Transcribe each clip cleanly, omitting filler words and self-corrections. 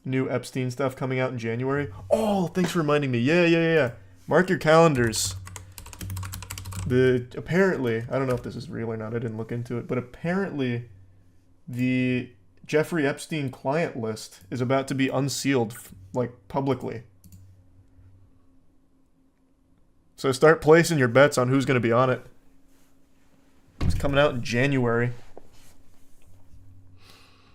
new Epstein stuff coming out in January. Oh, thanks for reminding me. Yeah. Mark your calendars. Apparently, I don't know if this is real or not. I didn't look into it, but apparently, the Jeffrey Epstein client list is about to be unsealed, like, publicly. So start placing your bets on who's going to be on it. It's coming out in January.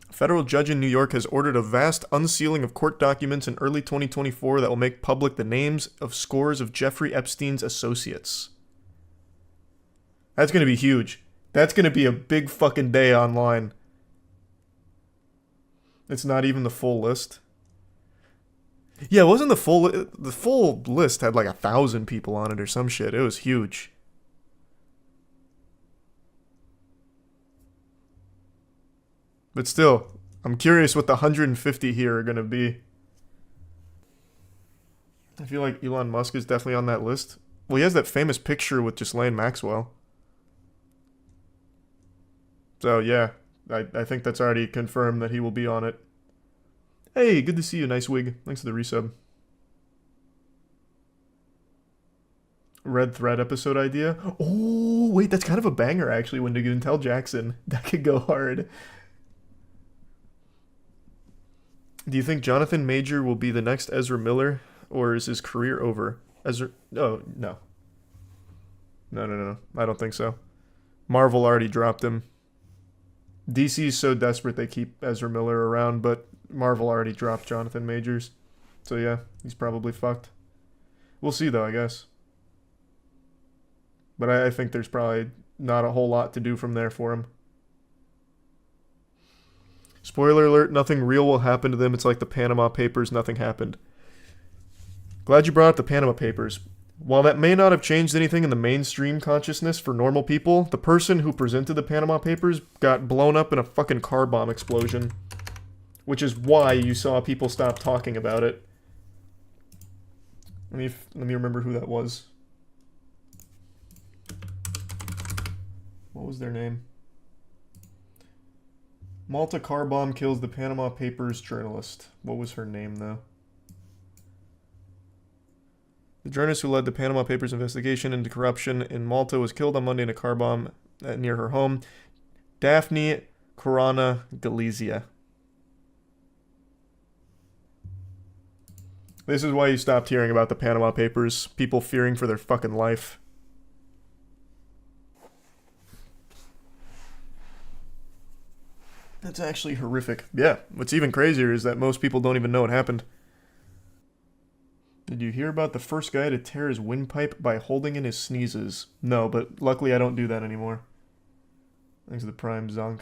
A federal judge in New York has ordered a vast unsealing of court documents in early 2024 that will make public the names of scores of Jeffrey Epstein's associates. That's going to be huge. That's going to be a big fucking day online. It's not even the full list. Yeah, it wasn't the full list had like 1,000 people on it or some shit. It was huge. But still, I'm curious what the 150 here are going to be. I feel like Elon Musk is definitely on that list. Well, he has that famous picture with Ghislaine Maxwell. So, yeah, I think that's already confirmed that he will be on it. Hey, good to see you. Nice wig. Thanks for the resub. Red Thread episode idea. Oh, wait, that's kind of a banger, actually, when you can tell Jackson. That could go hard. Do you think Jonathan Major will be the next Ezra Miller, or is his career over? Oh, no. No. I don't think so. Marvel already dropped him. DC's so desperate they keep Ezra Miller around, but Marvel already dropped Jonathan Majors. So yeah, he's probably fucked. We'll see though, I guess. But I think there's probably not a whole lot to do from there for him. Spoiler alert, nothing real will happen to them. It's like the Panama Papers, nothing happened. Glad you brought up the Panama Papers. While that may not have changed anything in the mainstream consciousness for normal people, the person who presented the Panama Papers got blown up in a fucking car bomb explosion. Which is why you saw people stop talking about it. Let me remember who that was. What was their name? Malta car bomb kills the Panama Papers journalist. What was her name, though? The journalist who led the Panama Papers investigation into corruption in Malta was killed on Monday in a car bomb near her home. Daphne Caruana Galizia. This is why you stopped hearing about the Panama Papers. People fearing for their fucking life. That's actually horrific. Yeah, what's even crazier is that most people don't even know what happened. Did you hear about the first guy to tear his windpipe by holding in his sneezes? No, but luckily I don't do that anymore. Thanks to the Prime Zonk.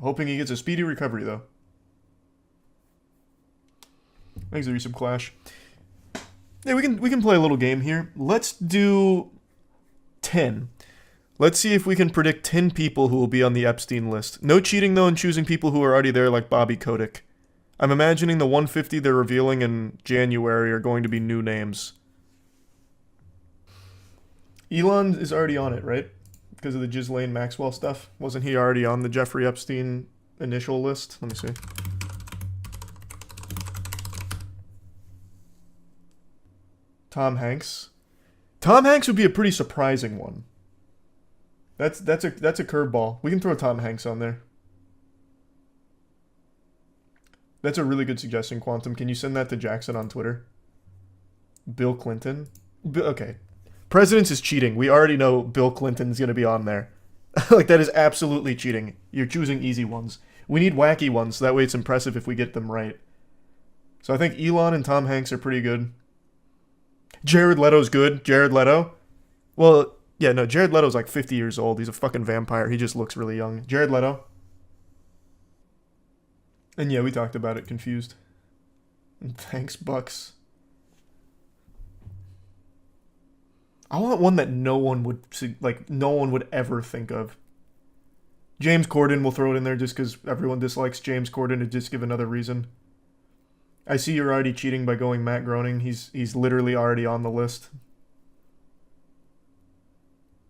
Hoping he gets a speedy recovery, though. Thanks to the resub Clash. Yeah, we can play a little game here. Let's do 10. Let's see if we can predict 10 people who will be on the Epstein list. No cheating, though, and choosing people who are already there like Bobby Kotick. I'm imagining the 150 they're revealing in January are going to be new names. Elon is already on it, right? Because of the Ghislaine Maxwell stuff. Wasn't he already on the Jeffrey Epstein initial list? Let me see. Tom Hanks. Tom Hanks would be a pretty surprising one. That's a curveball. We can throw Tom Hanks on there. That's a really good suggestion, Quantum. Can you send that to Jackson on Twitter? Bill Clinton? Okay. Presidents is cheating. We already know Bill Clinton's going to be on there. Like, that is absolutely cheating. You're choosing easy ones. We need wacky ones, so that way it's impressive if we get them right. So I think Elon and Tom Hanks are pretty good. Jared Leto's good. Jared Leto? Well, yeah, no, Jared Leto's like 50 years old. He's a fucking vampire. He just looks really young. Jared Leto? And yeah, we talked about it. Confused. And thanks, Bucks. I want one that no one would ever think of. James Corden, we'll throw it in there just because everyone dislikes James Corden to just give another reason. I see you're already cheating by going Matt Groening. He's literally already on the list.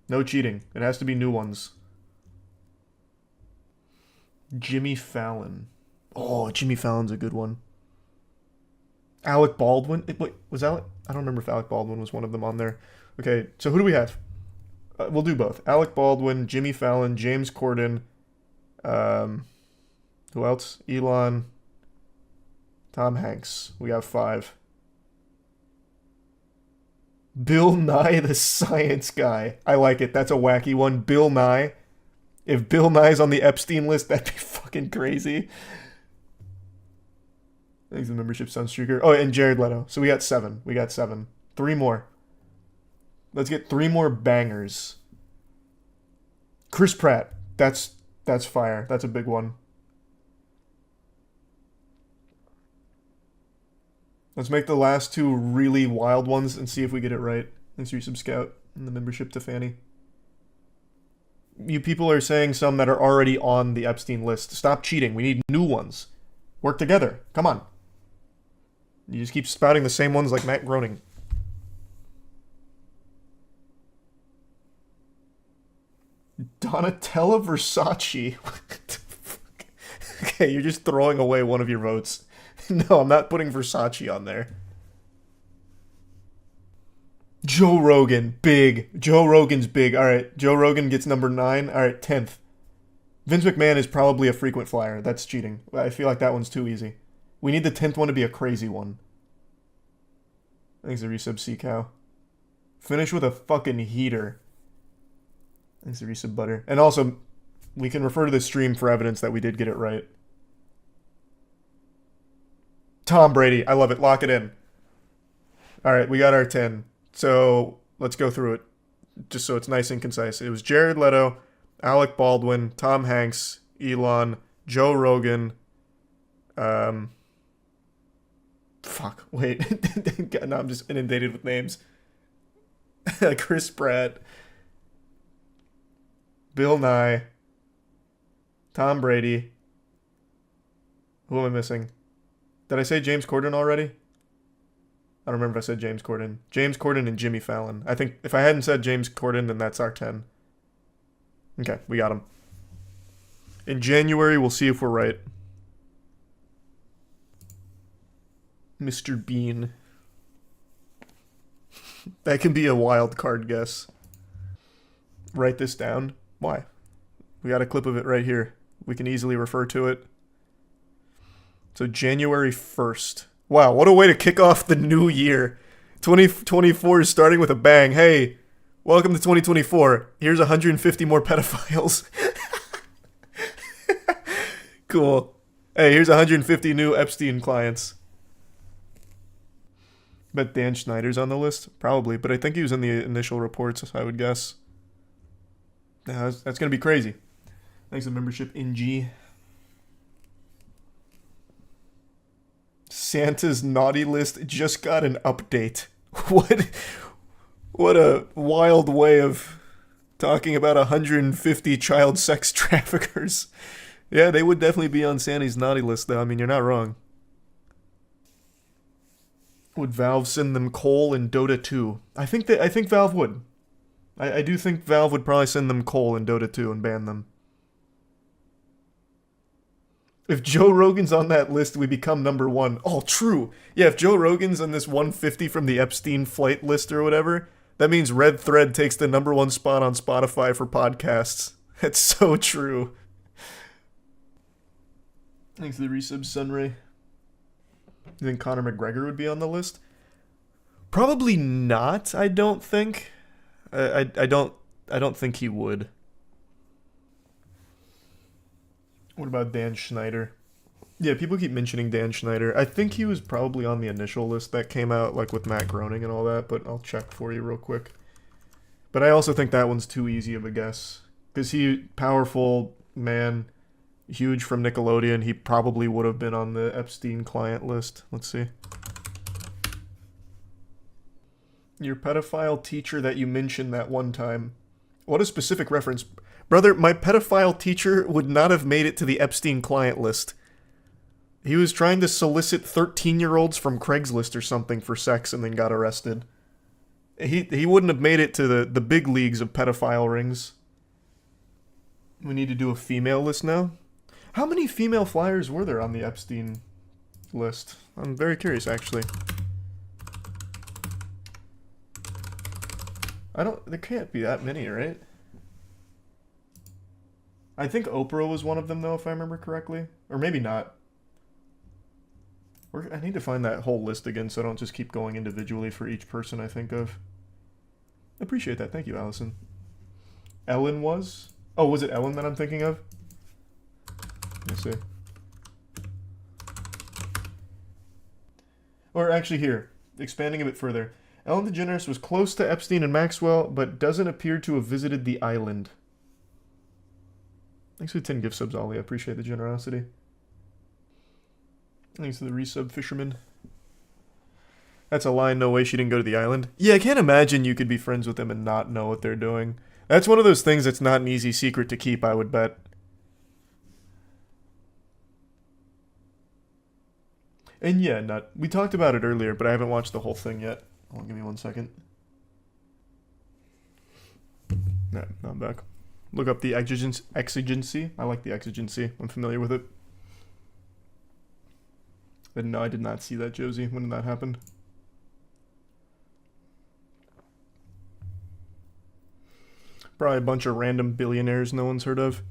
No cheating. It has to be new ones. Jimmy Fallon. Oh, Jimmy Fallon's a good one. Alec Baldwin. Wait, was Alec? I don't remember if Alec Baldwin was one of them on there. Okay, so who do we have? We'll do both. Alec Baldwin, Jimmy Fallon, James Corden. Who else? Elon. Tom Hanks. We have 5. Bill Nye the Science Guy. I like it. That's a wacky one. Bill Nye. If Bill Nye's on the Epstein list, that'd be fucking crazy. Thanks the membership, Sunstreaker. Oh, and Jared Leto. So we got 7. 3 more. Let's get 3 more bangers. Chris Pratt. That's fire. That's a big one. Let's make the last 2 really wild ones and see if we get it right. Thanks for your sub scout and the membership to Fanny. You people are saying some that are already on the Epstein list. Stop cheating. We need new ones. Work together. Come on. You just keep spouting the same ones like Matt Groening. Donatella Versace. What the fuck? Okay, you're just throwing away one of your votes. No, I'm not putting Versace on there. Joe Rogan, big. Joe Rogan's big. All right, Joe Rogan gets number 9. All right, 10th. Vince McMahon is probably a frequent flyer. That's cheating. I feel like that one's too easy. We need the 10th one to be a crazy one. Thanks to resub C-Cow. Finish with a fucking heater. Thanks to resub Butter. And also, we can refer to the stream for evidence that we did get it right. Tom Brady. I love it. Lock it in. All right, we got our 10. So let's go through it, just so it's nice and concise. It was Jared Leto, Alec Baldwin, Tom Hanks, Elon, Joe Rogan. Fuck. Wait. No, I'm just inundated with names. Chris Pratt, Bill Nye, Tom Brady. Who am I missing? Did I say James Corden already? I don't remember if I said James Corden. James Corden and Jimmy Fallon. I think if I hadn't said James Corden, then that's our 10. Okay, we got him. In January, we'll see if we're right. Mr. Bean. That can be a wild card guess. Write this down. Why? We got a clip of it right here. We can easily refer to it. So January 1st. Wow, what a way to kick off the new year. 2024 is starting with a bang. Hey, welcome to 2024. Here's 150 more pedophiles. Cool. Hey, here's 150 new Epstein clients. Bet Dan Schneider's on the list? Probably, but I think he was in the initial reports, I would guess. That's going to be crazy. Thanks for the membership, NG. Santa's naughty list just got an update. What a wild way of talking about 150 child sex traffickers. Yeah, they would definitely be on Santa's naughty list, though. I mean, you're not wrong. Would Valve send them coal in Dota 2? I think Valve would. I do think Valve would probably send them coal in Dota 2 and ban them. If Joe Rogan's on that list, we become number 1. Oh, true. Yeah, if Joe Rogan's on this 150 from the Epstein flight list or whatever, that means Red Thread takes the number 1 spot on Spotify for podcasts. That's so true. Thanks to the resub, Sunray. You think Conor McGregor would be on the list? Probably not, I don't think. I don't think he would. What about Dan Schneider? Yeah, people keep mentioning Dan Schneider. I think he was probably on the initial list that came out, like with Matt Groening and all that, but I'll check for you real quick. But I also think that one's too easy of a guess. Because he, powerful man, huge from Nickelodeon, he probably would have been on the Epstein client list. Let's see. Your pedophile teacher that you mentioned that one time. What a specific reference. Brother, my pedophile teacher would not have made it to the Epstein client list. He was trying to solicit 13-year-olds from Craigslist or something for sex and then got arrested. He wouldn't have made it to the big leagues of pedophile rings. We need to do a female list now? How many female flyers were there on the Epstein list? I'm very curious, actually. There can't be that many, right? I think Oprah was one of them, though, if I remember correctly. Or maybe not. I need to find that whole list again so I don't just keep going individually for each person I think of. Appreciate that. Thank you, Allison. Ellen was? Oh, was it Ellen that I'm thinking of? Let me see. Or actually here, expanding a bit further. Ellen DeGeneres was close to Epstein and Maxwell, but doesn't appear to have visited the island. Thanks for the 10 gift subs, Ollie. I appreciate the generosity. Thanks to the resub fisherman. That's a line, no way she didn't go to the island. Yeah, I can't imagine you could be friends with them and not know what they're doing. That's one of those things that's not an easy secret to keep, I would bet. And yeah, we talked about it earlier, but I haven't watched the whole thing yet. Hold on, give me 1 second. No, I'm back. Look up the exigency. I like the exigency. I'm familiar with it. But no, I did not see that, Josie. When did that happen? Probably a bunch of random billionaires no one's heard of.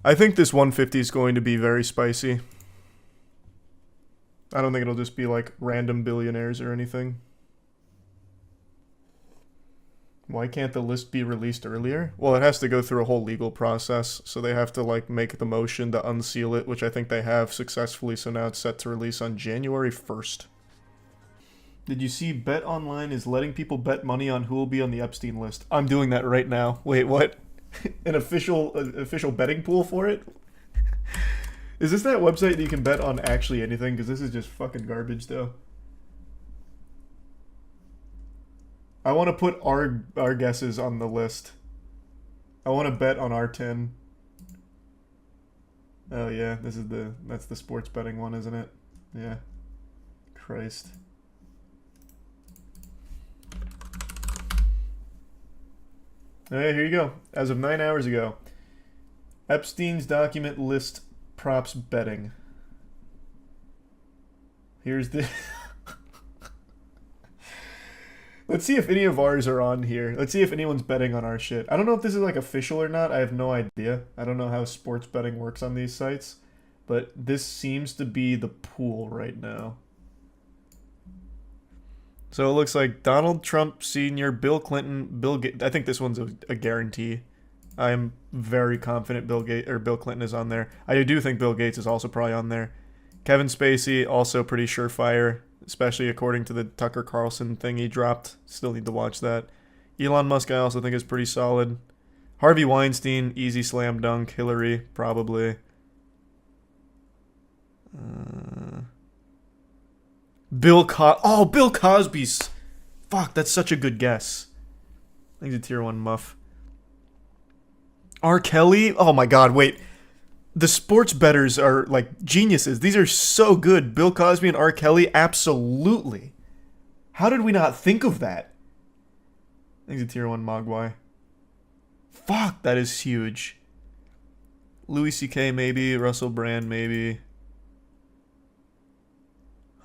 I think this 150 is going to be very spicy. I don't think it'll just be like random billionaires or anything. Why can't the list be released earlier? Well, it has to go through a whole legal process, so they have to like make the motion to unseal it, which I think they have successfully, so now it's set to release on January 1st. Did you see Bet Online is letting people bet money on who will be on the Epstein list? I'm doing that right now. Wait, what? An official betting pool for it? Is this that website that you can bet on actually anything? Because this is just fucking garbage, though. I want to put our guesses on the list. I want to bet on R10. Oh yeah, that's the sports betting one, isn't it? Yeah. Christ. Alright, here you go. As of 9 hours ago. Epstein's document list props betting. Here's the... Let's see if any of ours are on here. Let's see if anyone's betting on our shit. I don't know if this is like official or not. I have no idea. I don't know how sports betting works on these sites. But this seems to be the pool right now. So it looks like Donald Trump Sr., Bill Clinton, Bill Gates. I think this one's a guarantee. I'm very confident Bill Clinton is on there. I do think Bill Gates is also probably on there. Kevin Spacey, also pretty surefire, especially according to the Tucker Carlson thing he dropped. Still need to watch that. Elon Musk, I also think is pretty solid. Harvey Weinstein, easy slam dunk. Hillary, probably. Bill Cosby's. Fuck, that's such a good guess. I think it's a tier 1 muff. R. Kelly? Oh my god, wait. The sports bettors are like geniuses. These are so good. Bill Cosby and R. Kelly, absolutely. How did we not think of that? I think it's a tier 1 Mogwai. Fuck, that is huge. Louis C.K. maybe. Russell Brand maybe.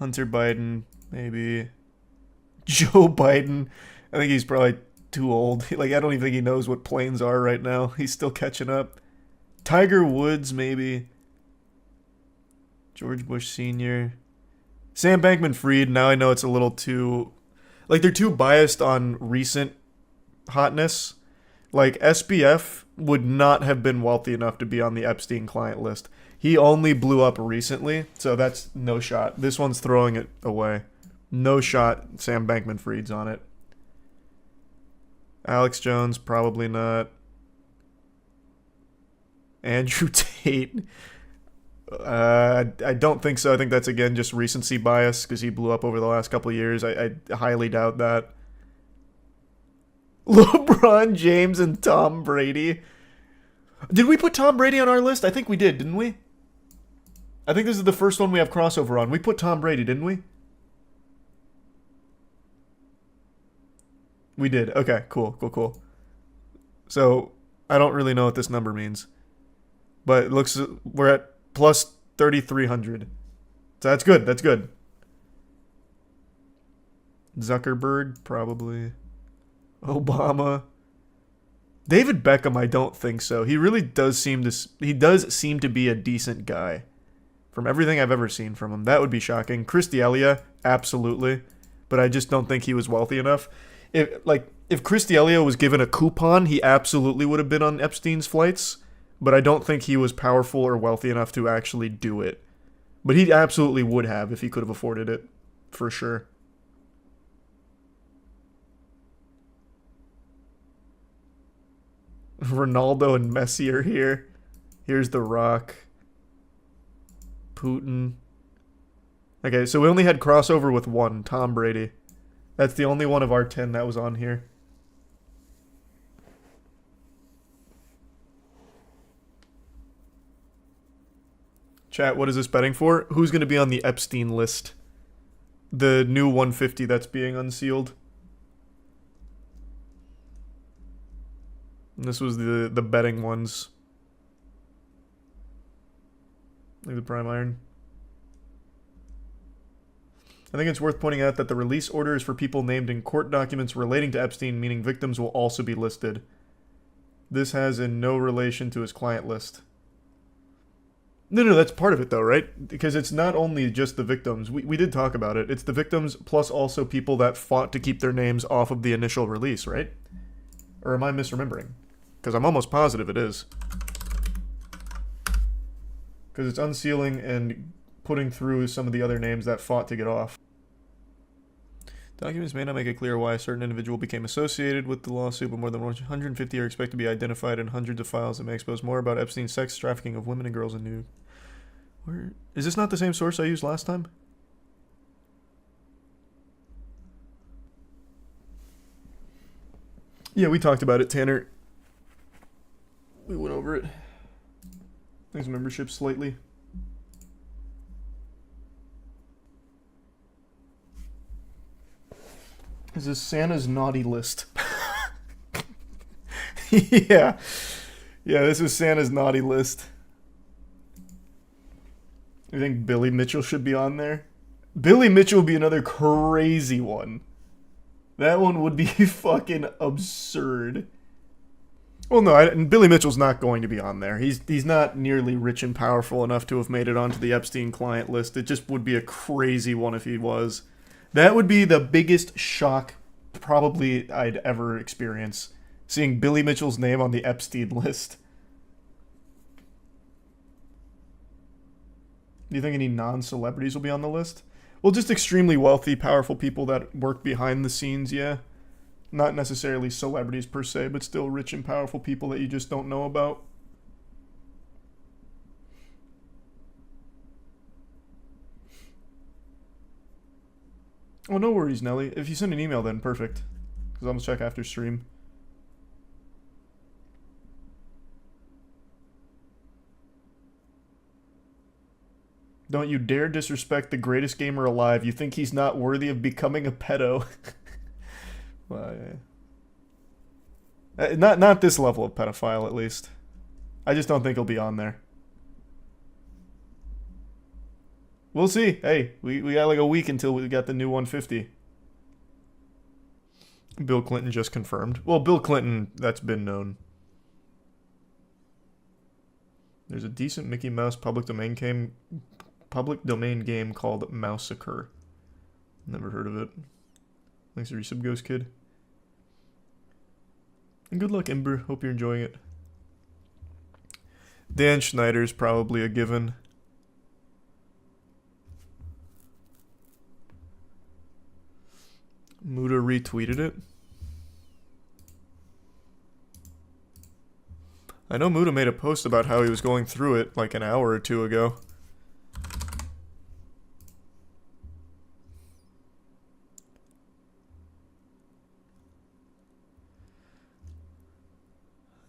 Hunter Biden maybe. Joe Biden. I think he's probably too old. Like, I don't even think he knows what planes are right now. He's still catching up. Tiger Woods, maybe. George Bush Sr. Sam Bankman-Fried, now I know it's a little too... Like, they're too biased on recent hotness. Like, SBF would not have been wealthy enough to be on the Epstein client list. He only blew up recently, so that's no shot. This one's throwing it away. No shot Sam Bankman-Fried's on it. Alex Jones, probably not. Andrew Tate. I don't think so. I think that's, again, just recency bias because he blew up over the last couple of years. I highly doubt that. LeBron James and Tom Brady. Did we put Tom Brady on our list? I think we did, didn't we? I think this is the first one we have crossover on. We put Tom Brady, didn't we? We did. Okay, cool. So, I don't really know what this number means. But it looks, we're at plus 3,300. So that's good. That's good. Zuckerberg, probably. Obama. David Beckham, I don't think so. He really does seem to be a decent guy. From everything I've ever seen from him. That would be shocking. Chris D'Elia, absolutely. But I just don't think he was wealthy enough. If Chris D'Elia was given a coupon, he absolutely would have been on Epstein's flights. But I don't think he was powerful or wealthy enough to actually do it. But he absolutely would have if he could have afforded it. For sure. Ronaldo and Messi are here. Here's The Rock. Putin. Okay, so we only had crossover with one, Tom Brady. That's the only one of our 10 that was on here. Chat, what is this betting for? Who's going to be on the Epstein list? The new 150 that's being unsealed. And this was the betting ones. Like the prime iron. I think it's worth pointing out that the release order is for people named in court documents relating to Epstein, meaning victims will also be listed. This has in no relation to his client list. No, that's part of it though, right? Because it's not only just the victims. We did talk about it. It's the victims plus also people that fought to keep their names off of the initial release, right? Or am I misremembering? Because I'm almost positive it is. Because it's unsealing and putting through some of the other names that fought to get off. Documents may not make it clear why a certain individual became associated with the lawsuit, but more than 150 are expected to be identified in hundreds of files that may expose more about Epstein's sex trafficking of women and girls in New York. Where is this not the same source I used last time? Yeah, we talked about it, Tanner. We went over it. Thanks, membership slightly. Is this Santa's naughty list? Yeah. Yeah, this is Santa's naughty list. You think Billy Mitchell should be on there? Billy Mitchell would be another crazy one. That one would be fucking absurd. Well, no, Billy Mitchell's not going to be on there. He's not nearly rich and powerful enough to have made it onto the Epstein client list. It just would be a crazy one if he was. That would be the biggest shock probably I'd ever experience. Seeing Billy Mitchell's name on the Epstein list. Do you think any non-celebrities will be on the list? Well, just extremely wealthy, powerful people that work behind the scenes, yeah. Not necessarily celebrities per se, but still rich and powerful people that you just don't know about. Oh, no worries, Nelly. If you send an email, then perfect. Because I'm going to check after stream. Don't you dare disrespect the greatest gamer alive. You think he's not worthy of becoming a pedo. Well, yeah. Not this level of pedophile, at least. I just don't think he'll be on there. We'll see. Hey, we got like a week until we got the new 150. Bill Clinton just confirmed. Well, Bill Clinton, that's been known. There's a decent Mickey Mouse public domain game called MoistCr1TiKaL. Never heard of it. Thanks for resub, Ghost Kid. And good luck, Ember. Hope you're enjoying it. Dan Schneider's probably a given. Muda retweeted it. I know Muda made a post about how he was going through it like an hour or two ago.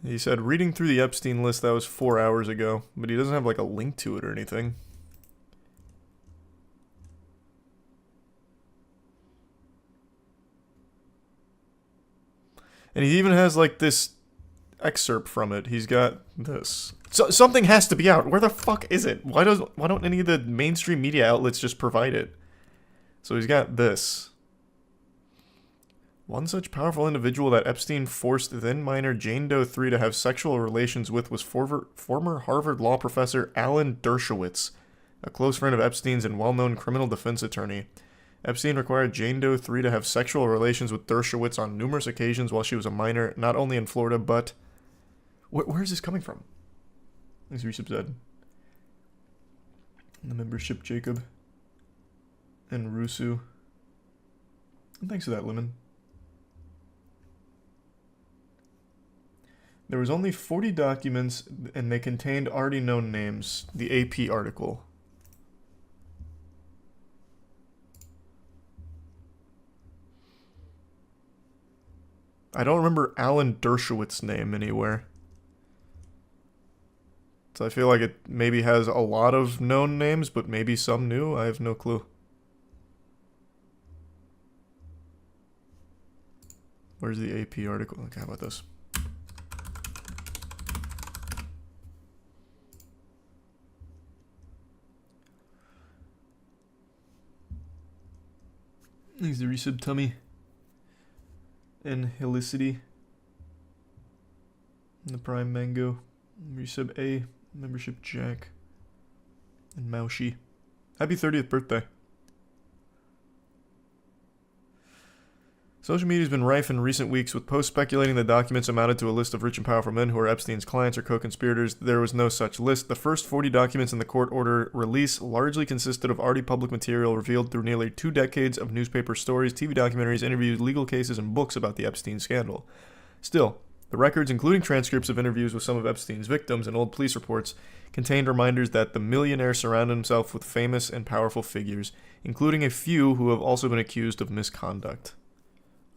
He said, reading through the Epstein list, that was 4 hours ago, but he doesn't have like a link to it or anything. And he even has like this, excerpt from it. He's got this. So something has to be out. Where the fuck is it? Why don't any of the mainstream media outlets just provide it? So he's got this. One such powerful individual that Epstein forced then minor Jane Doe 3 to have sexual relations with was former Harvard law professor Alan Dershowitz, a close friend of Epstein's and well-known criminal defense attorney. Epstein required Jane Doe 3 to have sexual relations with Dershowitz on numerous occasions while she was a minor, not only in Florida, but... Where is this coming from? As Resub said. The membership, Jacob. And Rusu. And thanks for that, Lemon. There was only 40 documents, and they contained already known names. The AP article. I don't remember Alan Dershowitz's name anywhere. So I feel like it maybe has a lot of known names, but maybe some new. I have no clue. Where's the AP article? Okay, how about this? Here's the resub tummy. And Helicity. And the Prime Mango. Resub A. Membership Jack. And Maushi. Happy 30th birthday. Social media has been rife in recent weeks with posts speculating the documents amounted to a list of rich and powerful men who are Epstein's clients or co-conspirators. There was no such list. The first 40 documents in the court order release largely consisted of already public material revealed through nearly 2 decades of newspaper stories, TV documentaries, interviews, legal cases, and books about the Epstein scandal. Still, the records, including transcripts of interviews with some of Epstein's victims and old police reports, contained reminders that the millionaire surrounded himself with famous and powerful figures, including a few who have also been accused of misconduct.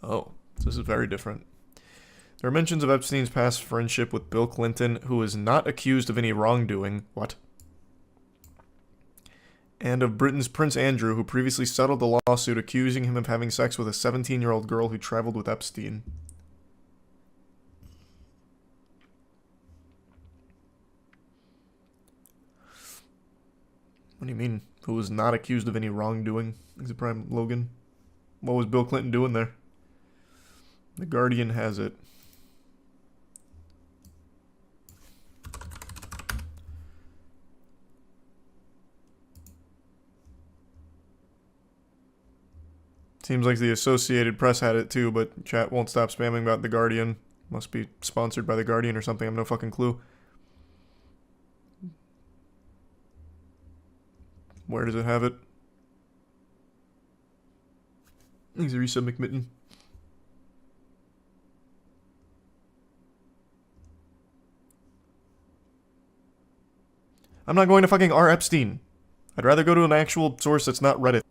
Oh, this is very different. There are mentions of Epstein's past friendship with Bill Clinton, who is not accused of any wrongdoing. What? And of Britain's Prince Andrew, who previously settled the lawsuit accusing him of having sex with a 17-year-old girl who traveled with Epstein. What do you mean? Who was not accused of any wrongdoing? Is it Prime Logan? What was Bill Clinton doing there? The Guardian has it. Seems like the Associated Press had it too, but chat won't stop spamming about the Guardian. Must be sponsored by the Guardian or something. I have no fucking clue. Where does it have it? Thanks, Arisa McMitten. I'm not going to fucking R. Epstein. I'd rather go to an actual source that's not Reddit.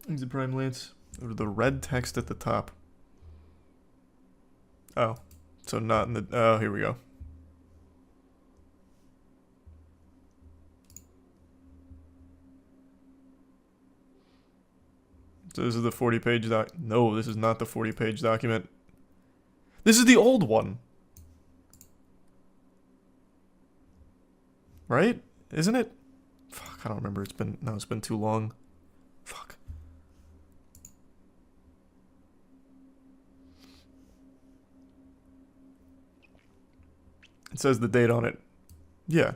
Thanks, Prime Lance. Go to the red text at the top. Oh. So not in the... Oh, here we go. So this is the 40-page doc... No, this is not the 40-page document. This is the old one. Right? Isn't it? Fuck, I don't remember. It's been too long. Fuck. It says the date on it. Yeah,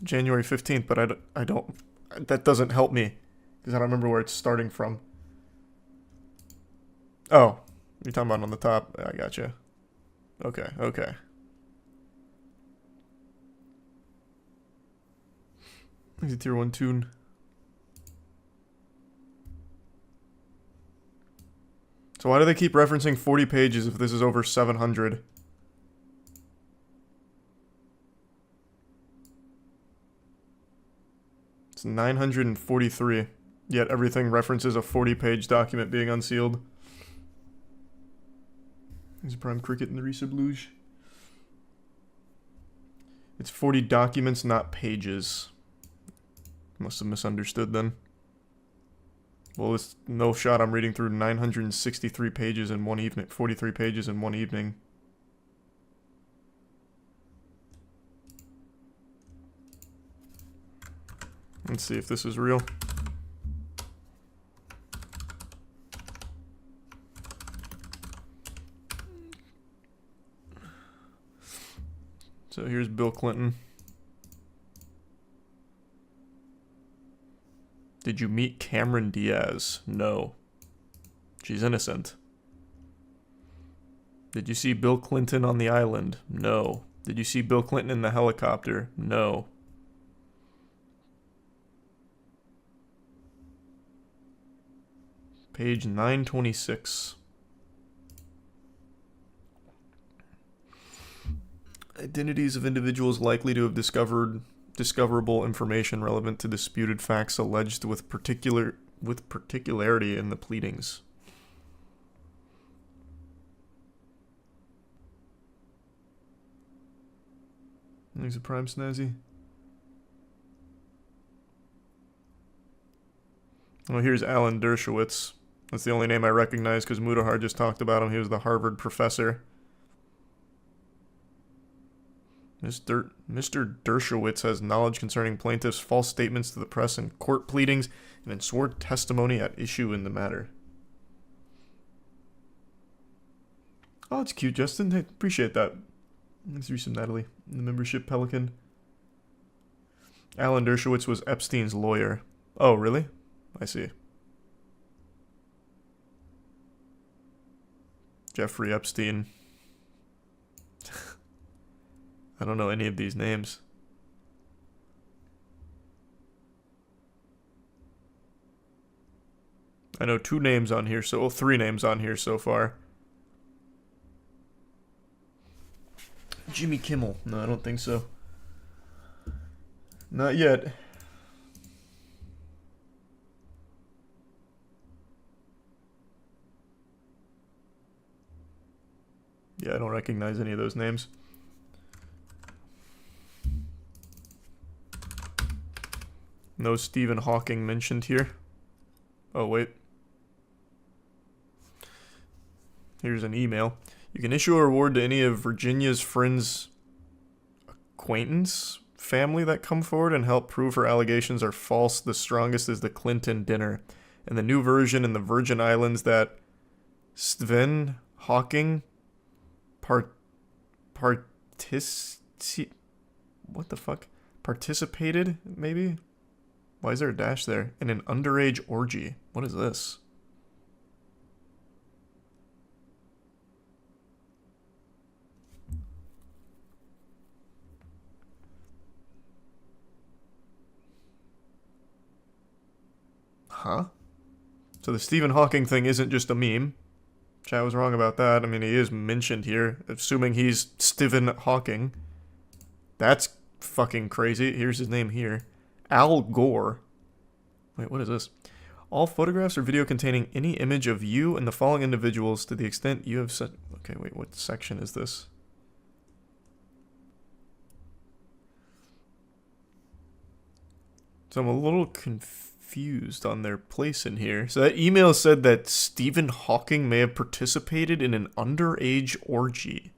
January 15th, but I don't... That doesn't help me. Because I don't remember where it's starting from. Oh, you're talking about on the top. I gotcha. Okay, okay. He's a tier 1 tune. So why do they keep referencing 40 pages if this is over 700? It's 943. Yet everything references a 40-page document being unsealed. There's a Prime Cricket in the Resub Luge. It's 40 documents, not pages. Must have misunderstood then. Well, it's no shot I'm reading through 963 pages in one evening. 43 pages in one evening. Let's see if this is real. So here's Bill Clinton. Did you meet Cameron Diaz? No. She's innocent. Did you see Bill Clinton on the island? No. Did you see Bill Clinton in the helicopter? No. Page 926. Identities of individuals likely to have discoverable information relevant to disputed facts alleged with particularity in the pleadings. He's a prime snazzy. Oh, here's Alan Dershowitz. That's the only name I recognize because Mudahar just talked about him. He was the Harvard professor. Mr. Dershowitz has knowledge concerning plaintiffs' false statements to the press and court pleadings and in sworn testimony at issue in the matter. Oh, it's cute, Justin. I appreciate that. Let's read some Natalie. The membership Pelican. Alan Dershowitz was Epstein's lawyer. Oh, really? I see. Jeffrey Epstein. I don't know any of these names. I know 2 names on here, so 3 names on here so far. Jimmy Kimmel. No, I don't think so. Not yet. Yeah, I don't recognize any of those names. No Stephen Hawking mentioned here. Oh, wait. Here's an email. You can issue a reward to any of Virginia's friends' acquaintance family that come forward and help prove her allegations are false. The strongest is the Clinton dinner. And the new version in the Virgin Islands that Stephen Hawking what the fuck? Participated, maybe? Why is there a dash there? In an underage orgy. What is this? Huh? So the Stephen Hawking thing isn't just a meme. Chat was wrong about that. I mean, he is mentioned here, assuming he's Stephen Hawking. That's fucking crazy. Here's his name here. Al Gore. Wait, what is this? All photographs or video containing any image of you and the following individuals to the extent you have set... Okay, wait, what section is this? So I'm a little confused on their place in here. So that email said that Stephen Hawking may have participated in an underage orgy.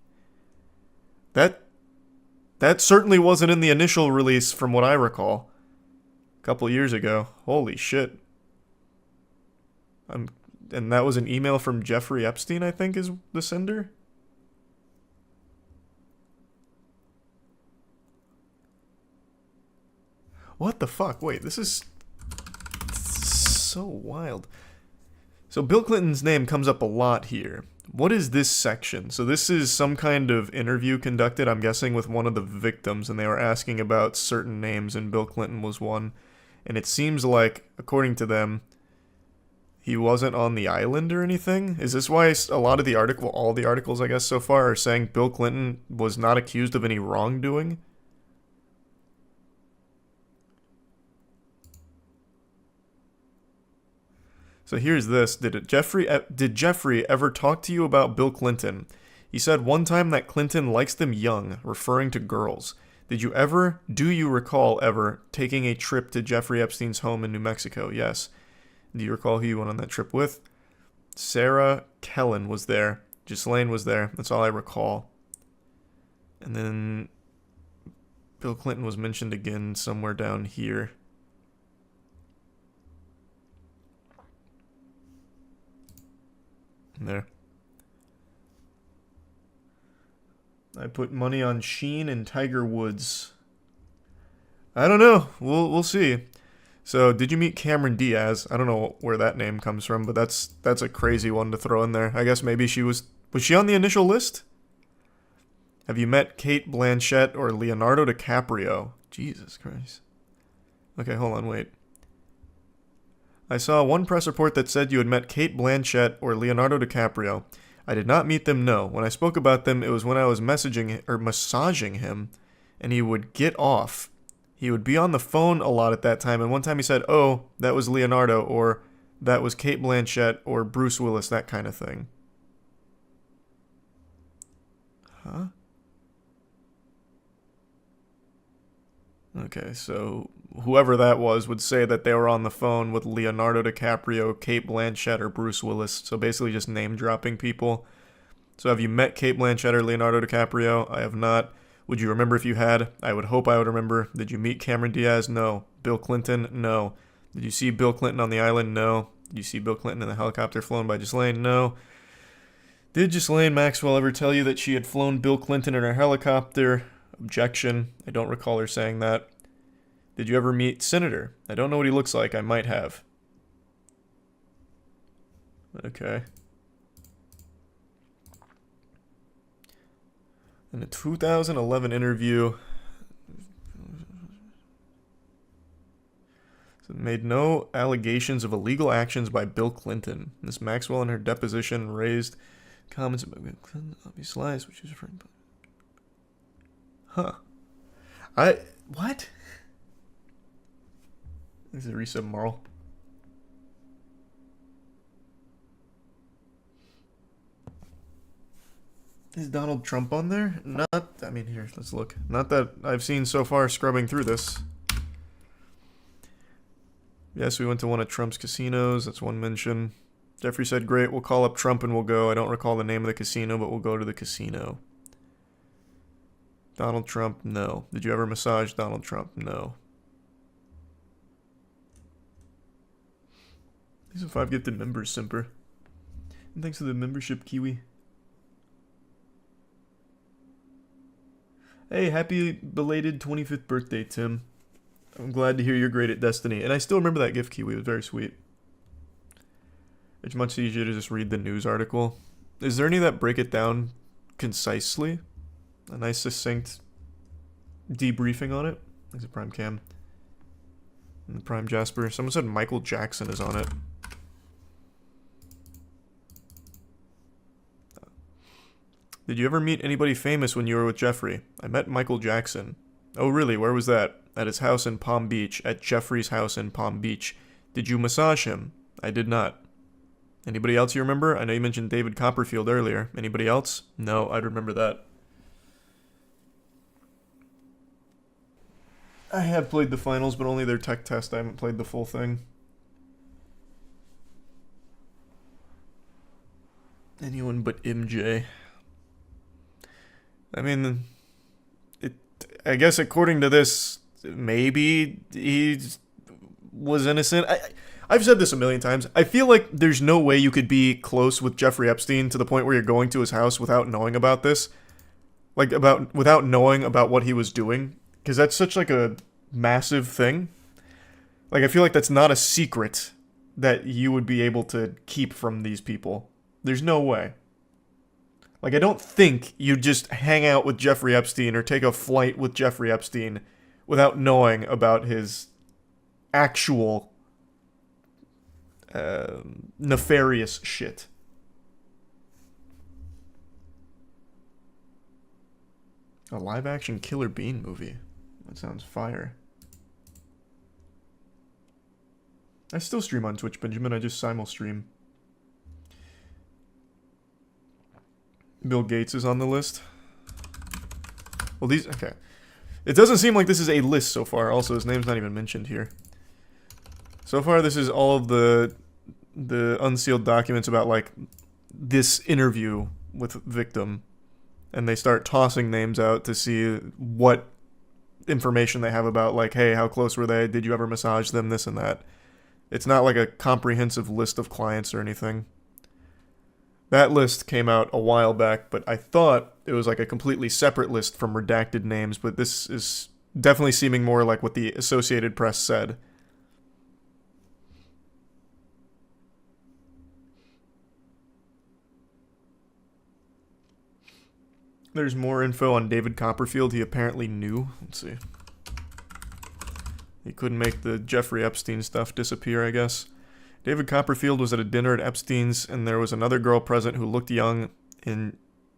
That certainly wasn't in the initial release from what I recall. A couple years ago. Holy shit. And that was an email from Jeffrey Epstein, I think, is the sender? What the fuck? Wait, this is so wild. So Bill Clinton's name comes up a lot here. What is this section? So this is some kind of interview conducted, I'm guessing, with one of the victims, and they were asking about certain names, and Bill Clinton was one. And it seems like, according to them, he wasn't on the island or anything? Is this why a lot of the article, all the articles, I guess, so far are saying Bill Clinton was not accused of any wrongdoing? So here's this. Did Jeffrey ever talk to you about Bill Clinton? He said one time that Clinton likes them young, referring to girls. Do you recall ever taking a trip to Jeffrey Epstein's home in New Mexico? Yes. Do you recall who you went on that trip with? Sarah Kellen was there. Ghislaine was there. That's all I recall. And then Bill Clinton was mentioned again somewhere down here. There. I put money on Sheen and Tiger Woods. I don't know. We'll see. So, did you meet Cameron Diaz? I don't know where that name comes from, but that's a crazy one to throw in there. I guess maybe she was she on the initial list? Have you met Kate Blanchett or Leonardo DiCaprio? Jesus Christ. Okay, hold on, wait. I saw one press report that said you had met Kate Blanchett or Leonardo DiCaprio. I did not meet them, no. When I spoke about them, it was when I was massaging him, and he would get off. He would be on the phone a lot at that time, and one time he said, oh, that was Leonardo, or that was Kate Blanchett, or Bruce Willis, that kind of thing. Huh? Okay, so whoever that was would say that they were on the phone with Leonardo DiCaprio, Kate Blanchett, or Bruce Willis. So basically just name-dropping people. So have you met Kate Blanchett or Leonardo DiCaprio? I have not. Would you remember if you had? I would hope I would remember. Did you meet Cameron Diaz? No. Bill Clinton? No. Did you see Bill Clinton on the island? No. Did you see Bill Clinton in the helicopter flown by Ghislaine? No. Did Ghislaine Maxwell ever tell you that she had flown Bill Clinton in her helicopter? Objection. I don't recall her saying that. Did you ever meet Senator? I don't know what he looks like. I might have. Okay. In a 2011 interview, made no allegations of illegal actions by Bill Clinton. Ms. Maxwell in her deposition raised comments about Bill Clinton, obvious lies, which is referring to. Huh. What? This is a resub moral. Is Donald Trump on there? Here, let's look. Not that I've seen so far scrubbing through this. Yes, we went to one of Trump's casinos. That's one mention. Jeffrey said, great, we'll call up Trump and we'll go. I don't recall the name of the casino, but we'll go to the casino. Donald Trump, no. Did you ever massage Donald Trump? No. These are 5 gifted members, Simper. And thanks for the membership, Kiwi. Hey, happy belated 25th birthday, Tim. I'm glad to hear you're great at Destiny. And I still remember that gift, Kiwi. It was very sweet. It's much easier to just read the news article. Is there any that break it down concisely? A nice, succinct debriefing on it? There's a Prime Cam. And the Prime Jasper. Someone said Michael Jackson is on it. Did you ever meet anybody famous when you were with Jeffrey? I met Michael Jackson. Oh, really? Where was that? At his house in Palm Beach. At Jeffrey's house in Palm Beach. Did you massage him? I did not. Anybody else you remember? I know you mentioned David Copperfield earlier. Anybody else? No, I'd remember that. I have played the finals, but only their tech test. I haven't played the full thing. Anyone but MJ. I mean, I guess according to this, maybe he was innocent. I've said this a million times. I feel like there's no way you could be close with Jeffrey Epstein to the point where you're going to his house without knowing about this. Without knowing about what he was doing. Because that's such like a massive thing. Like, I feel like that's not a secret that you would be able to keep from these people. There's no way. Like, I don't think you just hang out with Jeffrey Epstein or take a flight with Jeffrey Epstein without knowing about his actual nefarious shit. A live-action Killer Bean movie. That sounds fire. I still stream on Twitch, Benjamin. I just simul-stream. Bill Gates is on the list. Well, okay. It doesn't seem like this is a list so far. Also, his name's not even mentioned here. So far, this is all of the unsealed documents about, like, this interview with victim. And they start tossing names out to see what information they have about, like, hey, how close were they? Did you ever massage them? This and that. It's not like a comprehensive list of clients or anything. That list came out a while back, but I thought it was like a completely separate list from redacted names, but this is definitely seeming more like what the Associated Press said. There's more info on David Copperfield he apparently knew. Let's see. He couldn't make the Jeffrey Epstein stuff disappear, I guess. David Copperfield was at a dinner at Epstein's, and there was another girl present who looked young, and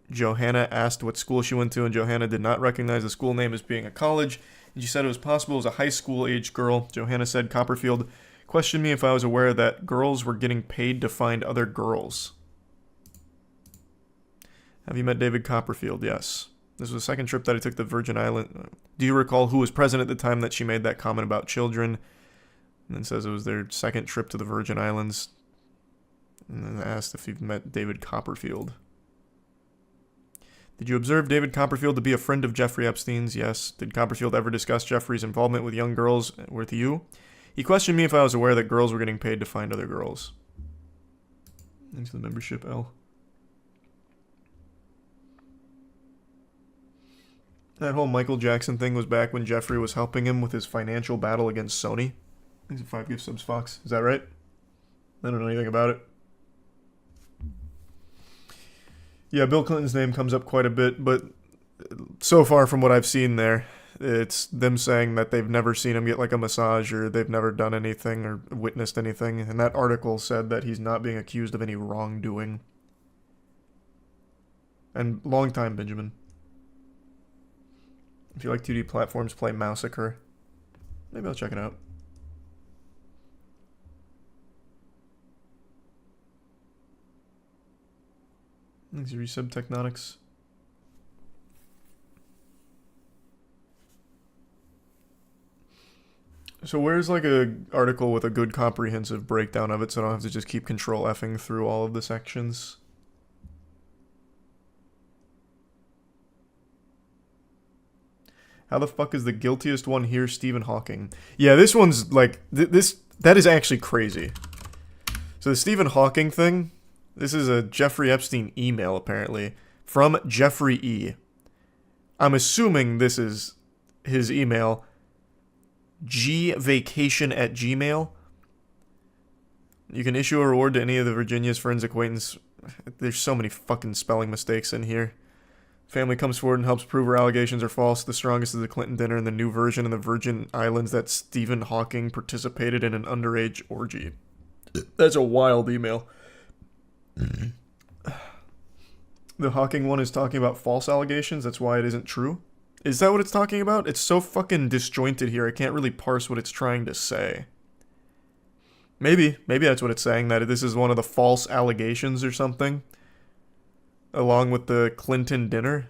Johanna asked what school she went to, and Johanna did not recognize the school name as being a college, and she said it was possible it was a high school-aged girl. Johanna said Copperfield questioned me if I was aware that girls were getting paid to find other girls. Have you met David Copperfield? Yes. This was the second trip that I took to Virgin Island. Do you recall who was present at the time that she made that comment about children? And then says it was their second trip to the Virgin Islands. And then asked if you've met David Copperfield. Did you observe David Copperfield to be a friend of Jeffrey Epstein's? Yes. Did Copperfield ever discuss Jeffrey's involvement with young girls with you? He questioned me if I was aware that girls were getting paid to find other girls. Thanks for the membership, L. That whole Michael Jackson thing was back when Jeffrey was helping him with his financial battle against Sony. Thanks for 5 gift subs, Fox. Is that right? I don't know anything about it. Yeah, Bill Clinton's name comes up quite a bit, but so far from what I've seen there, it's them saying that they've never seen him get like a massage or they've never done anything or witnessed anything. And that article said that he's not being accused of any wrongdoing. And long time, Benjamin. If you like 2D platforms, play MoistCr1TiKaL. Maybe I'll check it out. Thanks, Resub Technonics. So where's like a article with a good comprehensive breakdown of it so I don't have to just keep control F'ing through all of the sections? How the fuck is the guiltiest one here Stephen Hawking? Yeah, this one's like, that is actually crazy. So the Stephen Hawking thing, this is a Jeffrey Epstein email apparently, from Jeffrey E. I'm assuming this is his email, gvacation@gmail. You can issue a reward to any of the Virginia's friends, acquaintance. There's so many fucking spelling mistakes in here. Family comes forward and helps prove her allegations are false. The strongest is the Clinton dinner and the new version in the Virgin Islands that Stephen Hawking participated in an underage orgy. That's a wild email. The Hawking one is talking about false allegations. That's why it isn't true. Is that what it's talking about? It's so fucking disjointed here. I can't really parse what it's trying to say. Maybe that's what it's saying, that this is one of the false allegations or something. Along with the Clinton dinner.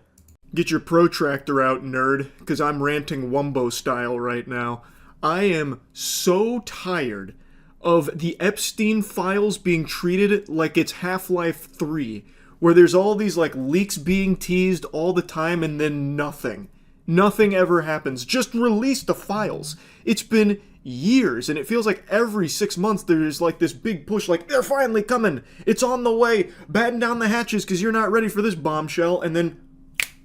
Get your protractor out, nerd, because I'm ranting Wumbo style right now. I am so tired of the Epstein Files being treated like it's Half-Life 3, where there's all these like leaks being teased all the time and then nothing. Nothing ever happens. Just release the files. It's been years, and it feels like every 6 months there's like this big push, like, they're finally coming, it's on the way, batten down the hatches because you're not ready for this bombshell, and then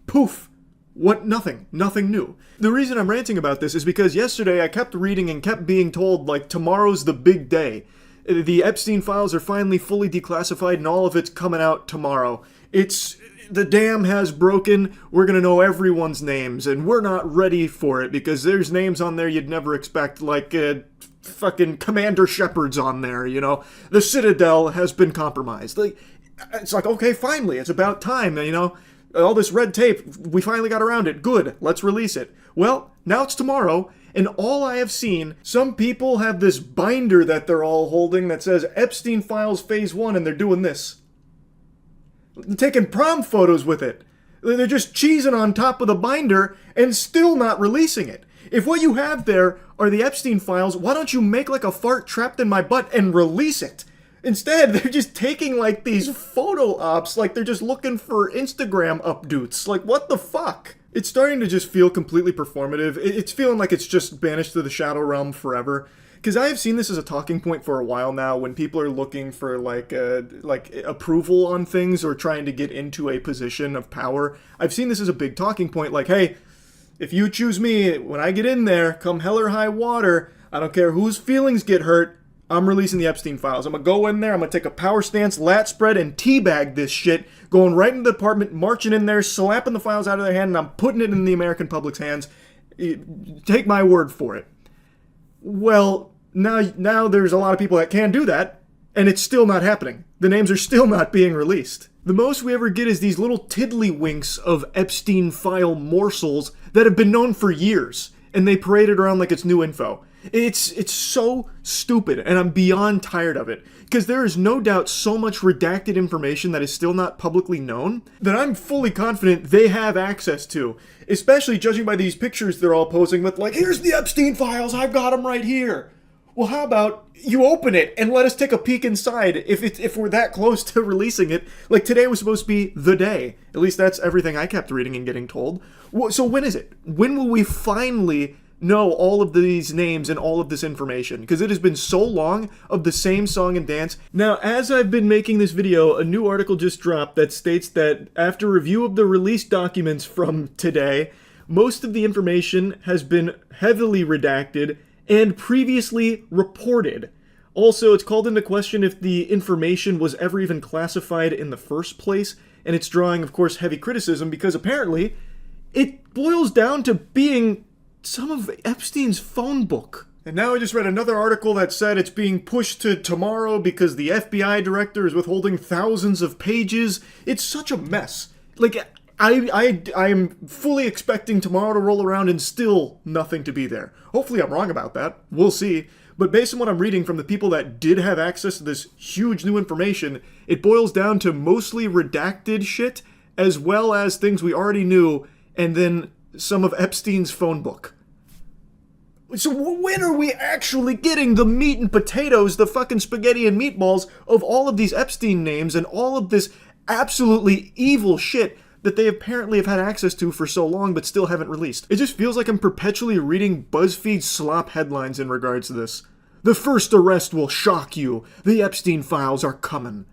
poof, what? Nothing new. The reason I'm ranting about this is because yesterday I kept reading and kept being told, like, tomorrow's the big day. The Epstein Files are finally fully declassified and all of it's coming out tomorrow. The dam has broken, we're gonna know everyone's names, and we're not ready for it because there's names on there you'd never expect, like fucking Commander Shepard's on there, you know? The Citadel has been compromised. Like, it's like, okay, finally, it's about time, you know? All this red tape, we finally got around it, good, let's release it. Well, now it's tomorrow, and all I have seen, some people have this binder that they're all holding that says Epstein Files Phase 1, and they're doing this. Taking prom photos with it. They're just cheesing on top of the binder and still not releasing it. If what you have there are the Epstein Files, why don't you make like a fart trapped in my butt and release it? Instead, they're just taking like these photo ops, like they're just looking for Instagram updates. Like, what the fuck? It's starting to just feel completely performative. It's feeling like it's just banished to the shadow realm forever. because I have seen this as a talking point for a while now when people are looking for like approval on things or trying to get into a position of power. I've seen this as a big talking point, like, hey, if you choose me, when I get in there, come hell or high water, I don't care whose feelings get hurt, I'm releasing the Epstein Files. I'm gonna go in there, I'm gonna take a power stance, lat spread, and teabag this shit, going right into the department, marching in there, slapping the files out of their hand, and I'm putting it in the American public's hands. Take my word for it. Well, now there's a lot of people that can do that, and it's still not happening. The names are still not being released. The most we ever get is these little tiddlywinks of Epstein file morsels that have been known for years, and they parade it around like it's new info. It's so stupid, and I'm beyond tired of it, because there is no doubt so much redacted information that is still not publicly known that I'm fully confident they have access to, especially judging by these pictures they're all posing with, like, here's the Epstein Files, I've got them right here. Well, how about you open it and let us take a peek inside if we're that close to releasing it? Like, today was supposed to be the day. At least that's everything I kept reading and getting told. So when is it? When will we finally know all of these names and all of this information? Because it has been so long of the same song and dance. Now, as I've been making this video, a new article just dropped that states that after review of the release documents from today, most of the information has been heavily redacted and previously reported. Also, it's called into question if the information was ever even classified in the first place, and it's drawing, of course, heavy criticism because apparently it boils down to being some of Epstein's phone book. And now I just read another article that said it's being pushed to tomorrow because the FBI director is withholding thousands of pages. It's such a mess. Like, I am fully expecting tomorrow to roll around and still nothing to be there. Hopefully I'm wrong about that. We'll see. But based on what I'm reading from the people that did have access to this huge new information, it boils down to mostly redacted shit, as well as things we already knew, and then some of Epstein's phone book. So when are we actually getting the meat and potatoes, the fucking spaghetti and meatballs of all of these Epstein names and all of this absolutely evil shit that they apparently have had access to for so long but still haven't released? It just feels like I'm perpetually reading BuzzFeed slop headlines in regards to this. The first arrest will shock you. The Epstein Files are coming.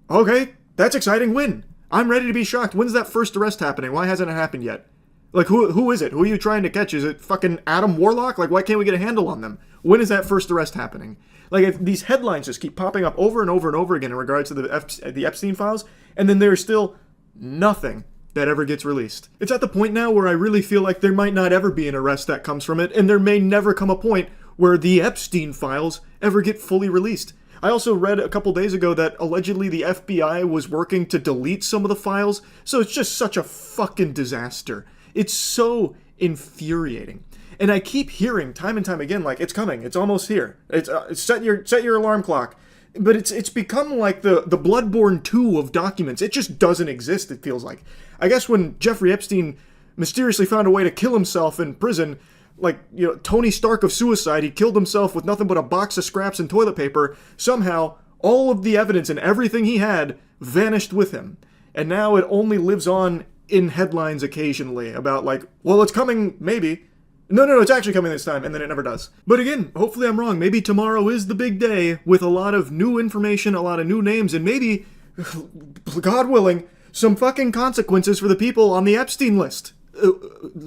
Okay, that's exciting. When? I'm ready to be shocked. When's that first arrest happening? Why hasn't it happened yet? Like, who is it? Who are you trying to catch? Is it fucking Adam Warlock? Like, why can't we get a handle on them? When is that first arrest happening? Like, if these headlines just keep popping up over and over and over again in regards to the Epstein Files, and then there's still nothing that ever gets released. It's at the point now where I really feel like there might not ever be an arrest that comes from it, and there may never come a point where the Epstein Files ever get fully released. I also read a couple days ago that allegedly the FBI was working to delete some of the files, so it's just such a fucking disaster. It's so infuriating. And I keep hearing time and time again, like, it's coming, it's almost here. It's set your alarm clock. But it's become like the Bloodborne 2 of documents. It just doesn't exist, it feels like. I guess when Jeffrey Epstein mysteriously found a way to kill himself in prison, like, you know, Tony Stark of suicide, he killed himself with nothing but a box of scraps and toilet paper. Somehow, all of the evidence and everything he had vanished with him. And now it only lives on in headlines occasionally about, like, well, it's coming, maybe. No, it's actually coming this time, and then it never does. But again, hopefully I'm wrong. Maybe tomorrow is the big day with a lot of new information, a lot of new names, and maybe, God willing, some fucking consequences for the people on the Epstein list.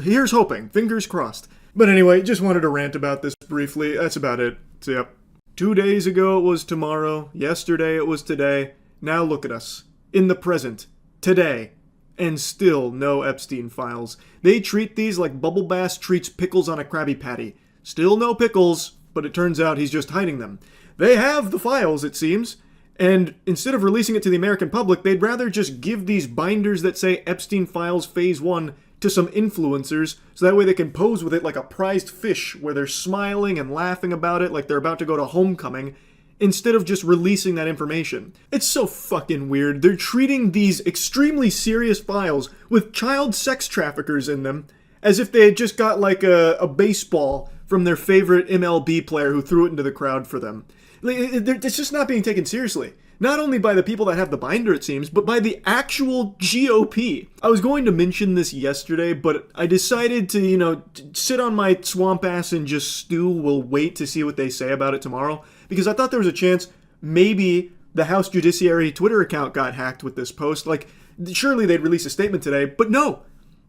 Here's hoping. Fingers crossed. But anyway, just wanted to rant about this briefly. That's about it. So, yep. 2 days ago it was tomorrow. Yesterday it was today. Now look at us. In the present. Today. And still no Epstein Files. They treat these like Bubble Bass treats pickles on a Krabby Patty. Still no pickles, but it turns out he's just hiding them. They have the files, it seems, and instead of releasing it to the American public, they'd rather just give these binders that say Epstein Files Phase 1 to some influencers, so that way they can pose with it like a prized fish, where they're smiling and laughing about it like they're about to go to homecoming, instead of just releasing that information. It's so fucking weird. They're treating these extremely serious files with child sex traffickers in them as if they had just got like a baseball from their favorite MLB player who threw it into the crowd for them. It's just not being taken seriously. Not only by the people that have the binder, it seems, but by the actual GOP. I was going to mention this yesterday, but I decided to, sit on my swamp ass and just stew. We'll wait to see what they say about it tomorrow, because I thought there was a chance maybe the House Judiciary Twitter account got hacked with this post. Like, surely they'd release a statement today, but no.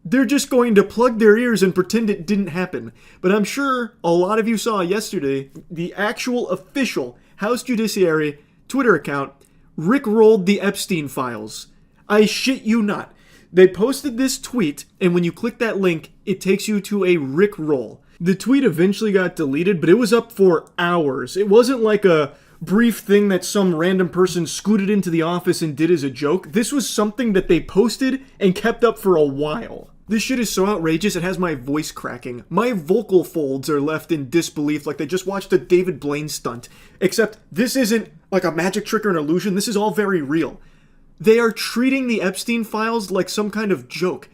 They're just going to plug their ears and pretend it didn't happen. But I'm sure a lot of you saw yesterday the actual official House Judiciary Twitter account rickrolled the Epstein Files. I shit you not. They posted this tweet, and when you click that link, it takes you to a rickroll. The tweet eventually got deleted, but it was up for hours. It wasn't like a brief thing that some random person scooted into the office and did as a joke. This was something that they posted and kept up for a while. This shit is so outrageous, it has my voice cracking. My vocal folds are left in disbelief like they just watched a David Blaine stunt. Except this isn't like a magic trick or an illusion, this is all very real. They are treating the Epstein Files like some kind of joke.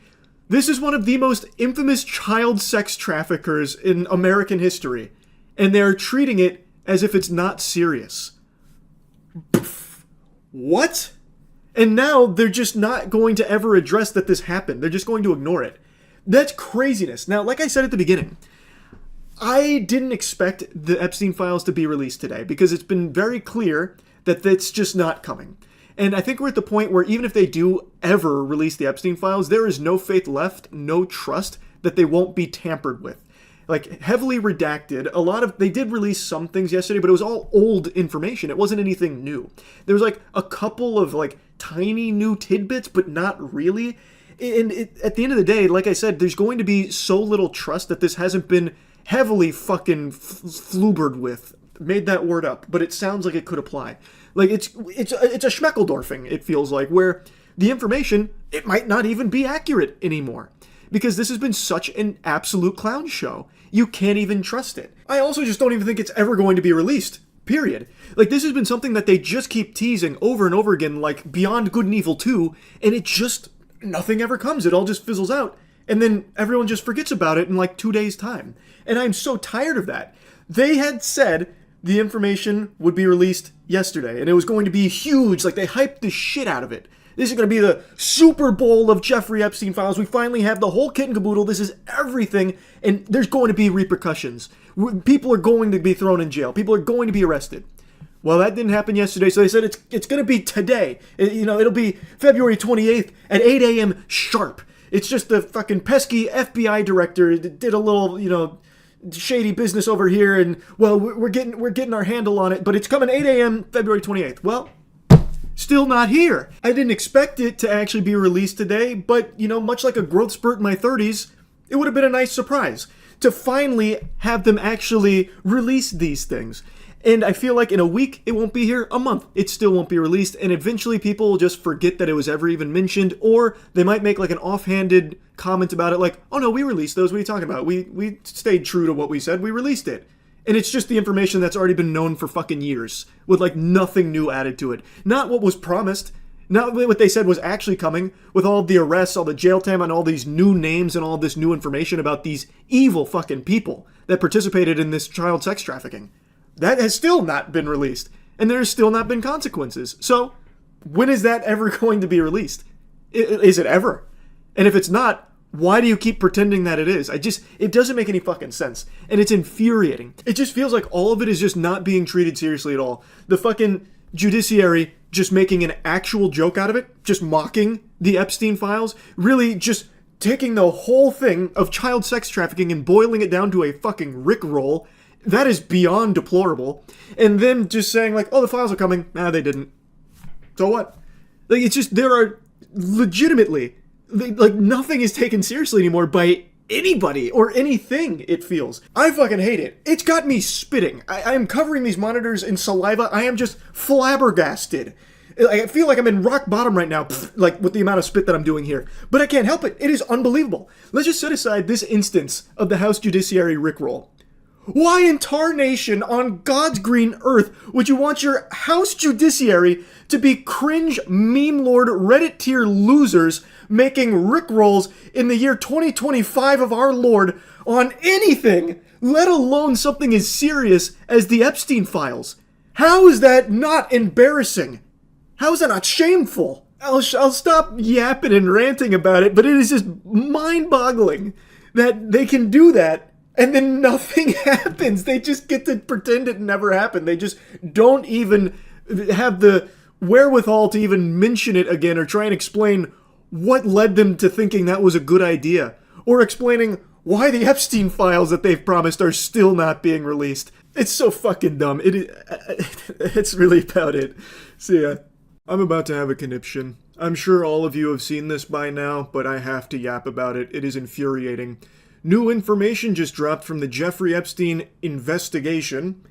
This is one of the most infamous child sex traffickers in American history, and they are treating it as if it's not serious. What? And now they're just not going to ever address that this happened. They're just going to ignore it. That's craziness. Now, like I said at the beginning, I didn't expect the Epstein Files to be released today because it's been very clear that that's just not coming. And I think we're at the point where even if they do ever release the Epstein Files, there is no faith left, no trust that they won't be tampered with. Like, heavily redacted. They did release some things yesterday, but it was all old information. It wasn't anything new. There was like a couple of like tiny new tidbits, but not really. And at the end of the day, like I said, there's going to be so little trust that this hasn't been heavily fucking flubered with. Made that word up, but it sounds like it could apply. Like, it's a Schmeckeldorfing, it feels like, where the information, it might not even be accurate anymore. Because this has been such an absolute clown show. You can't even trust it. I also just don't even think it's ever going to be released. Period. Like, this has been something that they just keep teasing over and over again, like Beyond Good and Evil 2, and it just, nothing ever comes. It all just fizzles out. And then everyone just forgets about it in like 2 days' time. And I'm so tired of that. They had said the information would be released yesterday, and it was going to be huge. Like, they hyped the shit out of it. This is going to be the Super Bowl of Jeffrey Epstein Files. We finally have the whole kit and caboodle. This is everything, and there's going to be repercussions. People are going to be thrown in jail. People are going to be arrested. Well, that didn't happen yesterday, so they said it's going to be today. It'll be February 28th at 8 a.m. sharp. It's just the fucking pesky FBI director did a little, shady business over here, and, well, we're getting our handle on it, but it's coming 8 a.m. February 28th. Well, still not here. I didn't expect it to actually be released today, but, much like a growth spurt in my 30s, it would have been a nice surprise to finally have them actually release these things. And I feel like in a week, it won't be here. A month, it still won't be released. And eventually people will just forget that it was ever even mentioned, or they might make like an offhanded comment about it like, oh no, we released those. What are you talking about? We stayed true to what we said. We released it. And it's just the information that's already been known for fucking years, with like nothing new added to it. Not what was promised, not what they said was actually coming, with all the arrests, all the jail time, and all these new names and all this new information about these evil fucking people that participated in this child sex trafficking. That has still not been released, and there's still not been consequences. So, when is that ever going to be released? Is it ever? And if it's not, why do you keep pretending that it is? It doesn't make any fucking sense. And it's infuriating. It just feels like all of it is just not being treated seriously at all. The fucking judiciary just making an actual joke out of it, just mocking the Epstein Files, really just taking the whole thing of child sex trafficking and boiling it down to a fucking rickroll. That is beyond deplorable. And then just saying like, oh, the files are coming. Nah, they didn't. So what? Like, it's just, there are legitimately, like, nothing is taken seriously anymore by anybody or anything, it feels. I fucking hate it. It's got me spitting. I am covering these monitors in saliva. I am just flabbergasted. I feel like I'm in rock bottom right now, like with the amount of spit that I'm doing here. But I can't help it. It is unbelievable. Let's just set aside this instance of the House Judiciary rickroll. Why in tarnation on God's green earth would you want your House Judiciary to be cringe, meme lord, Reddit tier losers making rickrolls in the year 2025 of our Lord on anything, let alone something as serious as the Epstein Files? How is that not embarrassing? How is that not shameful? I'll stop yapping and ranting about it, but it is just mind-boggling that they can do that and then nothing happens. They just get to pretend it never happened. They just don't even have the wherewithal to even mention it again or try and explain what led them to thinking that was a good idea, or explaining why the Epstein Files that they've promised are still not being released. It's so fucking dumb. It's really about it. So yeah, I'm about to have a conniption. I'm sure all of you have seen this by now, but I have to yap about it. It is infuriating. New information just dropped from the Jeffrey Epstein investigation,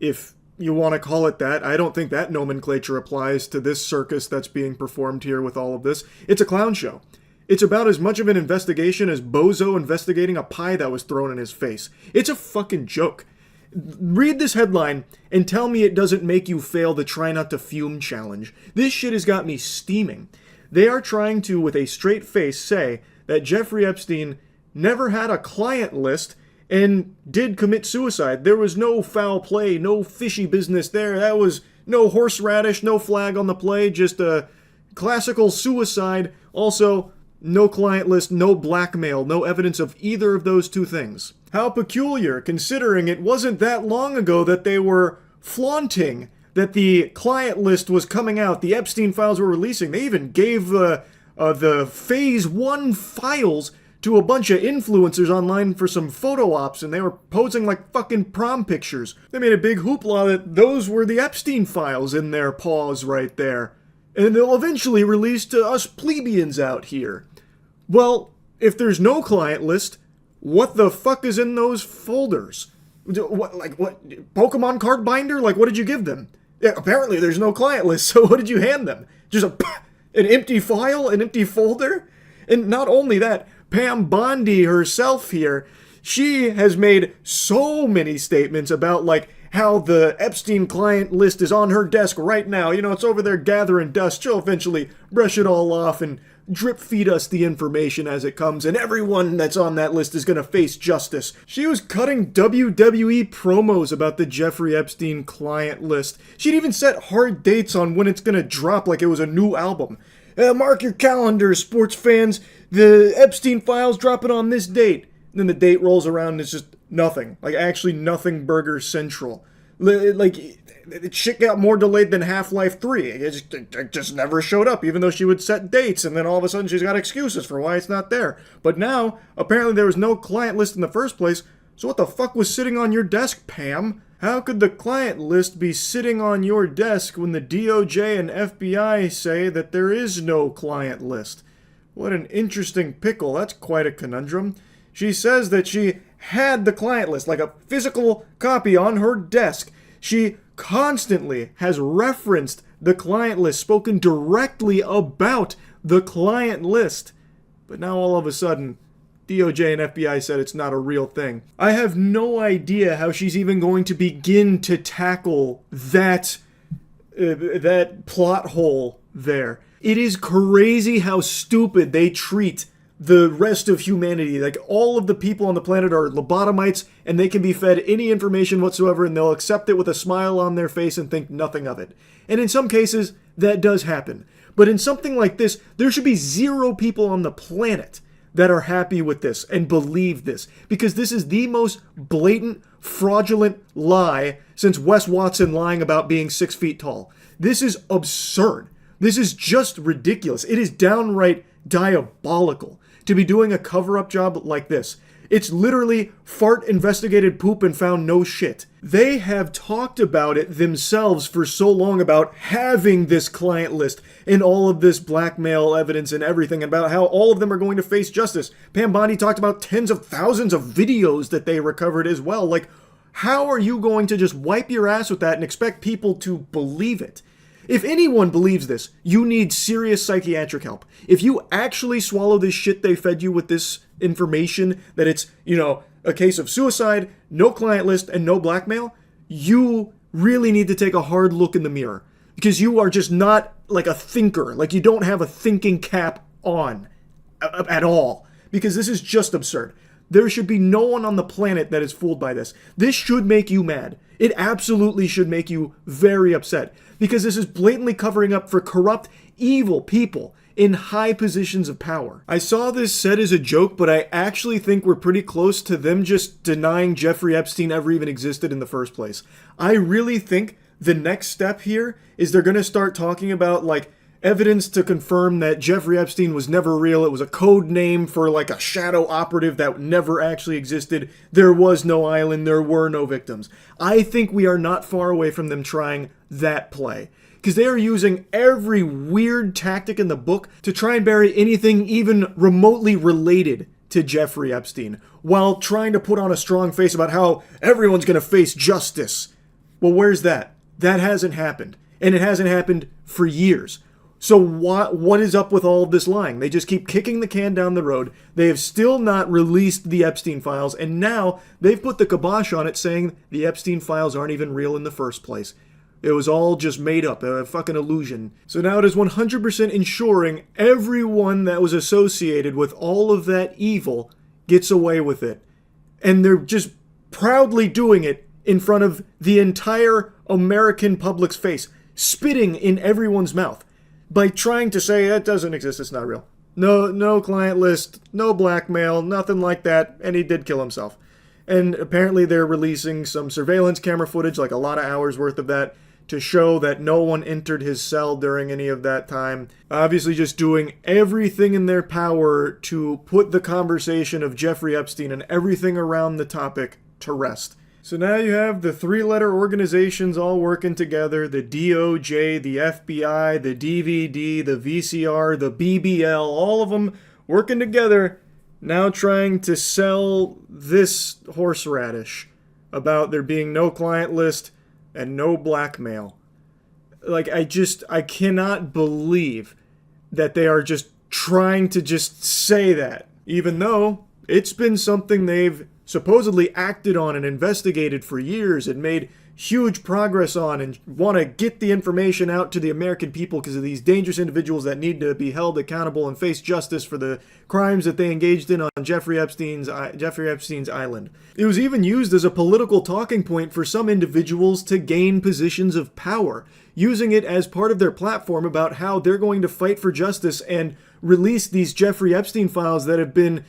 if you want to call it that. I don't think that nomenclature applies to this circus that's being performed here with all of this. It's a clown show. It's about as much of an investigation as Bozo investigating a pie that was thrown in his face. It's a fucking joke. Read this headline and tell me it doesn't make you fail the try not to fume challenge. This shit has got me steaming. They are trying to, with a straight face, say that Jeffrey Epstein never had a client list and did commit suicide. There was no foul play, no fishy business there. That was no horseradish, no flag on the play, just a classical suicide. Also, no client list, no blackmail, no evidence of either of those two things. How peculiar, considering it wasn't that long ago that they were flaunting that the client list was coming out, the Epstein Files were releasing. They even gave the Phase 1 files to a bunch of influencers online for some photo ops, and they were posing like fucking prom pictures. They made a big hoopla that those were the Epstein Files in their paws right there. And they'll eventually release to us plebeians out here. Well, if there's no client list, what the fuck is in those folders? What Pokemon card binder? Like, what did you give them? Yeah, apparently there's no client list, so what did you hand them? Just an empty file, an empty folder? And not only that, Pam Bondi herself here, she has made so many statements about, like, how the Epstein client list is on her desk right now. You know, it's over there gathering dust. She'll eventually brush it all off and drip feed us the information as it comes, and everyone that's on that list is gonna face justice. She was cutting WWE promos about the Jeffrey Epstein client list. She'd even set hard dates on when it's gonna drop like it was a new album. Mark your calendar, sports fans. The Epstein Files dropping on this date. And then the date rolls around and it's just nothing. Like, actually nothing Burger Central. Like, shit got more delayed than Half-Life 3. It just never showed up, even though she would set dates, and then all of a sudden she's got excuses for why it's not there. But now, apparently there was no client list in the first place, so what the fuck was sitting on your desk, Pam? How could the client list be sitting on your desk when the DOJ and FBI say that there is no client list? What an interesting pickle. That's quite a conundrum. She says that she had the client list, like a physical copy on her desk. She constantly has referenced the client list, spoken directly about the client list. But now all of a sudden, DOJ and FBI said it's not a real thing. I have no idea how she's even going to begin to tackle that plot hole there. It is crazy how stupid they treat the rest of humanity. Like, all of the people on the planet are lobotomites, and they can be fed any information whatsoever, and they'll accept it with a smile on their face and think nothing of it. And in some cases, that does happen. But in something like this, there should be 0 people on the planet that are happy with this and believe this, because this is the most blatant, fraudulent lie since Wes Watson lying about being 6 feet tall. This is absurd. This is just ridiculous. It is downright diabolical to be doing a cover-up job like this. It's literally fart investigated poop and found no shit. They have talked about it themselves for so long about having this client list and all of this blackmail evidence and everything, about how all of them are going to face justice. Pam Bondi talked about tens of thousands of videos that they recovered as well. Like, how are you going to just wipe your ass with that and expect people to believe it? If anyone believes this, you need serious psychiatric help. If you actually swallow this shit they fed you with this information, that it's, you know, a case of suicide, no client list, and no blackmail, you really need to take a hard look in the mirror. Because you are just not like a thinker. Like, you don't have a thinking cap on at all. Because this is just absurd. There should be no one on the planet that is fooled by this. This should make you mad. It absolutely should make you very upset, because this is blatantly covering up for corrupt, evil people in high positions of power. I saw this said as a joke, but I actually think we're pretty close to them just denying Jeffrey Epstein ever even existed in the first place. I really think the next step here is they're going to start talking about, like, evidence to confirm that Jeffrey Epstein was never real. It was a code name for, like, a shadow operative that never actually existed. There was no island. There were no victims. I think we are not far away from them trying that play, because they are using every weird tactic in the book to try and bury anything even remotely related to Jeffrey Epstein, while trying to put on a strong face about how everyone's going to face justice. Well, where's that? That hasn't happened. And it hasn't happened for years. So what is up with all of this lying? They just keep kicking the can down the road. They have still not released the Epstein Files, and now they've put the kibosh on it, saying the Epstein Files aren't even real in the first place. It was all just made up, a fucking illusion. So now it is 100% ensuring everyone that was associated with all of that evil gets away with it. And they're just proudly doing it in front of the entire American public's face, spitting in everyone's mouth, by trying to say that doesn't exist, it's not real. No client list, no blackmail, nothing like that, and he did kill himself. And apparently they're releasing some surveillance camera footage, like a lot of hours worth of that, to show that no one entered his cell during any of that time. Obviously just doing everything in their power to put the conversation of Jeffrey Epstein and everything around the topic to rest. So now you have the three-letter organizations all working together, the DOJ, the FBI, the DVD, the VCR, the BBL, all of them working together, now trying to sell this horseradish about there being no client list and no blackmail. Like, I cannot believe that they are just trying to just say that, even though it's been something they've supposedly acted on and investigated for years and made huge progress on, and want to get the information out to the American people because of these dangerous individuals that need to be held accountable and face justice for the crimes that they engaged in on Jeffrey Epstein's island. It was even used as a political talking point for some individuals to gain positions of power, using it as part of their platform about how they're going to fight for justice and release these Jeffrey Epstein files that have been,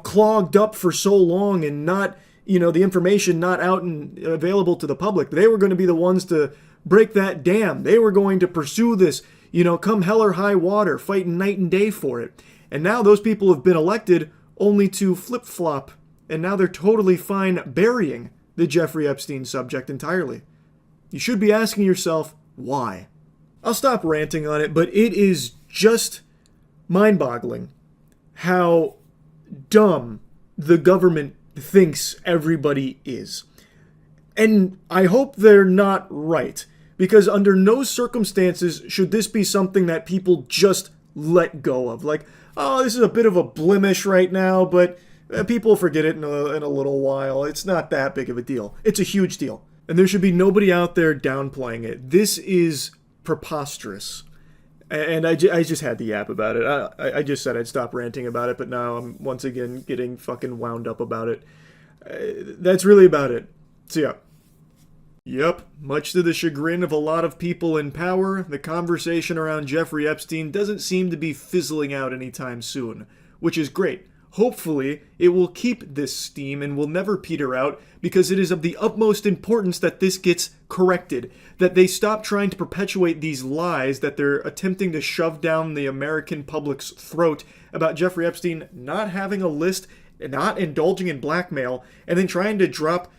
clogged up for so long and not, the information not out and available to the public. They were going to be the ones to break that dam. They were going to pursue this, come hell or high water, fighting night and day for it. And now those people have been elected only to flip-flop, and now they're totally fine burying the Jeffrey Epstein subject entirely. You should be asking yourself, why? I'll stop ranting on it, but it is just mind-boggling how dumb the government thinks everybody is. And I hope they're not right, because under no circumstances should this be something that people just let go of. Like, oh, this is a bit of a blemish right now, but people forget it in a little while. It's not that big of a deal. It's a huge deal. And there should be nobody out there downplaying it. This is preposterous. And I just had to yap about it. I just said I'd stop ranting about it, but now I'm once again getting fucking wound up about it. That's really about it. So yeah. Yep, much to the chagrin of a lot of people in power, the conversation around Jeffrey Epstein doesn't seem to be fizzling out anytime soon, which is great. Hopefully, it will keep this steam and will never peter out, because it is of the utmost importance that this gets corrected, that they stop trying to perpetuate these lies that they're attempting to shove down the American public's throat about Jeffrey Epstein not having a list, not indulging in blackmail, and then trying to drop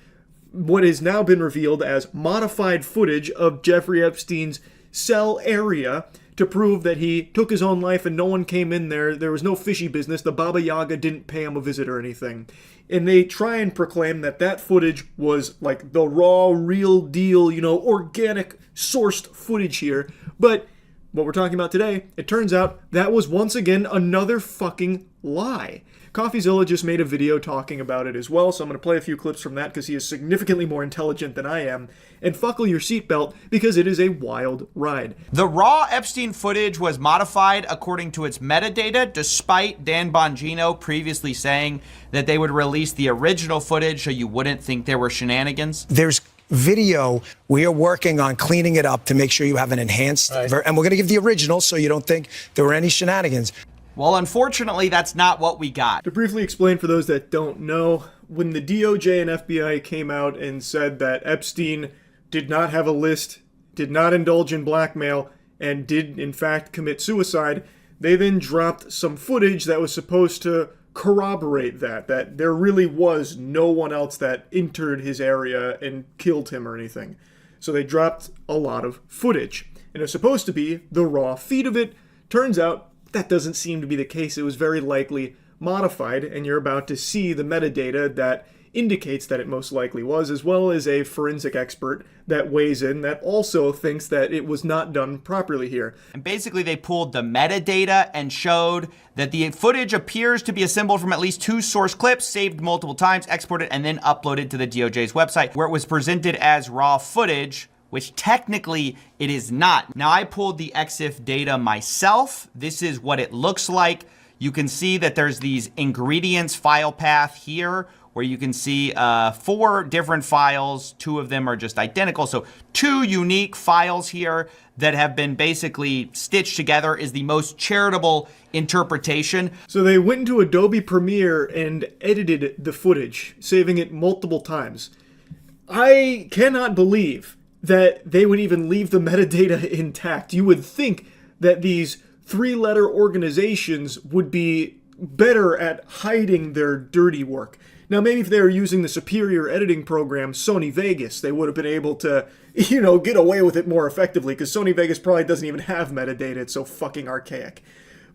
what has now been revealed as modified footage of Jeffrey Epstein's cell area to prove that he took his own life and no one came in there. There was no fishy business. The Baba Yaga didn't pay him a visit or anything. And they try and proclaim that that footage was like the raw, real deal, organic sourced footage here. But what we're talking about today, it turns out that was once again another fucking lie. CoffeeZilla just made a video talking about it as well, so I'm going to play a few clips from that because he is significantly more intelligent than I am. And buckle your seatbelt because it is a wild ride. The raw Epstein footage was modified according to its metadata, despite Dan Bongino previously saying that they would release the original footage so you wouldn't think there were shenanigans. There's video. We are working on cleaning it up to make sure you have an enhanced, and we're going to give the original so you don't think there were any shenanigans. Well, unfortunately, that's not what we got. To briefly explain for those that don't know, when the DOJ and FBI came out and said that Epstein did not have a list, did not indulge in blackmail, and did in fact commit suicide, they then dropped some footage that was supposed to corroborate that there really was no one else that entered his area and killed him or anything. So they dropped a lot of footage. And it was supposed to be the raw feed of it. Turns out that doesn't seem to be the case. It was very likely modified, and you're about to see the metadata that indicates that it most likely was, as well as a forensic expert that weighs in that also thinks that it was not done properly here. And basically they pulled the metadata and showed that the footage appears to be assembled from at least 2 source clips, saved multiple times, exported, and then uploaded to the DOJ's website, where it was presented as raw footage, which technically it is not. Now, I pulled the EXIF data myself. This is what it looks like. You can see that there's these ingredients file path here, where you can see 4 different files. 2 of them are just identical. So 2 unique files here that have been basically stitched together is the most charitable interpretation. So they went into Adobe Premiere and edited the footage, saving it multiple times. I cannot believe that they would even leave the metadata intact. You would think that these 3-letter organizations would be better at hiding their dirty work. Now, maybe if they were using the superior editing program, Sony Vegas, they would have been able to, get away with it more effectively, because Sony Vegas probably doesn't even have metadata. It's so fucking archaic.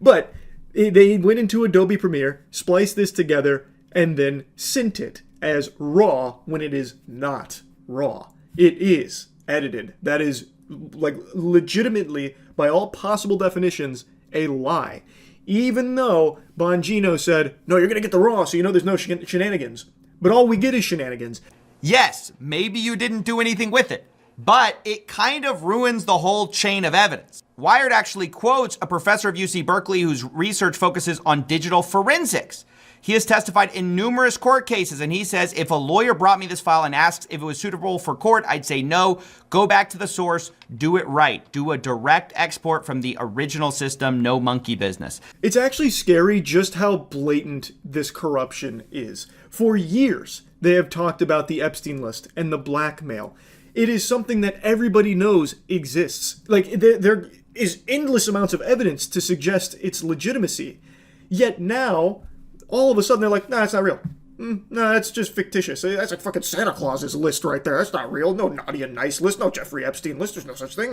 But they went into Adobe Premiere, spliced this together, and then sent it as raw when it is not raw. It is edited. That is, legitimately, by all possible definitions, a lie. Even though Bongino said, no, you're going to get the raw, so there's no shenanigans. But all we get is shenanigans. Yes, maybe you didn't do anything with it, but it kind of ruins the whole chain of evidence. Wired actually quotes a professor of UC Berkeley whose research focuses on digital forensics. He has testified in numerous court cases, and he says, if a lawyer brought me this file and asks if it was suitable for court, I'd say no, go back to the source, do it right, do a direct export from the original system, no monkey business. It's actually scary just how blatant this corruption is. For years, they have talked about the Epstein list and the blackmail. It is something that everybody knows exists. There is endless amounts of evidence to suggest its legitimacy. Yet now, all of a sudden, they're like, nah, it's not real. No, that's just fictitious. That's like fucking Santa Claus's list right there. That's not real. No naughty and nice list. No Jeffrey Epstein list. There's no such thing.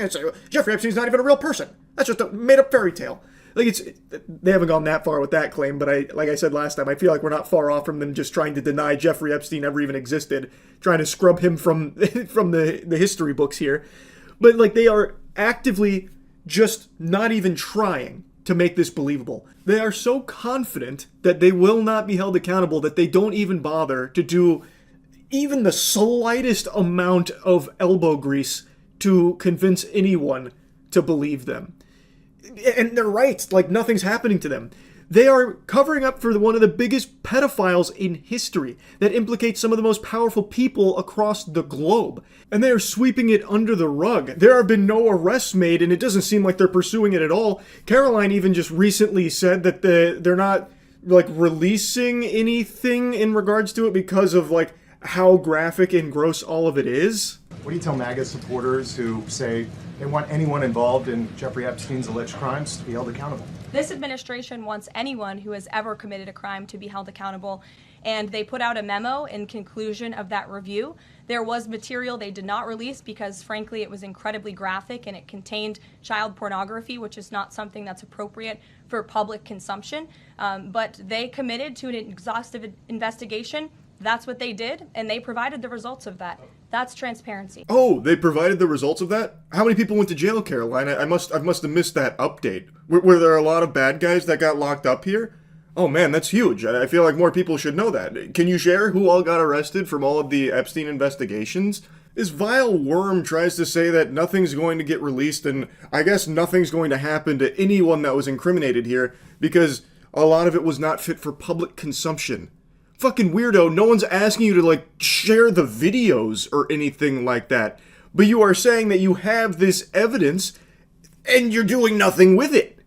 Jeffrey Epstein's not even a real person. That's just a made-up fairy tale. They haven't gone that far with that claim, but like I said last time, I feel like we're not far off from them just trying to deny Jeffrey Epstein ever even existed, trying to scrub him from the history books here. But they are actively just not even trying to make this believable. They are so confident that they will not be held accountable that they don't even bother to do even the slightest amount of elbow grease to convince anyone to believe them. And they're right, nothing's happening to them. They are covering up for one of the biggest pedophiles in history that implicates some of the most powerful people across the globe. And they are sweeping it under the rug. There have been no arrests made, and it doesn't seem like they're pursuing it at all. Caroline even just recently said that they're not, releasing anything in regards to it because of, how graphic and gross all of it is. What do you tell MAGA supporters who say they want anyone involved in Jeffrey Epstein's alleged crimes to be held accountable? This administration wants anyone who has ever committed a crime to be held accountable, and they put out a memo in conclusion of that review. There was material they did not release because, frankly, it was incredibly graphic and it contained child pornography, which is not something that's appropriate for public consumption. But they committed to an exhaustive investigation. That's what they did, and they provided the results of that. That's transparency. Oh, they provided the results of that? How many people went to jail, Caroline? I must have missed that update. Were there a lot of bad guys that got locked up here? Oh man, that's huge. I feel like more people should know that. Can you share who all got arrested from all of the Epstein investigations? This vile worm tries to say that nothing's going to get released, and I guess nothing's going to happen to anyone that was incriminated here because a lot of it was not fit for public consumption. fucking weirdo. No one's asking you to, like, share the videos or anything like that. But you are saying that you have this evidence and you're doing nothing with it.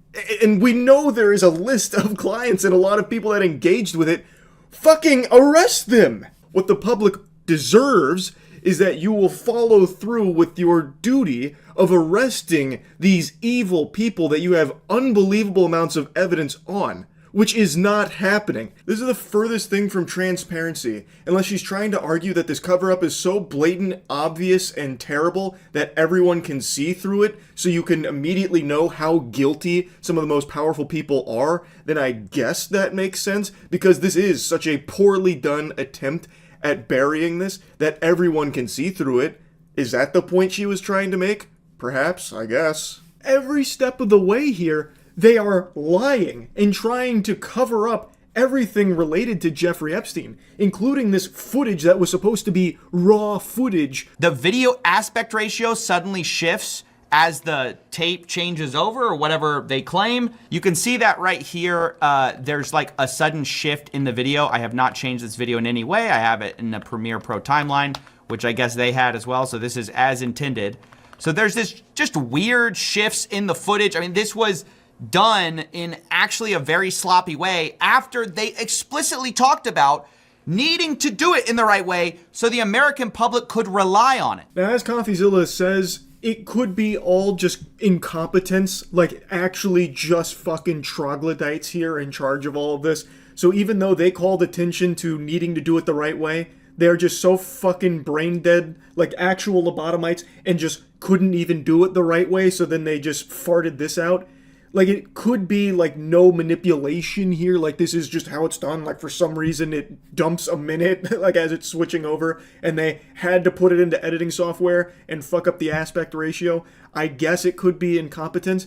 And we know there is a list of clients and a lot of people that engaged with it. Fucking arrest them! What the public deserves is that you will follow through with your duty of arresting these evil people that you have unbelievable amounts of evidence on, which is not happening. This is the furthest thing from transparency, unless she's trying to argue that this cover-up is so blatant, obvious, and terrible that everyone can see through it, so you can immediately know how guilty some of the most powerful people are. Then I guess that makes sense, because this is such a poorly done attempt at burying this that everyone can see through it. Is that the point she was trying to make? Perhaps, I guess. Every step of the way here, they are lying and trying to cover up everything related to Jeffrey Epstein, including this footage that was supposed to be raw footage. The video aspect ratio suddenly shifts as the tape changes over, or whatever they claim. You can see that right here. There's like a sudden shift in the video. I have not changed this video in any way. I have it in the Premiere Pro timeline, which I guess they had as well. So this is as intended. So there's this just weird shifts in the footage. I mean, this was done in actually a very sloppy way after they explicitly talked about needing to do it in the right way so the American public could rely on it. Now, as CoffeeZilla says, it could be all just incompetence, like actually just fucking troglodytes here in charge of all of this. So even though they called attention to needing to do it the right way, they're just so fucking brain dead, like actual lobotomites, and just couldn't even do it the right way, so then they just farted this out. Like, it could be, like, no manipulation here, like, this is just how it's done, like, for some reason it dumps a minute, like, as it's switching over, and they had to put it into editing software and fuck up the aspect ratio. I guess it could be incompetence,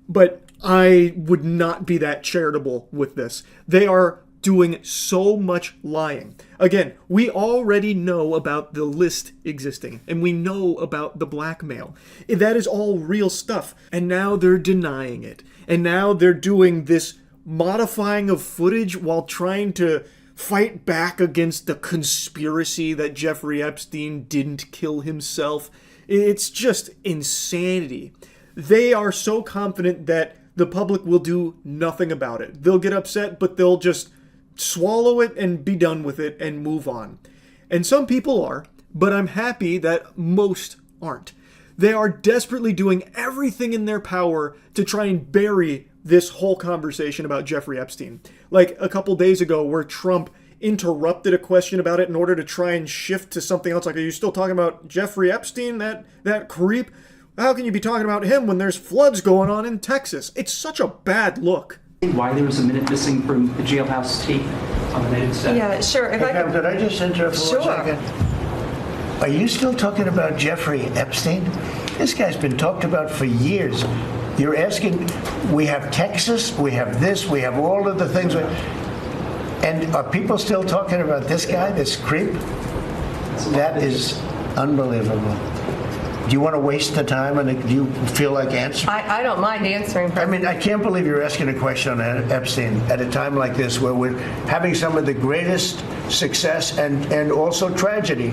but I would not be that charitable with this. They are doing so much lying. Again, we already know about the list existing, and we know about the blackmail. That is all real stuff, and now they're denying it. And now they're doing this modifying of footage while trying to fight back against the conspiracy that Jeffrey Epstein didn't kill himself. It's just insanity. They are so confident that the public will do nothing about it. They'll get upset, but they'll just swallow it and be done with it and move on. And some people are, but I'm happy that most aren't. They are desperately doing everything in their power to try and bury this whole conversation about Jeffrey Epstein. Like a couple days ago where Trump interrupted a question about it in order to try and shift to something else. Like, are you still talking about Jeffrey Epstein, that creep? How can you be talking about him when there's floods going on in Texas? It's such a bad look. Why there was a minute missing from the jailhouse tape on the native set? Yeah, sure. If I Could I just interrupt for 1 second? Are you still talking about Jeffrey Epstein? This guy's been talked about for years. You're asking, we have Texas, we have this, we have all of the things. And are people still talking about this guy, this creep? That is unbelievable. Do you want to waste the time, and do you feel like answering? I don't mind answering. I mean, I can't believe you're asking a question on Epstein at a time like this where we're having some of the greatest success and also tragedy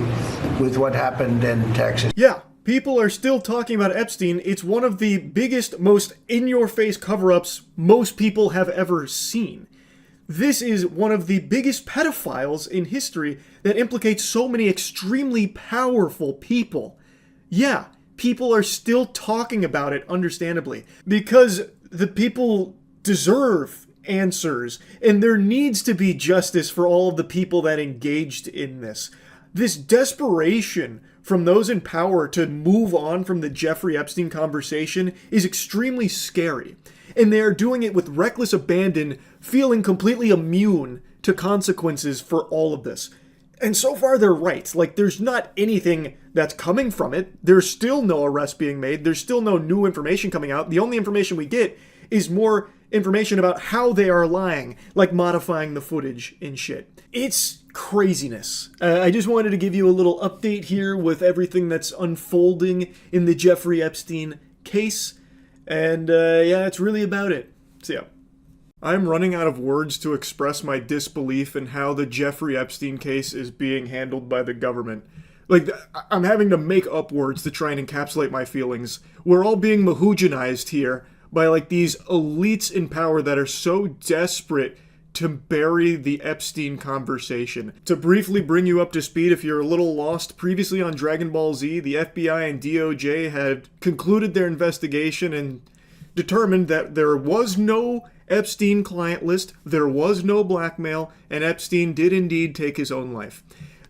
with what happened in Texas. Yeah, people are still talking about Epstein. It's one of the biggest, most in-your-face cover-ups most people have ever seen. This is one of the biggest pedophiles in history that implicates so many extremely powerful people. Yeah, people are still talking about it, understandably, because the people deserve answers, and there needs to be justice for all of the people that engaged in this. This desperation from those in power to move on from the Jeffrey Epstein conversation is extremely scary, and they are doing it with reckless abandon, feeling completely immune to consequences for all of this. And so far, they're right. Like, there's not anything that's coming from it. There's still no arrest being made. There's still no new information coming out. The only information we get is more information about how they are lying, like modifying the footage and shit. It's craziness. I just wanted to give you a little update here with everything that's unfolding in the Jeffrey Epstein case. And yeah, that's really about it. See ya. I'm running out of words to express my disbelief in how the Jeffrey Epstein case is being handled by the government. Like, I'm having to make up words to try and encapsulate my feelings. We're all being mahoujanized here by, like, these elites in power that are so desperate to bury the Epstein conversation. To briefly bring you up to speed, if you're a little lost, previously on Dragon Ball Z, the FBI and DOJ had concluded their investigation and determined that there was no Epstein client list, there was no blackmail, and Epstein did indeed take his own life.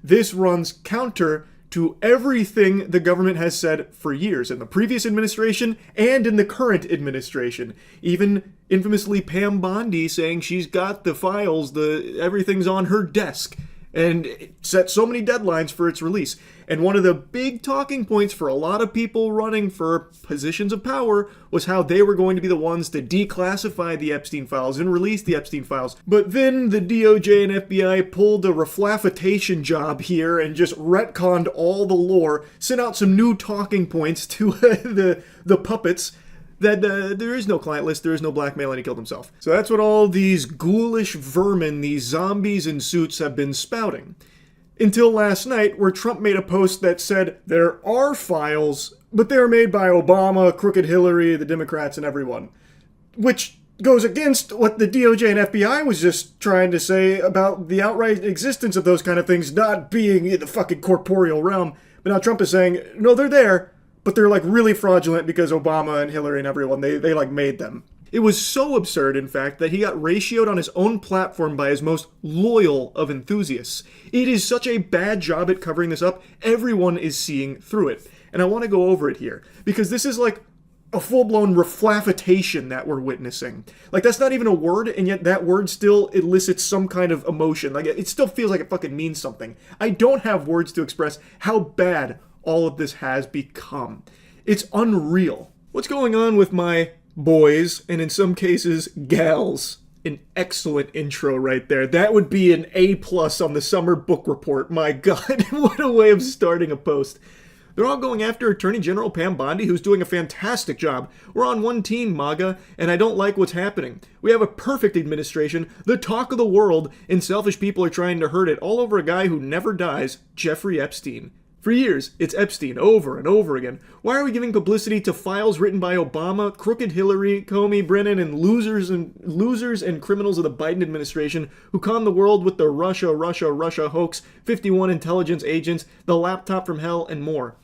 This runs counter to everything the government has said for years in the previous administration and in the current administration. Even infamously Pam Bondi saying she's got the files, everything's on her desk, and it set so many deadlines for its release. And one of the big talking points for a lot of people running for positions of power was how they were going to be the ones to declassify the Epstein Files and release the Epstein Files. But then the DOJ and FBI pulled a reflafitation job here and just retconned all the lore, sent out some new talking points to the puppets, that there is no client list, there is no blackmail, and he killed himself. So that's what all these ghoulish vermin, these zombies in suits, have been spouting. Until last night, where Trump made a post that said there are files, but they were made by Obama, Crooked Hillary, the Democrats, and everyone. Which goes against what the DOJ and FBI was just trying to say about the outright existence of those kind of things not being in the fucking corporeal realm. But now Trump is saying, no, they're there, but they're like really fraudulent because Obama and Hillary and everyone, they like made them. It was so absurd, in fact, that he got ratioed on his own platform by his most loyal of enthusiasts. It is such a bad job at covering this up, everyone is seeing through it. And I want to go over it here, because this is like a full-blown reflafitation that we're witnessing. Like, that's not even a word, and yet that word still elicits some kind of emotion. Like, it still feels like it fucking means something. I don't have words to express how bad all of this has become. It's unreal. What's going on with my boys, and in some cases, gals? An excellent intro right there. That would be an A+ on the summer book report. My God, what a way of starting a post. They're all going after Attorney General Pam Bondi, who's doing a fantastic job. We're on one team, MAGA, and I don't like what's happening. We have a perfect administration, the talk of the world, and selfish people are trying to hurt it, all over a guy who never dies, Jeffrey Epstein. For years, it's Epstein over and over again. Why are we giving publicity to files written by Obama, Crooked Hillary, Comey, Brennan, and losers and criminals of the Biden administration who conned the world with the Russia hoax, 51 intelligence agents, the laptop from hell, and more?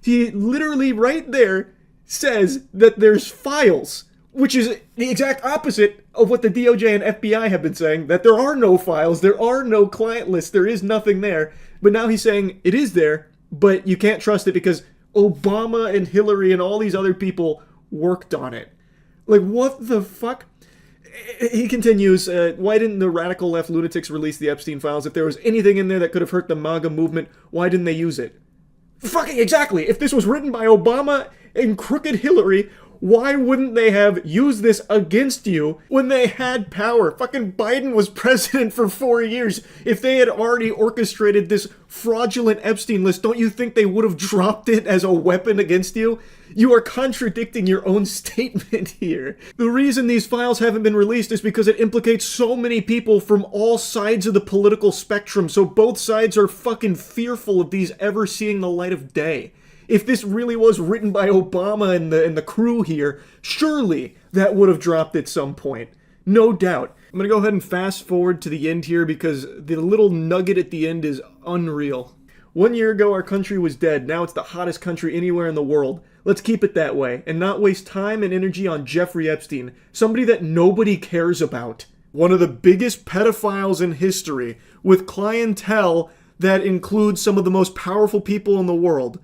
He literally right there says that there's files, which is the exact opposite of what the DOJ and FBI have been saying, that there are no files, there are no client lists, there is nothing there. But now he's saying it is there, but you can't trust it because Obama and Hillary and all these other people worked on it. Like, what the fuck? He continues, why didn't the radical left lunatics release the Epstein Files? If there was anything in there that could have hurt the MAGA movement, why didn't they use it? Fucking exactly! If this was written by Obama and Crooked Hillary, why wouldn't they have used this against you when they had power? Fucking Biden was president for 4 years. If they had already orchestrated this fraudulent Epstein list, don't you think they would have dropped it as a weapon against you? You are contradicting your own statement here. The reason these files haven't been released is because it implicates so many people from all sides of the political spectrum, so both sides are fucking fearful of these ever seeing the light of day. If this really was written by Obama and the crew here, surely that would have dropped at some point. No doubt. I'm going to go ahead and fast forward to the end here because the little nugget at the end is unreal. 1 year ago, our country was dead. Now it's the hottest country anywhere in the world. Let's keep it that way and not waste time and energy on Jeffrey Epstein, somebody that nobody cares about. One of the biggest pedophiles in history, with clientele that includes some of the most powerful people in the world.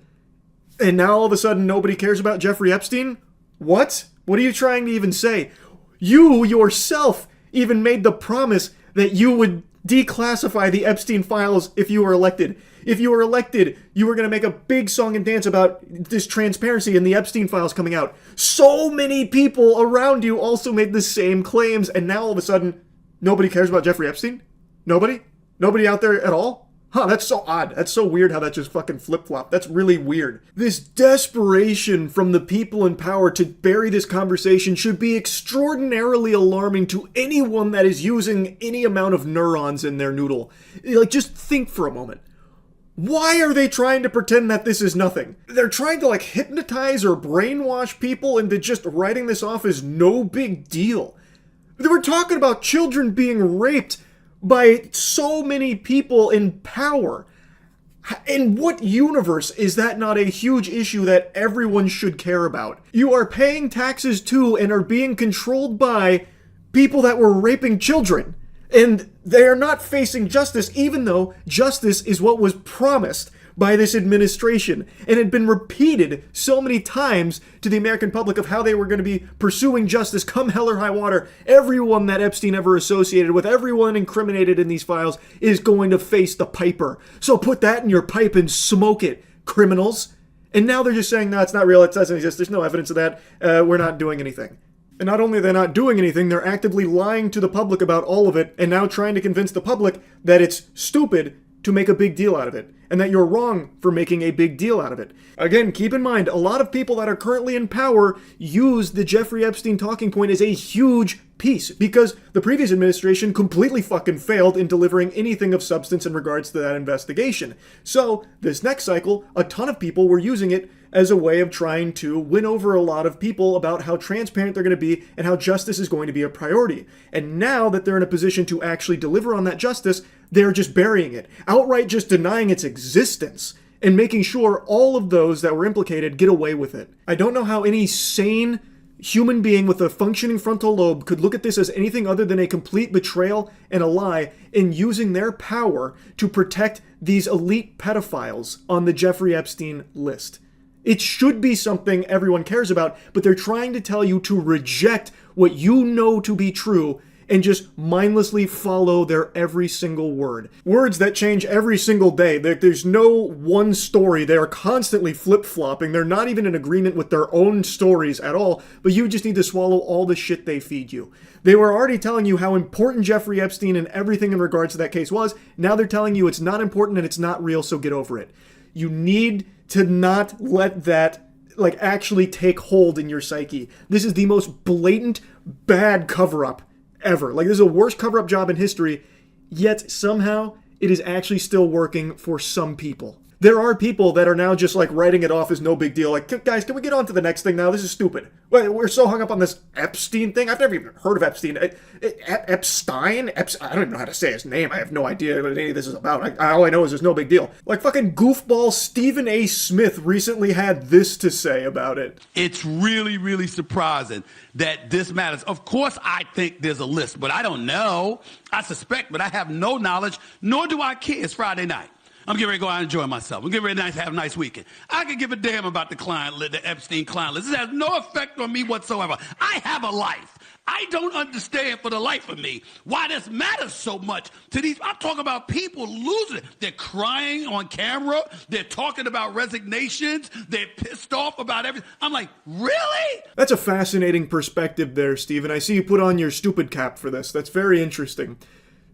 And now all of a sudden nobody cares about Jeffrey Epstein? What? What are you trying to even say? You yourself even made the promise that you would declassify the Epstein Files if you were elected. If you were elected, you were going to make a big song and dance about this transparency and the Epstein Files coming out. So many people around you also made the same claims, and now all of a sudden, nobody cares about Jeffrey Epstein? Nobody? Nobody out there at all? Huh, that's so odd. That's so weird how that just fucking flip-flopped. That's really weird. This desperation from the people in power to bury this conversation should be extraordinarily alarming to anyone that is using any amount of neurons in their noodle. Like, just think for a moment. Why are they trying to pretend that this is nothing? They're trying to, like, hypnotize or brainwash people into just writing this off as no big deal. They were talking about children being raped by so many people in power. In what universe is that not a huge issue that everyone should care about? You are paying taxes to and are being controlled by people that were raping children. And they are not facing justice, even though justice is what was promised by this administration and had been repeated so many times to the American public of how they were going to be pursuing justice come hell or high water. Everyone that Epstein ever associated with, everyone incriminated in these files, is going to face the piper. So put that in your pipe and smoke it, criminals. And now they're just saying, no, it's not real, it doesn't exist, there's no evidence of that, we're not doing anything. And not only are they not doing anything, they're actively lying to the public about all of it and now trying to convince the public that it's stupid to make a big deal out of it, and that you're wrong for making a big deal out of it. Again, keep in mind, a lot of people that are currently in power use the Jeffrey Epstein talking point as a huge piece, because the previous administration completely fucking failed in delivering anything of substance in regards to that investigation. So, this next cycle, a ton of people were using it as a way of trying to win over a lot of people about how transparent they're going to be and how justice is going to be a priority. And now that they're in a position to actually deliver on that justice, they're just burying it, outright just denying its existence, and making sure all of those that were implicated get away with it. I don't know how any sane human being with a functioning frontal lobe could look at this as anything other than a complete betrayal and a lie in using their power to protect these elite pedophiles on the Jeffrey Epstein list. It should be something everyone cares about, but they're trying to tell you to reject what you know to be true and just mindlessly follow their every single word. Words that change every single day. There's no one story. They are constantly flip-flopping. They're not even in agreement with their own stories at all, but you just need to swallow all the shit they feed you. They were already telling you how important Jeffrey Epstein and everything in regards to that case was. Now they're telling you it's not important and it's not real, so get over it. You need to not let that actually take hold in your psyche. This is the most blatant, bad cover-up ever. This is a worst cover-up job in history, yet somehow it is actually still working for some people. There are people that are now just writing it off as no big deal. Guys, can we get on to the next thing now? This is stupid. We're so hung up on this Epstein thing. I've never even heard of Epstein. Epstein? I don't even know how to say his name. I have no idea what any of this is about. All I know is there's no big deal. Fucking goofball Stephen A. Smith recently had this to say about it. It's really, really surprising that this matters. Of course, I think there's a list, but I don't know. I suspect, but I have no knowledge, nor do I care. It's Friday night. I'm getting ready to go out and enjoy myself. I'm getting ready to have a nice weekend. I could give a damn about the client list, the Epstein client list. This has no effect on me whatsoever. I have a life. I don't understand for the life of me why this matters so much to these. I'm talking about people losing it. They're crying on camera. They're talking about resignations. They're pissed off about everything. I'm like, really? That's a fascinating perspective there, Stephen. I see you put on your stupid cap for this. That's very interesting.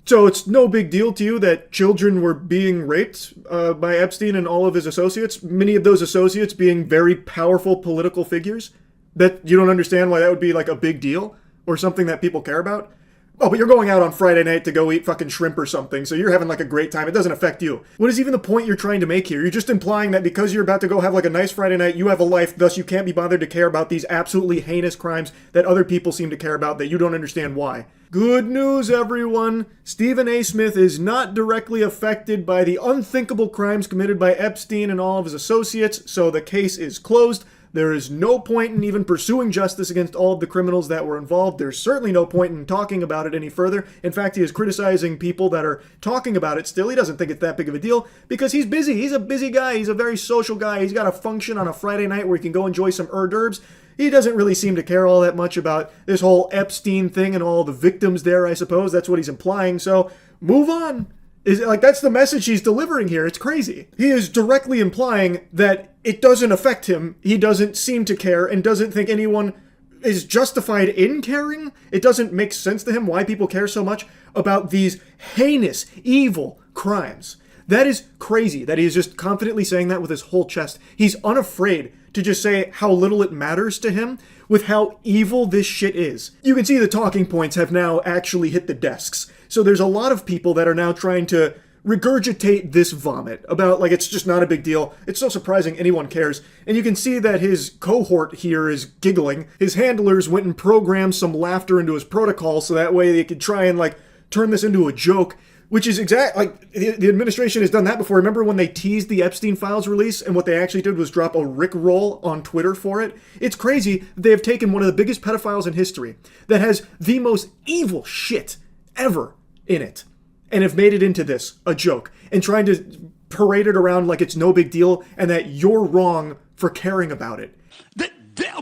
So it's no big deal to you that children were being raped by Epstein and all of his associates, many of those associates being very powerful political figures? That you don't understand why that would be a big deal or something that people care about? Oh, but you're going out on Friday night to go eat fucking shrimp or something, so you're having a great time. It doesn't affect you. What is even the point you're trying to make here? You're just implying that because you're about to go have a nice Friday night, you have a life, thus you can't be bothered to care about these absolutely heinous crimes that other people seem to care about that you don't understand why. Good news, everyone. Stephen A. Smith is not directly affected by the unthinkable crimes committed by Epstein and all of his associates, so the case is closed. There is no point in even pursuing justice against all of the criminals that were involved. There's certainly no point in talking about it any further. In fact, he is criticizing people that are talking about it still. He doesn't think it's that big of a deal because he's busy. He's a busy guy. He's a very social guy. He's got a function on a Friday night where he can go enjoy some hors d'oeuvres. He doesn't really seem to care all that much about this whole Epstein thing and all the victims there, I suppose. That's what he's implying. So move on. That's the message he's delivering here. It's crazy. He is directly implying that it doesn't affect him. He doesn't seem to care and doesn't think anyone is justified in caring. It doesn't make sense to him why people care so much about these heinous, evil crimes That is crazy that he is just confidently saying that with his whole chest. He's unafraid to just say how little it matters to him with how evil this shit is. You can see the talking points have now actually hit the desks. So there's a lot of people that are now trying to regurgitate this vomit about, like, it's just not a big deal. It's so surprising anyone cares. And you can see that his cohort here is giggling. His handlers went and programmed some laughter into his protocol so that way they could try and, like, turn this into a joke. Which is the administration has done that before. Remember when they teased the Epstein Files release and what they actually did was drop a Rickroll on Twitter for it? It's crazy they have taken one of the biggest pedophiles in history that has the most evil shit ever in it and have made it into this, a joke, and trying to parade it around like it's no big deal and that you're wrong for caring about it.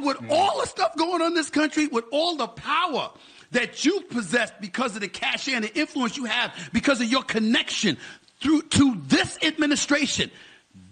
With all the stuff going on in this country, with all the power that you possess because of the cachet and the influence you have because of your connection to this administration,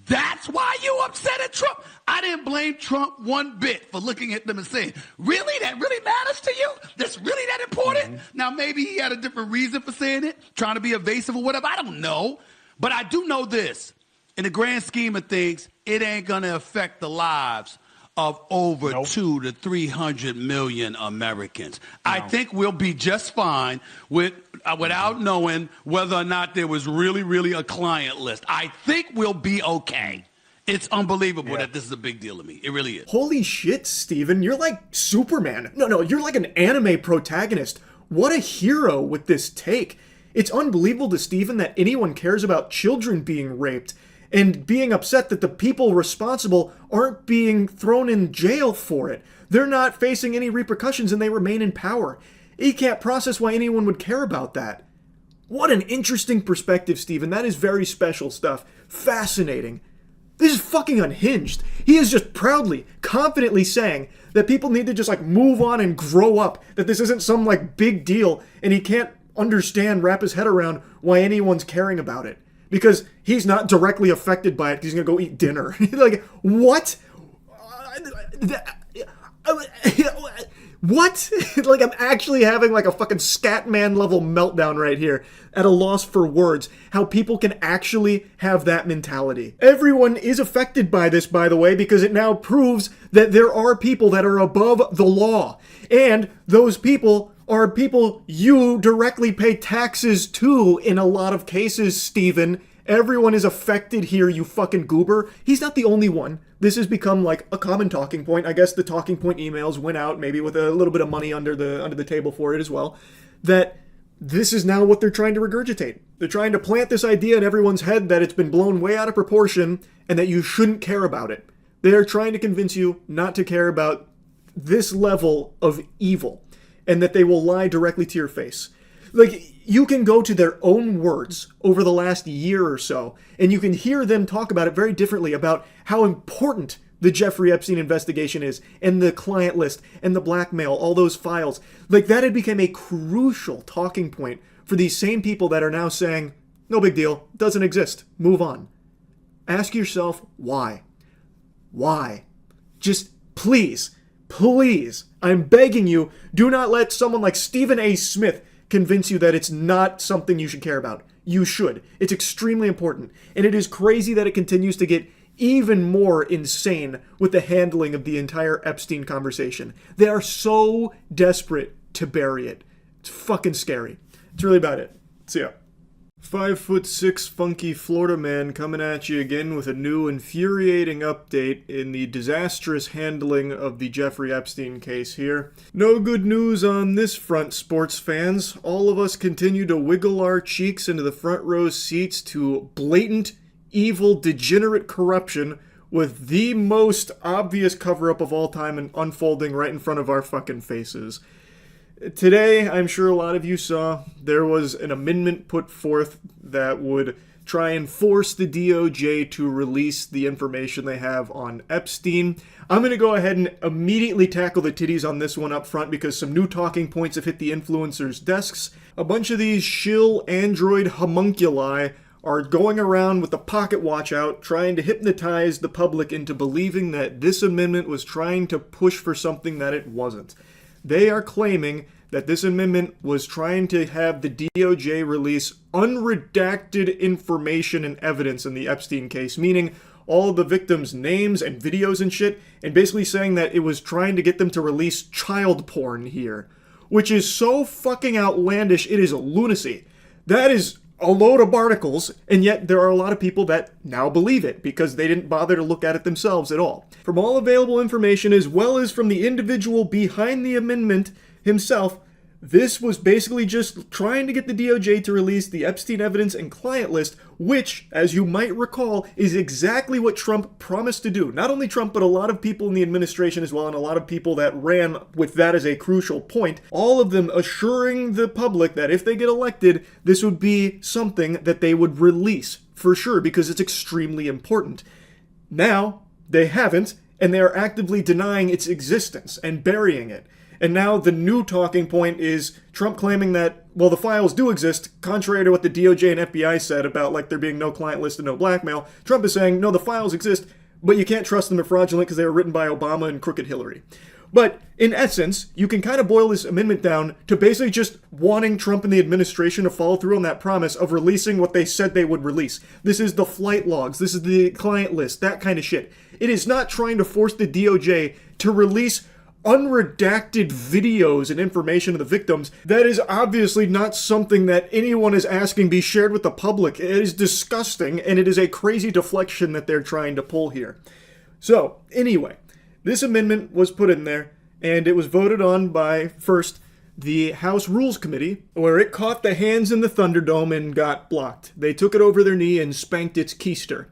that's why you upset at Trump. I didn't blame Trump one bit for looking at them and saying, really? That really matters to you? That's really that important? Now, maybe he had a different reason for saying it, trying to be evasive or whatever. I don't know. But I do know this. In the grand scheme of things, it ain't going to affect the lives of over 200 to 300 million Americans. I think we'll be just fine without knowing whether or not there was really a client list. I think we'll be okay. It's unbelievable that this is a big deal to me. It really is. Holy shit, Steven. You're like Superman. No, you're like an anime protagonist. What a hero with this take. It's unbelievable to Steven that anyone cares about children being raped and being upset that the people responsible aren't being thrown in jail for it. They're not facing any repercussions and they remain in power. He can't process why anyone would care about that. What an interesting perspective, Steven. That is very special stuff. Fascinating. This is fucking unhinged. He is just proudly, confidently saying that people need to just, like, move on and grow up. That this isn't some, like, big deal and he can't wrap his head around why anyone's caring about it. Because he's not directly affected by it because he's going to go eat dinner. Like, what? What? Like, I'm actually having like a fucking Scatman level meltdown right here at a loss for words. How people can actually have that mentality. Everyone is affected by this, by the way, because it now proves that there are people that are above the law. And those people are people you directly pay taxes to in a lot of cases, Steven. Everyone is affected here, you fucking goober. He's not the only one. This has become like a common talking point. I guess the talking point emails went out maybe with a little bit of money under the table for it as well. That this is now what they're trying to regurgitate. They're trying to plant this idea in everyone's head that it's been blown way out of proportion and that you shouldn't care about it. They are trying to convince you not to care about this level of evil and that they will lie directly to your face. Like, you can go to their own words over the last year or so, and you can hear them talk about it very differently about how important the Jeffrey Epstein investigation is, and the client list, and the blackmail, all those files. Like, that had become a crucial talking point for these same people that are now saying, no big deal, doesn't exist, move on. Ask yourself, why? Why? Just please, I'm begging you, do not let someone like Stephen A. Smith convince you that it's not something you should care about. You should. It's extremely important. And it is crazy that it continues to get even more insane with the handling of the entire Epstein conversation. They are so desperate to bury it. It's fucking scary. It's really about it. See ya. 5'6" funky Florida man coming at you again with a new infuriating update in the disastrous handling of the Jeffrey Epstein case here. No good news on this front, sports fans. All of us continue to wiggle our cheeks into the front row seats to blatant, evil, degenerate corruption with the most obvious cover-up of all time and unfolding right in front of our fucking faces. Today, I'm sure a lot of you saw, there was an amendment put forth that would try and force the DOJ to release the information they have on Epstein. I'm going to go ahead and immediately tackle the titties on this one up front because some new talking points have hit the influencers' desks. A bunch of these shill android homunculi are going around with the pocket watch out, trying to hypnotize the public into believing that this amendment was trying to push for something that it wasn't. They are claiming that this amendment was trying to have the DOJ release unredacted information and evidence in the Epstein case, meaning all of the victims' names and videos and shit, and basically saying that it was trying to get them to release child porn here, which is so fucking outlandish, it is lunacy. That is a load of barnacles, and yet there are a lot of people that now believe it because they didn't bother to look at it themselves at all. From all available information, as well as from the individual behind the amendment himself, this was basically just trying to get the DOJ to release the Epstein evidence and client list, which, as you might recall, is exactly what Trump promised to do. Not only Trump, but a lot of people in the administration as well, and a lot of people that ran with that as a crucial point, all of them assuring the public that if they get elected, this would be something that they would release, for sure, because it's extremely important. Now, they haven't, and they are actively denying its existence and burying it. And now the new talking point is Trump claiming that, well, the files do exist, contrary to what the DOJ and FBI said about, like, there being no client list and no blackmail. Trump is saying, no, the files exist, but you can't trust them, they're fraudulent because they were written by Obama and crooked Hillary. But in essence, you can kind of boil this amendment down to basically just wanting Trump and the administration to follow through on that promise of releasing what they said they would release. This is the flight logs, this is the client list, that kind of shit. It is not trying to force the DOJ to release unredacted videos and information of the victims. That is obviously not something that anyone is asking be shared with the public. It is disgusting, and it is a crazy deflection that they're trying to pull here. So, anyway, this amendment was put in there, and it was voted on by, first, the House Rules Committee, where it caught the hands in the Thunderdome and got blocked. They took it over their knee and spanked its keister.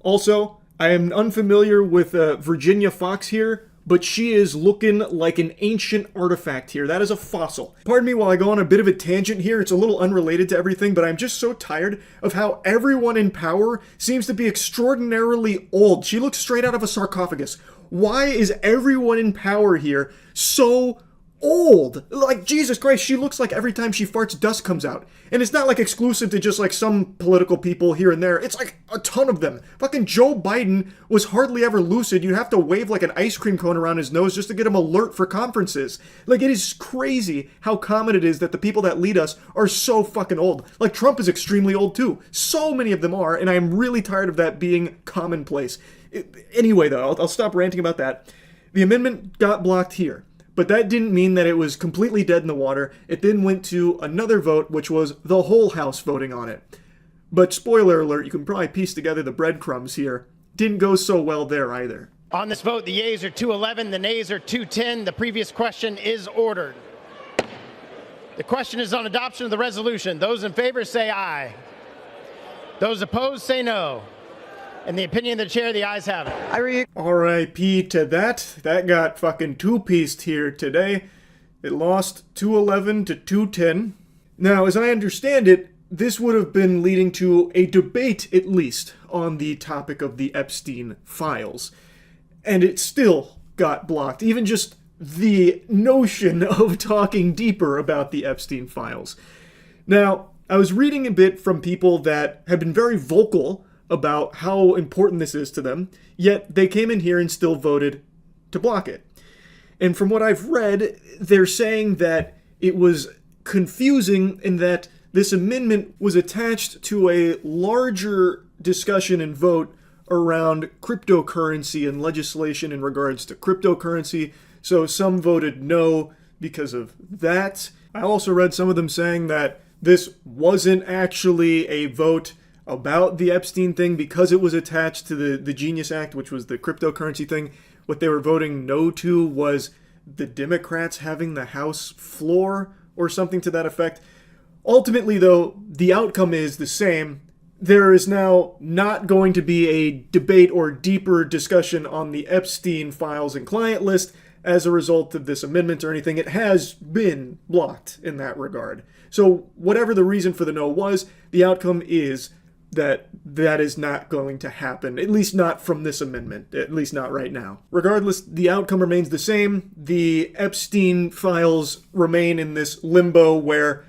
Also, I am unfamiliar with Virginia Fox here, but she is looking like an ancient artifact here. That is a fossil. Pardon me while I go on a bit of a tangent here. It's a little unrelated to everything, but I'm just so tired of how everyone in power seems to be extraordinarily old. She looks straight out of a sarcophagus. Why is everyone in power here so old? Like, Jesus Christ, she looks like every time she farts, dust comes out. And it's not like exclusive to just like some political people here and there. It's like a ton of them. Fucking Joe Biden was hardly ever lucid. You'd have to wave like an ice cream cone around his nose just to get him alert for conferences. Like, it is crazy how common it is that the people that lead us are so fucking old. Like, Trump is extremely old too. So many of them are, and I am really tired of that being commonplace. Anyway, though, I'll stop ranting about that. The amendment got blocked here. But that didn't mean that it was completely dead in the water. It then went to another vote, which was the whole House voting on it. But spoiler alert, you can probably piece together the breadcrumbs here. Didn't go so well there either. On this vote, the yeas are 211, the nays are 210. The previous question is ordered. The question is on adoption of the resolution. Those in favor say aye. Those opposed say no. In the opinion of the chair, the ayes have it. R.I.P. to that. That got fucking two-pieced here today. It lost 211 to 210. Now, as I understand it, this would have been leading to a debate, at least, on the topic of the Epstein Files. And it still got blocked. Even just the notion of talking deeper about the Epstein Files. Now, I was reading a bit from people that have been very vocal about how important this is to them, yet they came in here and still voted to block it. And from what I've read, they're saying that it was confusing in that this amendment was attached to a larger discussion and vote around cryptocurrency and legislation in regards to cryptocurrency, so some voted no because of that. I also read some of them saying that this wasn't actually a vote about the Epstein thing because it was attached to the Genius Act, which was the cryptocurrency thing. What they were voting no to was the Democrats having the House floor or something to that effect. Ultimately, though, the outcome is the same. There is now not going to be a debate or deeper discussion on the Epstein Files and client list as a result of this amendment or anything. It has been blocked in that regard. So whatever the reason for the no was, the outcome is that is not going to happen, at least not from this amendment, at least not right now. Regardless, the outcome remains the same. The Epstein Files remain in this limbo where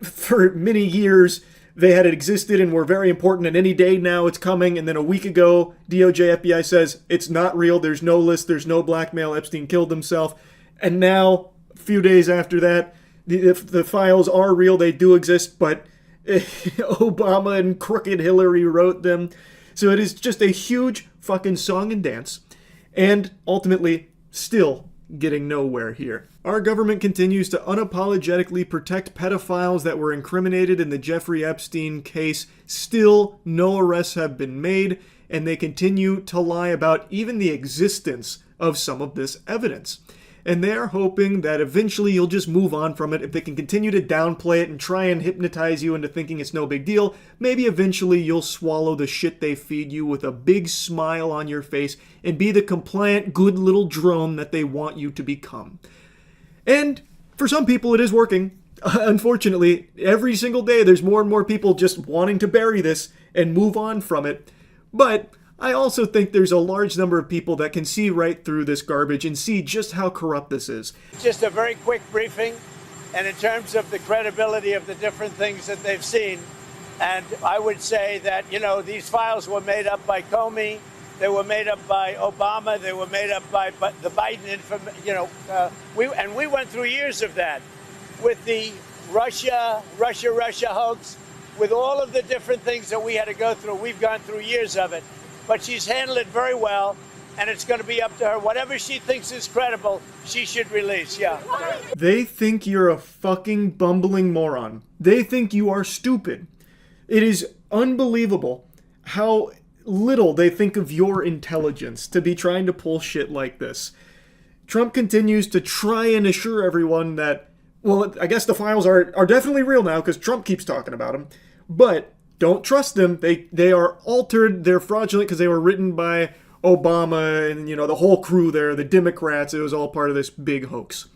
for many years they had existed and were very important, and any day now it's coming, and then a week ago DOJ, FBI says it's not real, there's no list, there's no blackmail, Epstein killed himself, and now, a few days after that, if the files are real, they do exist, but Obama and crooked Hillary wrote them. So it is just a huge fucking song and dance, and ultimately still getting nowhere here. Our government continues to unapologetically protect pedophiles that were incriminated in the Jeffrey Epstein case. Still, no arrests have been made, and they continue to lie about even the existence of some of this evidence. And they're hoping that eventually you'll just move on from it. If they can continue to downplay it and try and hypnotize you into thinking it's no big deal, maybe eventually you'll swallow the shit they feed you with a big smile on your face and be the compliant, good little drone that they want you to become. And for some people, it is working. Unfortunately, every single day there's more and more people just wanting to bury this and move on from it. But I also think there's a large number of people that can see right through this garbage and see just how corrupt this is. Just a very quick briefing, and in terms of the credibility of the different things that they've seen, and I would say that, these files were made up by Comey, they were made up by Obama, they were made up by the Biden, we went through years of that with the Russia hoax, with all of the different things that we had to go through. We've gone through years of it. But she's handled it very well, and it's going to be up to her. Whatever she thinks is credible, she should release, yeah. They think you're a fucking bumbling moron. They think you are stupid. It is unbelievable how little they think of your intelligence to be trying to pull shit like this. Trump continues to try and assure everyone that, well, I guess the files are definitely real now because Trump keeps talking about them, but don't trust them. They are altered. They're fraudulent because they were written by Obama and, the whole crew there, the Democrats. It was all part of this big hoax.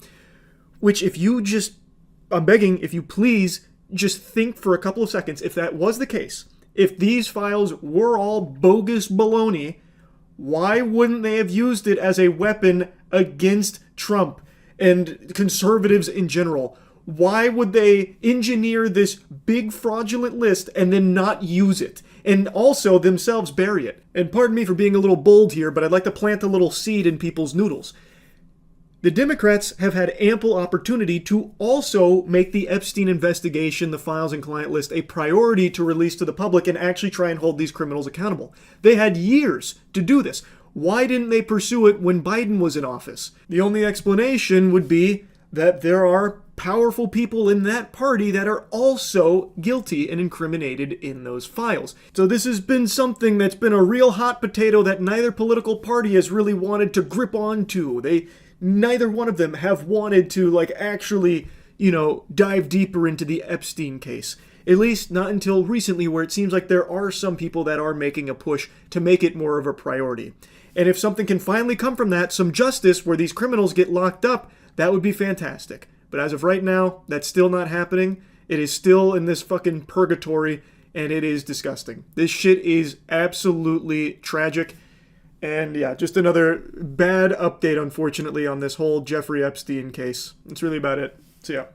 Which I'm begging, if you please, just think for a couple of seconds, if that was the case, if these files were all bogus baloney, why wouldn't they have used it as a weapon against Trump and conservatives in general? Why would they engineer this big fraudulent list and then not use it? And also themselves bury it? And pardon me for being a little bold here, but I'd like to plant a little seed in people's noodles. The Democrats have had ample opportunity to also make the Epstein investigation, the files and client list, a priority to release to the public and actually try and hold these criminals accountable. They had years to do this. Why didn't they pursue it when Biden was in office? The only explanation would be that there are powerful people in that party that are also guilty and incriminated in those files. So this has been something that's been a real hot potato that neither political party has really wanted to grip onto. Neither one of them have wanted to actually, dive deeper into the Epstein case. At least not until recently, where it seems like there are some people that are making a push to make it more of a priority. And if something can finally come from that, some justice where these criminals get locked up, that would be fantastic. But as of right now, that's still not happening. It is still in this fucking purgatory, and it is disgusting. This shit is absolutely tragic. And yeah, just another bad update, unfortunately, on this whole Jeffrey Epstein case. That's really about it. So yeah.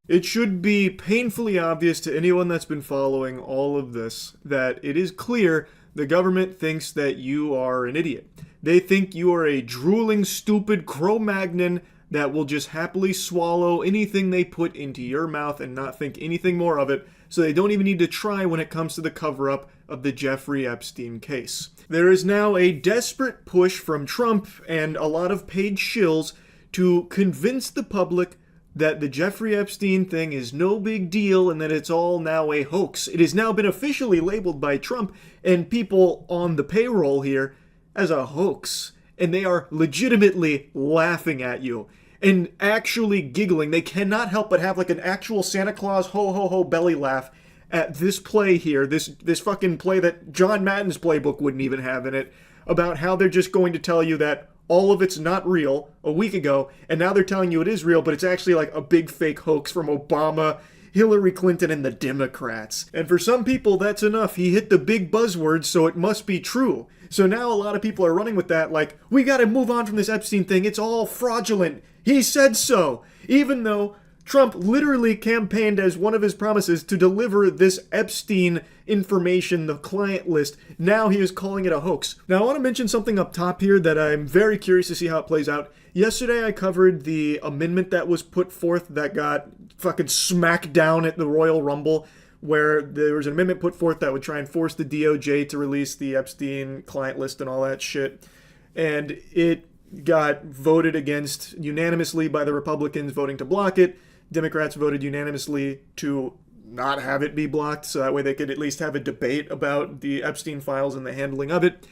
It should be painfully obvious to anyone that's been following all of this that it is clear the government thinks that you are an idiot. They think you are a drooling, stupid Cro-Magnon that will just happily swallow anything they put into your mouth and not think anything more of it, so they don't even need to try when it comes to the cover-up of the Jeffrey Epstein case. There is now a desperate push from Trump and a lot of paid shills to convince the public that the Jeffrey Epstein thing is no big deal and that it's all now a hoax. It has now been officially labeled by Trump and people on the payroll here as a hoax, and they are legitimately laughing at you and actually giggling. They cannot help but have an actual Santa Claus ho ho ho belly laugh at this play here, this fucking play that John Madden's playbook wouldn't even have in it, about how they're just going to tell you that all of it's not real a week ago, and now they're telling you it is real, but it's actually a big fake hoax from Obama, Hillary Clinton, and the Democrats. And for some people, that's enough. He hit the big buzzwords, so it must be true. So now a lot of people are running with that, we gotta move on from this Epstein thing. It's all fraudulent. He said so. Even though Trump literally campaigned as one of his promises to deliver this Epstein information, the client list. Now he is calling it a hoax. Now I want to mention something up top here that I'm very curious to see how it plays out. Yesterday I covered the amendment that was put forth that got fucking smacked down at the Royal Rumble, where there was an amendment put forth that would try and force the DOJ to release the Epstein client list and all that shit. And it got voted against unanimously by the Republicans voting to block it. Democrats voted unanimously to not have it be blocked, so that way they could at least have a debate about the Epstein Files and the handling of it.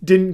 It didn't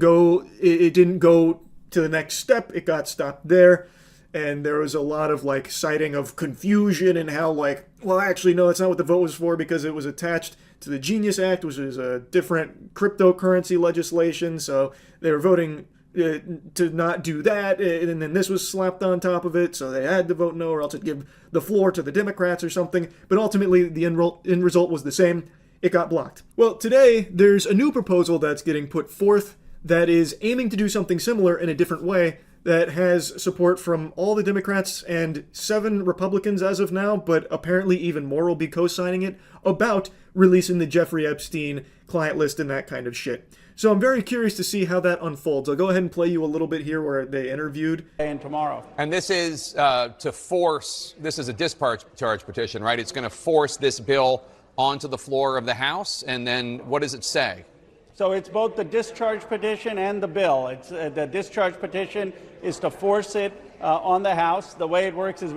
go to the next step. It got stopped there. And there was a lot of like citing of confusion and how like, well, actually, no, that's not what the vote was for because it was attached to the Genius Act, which is a different cryptocurrency legislation. So they were voting to not do that. And then this was slapped on top of it. So they had to vote no or else it'd give the floor to the Democrats or something. But ultimately, the end result was the same. It got blocked. Well, today, there's a new proposal that's getting put forth that is aiming to do something similar in a different way that has support from all the Democrats and 7 Republicans as of now, but apparently even more will be co-signing it, about releasing the Jeffrey Epstein client list and that kind of shit. So I'm very curious to see how that unfolds. I'll go ahead and play you a little bit here where they interviewed. And tomorrow. And this is this is a discharge petition, right? It's going to force this bill onto the floor of the House, and then what does it say? So it's both the discharge petition and the bill. It's the discharge petition is to force it on the House. The way it works is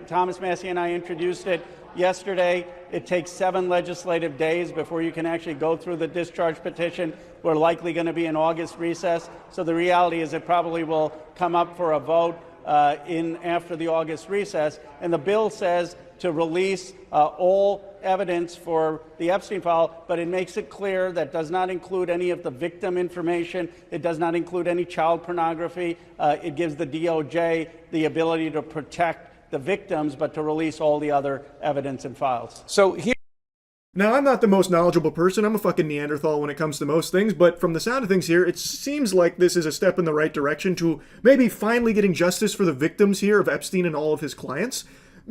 Thomas Massie and I introduced it yesterday. It takes 7 legislative days before you can actually go through the discharge petition. We're likely going to be in August recess. So the reality is it probably will come up for a vote after the August recess. And the bill says to release all evidence for the Epstein file, but it makes it clear that does not include any of the victim information. It does not include any child pornography. It gives the DOJ the ability to protect the victims, but to release all the other evidence and files. So here. Now, I'm not the most knowledgeable person. I'm a fucking Neanderthal when it comes to most things, but from the sound of things here, it seems like this is a step in the right direction to maybe finally getting justice for the victims here of Epstein and all of his clients,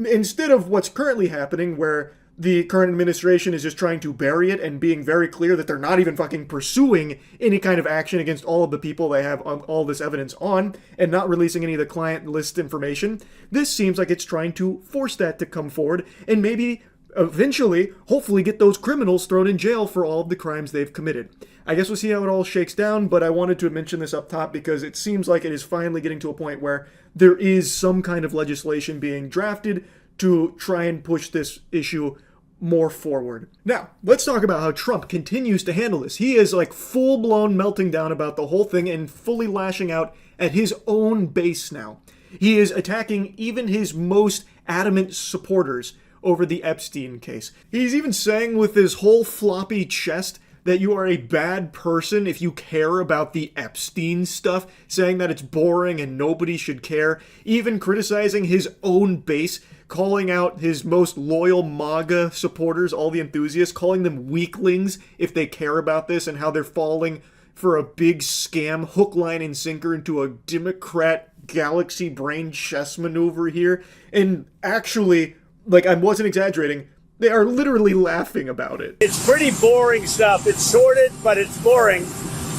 instead of what's currently happening where the current administration is just trying to bury it and being very clear that they're not even fucking pursuing any kind of action against all of the people they have all this evidence on and not releasing any of the client list information. This seems like it's trying to force that to come forward and maybe eventually, hopefully, get those criminals thrown in jail for all of the crimes they've committed. I guess we'll see how it all shakes down, but I wanted to mention this up top because it seems like it is finally getting to a point where there is some kind of legislation being drafted to try and push this issue more forward. Now, let's talk about how Trump continues to handle this. He is like full-blown melting down about the whole thing and fully lashing out at his own base now. He is attacking even his most adamant supporters over the Epstein case. He's even saying with his whole floppy chest that you are a bad person if you care about the Epstein stuff, saying that it's boring and nobody should care, even criticizing his own base, calling out his most loyal MAGA supporters, all the enthusiasts, calling them weaklings if they care about this and how they're falling for a big scam, hook, line, and sinker into a Democrat galaxy brain chess maneuver here. And actually, like, I wasn't exaggerating, they are literally laughing about it. It's pretty boring stuff. It's sordid, but it's boring.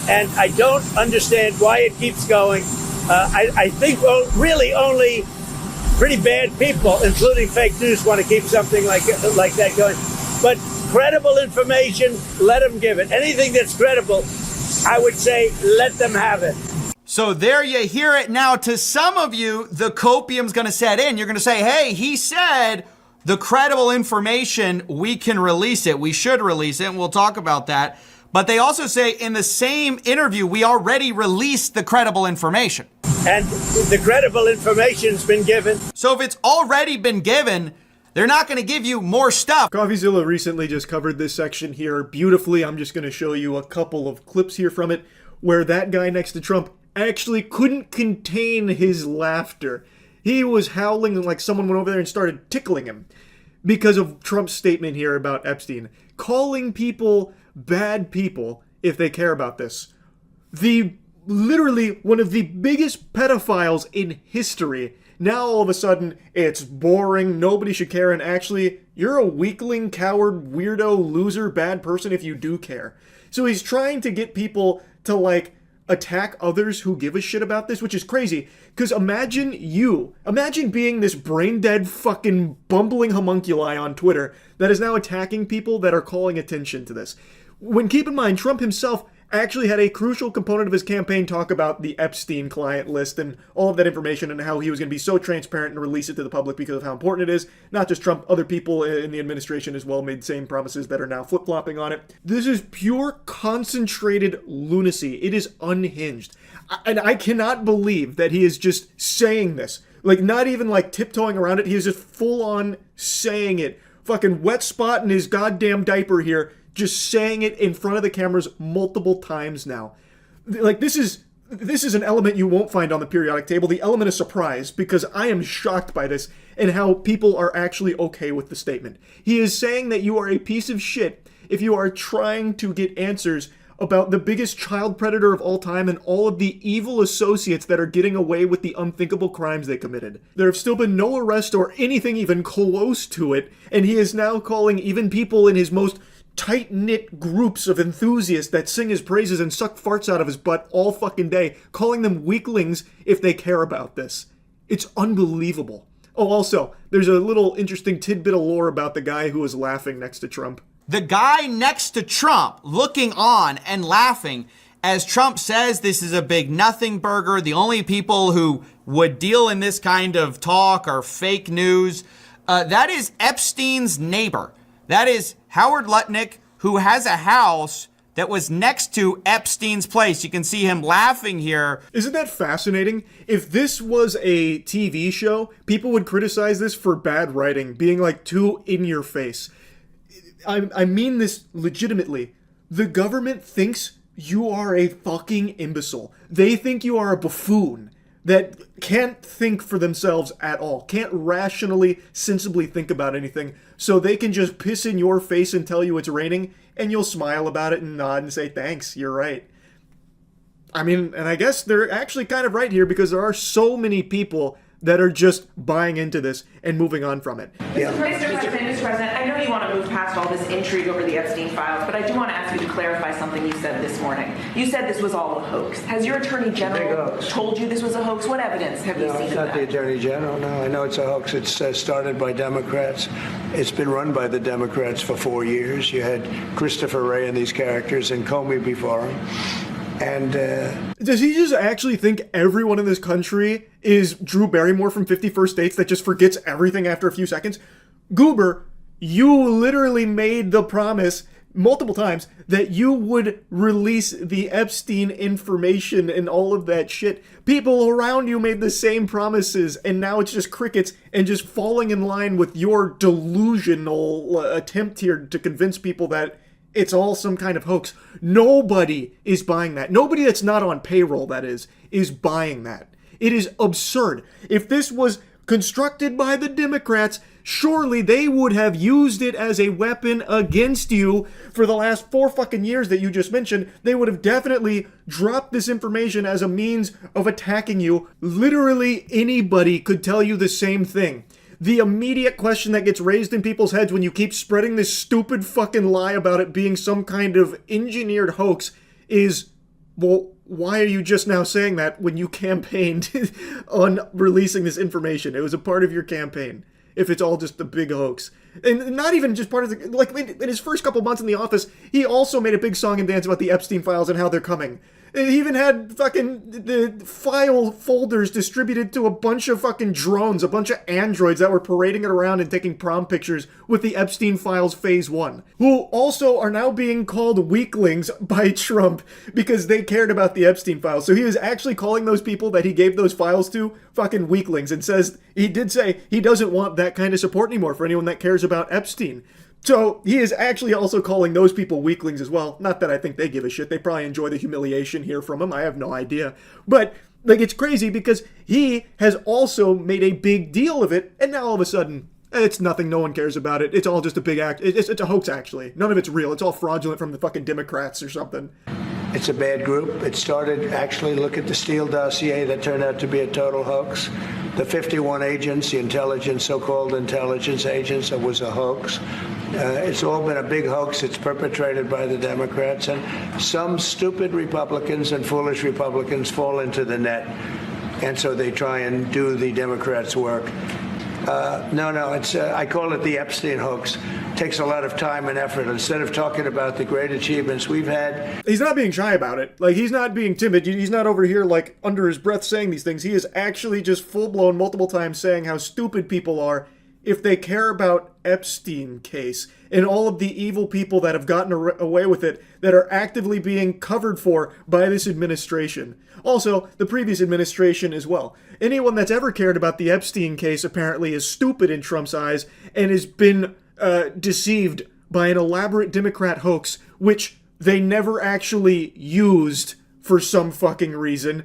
And I don't understand why it keeps going. I think really only pretty bad people, including fake news, want to keep something like that going. But credible information, let them give it. Anything that's credible, I would say, let them have it. So there you hear it. Now, to some of you, the copium's going to set in. You're going to say, hey, he said the credible information, we can release it. We should release it, and we'll talk about that. But they also say in the same interview, we already released the credible information. And the credible information's been given. So if it's already been given, they're not going to give you more stuff. CoffeeZilla recently just covered this section here beautifully. I'm just going to show you a couple of clips here from it where that guy next to Trump actually couldn't contain his laughter. He was howling like someone went over there and started tickling him because of Trump's statement here about Epstein, calling people bad people if they care about this. Literally one of the biggest pedophiles in history. Now all of a sudden it's boring, nobody should care, and actually you're a weakling, coward, weirdo, loser, bad person if you do care. So he's trying to get people to like attack others who give a shit about this, which is crazy. Because imagine being this brain-dead fucking bumbling homunculi on Twitter that is now attacking people that are calling attention to this. When, keep in mind, Trump himself actually had a crucial component of his campaign talk about the Epstein client list and all of that information and how he was going to be so transparent and release it to the public because of how important it is. Not just Trump, other people in the administration as well made the same promises that are now flip-flopping on it. This is pure concentrated lunacy. It is unhinged. And I cannot believe that he is just saying this. Like, not even like tiptoeing around it. He is just full-on saying it. Fucking wet spot in his goddamn diaper here, just saying it in front of the cameras multiple times now. Like, this is an element you won't find on the periodic table, the element of surprise, because I am shocked by this and how people are actually okay with the statement. He is saying that you are a piece of shit if you are trying to get answers about the biggest child predator of all time and all of the evil associates that are getting away with the unthinkable crimes they committed. There have still been no arrest or anything even close to it, and he is now calling even people in his most tight-knit groups of enthusiasts that sing his praises and suck farts out of his butt all fucking day, calling them weaklings if they care about this. It's unbelievable. Oh, also, there's a little interesting tidbit of lore about the guy who was laughing next to Trump. The guy next to Trump looking on and laughing as Trump says this is a big nothing burger. The only people who would deal in this kind of talk are fake news. That is Epstein's neighbor. That is Howard Lutnick, who has a house that was next to Epstein's place. You can see him laughing here. Isn't that fascinating? If this was a TV show, people would criticize this for bad writing, being like too in your face. I mean this legitimately. The government thinks you are a fucking imbecile. They think you are a buffoon that can't think for themselves at all, can't rationally, sensibly think about anything, so they can just piss in your face and tell you it's raining, and you'll smile about it and nod and say, thanks, you're right. I mean, and I guess they're actually kind of right here because there are so many people that are just buying into this and moving on from it. Mr. President, I know you want to move past all this intrigue over the Epstein Files, but I do want to ask you to clarify something you said this morning. You said this was all a hoax. Has your Attorney General told you this was a hoax? What evidence have you seen of that? No, it's not the Attorney General. No, I know it's a hoax. It's started by Democrats. It's been run by the Democrats for 4 years. You had Christopher Wray and these characters and Comey before him. And does he just actually think everyone in this country is Drew Barrymore from 50 First Dates that just forgets everything after a few seconds? Goober, you literally made the promise multiple times that you would release the Epstein information and all of that shit. People around you made the same promises, and now it's just crickets and just falling in line with your delusional attempt here to convince people that it's all some kind of hoax. Nobody is buying that. Nobody that's not on payroll, that is buying that. It is absurd. If this was constructed by the Democrats, surely they would have used it as a weapon against you for the last 4 fucking years that you just mentioned. They would have definitely dropped this information as a means of attacking you. Literally anybody could tell you the same thing. The immediate question that gets raised in people's heads when you keep spreading this stupid fucking lie about it being some kind of engineered hoax is, well, why are you just now saying that when you campaigned on releasing this information? It was a part of your campaign. If it's all just a big hoax. And not even just part of the, like, in his first couple months in the office, he also made a big song and dance about the Epstein Files and how they're coming. He even had fucking the file folders distributed to a bunch of fucking drones, a bunch of androids that were parading it around and taking prom pictures with the Epstein Files Phase 1, who also are now being called weaklings by Trump because they cared about the Epstein Files. So he is actually calling those people that he gave those files to fucking weaklings, and says, he did say he doesn't want that kind of support anymore for anyone that cares about Epstein. So he is actually also calling those people weaklings as well. Not that I think they give a shit. They probably enjoy the humiliation here from him. I have no idea. But, like, it's crazy because he has also made a big deal of it, and now all of a sudden, it's nothing. No one cares about it. It's all just a big act. It's a hoax, actually. None of it's real. It's all fraudulent from the fucking Democrats or something. It's a bad group. It started, actually, look at the Steele dossier that turned out to be a total hoax. The 51 agents, the intelligence, so-called intelligence agents, it was a hoax. It's all been a big hoax. It's perpetrated by the Democrats. And some stupid Republicans and foolish Republicans fall into the net. And so they try and do the Democrats' work. No, it's I call it the Epstein hoax. It takes a lot of time and effort. Instead of talking about the great achievements we've had. He's not being shy about it. Like, he's not being timid. He's not over here, like, under his breath saying these things. He is actually just full-blown multiple times saying how stupid people are if they care about Epstein case and all of the evil people that have gotten away with it that are actively being covered for by this administration. Also, the previous administration as well. Anyone that's ever cared about the Epstein case apparently is stupid in Trump's eyes and has been deceived by an elaborate Democrat hoax, which they never actually used for some fucking reason.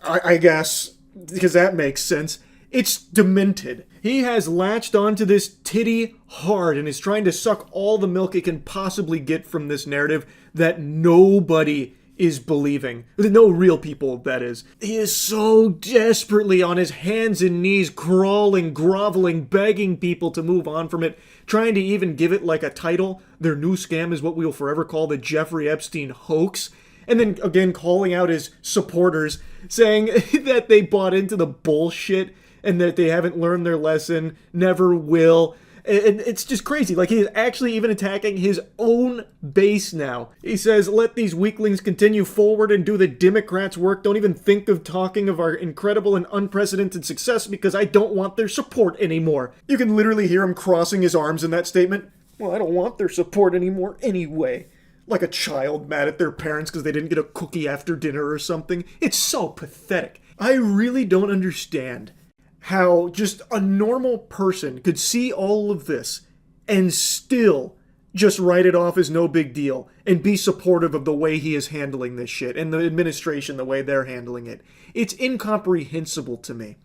I guess, because that makes sense. It's demented. He has latched onto this titty hard and is trying to suck all the milk it can possibly get from this narrative that nobody is believing. No real people, that is. He is so desperately on his hands and knees, crawling, groveling, begging people to move on from it, trying to even give it like a title. Their new scam is what we will forever call the Jeffrey Epstein hoax. And then again calling out his supporters, saying that they bought into the bullshit and that they haven't learned their lesson, never will. And it's just crazy. Like, he is actually even attacking his own base now. He says, let these weaklings continue forward and do the Democrats' work. Don't even think of talking of our incredible and unprecedented success because I don't want their support anymore. You can literally hear him crossing his arms in that statement. Well, I don't want their support anymore anyway. Like a child mad at their parents because they didn't get a cookie after dinner or something. It's so pathetic. I really don't understand how just a normal person could see all of this and still just write it off as no big deal and be supportive of the way he is handling this shit and the administration, the way they're handling it. It's incomprehensible to me.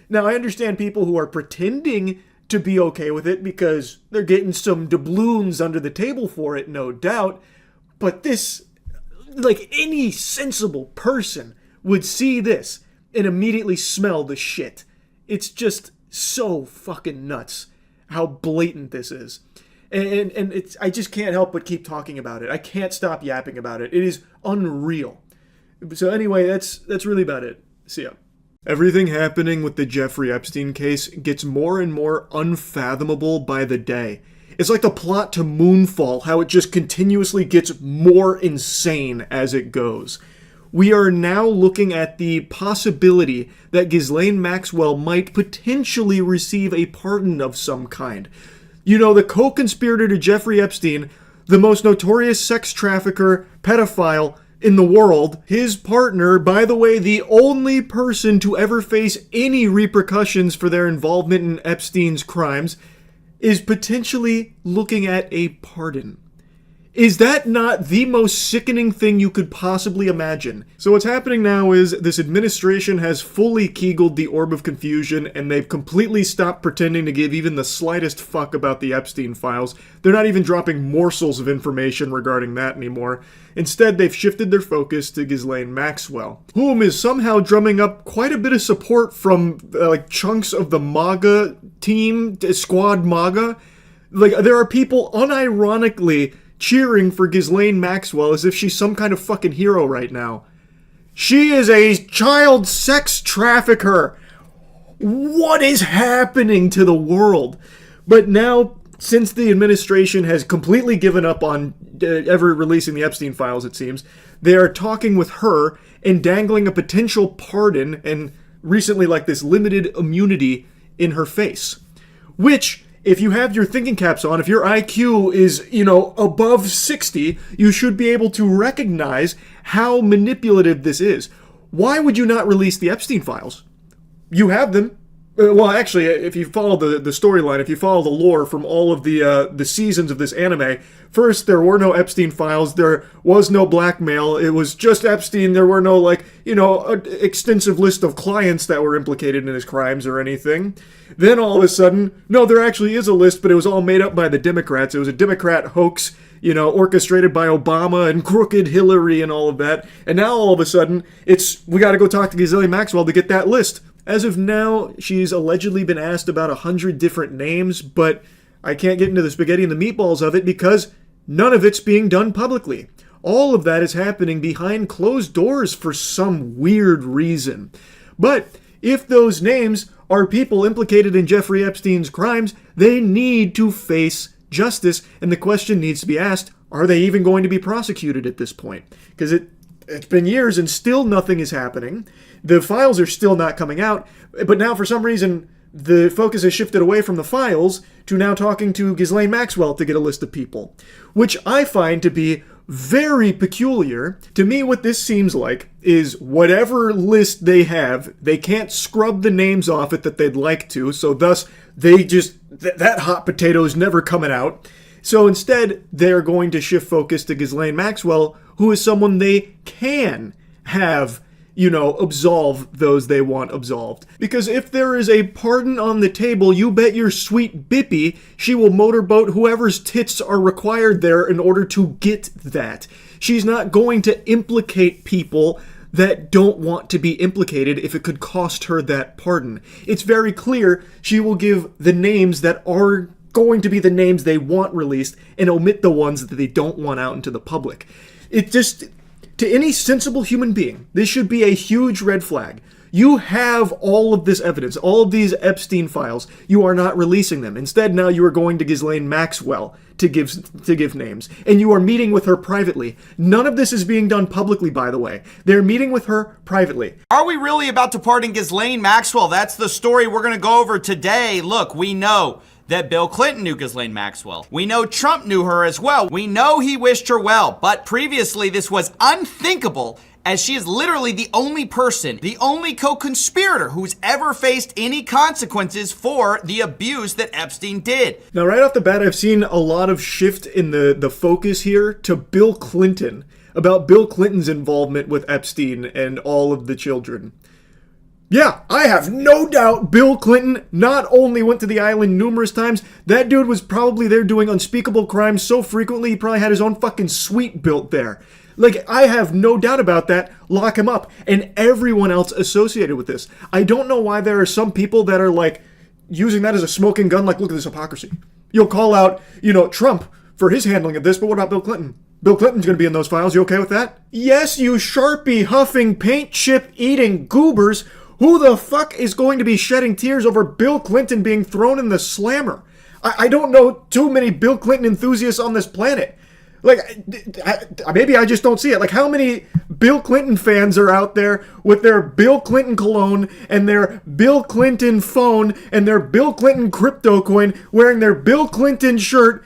Now, I understand people who are pretending to be okay with it because they're getting some doubloons under the table for it, no doubt. But this, like, any sensible person would see this and immediately smell the shit. It's just so fucking nuts how blatant this is. And it's, I just can't help but keep talking about it. I can't stop yapping about it. It is unreal. So anyway, that's really about it. See ya. Everything happening with the Jeffrey Epstein case gets more and more unfathomable by the day. It's like the plot to Moonfall, how it just continuously gets more insane as it goes. We are now looking at the possibility that Ghislaine Maxwell might potentially receive a pardon of some kind. You know, the co-conspirator to Jeffrey Epstein, the most notorious sex trafficker, pedophile in the world, his partner, by the way, the only person to ever face any repercussions for their involvement in Epstein's crimes, is potentially looking at a pardon. Is that not the most sickening thing you could possibly imagine? So what's happening now is this administration has fully kegeled the orb of confusion and they've completely stopped pretending to give even the slightest fuck about the Epstein Files. They're not even dropping morsels of information regarding that anymore. Instead, they've shifted their focus to Ghislaine Maxwell, whom is somehow drumming up quite a bit of support from like chunks of the MAGA team, Squad MAGA. Like, there are people unironically cheering for Ghislaine Maxwell as if she's some kind of fucking hero right now. She is a child sex trafficker. What is happening to the world? But now, since the administration has completely given up on ever releasing the Epstein Files, it seems, they are talking with her and dangling a potential pardon and recently like this limited immunity in her face. Which, if you have your thinking caps on, if your IQ is, above 60, you should be able to recognize how manipulative this is. Why would you not release the Epstein Files? You have them. Well, actually, if you follow the storyline, if you follow the lore from all of the seasons of this anime, first, there were no Epstein Files, there was no blackmail, it was just Epstein, there were no, extensive list of clients that were implicated in his crimes or anything. Then all of a sudden, no, there actually is a list, but it was all made up by the Democrats. It was a Democrat hoax, orchestrated by Obama and crooked Hillary and all of that. And now all of a sudden, we gotta go talk to Ghislaine Maxwell to get that list. As of now, she's allegedly been asked about 100 different names, but I can't get into the spaghetti and the meatballs of it because none of it's being done publicly. All of that is happening behind closed doors for some weird reason. But if those names are people implicated in Jeffrey Epstein's crimes, they need to face justice, and the question needs to be asked, are they even going to be prosecuted at this point? Because it's been years and still nothing is happening. The files are still not coming out, but now for some reason the focus has shifted away from the files to now talking to Ghislaine Maxwell to get a list of people, which I find to be very peculiar. To me, what this seems like is whatever list they have, they can't scrub the names off it that they'd like to, so thus they just, that hot potato is never coming out. So instead, they're going to shift focus to Ghislaine Maxwell, who is someone they can have, absolve those they want absolved. Because if there is a pardon on the table, you bet your sweet bippy she will motorboat whoever's tits are required there in order to get that. She's not going to implicate people that don't want to be implicated if it could cost her that pardon. It's very clear she will give the names that are going to be the names they want released and omit the ones that they don't want out into the public. It just, to any sensible human being, this should be a huge red flag. You have all of this evidence, all of these Epstein files. You are not releasing them. Instead, now you are going to Ghislaine Maxwell to give names, and you are meeting with her privately. None of this is being done publicly, by the way. They're meeting with her privately. Are we really about to pardon Ghislaine Maxwell? That's the story we're going to go over today. Look, we know that Bill Clinton knew Ghislaine Maxwell. We know Trump knew her as well. We know he wished her well, but previously this was unthinkable, as she is literally the only person, the only co-conspirator who's ever faced any consequences for the abuse that Epstein did. Now, right off the bat, I've seen a lot of shift in the focus here to Bill Clinton, about Bill Clinton's involvement with Epstein and all of the children. Yeah, I have no doubt Bill Clinton not only went to the island numerous times, that dude was probably there doing unspeakable crimes so frequently he probably had his own fucking suite built there. I have no doubt about that. Lock him up. And everyone else associated with this. I don't know why there are some people that are using that as a smoking gun, look at this hypocrisy. You'll call out, Trump for his handling of this, but what about Bill Clinton? Bill Clinton's gonna be in those files. You okay with that? Yes, you Sharpie huffing, paint chip eating goobers. Who the fuck is going to be shedding tears over Bill Clinton being thrown in the slammer? I don't know too many Bill Clinton enthusiasts on this planet. Maybe I just don't see it. How many Bill Clinton fans are out there with their Bill Clinton cologne and their Bill Clinton phone and their Bill Clinton crypto coin wearing their Bill Clinton shirt?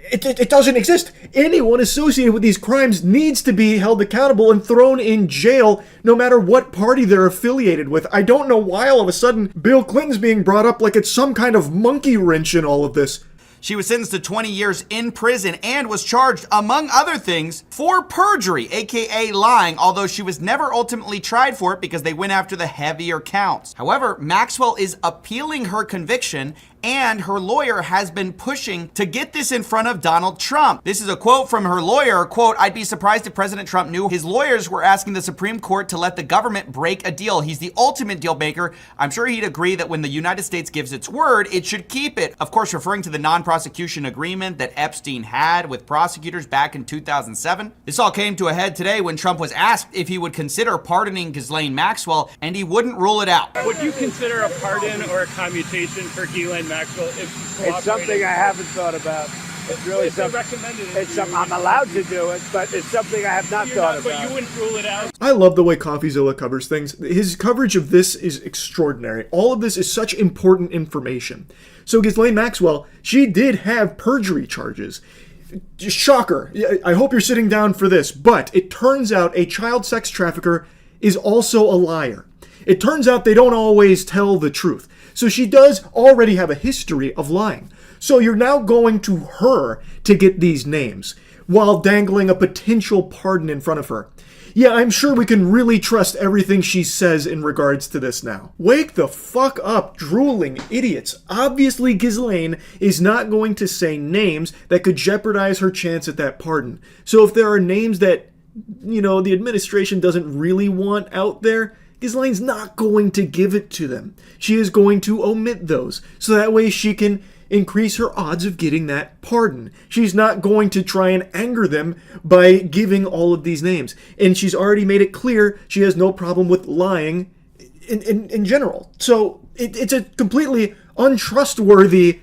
It doesn't exist. Anyone associated with these crimes needs to be held accountable and thrown in jail no matter what party they're affiliated with. I don't know why all of a sudden Bill Clinton's being brought up like it's some kind of monkey wrench in all of this. She was sentenced to 20 years in prison and was charged, among other things, for perjury, aka lying, although she was never ultimately tried for it because they went after the heavier counts. However, Maxwell is appealing her conviction, and her lawyer has been pushing to get this in front of Donald Trump. This is a quote from her lawyer, quote, "I'd be surprised if President Trump knew his lawyers were asking the Supreme Court to let the government break a deal. He's the ultimate deal maker. I'm sure he'd agree that when the United States gives its word, it should keep it." Of course, referring to the non-prosecution agreement that Epstein had with prosecutors back in 2007. This all came to a head today when Trump was asked if he would consider pardoning Ghislaine Maxwell, and he wouldn't rule it out. Would you consider a pardon or a commutation for Ghislaine Maxwell if It's something I haven't thought about. It's really something. I'm allowed to do it, but it's something I have not thought about. But you wouldn't rule it out. I love the way CoffeeZilla covers things. His coverage of this is extraordinary. All of this is such important information. So Ghislaine Maxwell, she did have perjury charges. Shocker. I hope you're sitting down for this, but it turns out a child sex trafficker is also a liar. It turns out they don't always tell the truth. So she does already have a history of lying. So you're now going to her to get these names, while dangling a potential pardon in front of her. Yeah, I'm sure we can really trust everything she says in regards to this now. Wake the fuck up, drooling idiots. Obviously, Ghislaine is not going to say names that could jeopardize her chance at that pardon. So if there are names that, the administration doesn't really want out there, Ghislaine's not going to give it to them. She is going to omit those, so that way she can increase her odds of getting that pardon. She's not going to try and anger them by giving all of these names. And she's already made it clear she has no problem with lying in general. So it's a completely untrustworthy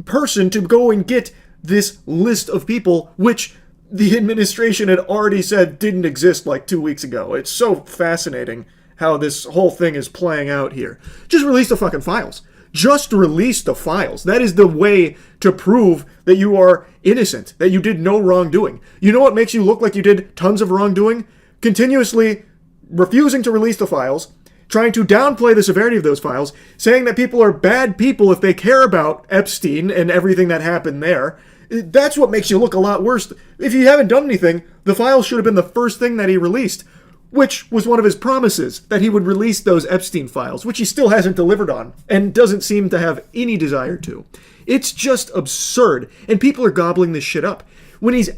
person to go and get this list of people, which the administration had already said didn't exist like 2 weeks ago. It's so fascinating how this whole thing is playing out here. Just release the fucking files. Just release the files. That is the way to prove that you are innocent, that you did no wrongdoing. You know what makes you look like you did tons of wrongdoing? Continuously refusing to release the files, trying to downplay the severity of those files, saying that people are bad people if they care about Epstein and everything that happened there. That's what makes you look a lot worse. If you haven't done anything, the files should have been the first thing that he released, which was one of his promises, that he would release those Epstein files, which he still hasn't delivered on, and doesn't seem to have any desire to. It's just absurd, and people are gobbling this shit up. When he's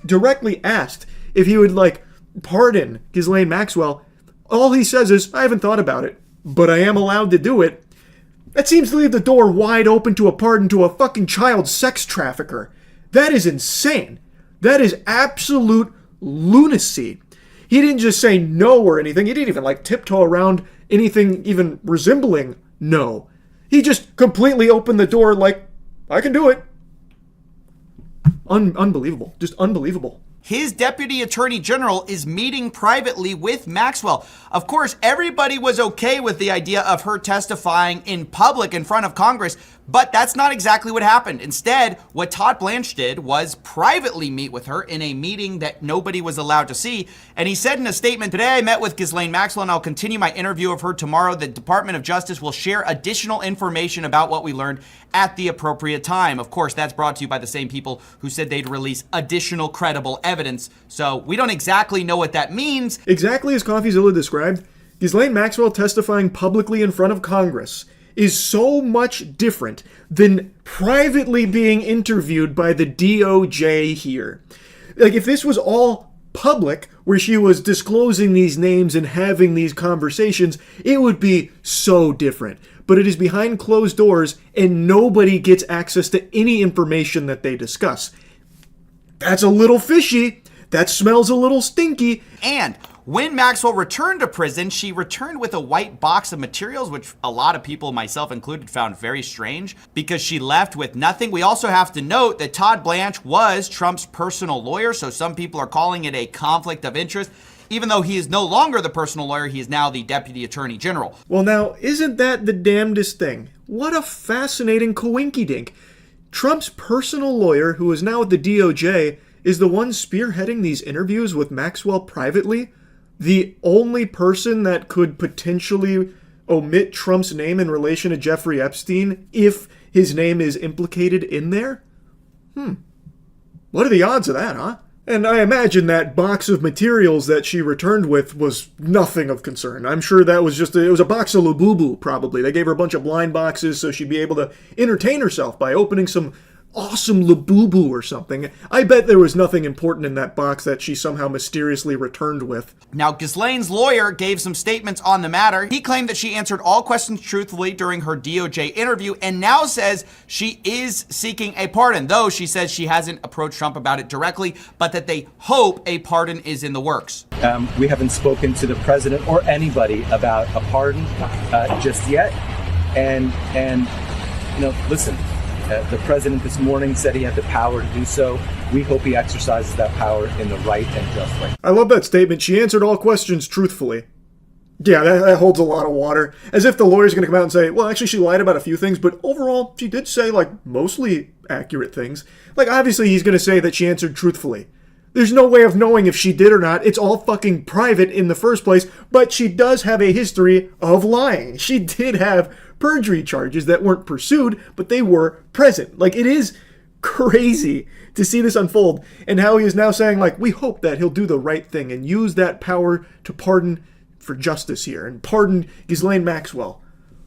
directly asked, if he would, pardon Ghislaine Maxwell, all he says is, I haven't thought about it, but I am allowed to do it. That seems to leave the door wide open to a pardon to a fucking child sex trafficker. That is insane. That is absolute lunacy. He didn't just say no or anything. He didn't even tiptoe around anything even resembling no. He just completely opened the door I can do it. Unbelievable. Just unbelievable. His deputy attorney general is meeting privately with Maxwell. Of course, everybody was okay with the idea of her testifying in public in front of Congress, but that's not exactly what happened. Instead, what Todd Blanche did was privately meet with her in a meeting that nobody was allowed to see. And he said in a statement, today I met with Ghislaine Maxwell and I'll continue my interview of her tomorrow. The Department of Justice will share additional information about what we learned at the appropriate time. Of course, that's brought to you by the same people who said they'd release additional credible evidence. So we don't exactly know what that means. Exactly as CoffeeZilla described, Ghislaine Maxwell testifying publicly in front of Congress is so much different than privately being interviewed by the DOJ here. If this was all public, where she was disclosing these names and having these conversations, it would be so different. But it is behind closed doors and nobody gets access to any information that they discuss. That's a little fishy. That smells a little stinky. And when Maxwell returned to prison, she returned with a white box of materials, which a lot of people, myself included, found very strange because she left with nothing. We also have to note that Todd Blanche was Trump's personal lawyer, so some people are calling it a conflict of interest. Even though he is no longer the personal lawyer, he is now the deputy attorney general. Well, now, isn't that the damnedest thing? What a fascinating coinkydink. Trump's personal lawyer, who is now at the DOJ, is the one spearheading these interviews with Maxwell privately. The only person that could potentially omit Trump's name in relation to Jeffrey Epstein if his name is implicated in there? What are the odds of that, huh? And I imagine that box of materials that she returned with was nothing of concern. I'm sure that was it was a box of Labubu, probably. They gave her a bunch of blind boxes so she'd be able to entertain herself by opening some awesome Labubu or something. I bet there was nothing important in that box that she somehow mysteriously returned with. Now, Ghislaine's lawyer gave some statements on the matter. He claimed that she answered all questions truthfully during her DOJ interview and now says she is seeking a pardon, though she says she hasn't approached Trump about it directly, but that they hope a pardon is in the works. We haven't spoken to the president or anybody about a pardon just yet. And listen, the president this morning said he had the power to do so. We hope he exercises that power in the right and just way. I love that statement. She answered all questions truthfully. Yeah, that holds a lot of water. As if the lawyer's going to come out and say, well, actually, she lied about a few things, but overall, she did say, mostly accurate things. Obviously, he's going to say that she answered truthfully. There's no way of knowing if she did or not. It's all fucking private in the first place, but she does have a history of lying. She did have perjury charges that weren't pursued, but they were present. Like, it is crazy to see this unfold, and how he is now saying, like, we hope that he'll do the right thing and use that power to pardon for justice here and pardon Ghislaine Maxwell,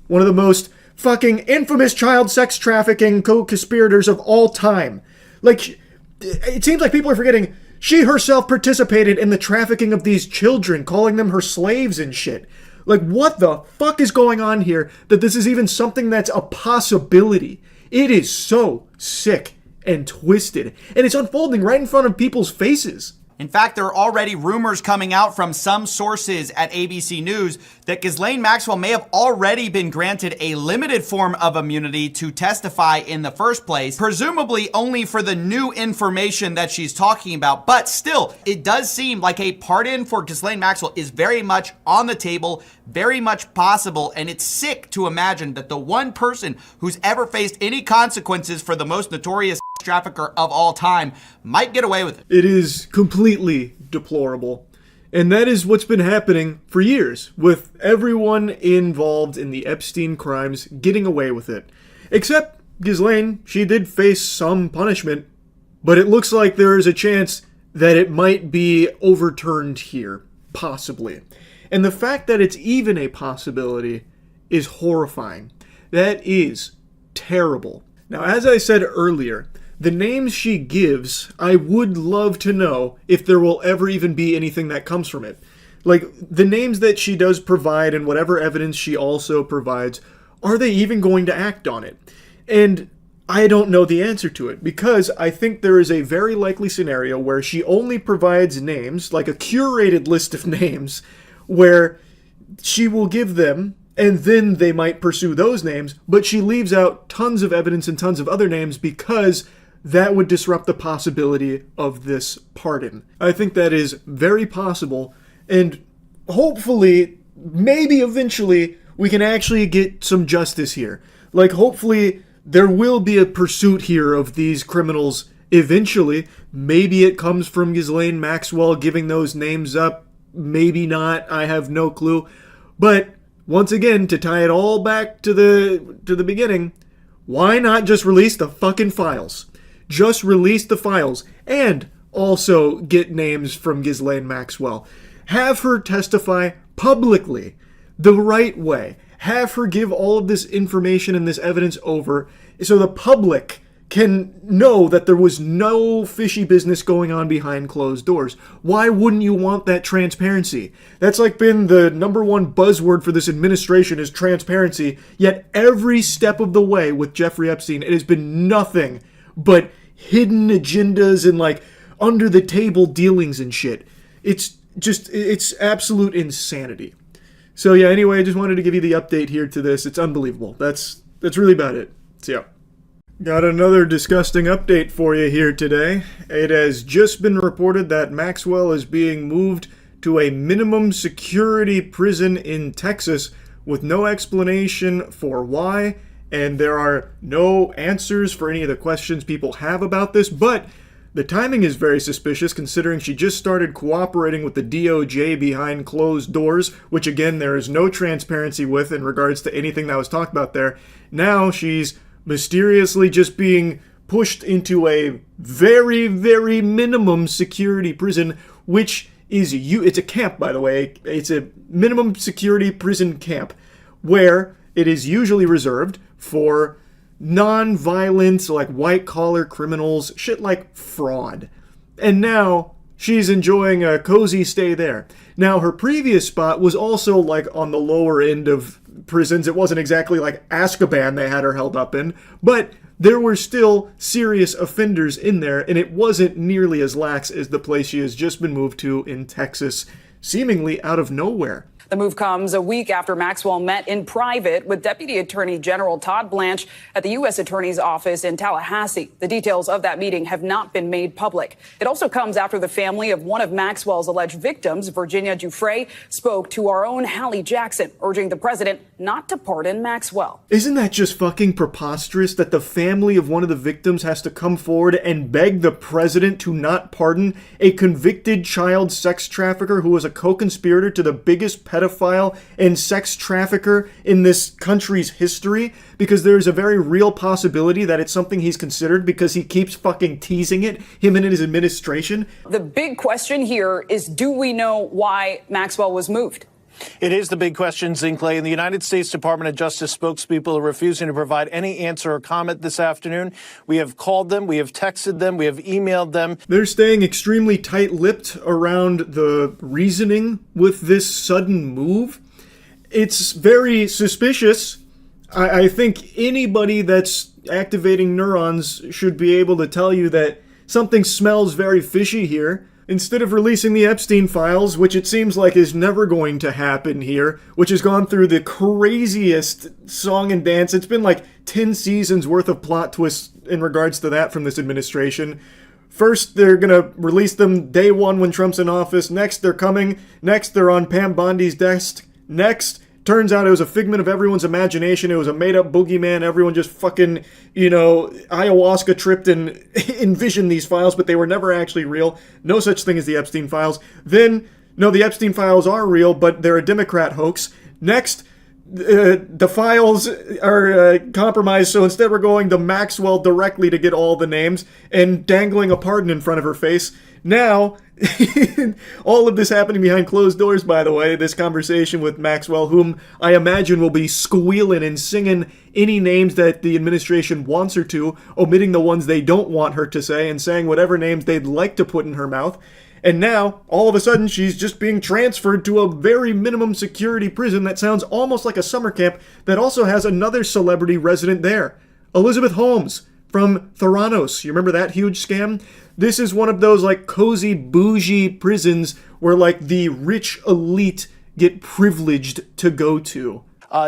one of the most fucking infamous child sex trafficking co-conspirators of all time. Like, it seems like people are forgetting she herself participated in the trafficking of these children, calling them her slaves and shit. Like, what the fuck is going on here that this is even something that's a possibility? It is so sick and twisted, and it's unfolding right in front of people's faces. In fact, there are already rumors coming out from some sources at ABC News that Ghislaine Maxwell may have already been granted a limited form of immunity to testify in the first place, presumably only for the new information that she's talking about. But still, it does seem like a pardon for Ghislaine Maxwell is very much on the table, very much possible, and it's sick to imagine that the one person who's ever faced any consequences for the most notorious trafficker of all time might get away with it. It is completely deplorable. And that is what's been happening for years, with everyone involved in the Epstein crimes getting away with it. Except Ghislaine, she did face some punishment, but it looks like there is a chance that it might be overturned here, possibly. And the fact that it's even a possibility is horrifying. That is terrible. Now, as I said earlier, the names she gives, I would love to know if there will ever even be anything that comes from it. Like, the names that she does provide and whatever evidence she also provides, are they even going to act on it? And I don't know the answer to it, because I think there is a very likely scenario where she only provides names, like a curated list of names, where she will give them, and then they might pursue those names, but she leaves out tons of evidence and tons of other names because that would disrupt the possibility of this pardon. I think that is very possible, and hopefully, maybe eventually, we can actually get some justice here. Like, hopefully, there will be a pursuit here of these criminals eventually. Maybe it comes from Ghislaine Maxwell giving those names up. Maybe not. I have no clue. But once again, to tie it all back to the beginning, why not just release the fucking files? Just release the files and also get names from Ghislaine Maxwell. Have her testify publicly the right way. Have her give all of this information and this evidence over so the public can know that there was no fishy business going on behind closed doors. Why wouldn't you want that transparency? That's like been the number one buzzword for this administration is transparency, yet every step of the way with Jeffrey Epstein, it has been nothing but hidden agendas and like under the table dealings and shit. It's absolute insanity. So yeah, anyway, I just wanted to give you the update here to this. It's unbelievable. That's really about it. So yeah. Got another disgusting update for you here today. It has just been reported that Maxwell is being moved to a minimum security prison in Texas with no explanation for why, and there are no answers for any of the questions people have about this, but the timing is very suspicious considering she just started cooperating with the DOJ behind closed doors, which again, there is no transparency with in regards to anything that was talked about there. Now she's mysteriously just being pushed into a very, very minimum security prison, which is it's a camp, by the way. It's a minimum security prison camp where it is usually reserved for non-violent, like white-collar criminals, shit like fraud. And now she's enjoying a cozy stay there. Now, her previous spot was also like on the lower end of prisons. It wasn't exactly like Azkaban they had her held up in, but there were still serious offenders in there, and it wasn't nearly as lax as the place she has just been moved to in Texas, seemingly out of nowhere. The move comes a week after Maxwell met in private with Deputy Attorney General Todd Blanche at the U.S. Attorney's Office in Tallahassee. The details of that meeting have not been made public. It also comes after the family of one of Maxwell's alleged victims, Virginia Giuffre, spoke to our own Hallie Jackson, urging the president not to pardon Maxwell. Isn't that just fucking preposterous that the family of one of the victims has to come forward and beg the president to not pardon a convicted child sex trafficker who was a co-conspirator to the biggest pedophile and sex trafficker in this country's history? Because there's a very real possibility that it's something he's considered because he keeps fucking teasing it, him and his administration. The big question here is, do we know why Maxwell was moved? It is the big question, Zinkley, and the United States Department of Justice spokespeople are refusing to provide any answer or comment this afternoon. We have called them, we have texted them, we have emailed them. They're staying extremely tight-lipped around the reasoning with this sudden move. It's very suspicious. I think anybody that's activating neurons should be able to tell you that something smells very fishy here. Instead of releasing the Epstein Files, which it seems like is never going to happen here, which has gone through the craziest song and dance. It's been like 10 seasons worth of plot twists in regards to that from this administration. First, they're going to release them day one when Trump's in office. Next, they're coming. Next, they're on Pam Bondi's desk. Next, turns out it was a figment of everyone's imagination. It was a made-up boogeyman. Everyone just fucking, ayahuasca tripped and envisioned these files, but they were never actually real. No such thing as the Epstein Files. Then, no, the Epstein Files are real, but they're a Democrat hoax. Next, the files are compromised, so instead we're going to Maxwell directly to get all the names and dangling a pardon in front of her face. Now, all of this happening behind closed doors, by the way, this conversation with Maxwell, whom I imagine will be squealing and singing any names that the administration wants her to, omitting the ones they don't want her to say, and saying whatever names they'd like to put in her mouth. And now, all of a sudden, she's just being transferred to a very minimum security prison that sounds almost like a summer camp that also has another celebrity resident there. Elizabeth Holmes from Theranos. You remember that huge scam? This is one of those like cozy bougie prisons where like the rich elite get privileged to go to.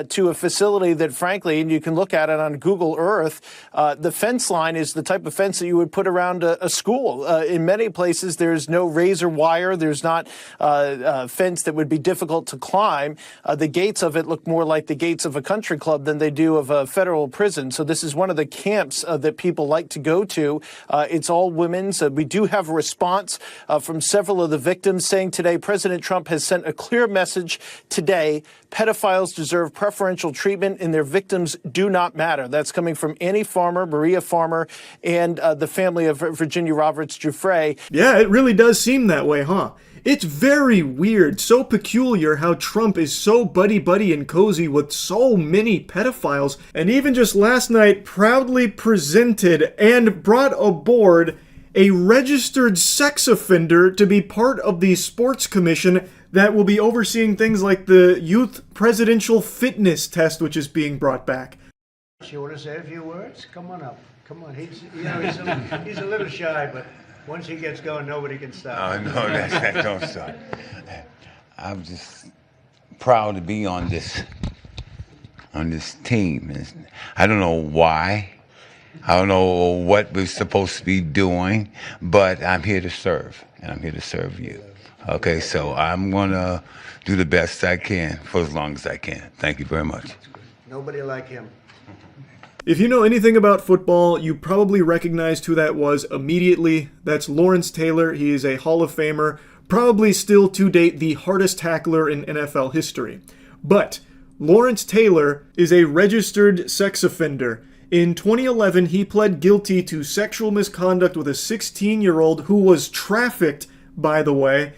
To a facility that, frankly, and you can look at it on Google Earth, the fence line is the type of fence that you would put around a school. In many places, there's no razor wire. There's not a fence that would be difficult to climb. The gates of it look more like the gates of a country club than they do of a federal prison. So this is one of the camps that people like to go to. It's all women's. We do have a response from several of the victims saying today President Trump has sent a clear message today. Pedophiles deserve preferential treatment and their victims do not matter. That's coming from Annie Farmer, Maria Farmer, and the family of Virginia Roberts Giuffre. Yeah, it really does seem that way, huh? It's very weird, so peculiar how Trump is so buddy-buddy and cozy with so many pedophiles, and even just last night proudly presented and brought aboard a registered sex offender to be part of the sports commission that will be overseeing things like the youth presidential fitness test, which is being brought back. You want to say a few words? Come on up. Come on. He's a little shy, but once he gets going, nobody can stop. Oh, no, that don't stop. I'm just proud to be on this team. I don't know why. I don't know what we're supposed to be doing, but I'm here to serve, and I'm here to serve you. Okay, so I'm going to do the best I can for as long as I can. Thank you very much. Nobody like him. If you know anything about football, you probably recognized who that was immediately. That's Lawrence Taylor. He is a Hall of Famer, probably still to date the hardest tackler in NFL history. But Lawrence Taylor is a registered sex offender. In 2011, he pled guilty to sexual misconduct with a 16-year-old who was trafficked, by the way,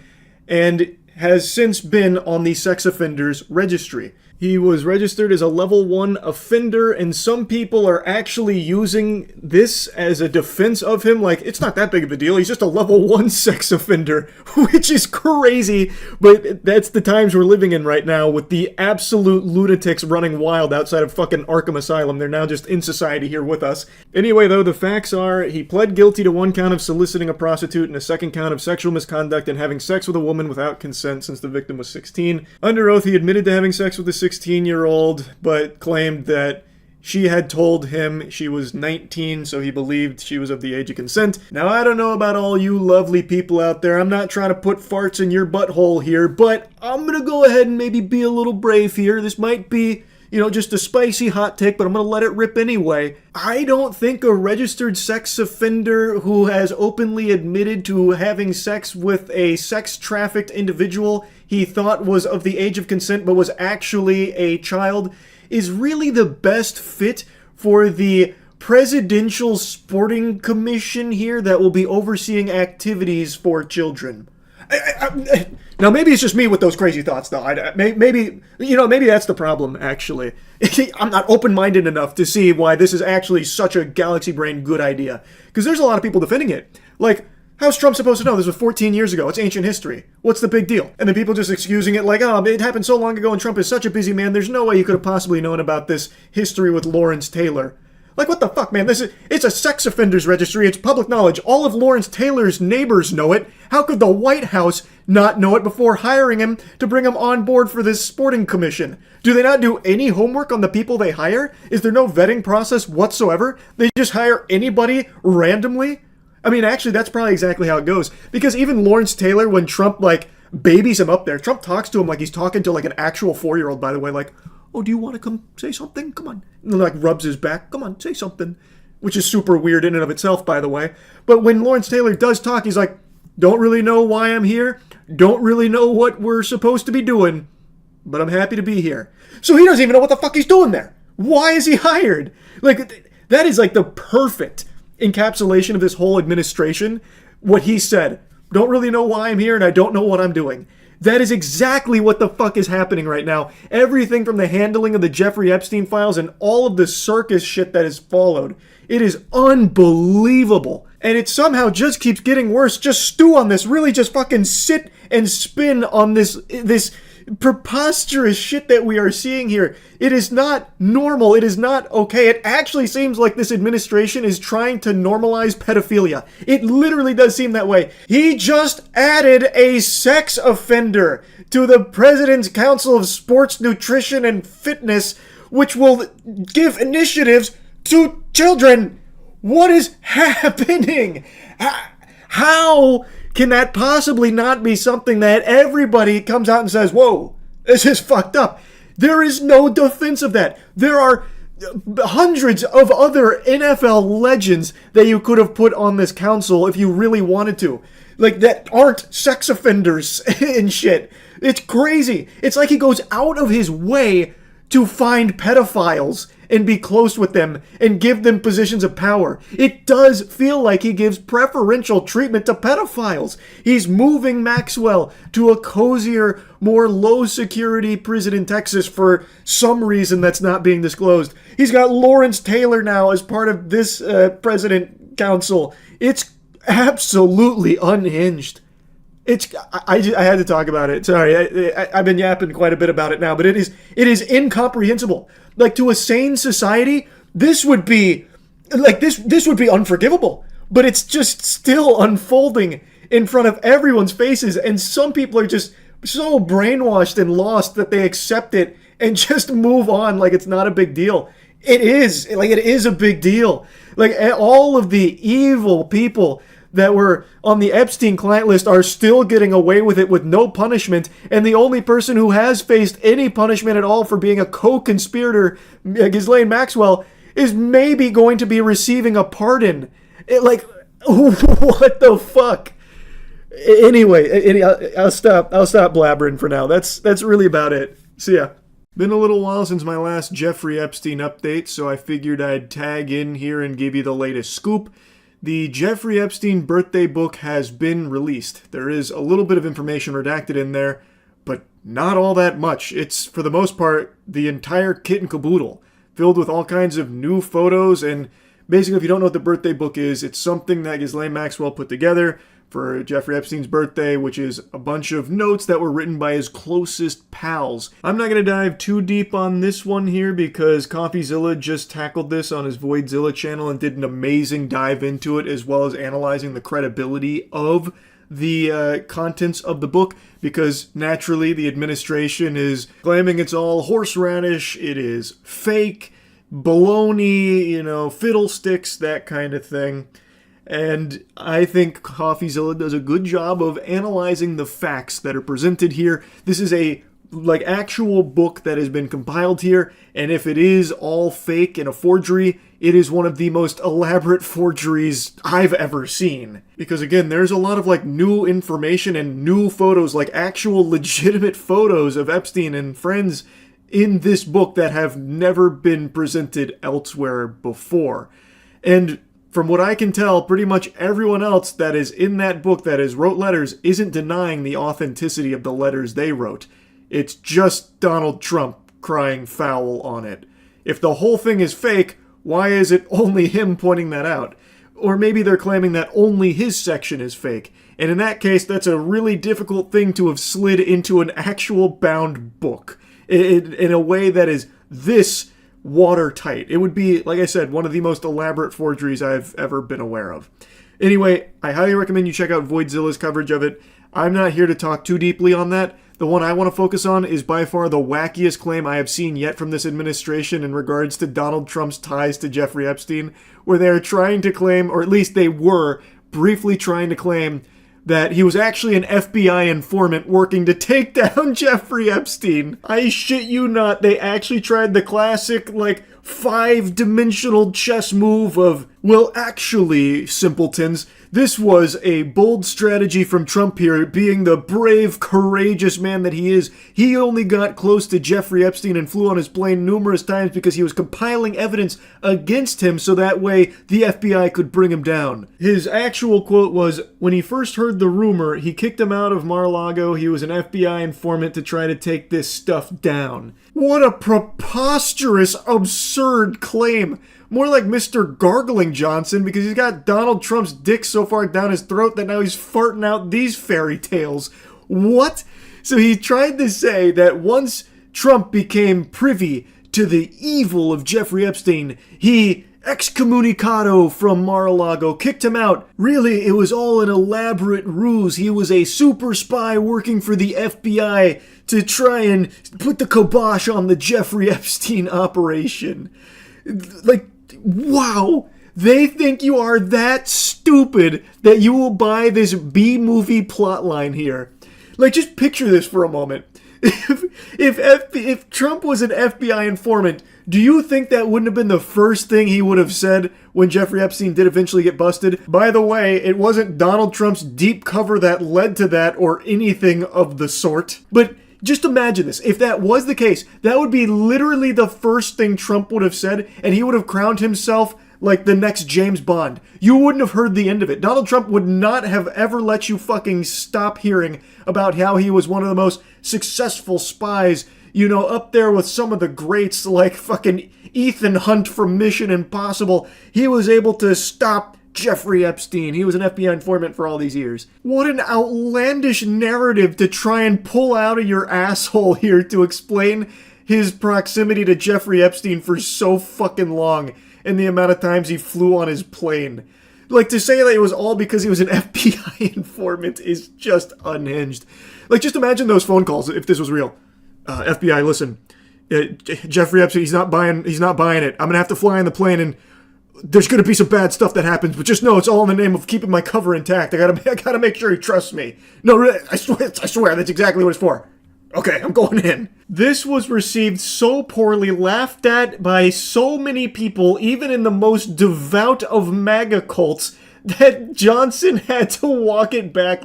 and has since been on the sex offenders registry. He was registered as a level 1 offender, and some people are actually using this as a defense of him. Like, it's not that big of a deal. He's just a level 1 sex offender, which is crazy. But that's the times we're living in right now with the absolute lunatics running wild outside of fucking Arkham Asylum. They're now just in society here with us. Anyway, though, the facts are he pled guilty to 1 count of soliciting a prostitute and a 2nd count of sexual misconduct and having sex with a woman without consent since the victim was 16. Under oath, he admitted to having sex with a 16-year-old, but claimed that she had told him she was 19, so he believed she was of the age of consent. Now, I don't know about all you lovely people out there. I'm not trying to put farts in your butthole here, but I'm gonna go ahead and maybe be a little brave here. This might be, just a spicy hot take, but I'm gonna let it rip anyway. I don't think a registered sex offender who has openly admitted to having sex with a sex-trafficked individual he thought was of the age of consent but was actually a child is really the best fit for the Presidential Sporting Commission here that will be overseeing activities for children. Now, maybe it's just me with those crazy thoughts, though. Maybe that's the problem, actually. I'm not open-minded enough to see why this is actually such a galaxy brain good idea. Because there's a lot of people defending it. Like, how's Trump supposed to know? This was 14 years ago. It's ancient history. What's the big deal? And then people just excusing it like, oh, it happened so long ago and Trump is such a busy man. There's no way you could have possibly known about this history with Lawrence Taylor. Like, what the fuck, man? It's a sex offenders registry. It's public knowledge. All of Lawrence Taylor's neighbors know it. How could the White House not know it before hiring him to bring him on board for this sporting commission? Do they not do any homework on the people they hire? Is there no vetting process whatsoever? They just hire anybody randomly? I mean, actually, that's probably exactly how it goes. Because even Lawrence Taylor, when Trump, babies him up there, Trump talks to him like he's talking to, an actual 4-year-old, by the way, like, oh, do you want to come say something? Come on. And rubs his back. Come on, say something. Which is super weird in and of itself, by the way. But when Lawrence Taylor does talk, he's like, don't really know why I'm here. Don't really know what we're supposed to be doing. But I'm happy to be here. So he doesn't even know what the fuck he's doing there. Why is he hired? That is the perfect encapsulation of this whole administration. What he said. Don't really know why I'm here and I don't know what I'm doing. That is exactly what the fuck is happening right now. Everything from the handling of the Jeffrey Epstein files and all of the circus shit that has followed. It is unbelievable. And it somehow just keeps getting worse. Just stew on this. Really just fucking sit and spin on this preposterous shit that we are seeing here. It is not normal. It is not okay. It actually seems like this administration is trying to normalize pedophilia. It literally does seem that way. He just added a sex offender to the President's Council of Sports, Nutrition, and Fitness, which will give initiatives to children. What is happening? How can that possibly not be something that everybody comes out and says, whoa, this is fucked up? There is no defense of that. There are hundreds of other NFL legends that you could have put on this council if you really wanted to. That aren't sex offenders and shit. It's crazy. It's like he goes out of his way to find pedophiles and be close with them and give them positions of power. It does feel like he gives preferential treatment to pedophiles. He's moving Maxwell to a cozier, more low-security prison in Texas for some reason that's not being disclosed. He's got Lawrence Taylor now as part of this President Council. It's absolutely unhinged. I had to talk about it. Sorry, I've been yapping quite a bit about it now, but it is incomprehensible. To a sane society, this would be this would be unforgivable. But it's just still unfolding in front of everyone's faces, and some people are just so brainwashed and lost that they accept it and just move on like it's not a big deal. It is a big deal. All of the evil people that were on the Epstein client list are still getting away with it with no punishment, and the only person who has faced any punishment at all for being a co-conspirator, Ghislaine Maxwell, is maybe going to be receiving a pardon. What the fuck? Anyway, I'll stop blabbering for now. That's really about it. See ya. Been a little while since my last Jeffrey Epstein update, so I figured I'd tag in here and give you the latest scoop. The Jeffrey Epstein birthday book has been released. There is a little bit of information redacted in there, but not all that much. It's, for the most part, the entire kit and caboodle, filled with all kinds of new photos. And basically, if you don't know what the birthday book is, it's something that Ghislaine Maxwell put together for Jeffrey Epstein's birthday, which is a bunch of notes that were written by his closest pals. I'm not going to dive too deep on this one here because CoffeeZilla just tackled this on his Voidzilla channel and did an amazing dive into it, as well as analyzing the credibility of the contents of the book, because naturally the administration is claiming it's all horseradish, it is fake, baloney, fiddlesticks, that kind of thing. And I think CoffeeZilla does a good job of analyzing the facts that are presented here. This is a actual book that has been compiled here, and if it is all fake and a forgery, it is one of the most elaborate forgeries I've ever seen. Because again, there's a lot of new information and new photos, actual legitimate photos of Epstein and friends in this book that have never been presented elsewhere before. And from what I can tell, pretty much everyone else that is in that book that has wrote letters isn't denying the authenticity of the letters they wrote. It's just Donald Trump crying foul on it. If the whole thing is fake, why is it only him pointing that out? Or maybe they're claiming that only his section is fake. And in that case, that's a really difficult thing to have slid into an actual bound book in a way that is this watertight. It would be, like I said, one of the most elaborate forgeries I've ever been aware of. Anyway, I highly recommend you check out Voidzilla's coverage of it. I'm not here to talk too deeply on that. The one I want to focus on is by far the wackiest claim I have seen yet from this administration in regards to Donald Trump's ties to Jeffrey Epstein, where they're trying to claim, or at least they were briefly trying to claim, that he was actually an FBI informant working to take down Jeffrey Epstein. I shit you not, they actually tried the classic, 5-dimensional chess move of, well, actually, simpletons, this was a bold strategy from Trump here, being the brave, courageous man that he is. He only got close to Jeffrey Epstein and flew on his plane numerous times because he was compiling evidence against him so that way the FBI could bring him down. His actual quote was, when he first heard the rumor, he kicked him out of Mar-a-Lago. He was an FBI informant to try to take this stuff down. What a preposterous, absurd claim. More like Mr. Gargling Johnson, because he's got Donald Trump's dick so far down his throat that now he's farting out these fairy tales. What? So he tried to say that once Trump became privy to the evil of Jeffrey Epstein, he excommunicado from Mar-a-Lago, kicked him out. Really, it was all an elaborate ruse. He was a super spy working for the FBI to try and put the kibosh on the Jeffrey Epstein operation. Wow, they think you are that stupid that you will buy this B-movie plotline here. Just picture this for a moment. If Trump was an FBI informant, do you think that wouldn't have been the first thing he would have said when Jeffrey Epstein did eventually get busted? By the way, it wasn't Donald Trump's deep cover that led to that or anything of the sort. But just imagine this. If that was the case, that would be literally the first thing Trump would have said, and he would have crowned himself like the next James Bond. You wouldn't have heard the end of it. Donald Trump would not have ever let you fucking stop hearing about how he was one of the most successful spies, up there with some of the greats like fucking Ethan Hunt from Mission Impossible. He was able to stop Jeffrey Epstein. He was an FBI informant for all these years. What an outlandish narrative to try and pull out of your asshole here to explain his proximity to Jeffrey Epstein for so fucking long and the amount of times he flew on his plane. To say that it was all because he was an FBI informant is just unhinged. Just imagine those phone calls if this was real. FBI, listen, Jeffrey Epstein, he's not buying it. I'm gonna have to fly on the plane and there's gonna be some bad stuff that happens, but just know it's all in the name of keeping my cover intact. I gotta make sure he trusts me. No, really, I swear, that's exactly what it's for. Okay, I'm going in. This was received so poorly, laughed at by so many people, even in the most devout of MAGA cults, that Johnson had to walk it back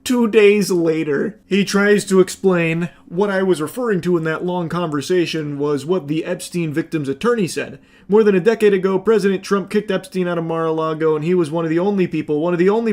2 days later. He tries to explain what I was referring to in that long conversation was what the Epstein victim's attorney said, More than a decade ago, President Trump kicked Epstein out of Mar-a-Lago, and he was one of the only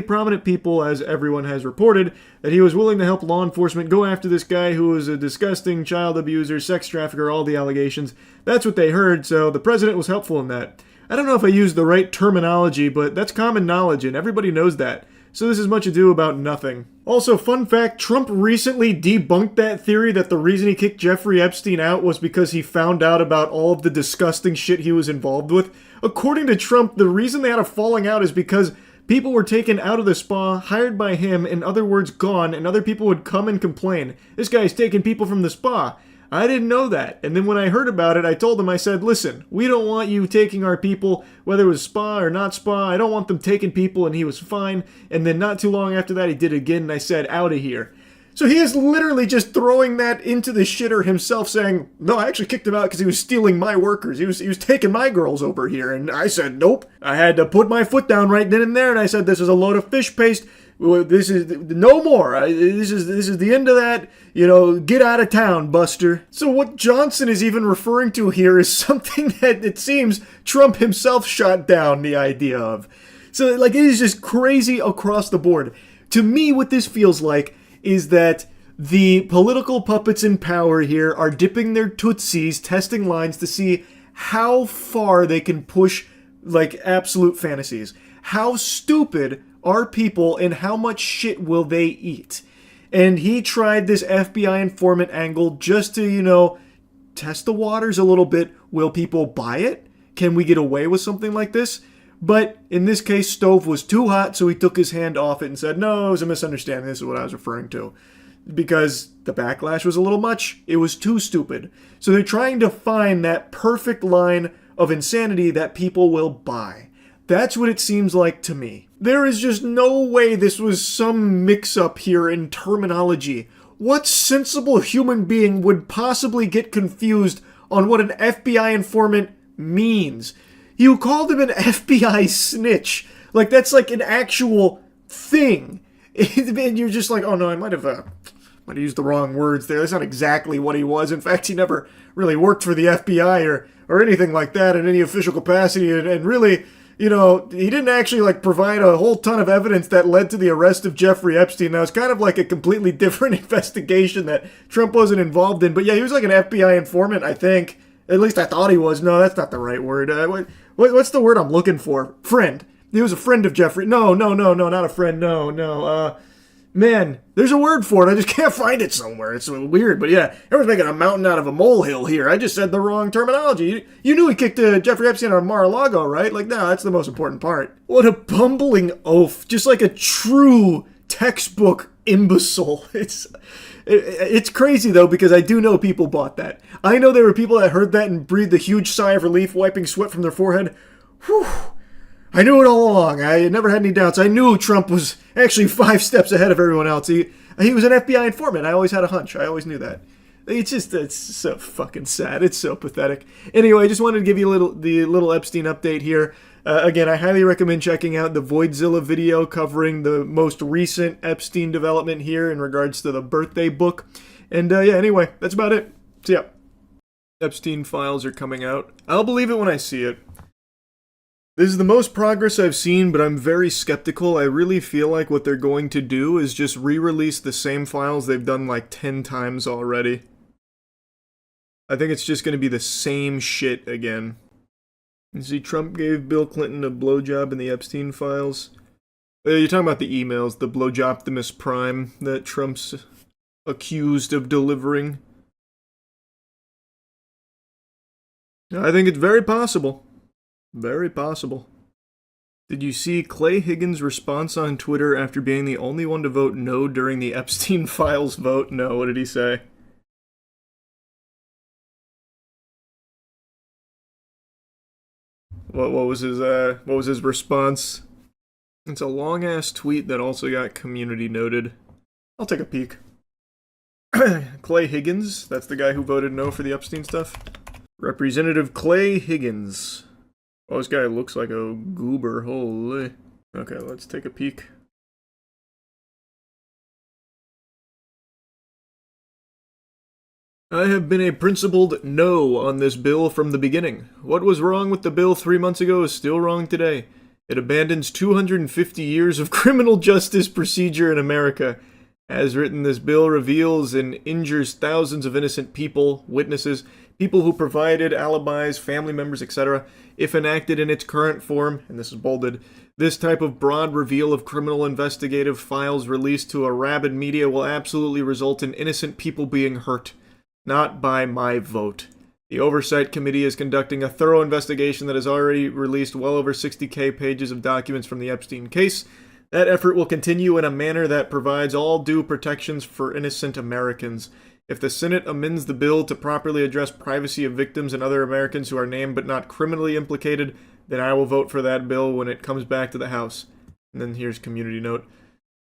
prominent people, as everyone has reported, that he was willing to help law enforcement go after this guy who was a disgusting child abuser, sex trafficker, all the allegations. That's what they heard, so the president was helpful in that. I don't know if I used the right terminology, but that's common knowledge, and everybody knows that. So this is much ado about nothing. Also, fun fact, Trump recently debunked that theory that the reason he kicked Jeffrey Epstein out was because he found out about all of the disgusting shit he was involved with. According to Trump, the reason they had a falling out is because people were taken out of the spa, hired by him, in other words, gone, and other people would come and complain. This guy's taking people from the spa. I didn't know that. And then when I heard about it, I told him, I said, listen, we don't want you taking our people, whether it was spa or not spa. I don't want them taking people, and he was fine. And then not too long after that, he did it again, and I said, out of here. So he is literally just throwing that into the shitter himself, saying, no, I actually kicked him out because he was stealing my workers. He was taking my girls over here. And I said, nope. I had to put my foot down right then and there, and I said, this is a load of fish paste. This is no more. This is the end of that. You know, get out of town, Buster. So what Johnson is even referring to here is something that it seems Trump himself shot down the idea of. So like it is just crazy across the board. To me, what this feels like is that the political puppets in power here are dipping their tootsies, testing lines to see how far they can push like absolute fantasies. How stupid are people and how much shit will they eat? And he tried this FBI informant angle just to, you know, test the waters a little bit. Will people buy it? Can we get away with something like this? But in this case, stove was too hot, so he took his hand off it and said, no, it was a misunderstanding. This is what I was referring to. Because the backlash was a little much. It was too stupid. So they're trying to find that perfect line of insanity that people will buy. That's what it seems like to me. There is just no way this was some mix-up here in terminology. What sensible human being would possibly get confused on what an FBI informant means? You called him an FBI snitch. Like, that's like an actual thing. And you're just like, oh no, I might have used the wrong words there. That's not exactly what he was. In fact, he never really worked for the FBI or anything like that in any official capacity. And really, you know, he didn't actually like provide a whole ton of evidence that led to the arrest of Jeffrey Epstein. That was kind of like a completely different investigation that Trump wasn't involved in. But yeah, he was like an FBI informant, I think. At least I thought he was. No, that's not the right word. What's the word I'm looking for? Friend. He was a friend of Jeffrey. No, not a friend. No. Man, there's a word for it. I just can't find it somewhere. It's weird, but yeah, everyone's making a mountain out of a molehill here. I just said the wrong terminology. You knew he kicked Jeffrey Epstein out of Mar-a-Lago, right? Like, no, that's the most important part. What a bumbling oaf. Just like a true textbook imbecile. It's crazy, though, because I do know people bought that. I know there were people that heard that and breathed a huge sigh of relief, wiping sweat from their forehead. Whew. I knew it all along. I never had any doubts. I knew Trump was actually 5 steps ahead of everyone else. He was an FBI informant. I always had a hunch. I always knew that. It's so fucking sad. It's so pathetic. Anyway, I just wanted to give you the little Epstein update here. Again, I highly recommend checking out the Voidzilla video covering the most recent Epstein development here in regards to the birthday book. And yeah, anyway, that's about it. So yeah, Epstein Files are coming out. I'll believe it when I see it. This is the most progress I've seen, but I'm very skeptical. I really feel like what they're going to do is just re-release the same files they've done like 10 times already. I think it's just going to be the same shit again. You see, Trump gave Bill Clinton a blowjob in the Epstein Files. You're talking about the emails, the blowjoptimus prime that Trump's accused of delivering. I think it's very possible. Very possible. Did you see Clay Higgins' response on Twitter after being the only one to vote no during the Epstein Files vote? No, what did he say? What was his response? It's a long-ass tweet that also got community noted. I'll take a peek. Clay Higgins, that's the guy who voted no for the Epstein stuff. Representative Clay Higgins. Oh, this guy looks like a goober, holy. Okay, let's take a peek. I have been a principled no on this bill from the beginning. What was wrong with the bill 3 months ago is still wrong today. It abandons 250 years of criminal justice procedure in America. As written, this bill reveals and injures thousands of innocent people, witnesses, people who provided alibis, family members, etc. If enacted in its current form, and this is bolded, this type of broad reveal of criminal investigative files released to a rabid media will absolutely result in innocent people being hurt. Not by my vote. The Oversight Committee is conducting a thorough investigation that has already released well over 60,000 pages of documents from the Epstein case. That effort will continue in a manner that provides all due protections for innocent Americans. If the Senate amends the bill to properly address privacy of victims and other Americans who are named but not criminally implicated, then I will vote for that bill when it comes back to the House. And then here's community note.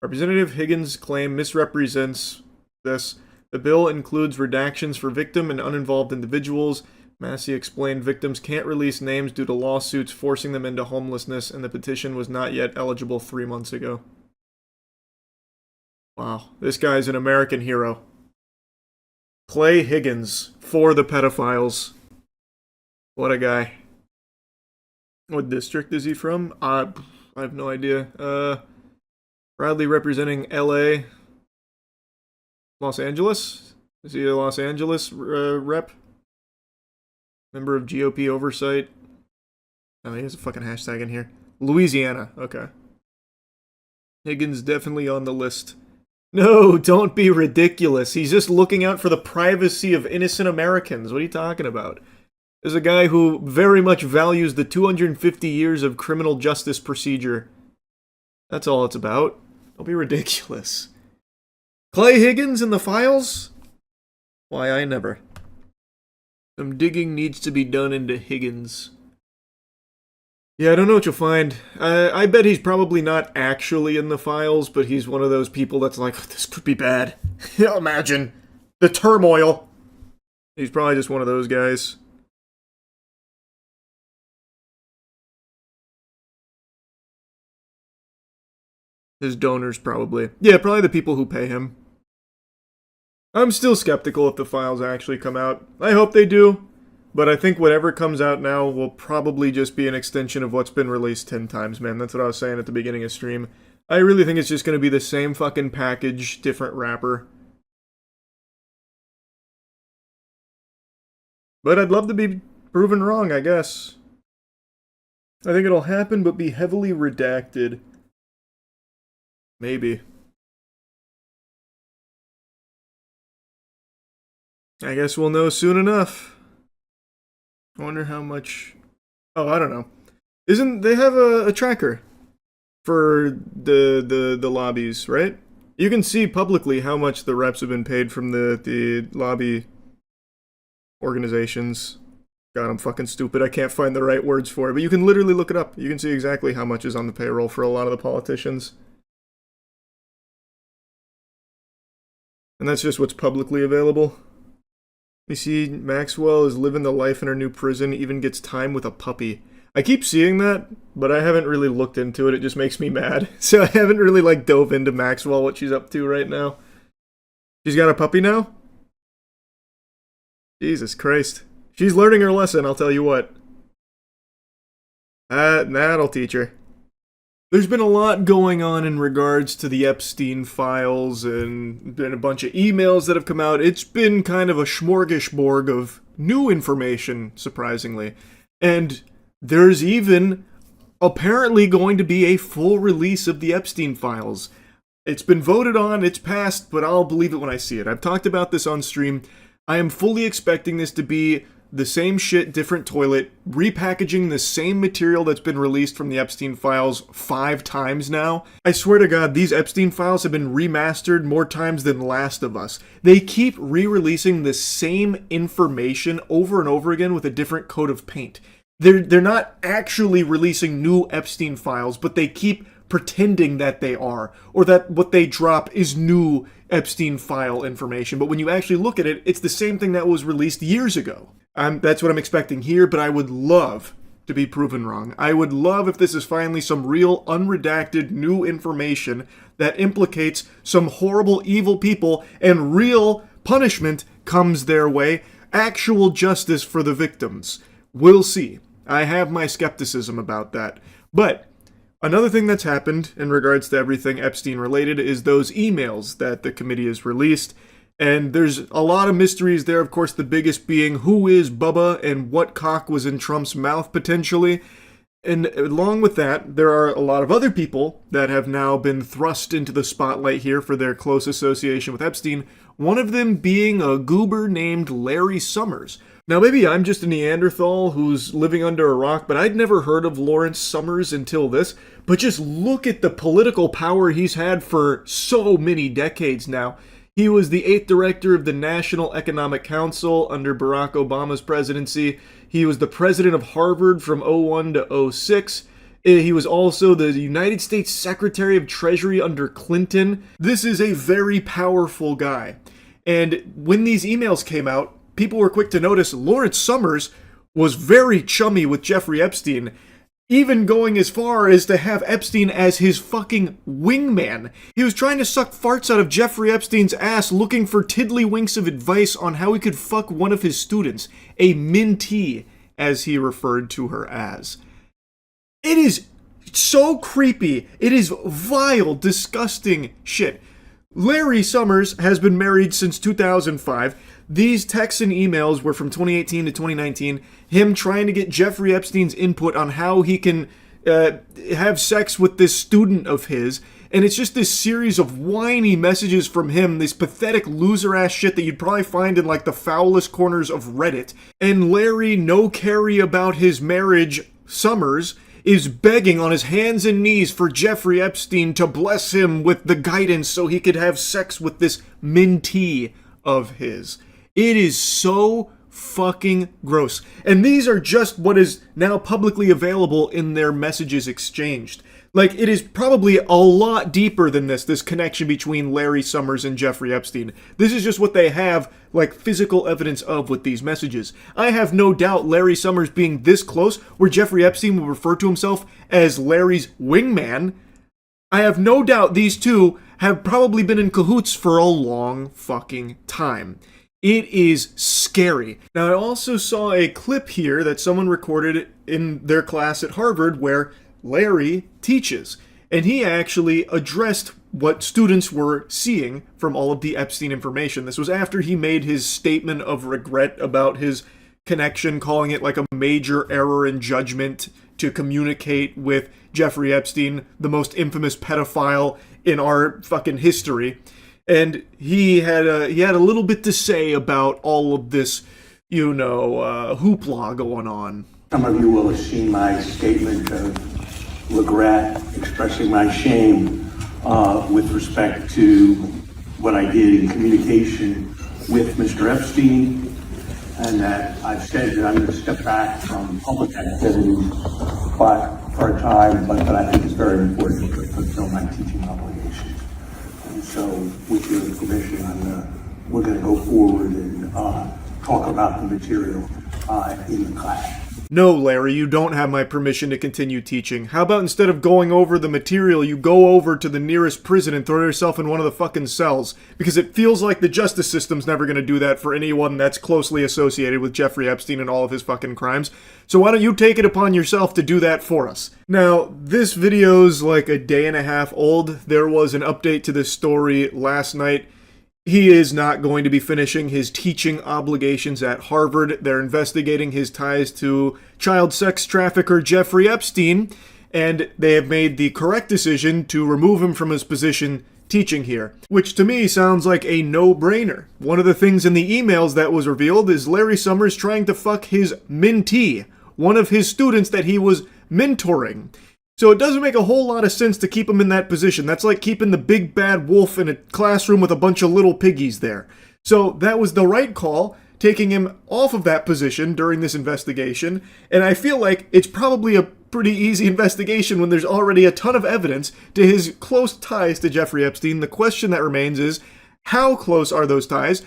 Representative Higgins' claim misrepresents this. The bill includes redactions for victim and uninvolved individuals. Massey explained victims can't release names due to lawsuits forcing them into homelessness, and the petition was not yet eligible 3 months ago. Wow, this guy's an American hero. Clay Higgins for the pedophiles. What a guy. What district is he from? I have no idea. Proudly representing LA. Los Angeles? Is he a Los Angeles rep? Member of GOP Oversight? Oh, he has a fucking hashtag in here. Louisiana. Okay. Higgins definitely on the list. No, don't be ridiculous. He's just looking out for the privacy of innocent Americans. What are you talking about? There's a guy who very much values the 250 years of criminal justice procedure. That's all it's about. Don't be ridiculous. Clay Higgins in the files? Why, I never. Some digging needs to be done into Higgins. Yeah, I don't know what you'll find. I bet he's probably not actually in the files, but he's one of those people that's like, this could be bad. Imagine the turmoil. He's probably just one of those guys. His donors, probably. Yeah, probably the people who pay him. I'm still skeptical if the files actually come out. I hope they do, but I think whatever comes out now will probably just be an extension of what's been released 10 times, man. That's what I was saying at the beginning of stream. I really think it's just going to be the same fucking package, different wrapper. But I'd love to be proven wrong, I guess. I think it'll happen, but be heavily redacted. Maybe. I guess we'll know soon enough. I wonder how much... Oh, I don't know. Isn't... They have a tracker for the lobbies, right? You can see publicly how much the reps have been paid from the lobby organizations. God, I'm fucking stupid. I can't find the right words for it. But you can literally look it up. You can see exactly how much is on the payroll for a lot of the politicians. And that's just what's publicly available. You see, Maxwell is living the life in her new prison, even gets time with a puppy. I keep seeing that, but I haven't really looked into it. It just makes me mad. So I haven't really, dove into Maxwell, what she's up to right now. She's got a puppy now? Jesus Christ. She's learning her lesson, I'll tell you what. That'll teach her. There's been a lot going on in regards to the Epstein Files and been a bunch of emails that have come out. It's been kind of a smorgasbord of new information, surprisingly. And there's even apparently going to be a full release of the Epstein Files. It's been voted on, it's passed, but I'll believe it when I see it. I've talked about this on stream. I am fully expecting this to be the same shit, different toilet, repackaging the same material that's been released from the Epstein Files 5 times now. I swear to God, these Epstein Files have been remastered more times than Last of Us. They keep re-releasing the same information over and over again with a different coat of paint. They're not actually releasing new Epstein Files, but they keep pretending that they are, or that what they drop is new Epstein file information. But when you actually look at it, it's the same thing that was released years ago. That's what I'm expecting here, but I would love to be proven wrong. I would love if this is finally some real unredacted new information that implicates some horrible evil people and real punishment comes their way, actual justice for the victims. We'll see. I have my skepticism about that. But another thing that's happened in regards to everything Epstein related is those emails that the committee has released. And there's a lot of mysteries there, of course, the biggest being who is Bubba and what cock was in Trump's mouth potentially. And along with that, there are a lot of other people that have now been thrust into the spotlight here for their close association with Epstein, one of them being a goober named Larry Summers. Now, maybe I'm just a Neanderthal who's living under a rock, but I'd never heard of Lawrence Summers until this. But just look at the political power he's had for so many decades now. He was the 8th director of the National Economic Council under Barack Obama's presidency. He was the president of Harvard from 01 to 06. He was also the United States Secretary of Treasury under Clinton. This is a very powerful guy. And when these emails came out, people were quick to notice Lawrence Summers was very chummy with Jeffrey Epstein, even going as far as to have Epstein as his fucking wingman. He was trying to suck farts out of Jeffrey Epstein's ass looking for tiddlywinks of advice on how he could fuck one of his students, a mentee, as he referred to her as. It is so creepy. It is vile, disgusting shit. Larry Summers has been married since 2005. These texts and emails were from 2018 to 2019, him trying to get Jeffrey Epstein's input on how he can have sex with this student of his, and it's just this series of whiny messages from him, this pathetic loser-ass shit that you'd probably find in like the foulest corners of Reddit. And Larry, no carry about his marriage, Summers, is begging on his hands and knees for Jeffrey Epstein to bless him with the guidance so he could have sex with this mentee of his. It is so fucking gross. And these are just what is now publicly available in their messages exchanged. Like, it is probably a lot deeper than this connection between Larry Summers and Jeffrey Epstein. This is just what they have, like, physical evidence of with these messages. I have no doubt Larry Summers being this close, where Jeffrey Epstein will refer to himself as Larry's wingman, I have no doubt these two have probably been in cahoots for a long fucking time. It is scary. Now, I also saw a clip here that someone recorded in their class at Harvard where Larry teaches, and he actually addressed what students were seeing from all of the Epstein information. This was after he made his statement of regret about his connection, calling it like a major error in judgment to communicate with Jeffrey Epstein, the most infamous pedophile in our fucking history. And he had a little bit to say about all of this, hoopla going on. Some of you will have seen my statement of regret, expressing my shame with respect to what I did in communication with Mr. Epstein, and that I've said that I'm going to step back from public activities for a time, but I think it's very important to fulfill my teaching obligations. And so, with your permission, we're going to go forward and talk about the material in the class. No, Larry, you don't have my permission to continue teaching. How about instead of going over the material, you go over to the nearest prison and throw yourself in one of the fucking cells? Because it feels like the justice system's never gonna do that for anyone that's closely associated with Jeffrey Epstein and all of his fucking crimes. So why don't you take it upon yourself to do that for us? Now, this video's like a day and a half old. There was an update to this story last night. He is not going to be finishing his teaching obligations at Harvard. They're investigating his ties to child sex trafficker Jeffrey Epstein, and they have made the correct decision to remove him from his position teaching here, which to me sounds like a no-brainer. One of the things in the emails that was revealed is Larry Summers trying to fuck his mentee, one of his students that he was mentoring. So it doesn't make a whole lot of sense to keep him in that position. That's like keeping the big bad wolf in a classroom with a bunch of little piggies there. So that was the right call, taking him off of that position during this investigation. And I feel like it's probably a pretty easy investigation when there's already a ton of evidence to his close ties to Jeffrey Epstein. The question that remains is, how close are those ties?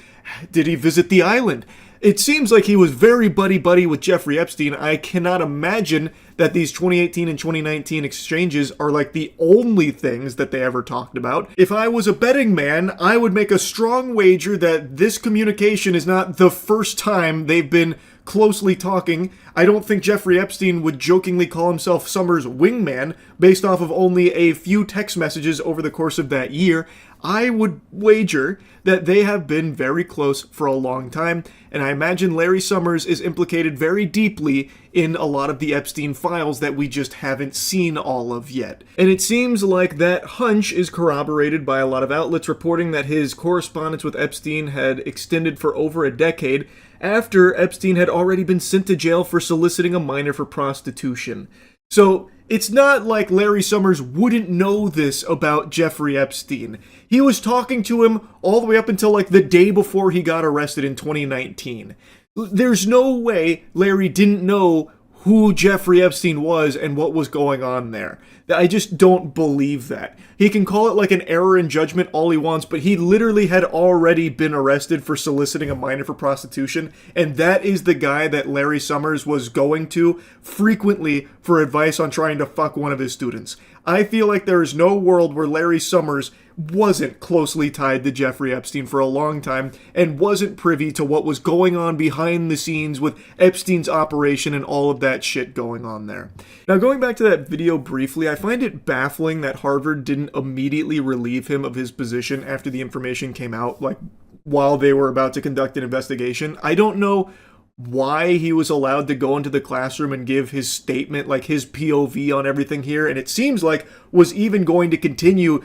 Did he visit the island? It seems like he was very buddy-buddy with Jeffrey Epstein. I cannot imagine that these 2018 and 2019 exchanges are like the only things that they ever talked about. If I was a betting man, I would make a strong wager that this communication is not the first time they've been closely talking. I don't think Jeffrey Epstein would jokingly call himself Summer's wingman based off of only a few text messages over the course of that year. I would wager that they have been very close for a long time, and I imagine Larry Summers is implicated very deeply in a lot of the Epstein files that we just haven't seen all of yet. And it seems like that hunch is corroborated by a lot of outlets reporting that his correspondence with Epstein had extended for over a decade after Epstein had already been sent to jail for soliciting a minor for prostitution. So it's not like Larry Summers wouldn't know this about Jeffrey Epstein. He was talking to him all the way up until like the day before he got arrested in 2019. There's no way Larry didn't know who Jeffrey Epstein was and what was going on there. I just don't believe that. He can call it like an error in judgment all he wants, but he literally had already been arrested for soliciting a minor for prostitution, and that is the guy that Larry Summers was going to frequently for advice on trying to fuck one of his students. I feel like there is no world where Larry Summers wasn't closely tied to Jeffrey Epstein for a long time and wasn't privy to what was going on behind the scenes with Epstein's operation and all of that shit going on there. Now, going back to that video briefly, I find it baffling that Harvard didn't immediately relieve him of his position after the information came out, like while they were about to conduct an investigation. I don't know why he was allowed to go into the classroom and give his statement, like his POV on everything here, and it seems like was even going to continue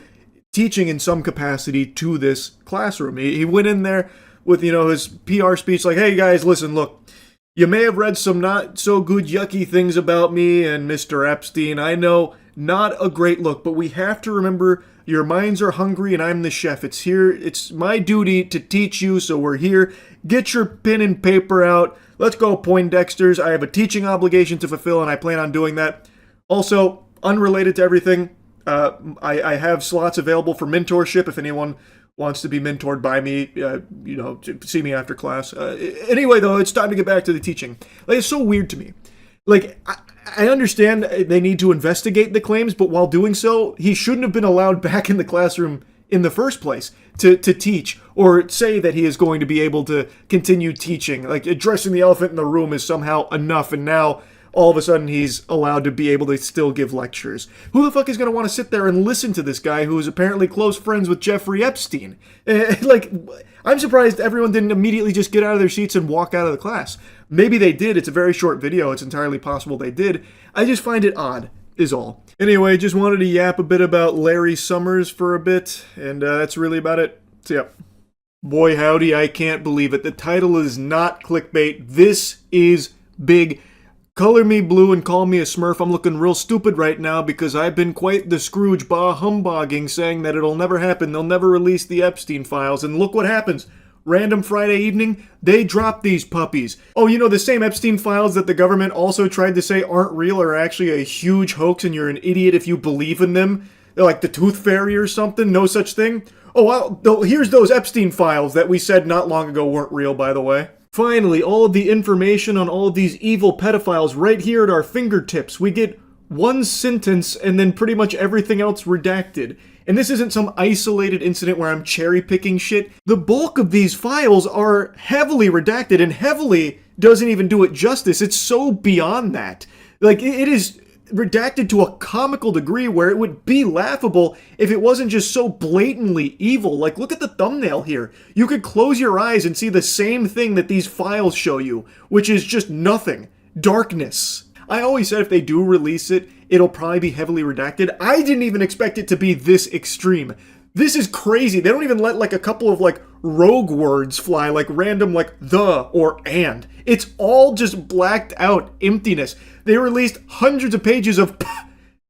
teaching in some capacity to this classroom. He went in there with, his PR speech like, hey guys, listen, look, you may have read some not so good yucky things about me and Mr. Epstein. I know, not a great look, but we have to remember your minds are hungry and I'm the chef. It's my duty to teach you, so we're here. Get your pen and paper out. Let's go, Poindexters. I have a teaching obligation to fulfill and I plan on doing that. Also, unrelated to everything, I have slots available for mentorship if anyone wants to be mentored by me, to see me after class. Anyway, though, it's time to get back to the teaching. Like, it's so weird to me. Like, I understand they need to investigate the claims, but while doing so, he shouldn't have been allowed back in the classroom in the first place to teach or say that he is going to be able to continue teaching. Like, addressing the elephant in the room is somehow enough, and now all of a sudden he's allowed to be able to still give lectures. Who the fuck is going to want to sit there and listen to this guy who is apparently close friends with Jeffrey Epstein? Like, I'm surprised everyone didn't immediately just get out of their seats and walk out of the class. Maybe they did. It's a very short video. It's entirely possible they did. I just find it odd, is all. Anyway, just wanted to yap a bit about Larry Summers for a bit, and that's really about it. So, yep. Boy howdy, I can't believe it. The title is not clickbait. This is big. Color me blue and call me a smurf. I'm looking real stupid right now because I've been quite the Scrooge bah humbugging, saying that it'll never happen. They'll never release the Epstein files. And look what happens. Random Friday evening, they drop these puppies. Oh, the same Epstein files that the government also tried to say aren't real are actually a huge hoax and you're an idiot if you believe in them. They're like the Tooth Fairy or something. No such thing. Oh, well, here's those Epstein files that we said not long ago weren't real, by the way. Finally, all of the information on all of these evil pedophiles right here at our fingertips. We get one sentence and then pretty much everything else redacted. And this isn't some isolated incident where I'm cherry picking shit. The bulk of these files are heavily redacted and heavily doesn't even do it justice. It's so beyond that. Like, it is redacted to a comical degree where it would be laughable if it wasn't just so blatantly evil. Like, look at the thumbnail here. You could close your eyes and see the same thing that these files show you, which is just nothing. Darkness. I always said if they do release it, it'll probably be heavily redacted. I didn't even expect it to be this extreme. This is crazy. They don't even let like a couple of like rogue words fly, like random like the or and. It's all just blacked out emptiness. They released hundreds of pages of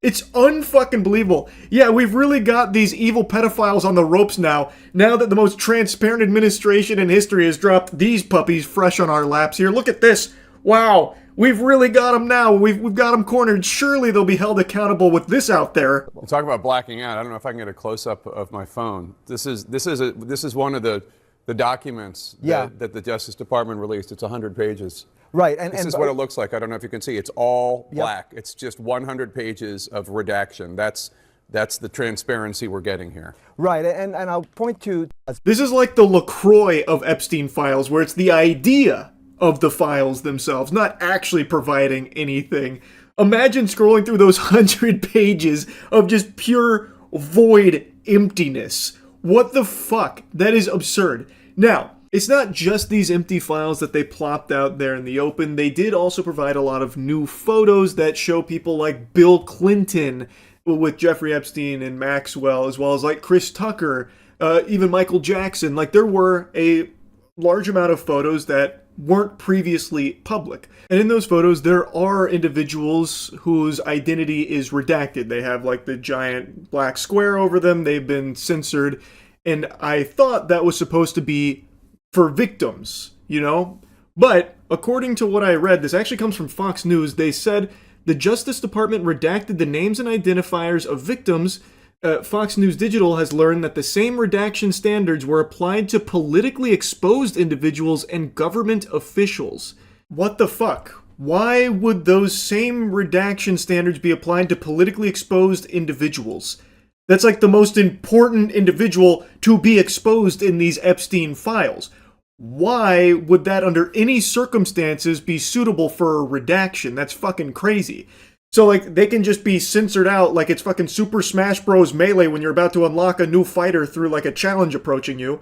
it's unfucking believable. Yeah, we've really got these evil pedophiles on the ropes now that the most transparent administration in history has dropped these puppies fresh on our laps here. Look at this. Wow. We've really got them now. We've got them cornered. Surely they'll be held accountable with this out there. Talk about blacking out. I don't know if I can get a close-up of my phone. This is one of the documents that the Justice Department released. It's 100 pages. Right. This is what it looks like. I don't know if you can see. It's all black. It's just 100 pages of redaction. That's the transparency we're getting here. Right, and I'll point to... This is like the LaCroix of Epstein Files, where it's the idea of the files themselves, not actually providing anything. Imagine scrolling through those 100 pages of just pure void emptiness. What the fuck? That is absurd. Now, it's not just these empty files that they plopped out there in the open. They did also provide a lot of new photos that show people like Bill Clinton with Jeffrey Epstein and Maxwell, as well as like Chris Tucker, even Michael Jackson. Like, there were a large amount of photos that weren't previously public. And in those photos, there are individuals whose identity is redacted. They have like the giant black square over them. They've been censored. And I thought that was supposed to be for victims, you know? But according to what I read, this actually comes from Fox News. They said the Justice Department redacted the names and identifiers of victims. Fox News Digital has learned that the same redaction standards were applied to politically exposed individuals and government officials. What the fuck? Why would those same redaction standards be applied to politically exposed individuals? That's like the most important individual to be exposed in these Epstein files. Why would that under any circumstances be suitable for a redaction? That's fucking crazy. So like they can just be censored out like it's fucking Super Smash Bros. Melee when you're about to unlock a new fighter through like a challenge approaching you.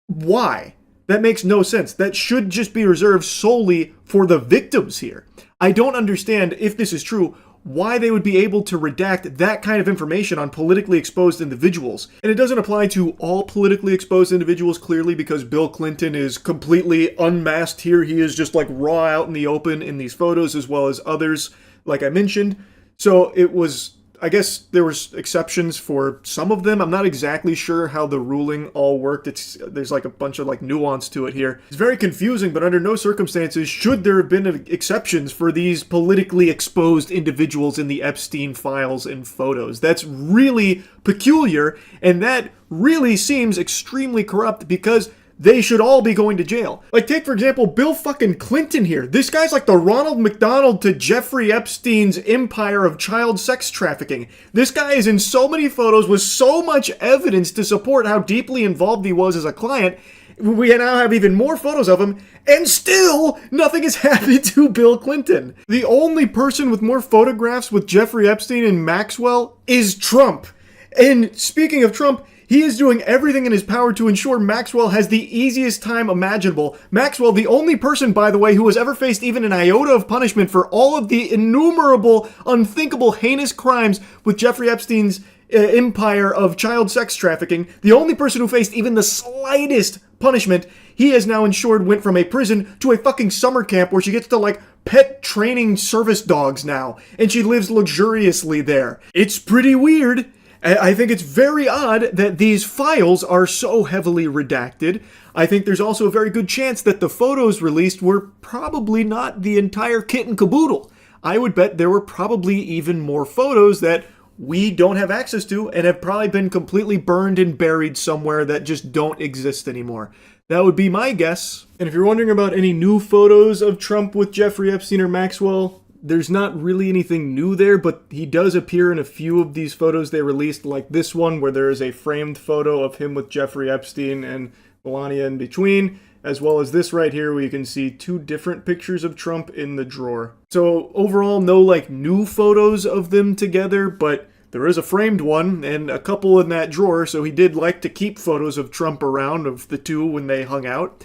Why? That makes no sense. That should just be reserved solely for the victims here. I don't understand, if this is true, why they would be able to redact that kind of information on politically exposed individuals. And it doesn't apply to all politically exposed individuals, clearly, because Bill Clinton is completely unmasked here. He is just like raw out in the open in these photos, as well as others, like I mentioned. So it was, I guess there was exceptions for some of them. I'm not exactly sure how the ruling all worked. There's like a bunch of like nuance to it here. It's very confusing, but under no circumstances should there have been exceptions for these politically exposed individuals in the Epstein files and photos. That's really peculiar, and that really seems extremely corrupt because they should all be going to jail. Like, take, for example, Bill fucking Clinton here. This guy's like the Ronald McDonald to Jeffrey Epstein's empire of child sex trafficking. This guy is in so many photos with so much evidence to support how deeply involved he was as a client. We now have even more photos of him, and still nothing has happened to Bill Clinton. The only person with more photographs with Jeffrey Epstein and Maxwell is Trump. And speaking of Trump, he is doing everything in his power to ensure Maxwell has the easiest time imaginable. Maxwell, the only person, by the way, who has ever faced even an iota of punishment for all of the innumerable, unthinkable, heinous crimes with Jeffrey Epstein's empire of child sex trafficking, the only person who faced even the slightest punishment, he has now ensured went from a prison to a fucking summer camp where she gets to, like, pet training service dogs now, and she lives luxuriously there. It's pretty weird. I think it's very odd that these files are so heavily redacted. I think there's also a very good chance that the photos released were probably not the entire kit and caboodle. I would bet there were probably even more photos that we don't have access to and have probably been completely burned and buried somewhere that just don't exist anymore. That would be my guess. And if you're wondering about any new photos of Trump with Jeffrey Epstein or Maxwell, there's not really anything new there, but he does appear in a few of these photos they released, like this one where there is a framed photo of him with Jeffrey Epstein and Melania in between, as well as this right here where you can see two different pictures of Trump in the drawer. So overall, no like new photos of them together, but there is a framed one and a couple in that drawer, so he did like to keep photos of Trump around of the two when they hung out.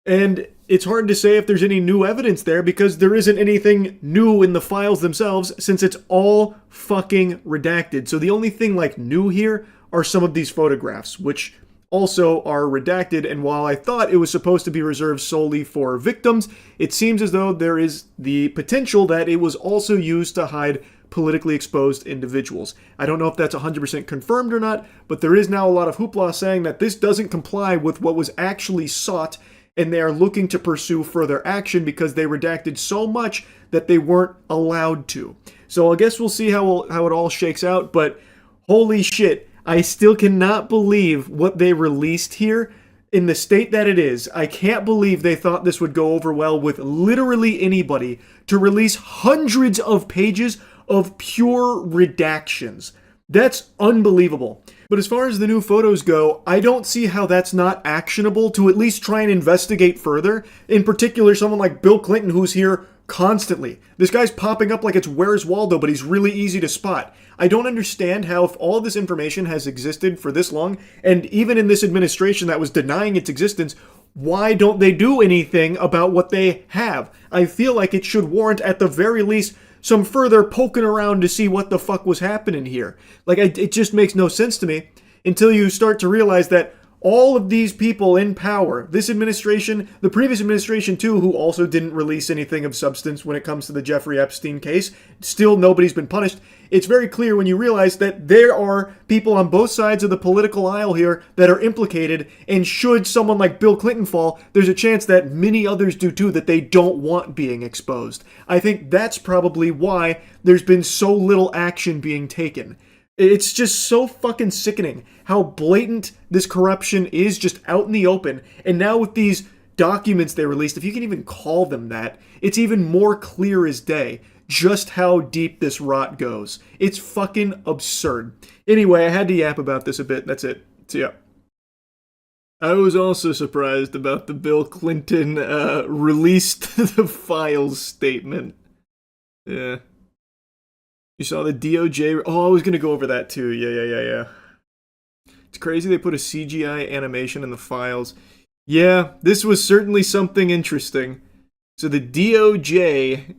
And it's hard to say if there's any new evidence there because there isn't anything new in the files themselves since it's all fucking redacted. So the only thing like new here are some of these photographs, which also are redacted. And while I thought it was supposed to be reserved solely for victims, it seems as though there is the potential that it was also used to hide politically exposed individuals. I don't know if that's 100% confirmed or not, but there is now a lot of hoopla saying that this doesn't comply with what was actually sought, and they are looking to pursue further action because they redacted so much that they weren't allowed to. So I guess we'll see how it all shakes out, but holy shit, I still cannot believe what they released here. in the state that it is, I can't believe they thought this would go over well with literally anybody to release hundreds of pages of pure redactions. That's unbelievable. But as far as the new photos go, I don't see how that's not actionable to at least try and investigate further. In particular, someone like Bill Clinton, who's here constantly. This guy's popping up like it's Where's Waldo, but he's really easy to spot. I don't understand how, if all of this information has existed for this long, and even in this administration that was denying its existence, why don't they do anything about what they have? I feel like it should warrant, at the very least, some further poking around to see what the fuck was happening here. Like, it just makes no sense to me until you start to realize that all of these people in power, this administration, the previous administration too, who also didn't release anything of substance when it comes to the Jeffrey Epstein case, still nobody's been punished. It's very clear when you realize that there are people on both sides of the political aisle here that are implicated, and should someone like Bill Clinton fall, there's a chance that many others do too that they don't want being exposed. I think that's probably why there's been so little action being taken. It's just so fucking sickening how blatant this corruption is, just out in the open. And now with these documents they released, if you can even call them that, it's even more clear as day just how deep this rot goes. It's fucking absurd. Anyway, I had to yap about this a bit. That's it. See ya. I was also surprised about the Bill Clinton released the files statement. Yeah. You saw the DOJ... Oh, I was going to go over that too. Yeah. It's crazy they put a CGI animation in the files. Yeah, this was certainly something interesting. So the DOJ,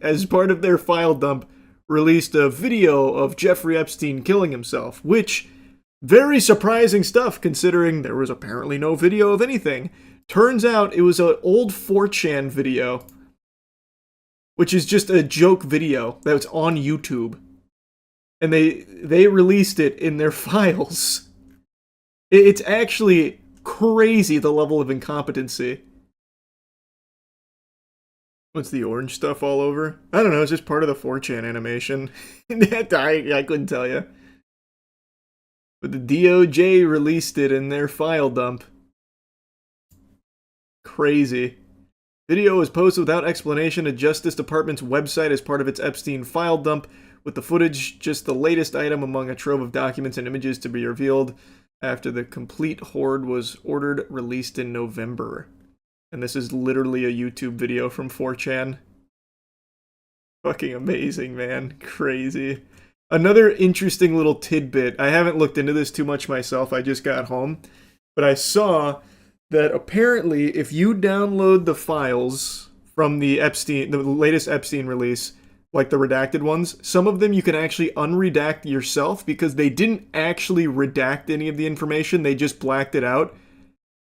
as part of their file dump, released a video of Jeffrey Epstein killing himself, which, very surprising stuff considering there was apparently no video of anything. Turns out it was an old 4chan video, which is just a joke video that's on YouTube. And they released it in their files. It's actually crazy, the level of incompetency. What's the orange stuff all over? I don't know, it's just part of the 4chan animation. I couldn't tell you. But the DOJ released it in their file dump. Crazy. Video was posted without explanation to Justice Department's website as part of its Epstein file dump, with the footage just the latest item among a trove of documents and images to be revealed after the complete hoard was ordered released in November. And this is literally a YouTube video from 4chan. Fucking amazing, man. Crazy. Another interesting little tidbit. I haven't looked into this too much myself. I just got home. But I saw that apparently if you download the files from the latest Epstein release, like the redacted ones, some of them you can actually unredact yourself because they didn't actually redact any of the information, they just blacked it out.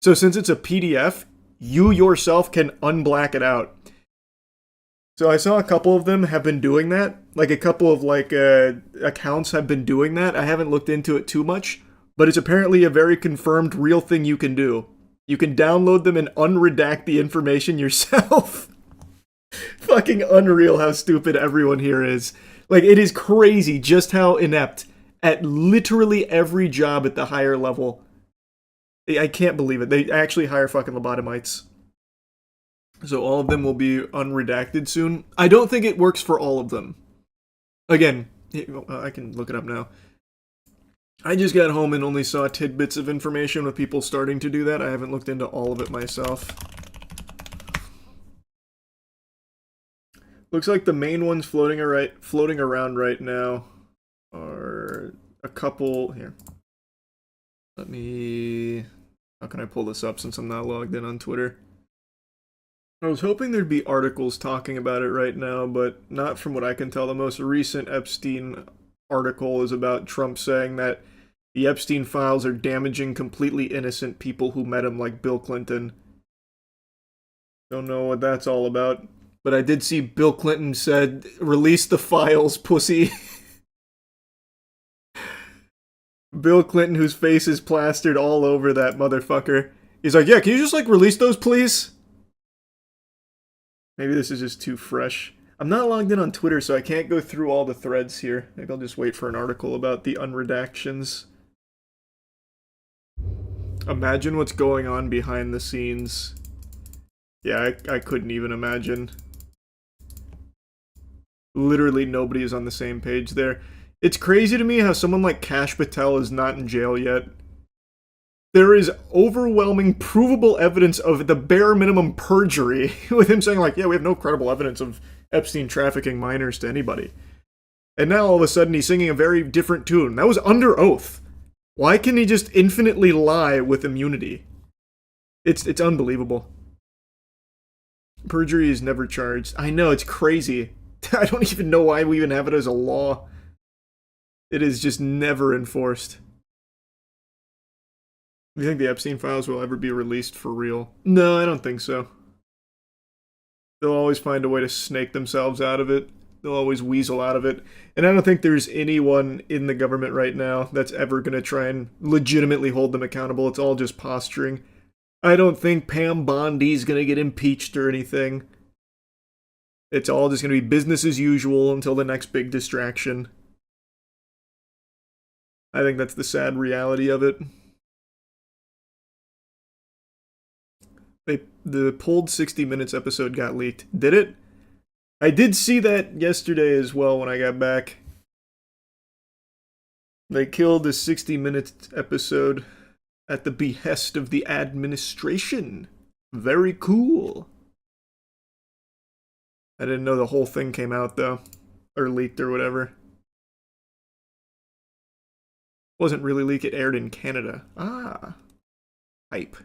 So since it's a PDF, you yourself can unblack it out. So I saw a couple of them have been doing that. Like a couple of accounts have been doing that. I haven't looked into it too much, but it's apparently a very confirmed real thing you can do. You can download them and unredact the information yourself. Fucking unreal how stupid everyone here is. Like, it is crazy just how inept at literally every job at the higher level. I can't believe it. They actually hire fucking lobotomites. So all of them will be unredacted soon. I don't think it works for all of them. Again, I can look it up now. I just got home and only saw tidbits of information with people starting to do that. I haven't looked into all of it myself. Looks like the main ones floating around right now are a couple here. Let me... How can I pull this up since I'm not logged in on Twitter? I was hoping there'd be articles talking about it right now, but not from what I can tell. The most recent Epstein article is about Trump saying that the Epstein files are damaging completely innocent people who met him, like Bill Clinton. Don't know what that's all about. But I did see Bill Clinton said, "Release the files, pussy." Bill Clinton, whose face is plastered all over that motherfucker. He's like, yeah, can you just, release those, please? Maybe this is just too fresh. I'm not logged in on Twitter, so I can't go through all the threads here. Maybe I'll just wait for an article about the unredactions. Imagine what's going on behind the scenes. Yeah, I couldn't even imagine. Literally nobody is on the same page there. It's crazy to me how someone like Kash Patel is not in jail yet. There is overwhelming provable evidence of the bare minimum perjury, with him saying like, yeah, we have no credible evidence of Epstein trafficking minors to anybody. And now all of a sudden he's singing a very different tune. That was under oath. Why can he just infinitely lie with immunity? It's unbelievable. Perjury is never charged. I know, it's crazy. I don't even know why we even have it as a law. It is just never enforced. Do you think the Epstein Files will ever be released for real? No, I don't think so. They'll always find a way to snake themselves out of it. They'll always weasel out of it. And I don't think there's anyone in the government right now that's ever going to try and legitimately hold them accountable. It's all just posturing. I don't think Pam Bondi's going to get impeached or anything. It's all just going to be business as usual until the next big distraction. I think that's the sad reality of it. The pulled 60 Minutes episode got leaked. Did it? I did see that yesterday as well when I got back. They killed the 60 Minutes episode at the behest of the administration. Very cool. I didn't know the whole thing came out though. Or leaked or whatever. Wasn't really leaked, it aired in Canada. Ah. Hype.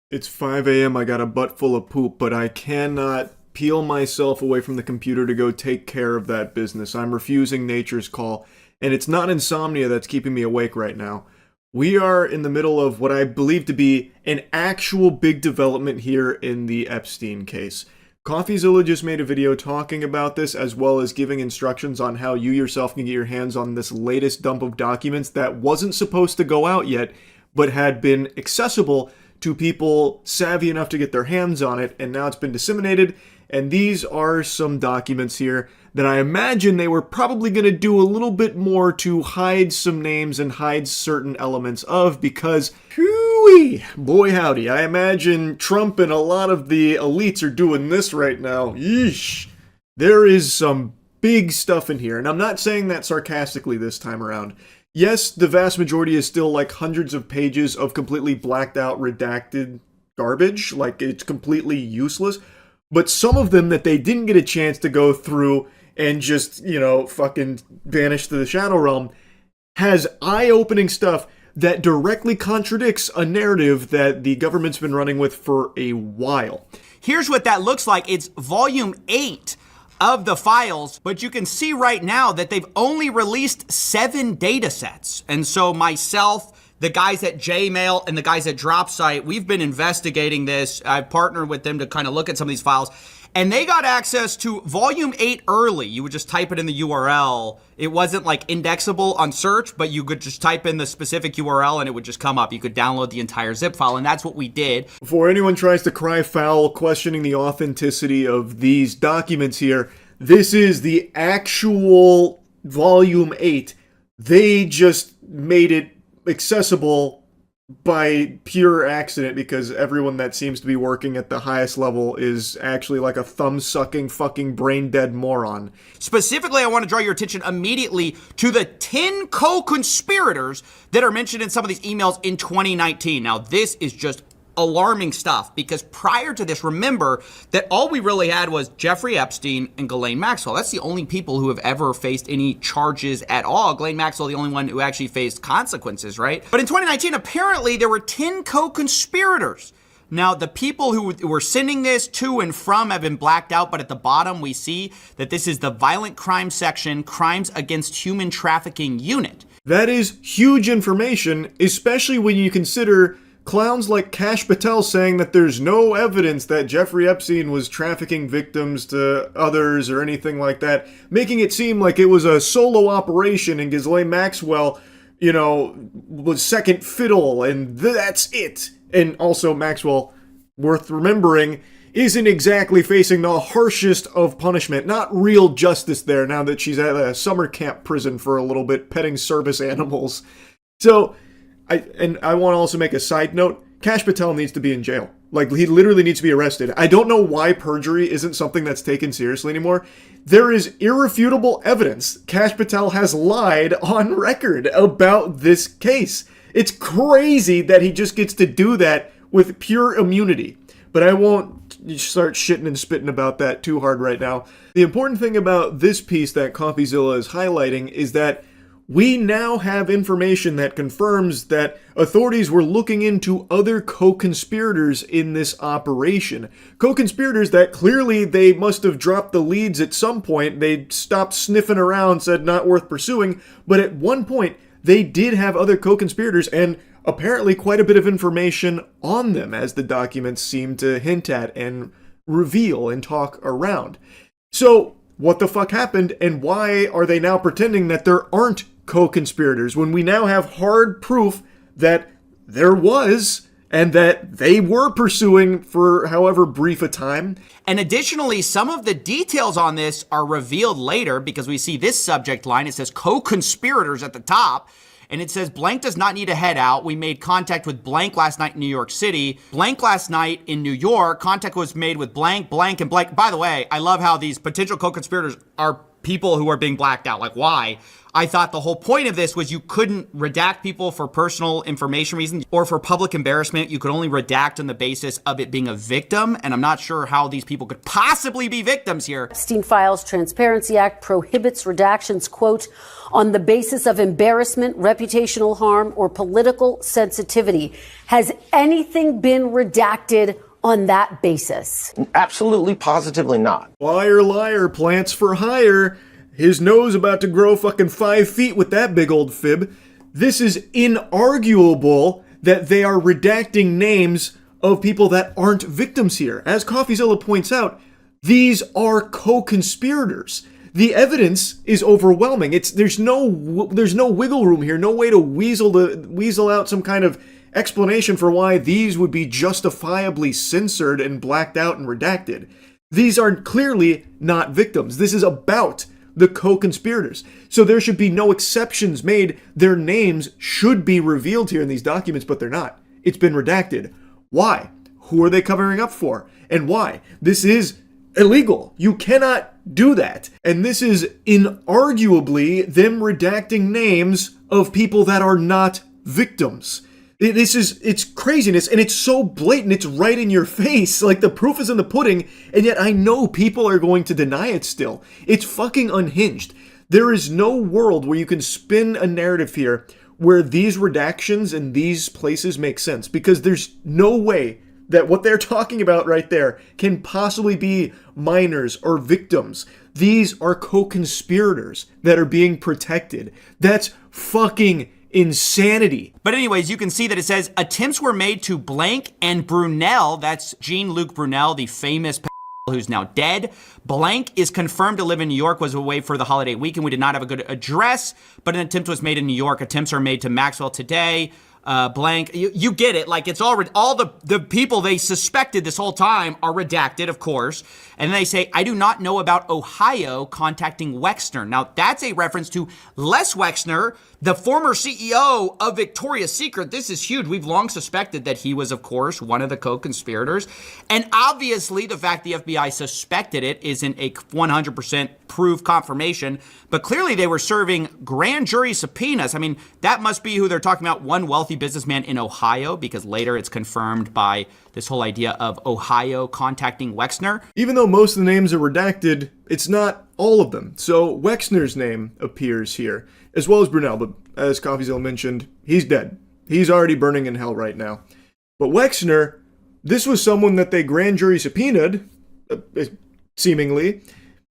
It's 5 a.m. I got a butt full of poop, but I cannot peel myself away from the computer to go take care of that business. I'm refusing nature's call, and it's not insomnia that's keeping me awake right now. We are in the middle of what I believe to be an actual big development here in the Epstein case. CoffeeZilla just made a video talking about this, as well as giving instructions on how you yourself can get your hands on this latest dump of documents that wasn't supposed to go out yet, but had been accessible to people savvy enough to get their hands on it, and now it's been disseminated. And these are some documents here that I imagine they were probably going to do a little bit more to hide some names and hide certain elements of, because, hooey, boy howdy, I imagine Trump and a lot of the elites are doing this right now. Yeesh. There is some big stuff in here, and I'm not saying that sarcastically this time around. Yes, the vast majority is still like hundreds of pages of completely blacked out, redacted garbage, like it's completely useless. But some of them that they didn't get a chance to go through and just, you know, fucking vanish to the shadow realm, has eye-opening stuff that directly contradicts a narrative that the government's been running with for a while. Here's what that looks like. It's volume 8 of the files, but you can see right now that they've only released 7 data sets. And so myself, the guys at Jmail, and the guys at DropSite, we've been investigating this. I've partnered with them to kind of look at some of these files. And they got access to volume 8 early. You would just type it in the URL. It wasn't like indexable on search, but you could just type in the specific URL and it would just come up. You could download the entire zip file, and that's what we did. Before anyone tries to cry foul questioning the authenticity of these documents here, this is the actual volume 8. They just made it accessible by pure accident because everyone that seems to be working at the highest level is actually like a thumb-sucking fucking brain-dead moron. Specifically, I want to draw your attention immediately to the 10 co-conspirators that are mentioned in some of these emails in 2019. Now, this is just alarming stuff because prior to this, remember that all we really had was Jeffrey Epstein and Ghislaine Maxwell. That's the only people who have ever faced any charges at all. Ghislaine Maxwell, the only one who actually faced consequences, right? But in 2019, apparently there were 10 co-conspirators. Now, the people who were sending this to and from have been blacked out, but at the bottom we see that this is the Violent Crime Section, Crimes Against Human Trafficking Unit. That is huge information, especially when you consider clowns like Kash Patel saying that there's no evidence that Jeffrey Epstein was trafficking victims to others or anything like that, making it seem like it was a solo operation and Ghislaine Maxwell, you know, was second fiddle and that's it. And also Maxwell, worth remembering, isn't exactly facing the harshest of punishment. Not real justice there now that she's at a summer camp prison for a little bit, petting service animals. So I want to also make a side note. Kash Patel needs to be in jail. Like, he literally needs to be arrested. I don't know why perjury isn't something that's taken seriously anymore. There is irrefutable evidence Kash Patel has lied on record about this case. It's crazy that he just gets to do that with pure immunity. But I won't start shitting and spitting about that too hard right now. The important thing about this piece that CoffeeZilla is highlighting is that we now have information that confirms that authorities were looking into other co-conspirators in this operation. Co-conspirators that clearly they must have dropped the leads at some point. They stopped sniffing around, said not worth pursuing, but at one point they did have other co-conspirators and apparently quite a bit of information on them, as the documents seem to hint at and reveal and talk around. So, what the fuck happened, and why are they now pretending that there aren't co-conspirators when we now have hard proof that there was and that they were pursuing for however brief a time? And additionally, some of the details on this are revealed later because we see this subject line. It says co-conspirators at the top. And it says, blank does not need to head out. We made contact with blank last night in New York City. Blank last night in New York. Contact was made with blank, blank, and blank. By the way, I love how these potential co-conspirators are people who are being blacked out. Like, why? I thought the whole point of this was you couldn't redact people for personal information reasons or for public embarrassment. You could only redact on the basis of it being a victim. And I'm not sure how these people could possibly be victims here. Epstein Files Transparency Act prohibits redactions, quote, on the basis of embarrassment, reputational harm, or political sensitivity. Has anything been redacted on that basis? Absolutely, positively not. Liar, liar, plants for hire. His nose about to grow fucking 5 feet with that big old fib. This is inarguable that they are redacting names of people that aren't victims here. As CoffeeZilla points out, these are co-conspirators. The evidence is overwhelming. There's no wiggle room here, no way to weasel out some kind of explanation for why these would be justifiably censored and blacked out and redacted. These are clearly not victims. This is about the co-conspirators. So there should be no exceptions made. Their names should be revealed here in these documents, but they're not. It's been redacted. Why? Who are they covering up for? And why? This is illegal. You cannot do that. And this is inarguably them redacting names of people that are not victims. It's craziness, and it's so blatant, it's right in your face. Like, the proof is in the pudding, and yet I know people are going to deny it still. It's fucking unhinged. There is no world where you can spin a narrative here where these redactions in these places make sense, because there's no way that what they're talking about right there can possibly be minors or victims. These are co-conspirators that are being protected. That's fucking insanity. But anyways, you can see that it says attempts were made to blank and Brunel, that's Jean-Luc Brunel, the famous who's now dead. Blank is confirmed to live in New York, was away for the holiday weekend. We did not have a good address, but an attempt was made in New York. Attempts are made to Maxwell today. Blank, you get it. Like, it's all the people they suspected this whole time are redacted, of course. And they say, I do not know about Ohio contacting Wexner. Now, that's a reference to Les Wexner, the former CEO of Victoria's Secret. This is huge. We've long suspected that he was, of course, one of the co-conspirators. And obviously, the fact the FBI suspected it isn't a 100% proof confirmation. But clearly, they were serving grand jury subpoenas. I mean, that must be who they're talking about, one wealthy businessman in Ohio, because later it's confirmed by this whole idea of Ohio contacting Wexner. Even though most of the names are redacted, it's not all of them. So Wexner's name appears here, as well as Brunel, but as CoffeeZilla mentioned, he's dead. He's already burning in hell right now. But Wexner, this was someone that they grand jury subpoenaed, seemingly,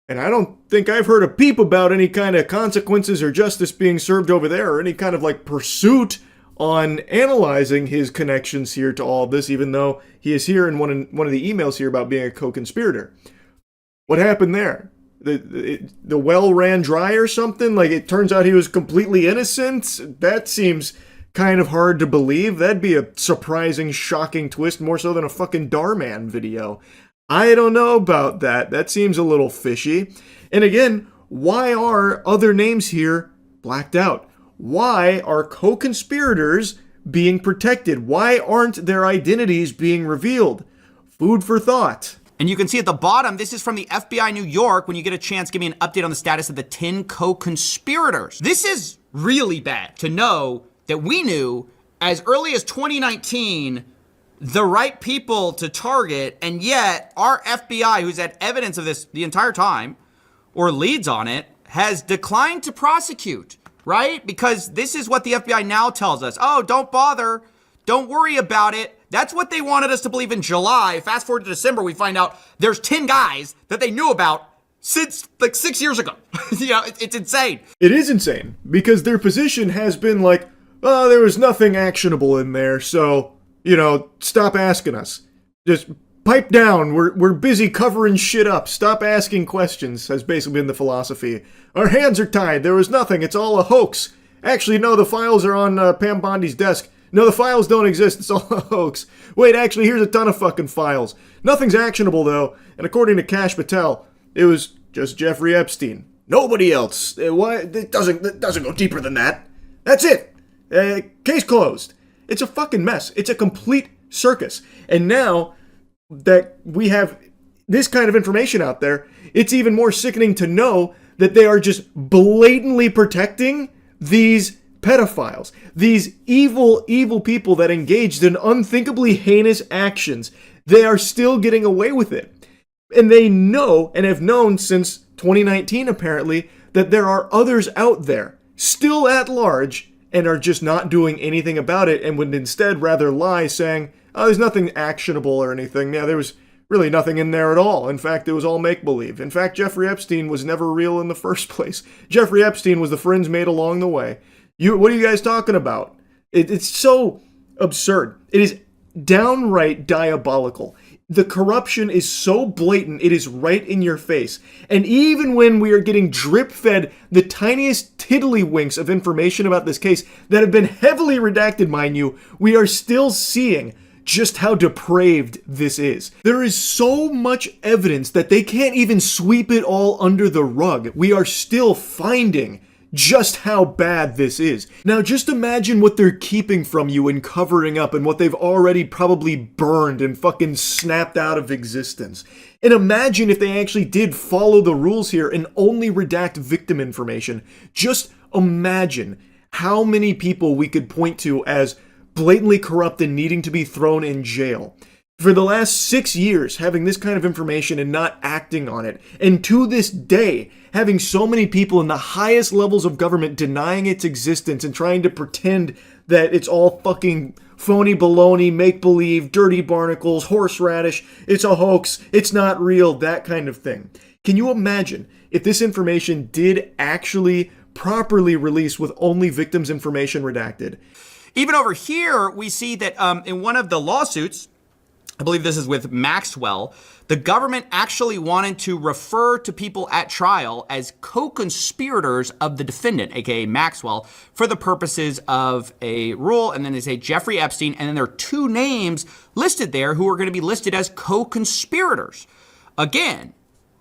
and I don't think I've heard a peep about any kind of consequences or justice being served over there, or any kind of like pursuit on analyzing his connections here to all this, even though he is here in one of the emails here about being a co-conspirator. What happened there? The well ran dry or something? Like, it turns out he was completely innocent? That seems kind of hard to believe. That'd be a surprising, shocking twist, more so than a fucking Darman video. I don't know about that. That seems a little fishy. And again, why are other names here blacked out? Why are co-conspirators being protected? Why aren't their identities being revealed? Food for thought. And you can see at the bottom, this is from the FBI New York. When you get a chance, give me an update on the status of the 10 co-conspirators. This is really bad to know that we knew as early as 2019 the right people to target, and yet our FBI, who's had evidence of this the entire time, or leads on it, has declined to prosecute, right? Because this is what the FBI now tells us. Oh, don't bother. Don't worry about it. That's what they wanted us to believe in July. Fast forward to December, we find out there's 10 guys that they knew about since like 6 years ago. It's insane. It is insane because their position has been like, oh, there was nothing actionable in there, so, stop asking us. Just pipe down. We're busy covering shit up. Stop asking questions, has basically been the philosophy. Our hands are tied. There was nothing. It's all a hoax. Actually, no, the files are on Pam Bondi's desk. No, the files don't exist. It's all a hoax. Wait, actually, here's a ton of fucking files. Nothing's actionable, though. And according to Kash Patel, it was just Jeffrey Epstein. Nobody else. Why? It doesn't go deeper than that. That's it. Case closed. It's a fucking mess. It's a complete circus. And now that we have this kind of information out there, it's even more sickening to know that they are just blatantly protecting these pedophiles, these evil, evil people that engaged in unthinkably heinous actions. They are still getting away with it. And they know, and have known since 2019 apparently, that there are others out there, still at large, and are just not doing anything about it, and would instead rather lie saying, oh, there's nothing actionable or anything. Yeah, there was really nothing in there at all. In fact, it was all make-believe. In fact, Jeffrey Epstein was never real in the first place. Jeffrey Epstein was the friends made along the way. What are you guys talking about? It's so absurd. It is downright diabolical. The corruption is so blatant, it is right in your face. And even when we are getting drip-fed the tiniest tiddlywinks of information about this case that have been heavily redacted, mind you, we are still seeing just how depraved this is. There is so much evidence that they can't even sweep it all under the rug. We are still finding just how bad this is. Now just imagine what they're keeping from you and covering up and what they've already probably burned and fucking snapped out of existence. And imagine if they actually did follow the rules here and only redact victim information. Just imagine how many people we could point to as blatantly corrupt and needing to be thrown in jail. For the last 6 years, having this kind of information and not acting on it. And to this day, having so many people in the highest levels of government denying its existence and trying to pretend that it's all fucking phony baloney, make-believe, dirty barnacles, horseradish, it's a hoax, it's not real, that kind of thing. Can you imagine if this information did actually properly release with only victims' information redacted? Even over here, we see that in one of the lawsuits, I believe this is with Maxwell, the government actually wanted to refer to people at trial as co-conspirators of the defendant, aka Maxwell, for the purposes of a rule. And then they say Jeffrey Epstein, and then there are two names listed there who are going to be listed as co-conspirators. Again,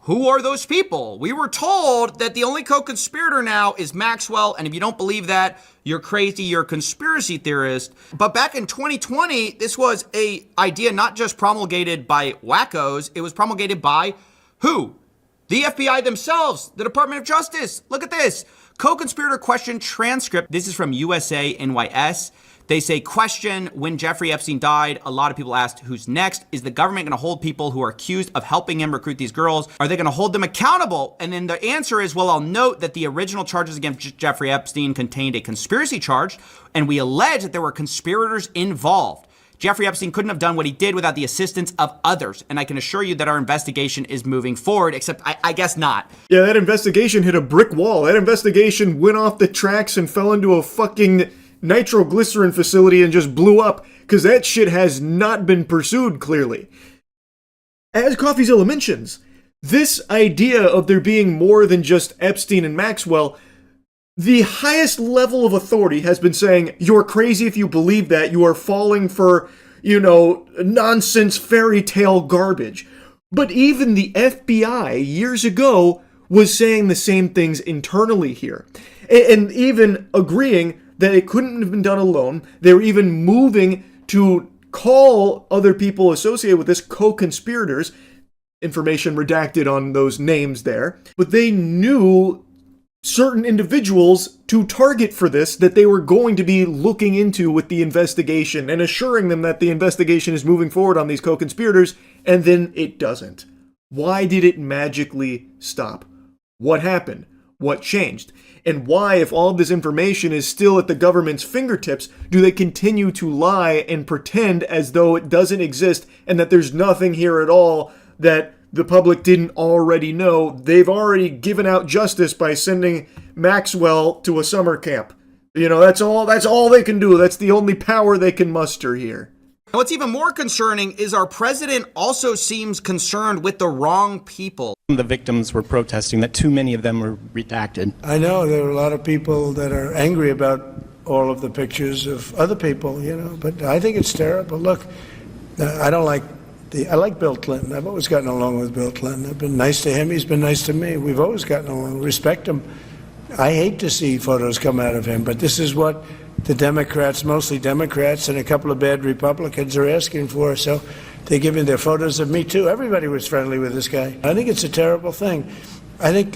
who are those people? We were told that the only co-conspirator now is Maxwell, and if you don't believe that, you're crazy, you're a conspiracy theorist. But back in 2020, this was an idea not just promulgated by wackos, it was promulgated by who? The FBI themselves, the Department of Justice. Look at this. Co-conspirator question transcript. This is from USA NYS. They say, question, when Jeffrey Epstein died, a lot of people asked, who's next? Is the government going to hold people who are accused of helping him recruit these girls? Are they going to hold them accountable? And then the answer is, well, I'll note that the original charges against Jeffrey Epstein contained a conspiracy charge, and we allege that there were conspirators involved. Jeffrey Epstein couldn't have done what he did without the assistance of others. And I can assure you that our investigation is moving forward, except I guess not. Yeah, that investigation hit a brick wall. That investigation went off the tracks and fell into a fucking nitroglycerin facility and just blew up because that shit has not been pursued clearly. As CoffeeZilla mentions, this idea of there being more than just Epstein and Maxwell, the highest level of authority has been saying, you're crazy if you believe that, you are falling for, nonsense fairy tale garbage. But even the FBI years ago was saying the same things internally here. And even agreeing that it couldn't have been done alone. They were even moving to call other people associated with this co-conspirators. Information redacted on those names there. But they knew certain individuals to target for this that they were going to be looking into with the investigation and assuring them that the investigation is moving forward on these co-conspirators, and then it doesn't. Why did it magically stop? What happened? What changed? And why, if all of this information is still at the government's fingertips, do they continue to lie and pretend as though it doesn't exist and that there's nothing here at all that the public didn't already know? They've already given out justice by sending Maxwell to a summer camp. You know, that's all they can do. That's the only power they can muster here. What's even more concerning is our president also seems concerned with the wrong people. The victims were protesting that too many of them were redacted. I know there are a lot of people that are angry about all of the pictures of other people, you know, but I think it's terrible. Look, I like Bill Clinton. I've always gotten along with Bill Clinton. I've been nice to him. He's been nice to me. We've always gotten along. Respect him. I hate to see photos come out of him, but this is what the Democrats, mostly Democrats, and a couple of bad Republicans are asking for. So they're giving their photos of me, too. Everybody was friendly with this guy. I think it's a terrible thing. I think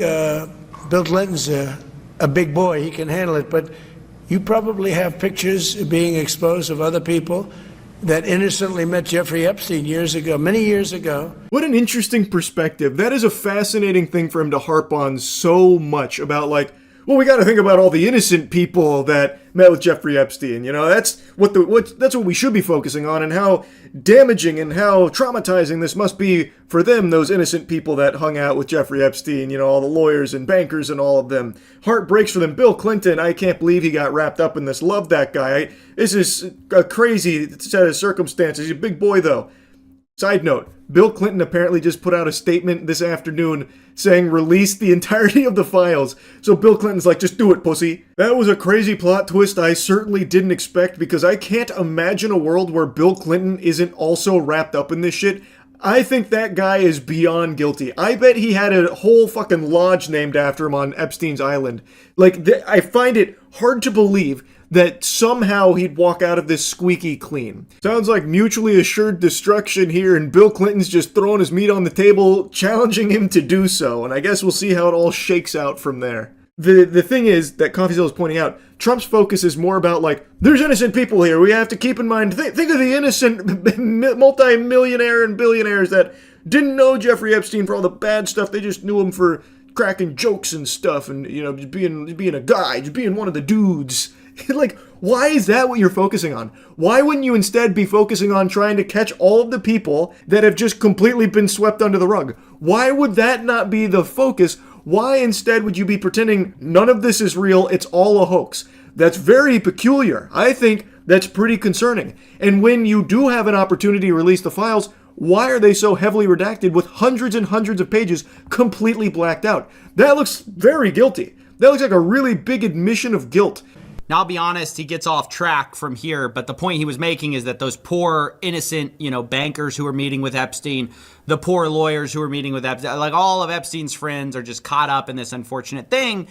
Bill Clinton's a big boy. He can handle it. But you probably have pictures being exposed of other people that innocently met Jeffrey Epstein years ago, many years ago. What an interesting perspective. That is a fascinating thing for him to harp on so much about, like, well, we got to think about all the innocent people that met with Jeffrey Epstein. You know, that's what we should be focusing on, and how damaging and how traumatizing this must be for them, those innocent people that hung out with Jeffrey Epstein, you know, all the lawyers and bankers and all of them. Heart breaks for them. Bill Clinton, I can't believe he got wrapped up in this. Love that guy. This is a crazy set of circumstances. He's a big boy, though. Side note, Bill Clinton apparently just put out a statement this afternoon saying release the entirety of the files. So Bill Clinton's like, just do it, pussy. That was a crazy plot twist I certainly didn't expect, because I can't imagine a world where Bill Clinton isn't also wrapped up in this shit. I think that guy is beyond guilty. I bet he had a whole fucking lodge named after him on Epstein's Island. Like, I find it hard to believe that somehow he'd walk out of this squeaky clean. Sounds like mutually assured destruction here, and Bill Clinton's just throwing his meat on the table, challenging him to do so, and I guess we'll see how it all shakes out from there. The thing is, that CoffeeZilla is pointing out, Trump's focus is more about, like, there's innocent people here, we have to keep in mind, think of the innocent multi-millionaire and billionaires that didn't know Jeffrey Epstein for all the bad stuff, they just knew him for cracking jokes and stuff, and, you know, just being a guy, just being one of the dudes. Like, why is that what you're focusing on? Why wouldn't you instead be focusing on trying to catch all of the people that have just completely been swept under the rug? Why would that not be the focus? Why instead would you be pretending none of this is real, it's all a hoax? That's very peculiar. I think that's pretty concerning. And when you do have an opportunity to release the files, why are they so heavily redacted with hundreds and hundreds of pages completely blacked out? That looks very guilty. That looks like a really big admission of guilt. Now, I'll be honest, he gets off track from here, but the point he was making is that those poor, innocent, you know, bankers who were meeting with Epstein, the poor lawyers who were meeting with Epstein, like all of Epstein's friends are just caught up in this unfortunate thing.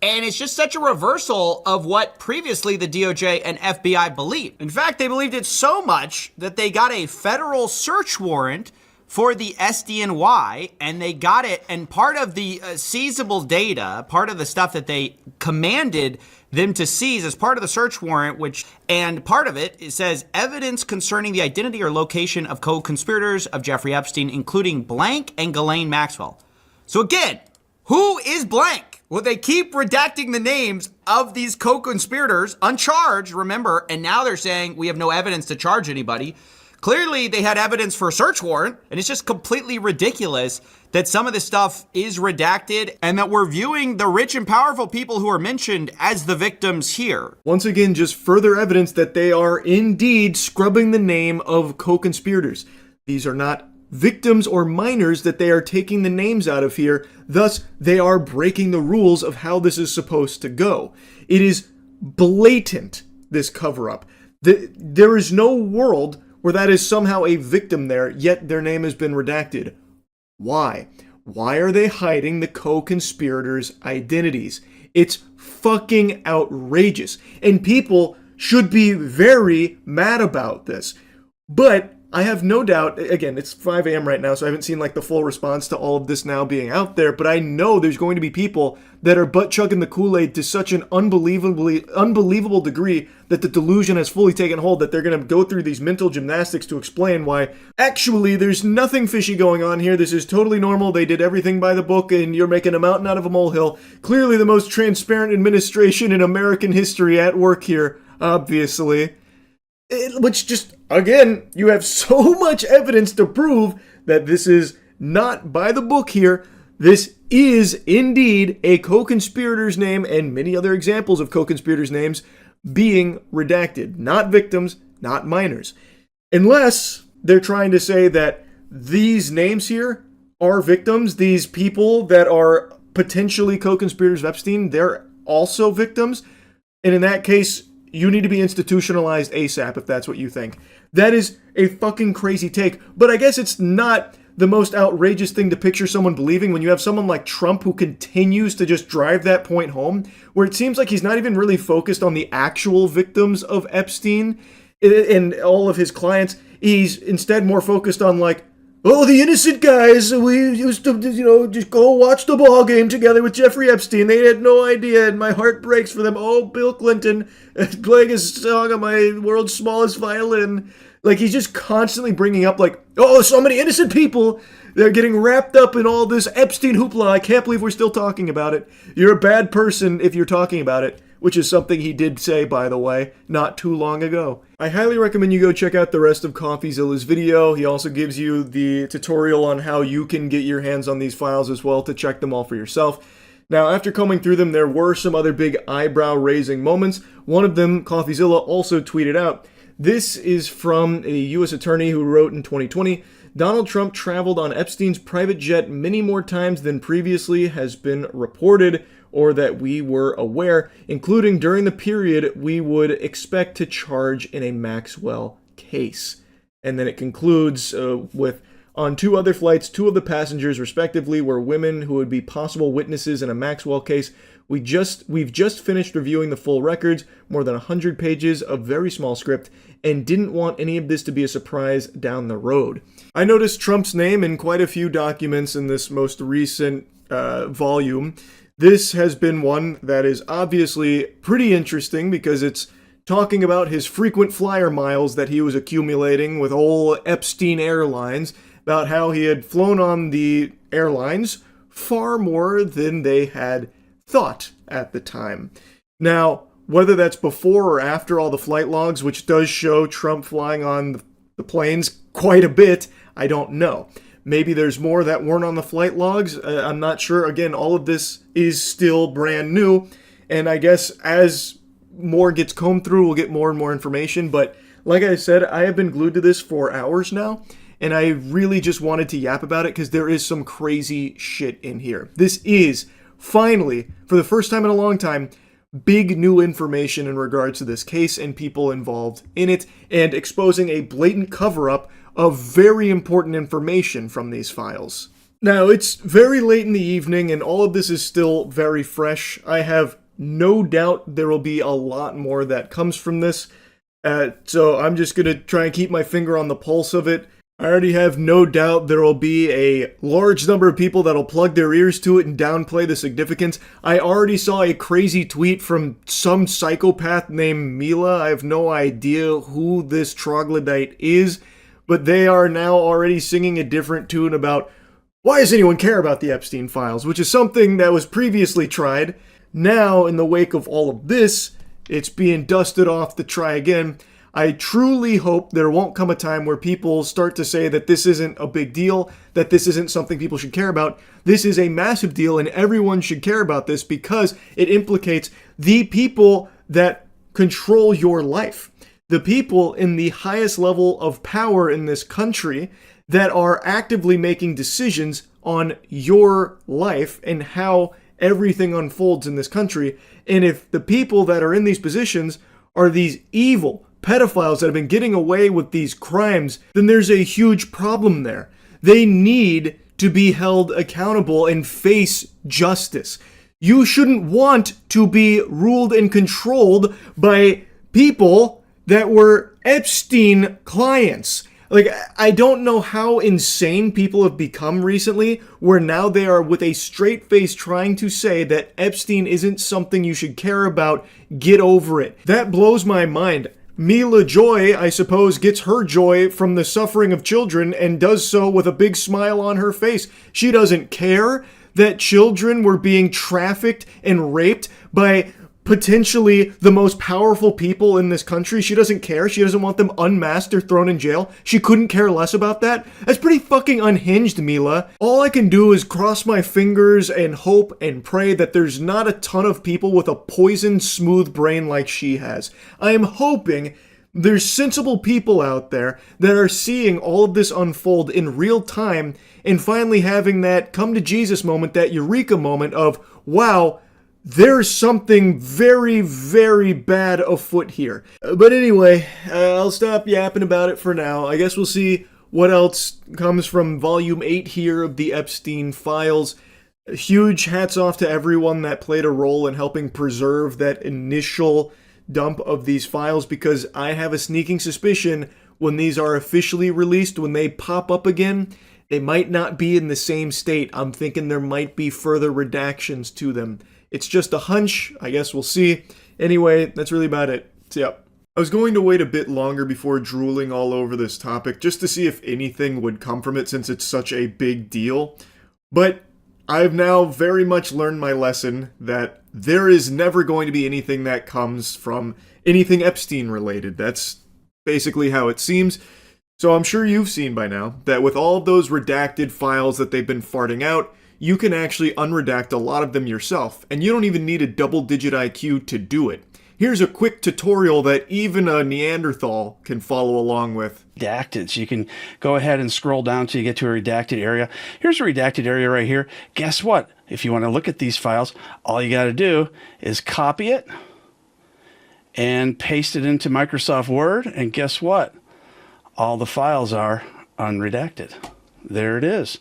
And it's just such a reversal of what previously the DOJ and FBI believed. In fact, they believed it so much that they got a federal search warrant for the SDNY, and they got it, and part of the seizable data, part of the stuff that they commanded them to seize as part of the search warrant, and part of it says evidence concerning the identity or location of co-conspirators of Jeffrey Epstein, including blank and Ghislaine Maxwell. So again, who is blank? Well, they keep redacting the names of these co-conspirators, uncharged, remember, and now they're saying we have no evidence to charge anybody. Clearly, they had evidence for a search warrant, and it's just completely ridiculous that some of this stuff is redacted and that we're viewing the rich and powerful people who are mentioned as the victims here. Once again, just further evidence that they are indeed scrubbing the name of co-conspirators. These are not victims or minors that they are taking the names out of here. Thus, they are breaking the rules of how this is supposed to go. It is blatant, this cover-up. There is no world where that is somehow a victim there, yet their name has been redacted. Why? Why are they hiding the co-conspirators' identities? It's fucking outrageous. And people should be very mad about this. But I have no doubt, again, it's 5 a.m. right now, so I haven't seen like the full response to all of this now being out there, but I know there's going to be people that are butt-chugging the Kool-Aid to such an unbelievable degree that the delusion has fully taken hold that they're going to go through these mental gymnastics to explain why, actually, there's nothing fishy going on here. This is totally normal. They did everything by the book, and you're making a mountain out of a molehill. Clearly the most transparent administration in American history at work here, obviously. Which just, again, you have so much evidence to prove that this is not by the book here. This is indeed a co-conspirator's name and many other examples of co-conspirators' names being redacted. Not victims, not minors. Unless they're trying to say that these names here are victims, these people that are potentially co-conspirators of Epstein, they're also victims. And in that case, you need to be institutionalized ASAP if that's what you think. That is a fucking crazy take, but I guess it's not the most outrageous thing to picture someone believing when you have someone like Trump who continues to just drive that point home, where it seems like he's not even really focused on the actual victims of Epstein and all of his clients. He's instead more focused on like, oh, the innocent guys, we used to, just go watch the ball game together with Jeffrey Epstein. They had no idea, and my heart breaks for them. Oh, Bill Clinton playing a song on my world's smallest violin. Like, he's just constantly bringing up, like, oh, so many innocent people. They're getting wrapped up in all this Epstein hoopla. I can't believe we're still talking about it. You're a bad person if you're talking about it, which is something he did say, by the way, not too long ago. I highly recommend you go check out the rest of CoffeeZilla's video. He also gives you the tutorial on how you can get your hands on these files as well to check them all for yourself. Now, after combing through them, there were some other big eyebrow-raising moments. One of them, CoffeeZilla also tweeted out. This is from a U.S. attorney who wrote in 2020, Donald Trump traveled on Epstein's private jet many more times than previously has been reported or that we were aware, including during the period we would expect to charge in a Maxwell case. And then it concludes with, on 2 other flights, 2 of the passengers respectively were women who would be possible witnesses in a Maxwell case. We've just finished reviewing the full records, more than 100 pages of very small script, and didn't want any of this to be a surprise down the road. I noticed Trump's name in quite a few documents in this most recent volume. This has been one that is obviously pretty interesting because it's talking about his frequent flyer miles that he was accumulating with old Epstein Airlines, about how he had flown on the airlines far more than they had thought at the time. Now, whether that's before or after all the flight logs, which does show Trump flying on the planes quite a bit, I don't know. Maybe there's more that weren't on the flight logs. I'm not sure. Again, all of this is still brand new. And I guess as more gets combed through, we'll get more and more information. But like I said, I have been glued to this for hours now. And I really just wanted to yap about it because there is some crazy shit in here. This is finally, for the first time in a long time, big new information in regards to this case and people involved in it, and exposing a blatant cover-up of very important information from these files. Now, it's very late in the evening, and all of this is still very fresh. I have no doubt there will be a lot more that comes from this, so I'm just going to try and keep my finger on the pulse of it. I already have no doubt there will be a large number of people that'll plug their ears to it and downplay the significance. I already saw a crazy tweet from some psychopath named Mila. I have no idea who this troglodyte is, but they are now already singing a different tune about why does anyone care about the Epstein Files, which is something that was previously tried. Now, in the wake of all of this, it's being dusted off to try again. I truly hope there won't come a time where people start to say that this isn't a big deal, that this isn't something people should care about. This is a massive deal, and everyone should care about this because it implicates the people that control your life. The people in the highest level of power in this country that are actively making decisions on your life and how everything unfolds in this country. And if the people that are in these positions are these evil pedophiles that have been getting away with these crimes, then there's a huge problem there. They need to be held accountable and face justice. You shouldn't want to be ruled and controlled by people that were Epstein clients. Like, I don't know how insane people have become recently, where now they are with a straight face trying to say that Epstein isn't something you should care about. Get over it. That blows my mind. Mila Joy, I suppose, gets her joy from the suffering of children and does so with a big smile on her face. She doesn't care that children were being trafficked and raped by potentially the most powerful people in this country. She doesn't care. She doesn't want them unmasked or thrown in jail. She couldn't care less about that. That's pretty fucking unhinged, Mila. All I can do is cross my fingers and hope and pray that there's not a ton of people with a poisoned, smooth brain like she has. I am hoping there's sensible people out there that are seeing all of this unfold in real time and finally having that come to Jesus moment, that eureka moment of, wow, there's something very, very bad afoot here. But anyway, I'll stop yapping about it for now. I guess we'll see what else comes from Volume 8 here of the Epstein Files. Huge hats off to everyone that played a role in helping preserve that initial dump of these files, because I have a sneaking suspicion when these are officially released, when they pop up again, they might not be in the same state. I'm thinking there might be further redactions to them. It's just a hunch. I guess we'll see. Anyway, that's really about it. So, yeah. I was going to wait a bit longer before drooling all over this topic, just to see if anything would come from it, since it's such a big deal. But I've now very much learned my lesson that there is never going to be anything that comes from anything Epstein related. That's basically how it seems. So I'm sure you've seen by now that with all of those redacted files that they've been farting out, you can actually unredact a lot of them yourself, and you don't even need a double-digit IQ to do it. Here's a quick tutorial that even a Neanderthal can follow along with. Redacted. So you can go ahead and scroll down till you get to a redacted area. Here's a redacted area right here. Guess what? If you want to look at these files, all you got to do is copy it and paste it into Microsoft Word, and guess what? All the files are unredacted. There it is.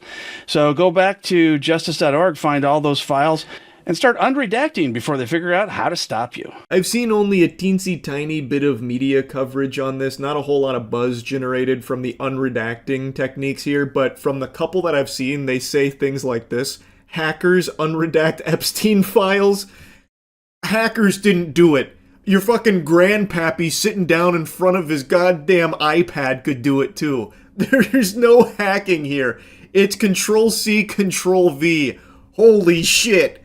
So go back to justice.org, find all those files, and start unredacting before they figure out how to stop you. I've seen only a teensy tiny bit of media coverage on this, not a whole lot of buzz generated from the unredacting techniques here, but from the couple that I've seen, they say things like this: hackers unredact Epstein files. Hackers didn't do it. Your fucking grandpappy sitting down in front of his goddamn iPad could do it too. There's no hacking here. It's Control-C, Control-V. Holy shit.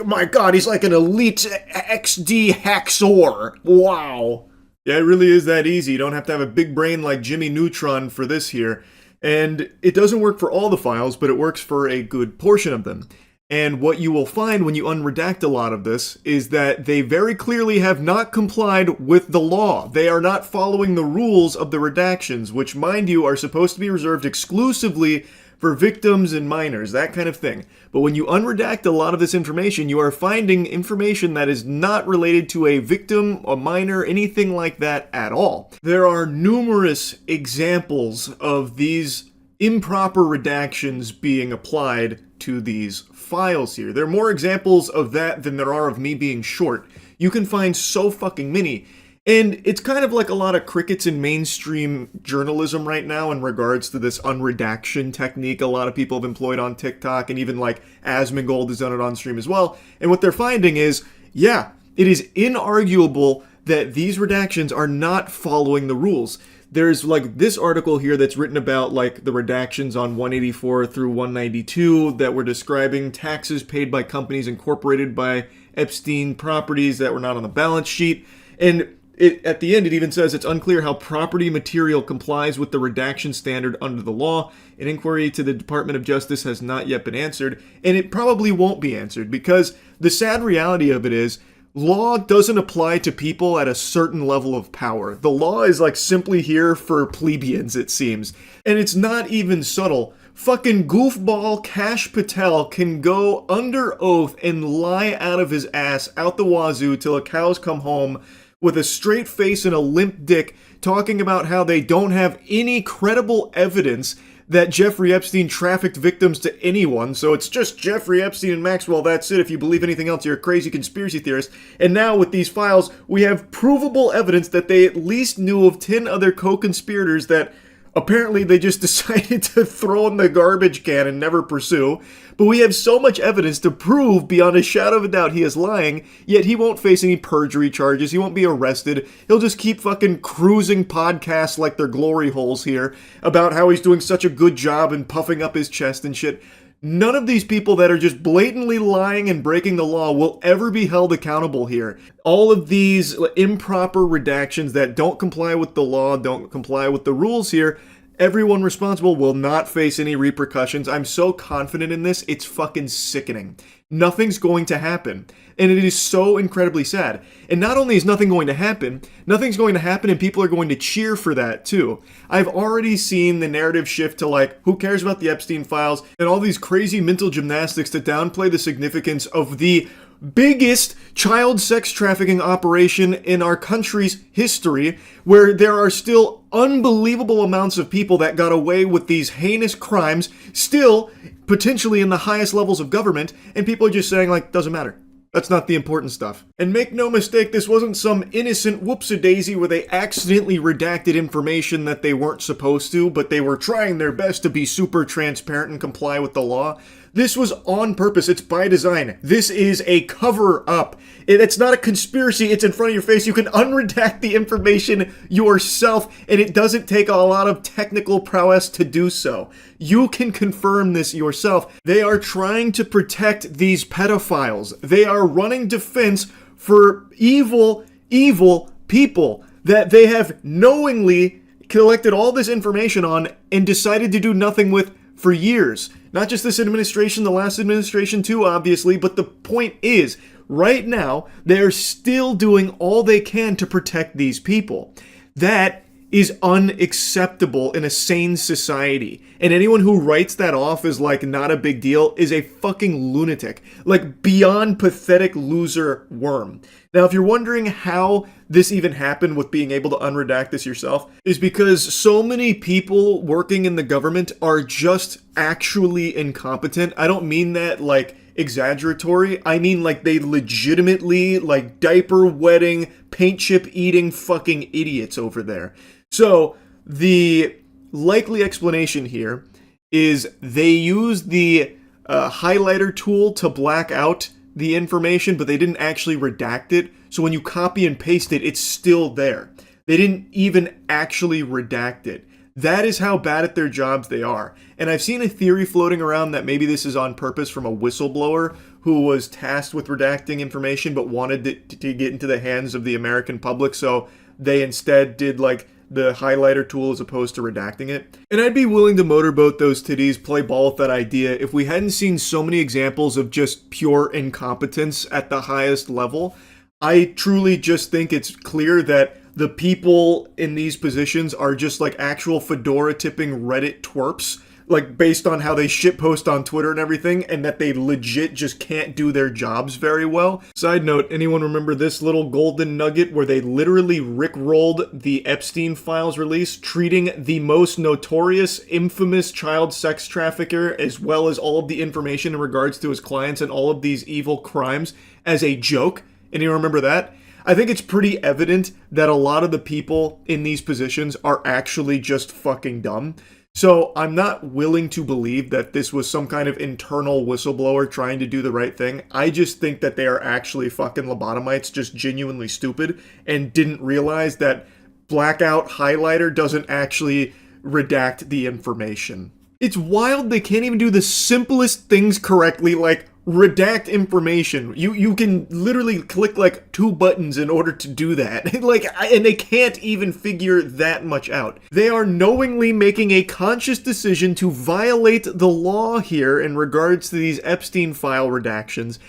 My god, he's like an elite XD hacksaw. Wow. Yeah, it really is that easy. You don't have to have a big brain like Jimmy Neutron for this here. And it doesn't work for all the files, but it works for a good portion of them. And what you will find when you unredact a lot of this is that they very clearly have not complied with the law. They are not following the rules of the redactions, which, mind you, are supposed to be reserved exclusively for victims and minors, that kind of thing. But when you unredact a lot of this information, you are finding information that is not related to a victim, a minor, anything like that at all. There are numerous examples of these improper redactions being applied to these files here. There are more examples of that than there are of me being short. You can find so fucking many. And it's kind of like a lot of crickets in mainstream journalism right now in regards to this unredaction technique a lot of people have employed on TikTok, and even like Asmongold has done it on stream as well. And what they're finding is, yeah, it is inarguable that these redactions are not following the rules. There's like this article here that's written about like the redactions on 184 through 192 that were describing taxes paid by companies incorporated by Epstein properties that were not on the balance sheet. And at the end, it even says it's unclear how property material complies with the redaction standard under the law. An inquiry to the Department of Justice has not yet been answered, and it probably won't be answered, because the sad reality of it is law doesn't apply to people at a certain level of power. The law is like simply here for plebeians, it seems. And it's not even subtle. Fucking goofball Kash Patel can go under oath and lie out of his ass out the wazoo till the cows come home with a straight face and a limp dick, talking about how they don't have any credible evidence that Jeffrey Epstein trafficked victims to anyone, so it's just Jeffrey Epstein and Maxwell, that's it. If you believe anything else, you're a crazy conspiracy theorist. And now with these files, we have provable evidence that they at least knew of 10 other co-conspirators that apparently they just decided to throw in the garbage can and never pursue. But we have so much evidence to prove beyond a shadow of a doubt he is lying, yet he won't face any perjury charges, he won't be arrested, he'll just keep fucking cruising podcasts like they're glory holes here about how he's doing such a good job and puffing up his chest and shit. None of these people that are just blatantly lying and breaking the law will ever be held accountable here. All of these improper redactions that don't comply with the law, don't comply with the rules here, everyone responsible will not face any repercussions. I'm so confident in this, it's fucking sickening. Nothing's going to happen. And it is so incredibly sad. And not only is nothing going to happen, nothing's going to happen and people are going to cheer for that too. I've already seen the narrative shift to like, who cares about the Epstein files, and all these crazy mental gymnastics to downplay the significance of the biggest child sex trafficking operation in our country's history, where there are still unbelievable amounts of people that got away with these heinous crimes, still potentially in the highest levels of government, and people are just saying like, doesn't matter. That's not the important stuff. And make no mistake, this wasn't some innocent whoops-a-daisy where they accidentally redacted information that they weren't supposed to, but they were trying their best to be super transparent and comply with the law. This was on purpose. It's by design. This is a cover-up. It's not a conspiracy. It's in front of your face. You can unredact the information yourself, and it doesn't take a lot of technical prowess to do so. You can confirm this yourself. They are trying to protect these pedophiles. They are running defense for evil, evil people that they have knowingly collected all this information on and decided to do nothing with for years. Not just this administration, the last administration too, obviously, but the point is, right now, they're still doing all they can to protect these people. That is unacceptable in a sane society. And anyone who writes that off as like not a big deal is a fucking lunatic. Like beyond pathetic loser worm. Now, if you're wondering how this even happened with being able to unredact this yourself, is because so many people working in the government are just actually incompetent. I don't mean that like exaggeratory. I mean like they legitimately like diaper wetting, paint chip eating fucking idiots over there. So the likely explanation here is they used the highlighter tool to black out the information, but they didn't actually redact it. So when you copy and paste it, it's still there. They didn't even actually redact it. That is how bad at their jobs they are. And I've seen a theory floating around that maybe this is on purpose from a whistleblower who was tasked with redacting information but wanted it to get into the hands of the American public, so they instead did like the highlighter tool as opposed to redacting it. And I'd be willing to motorboat those titties, play ball with that idea, if we hadn't seen so many examples of just pure incompetence at the highest level. I truly just think it's clear that the people in these positions are just like actual fedora tipping Reddit twerps, like based on how they shitpost on Twitter and everything, and that they legit just can't do their jobs very well. Side note, anyone remember this little golden nugget where they literally rickrolled the Epstein Files release, treating the most notorious, infamous child sex trafficker, as well as all of the information in regards to his clients and all of these evil crimes, as a joke? Anyone remember that? I think it's pretty evident that a lot of the people in these positions are actually just fucking dumb. So I'm not willing to believe that this was some kind of internal whistleblower trying to do the right thing. I just think that they are actually fucking lobotomites, just genuinely stupid, and didn't realize that blackout highlighter doesn't actually redact the information. It's wild they can't even do the simplest things correctly, like redact information. You can literally click like 2 buttons in order to do that. And they can't even figure that much out. They are knowingly making a conscious decision to violate the law here in regards to these Epstein file redactions.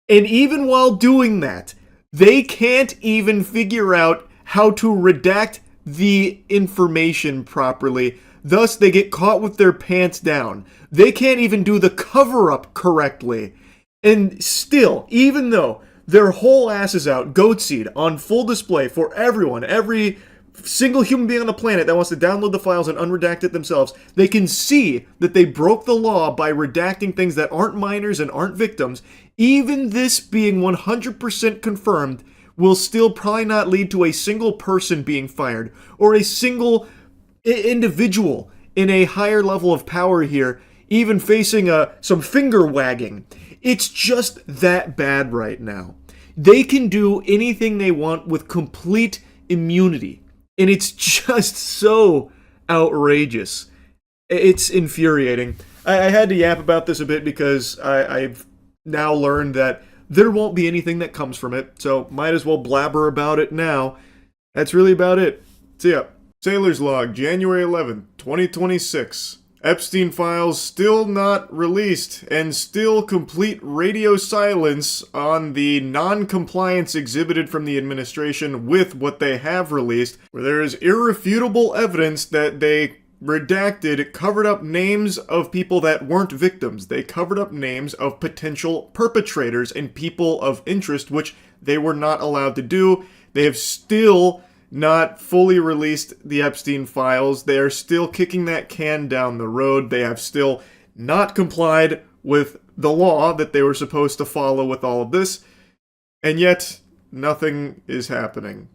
And even while doing that, they can't even figure out how to redact the information properly. Thus, they get caught with their pants down. They can't even do the cover-up correctly. And still, even though their whole ass is out, goat seed, on full display for everyone, every single human being on the planet that wants to download the files and unredact it themselves, they can see that they broke the law by redacting things that aren't minors and aren't victims. Even this being 100% confirmed will still probably not lead to a single person being fired or a single individual in a higher level of power here even facing some finger wagging. It's just that bad right now. They can do anything they want with complete immunity, and it's just so outrageous. It's infuriating. I had to yap about this a bit because I've now learned that there won't be anything that comes from it, so might as well blabber about it now. That's really about it. See ya. Sailor's Log, January 11th, 2026. Epstein Files still not released, and still complete radio silence on the non-compliance exhibited from the administration with what they have released, where there is irrefutable evidence that they redacted, covered up names of people that weren't victims. They covered up names of potential perpetrators and people of interest, which they were not allowed to do. They have still not fully released the Epstein Files. They are still kicking that can down the road. They have still not complied with the law that they were supposed to follow with all of this. And yet, nothing is happening.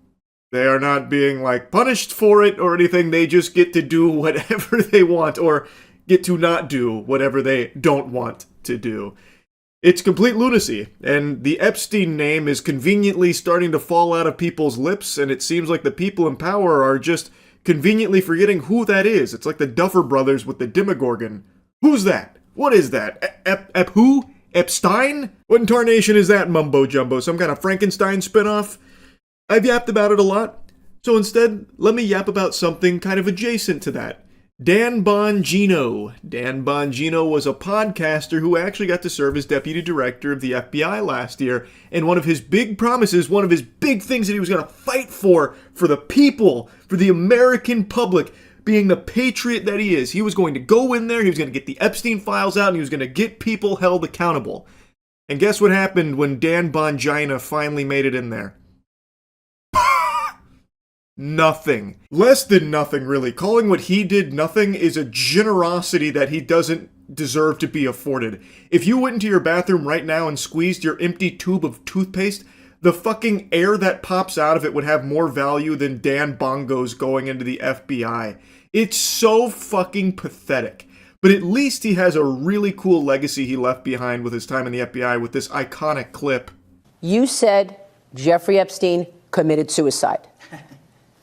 They are not being, punished for it or anything. They just get to do whatever they want, or get to not do whatever they don't want to do. It's complete lunacy, and the Epstein name is conveniently starting to fall out of people's lips, and it seems like the people in power are just conveniently forgetting who that is. It's like the Duffer Brothers with the Demogorgon. Who's that? What is that? Who? Epstein? What in tarnation is that mumbo-jumbo? Some kind of Frankenstein spinoff? I've yapped about it a lot, so instead, let me yap about something kind of adjacent to that. Dan Bongino. Dan Bongino was a podcaster who actually got to serve as deputy director of the FBI last year, and one of his big promises, one of his big things that he was going to fight for the people, for the American public, being the patriot that he is, he was going to go in there, he was going to get the Epstein Files out, and he was going to get people held accountable. And guess what happened when Dan Bongino finally made it in there? Nothing. Less than nothing, really. Calling what he did nothing is a generosity that he doesn't deserve to be afforded. If you went into your bathroom right now and squeezed your empty tube of toothpaste, the fucking air that pops out of it would have more value than Dan Bongo's going into the FBI. It's so fucking pathetic. But at least he has a really cool legacy he left behind with his time in the FBI with this iconic clip. You said Jeffrey Epstein committed suicide.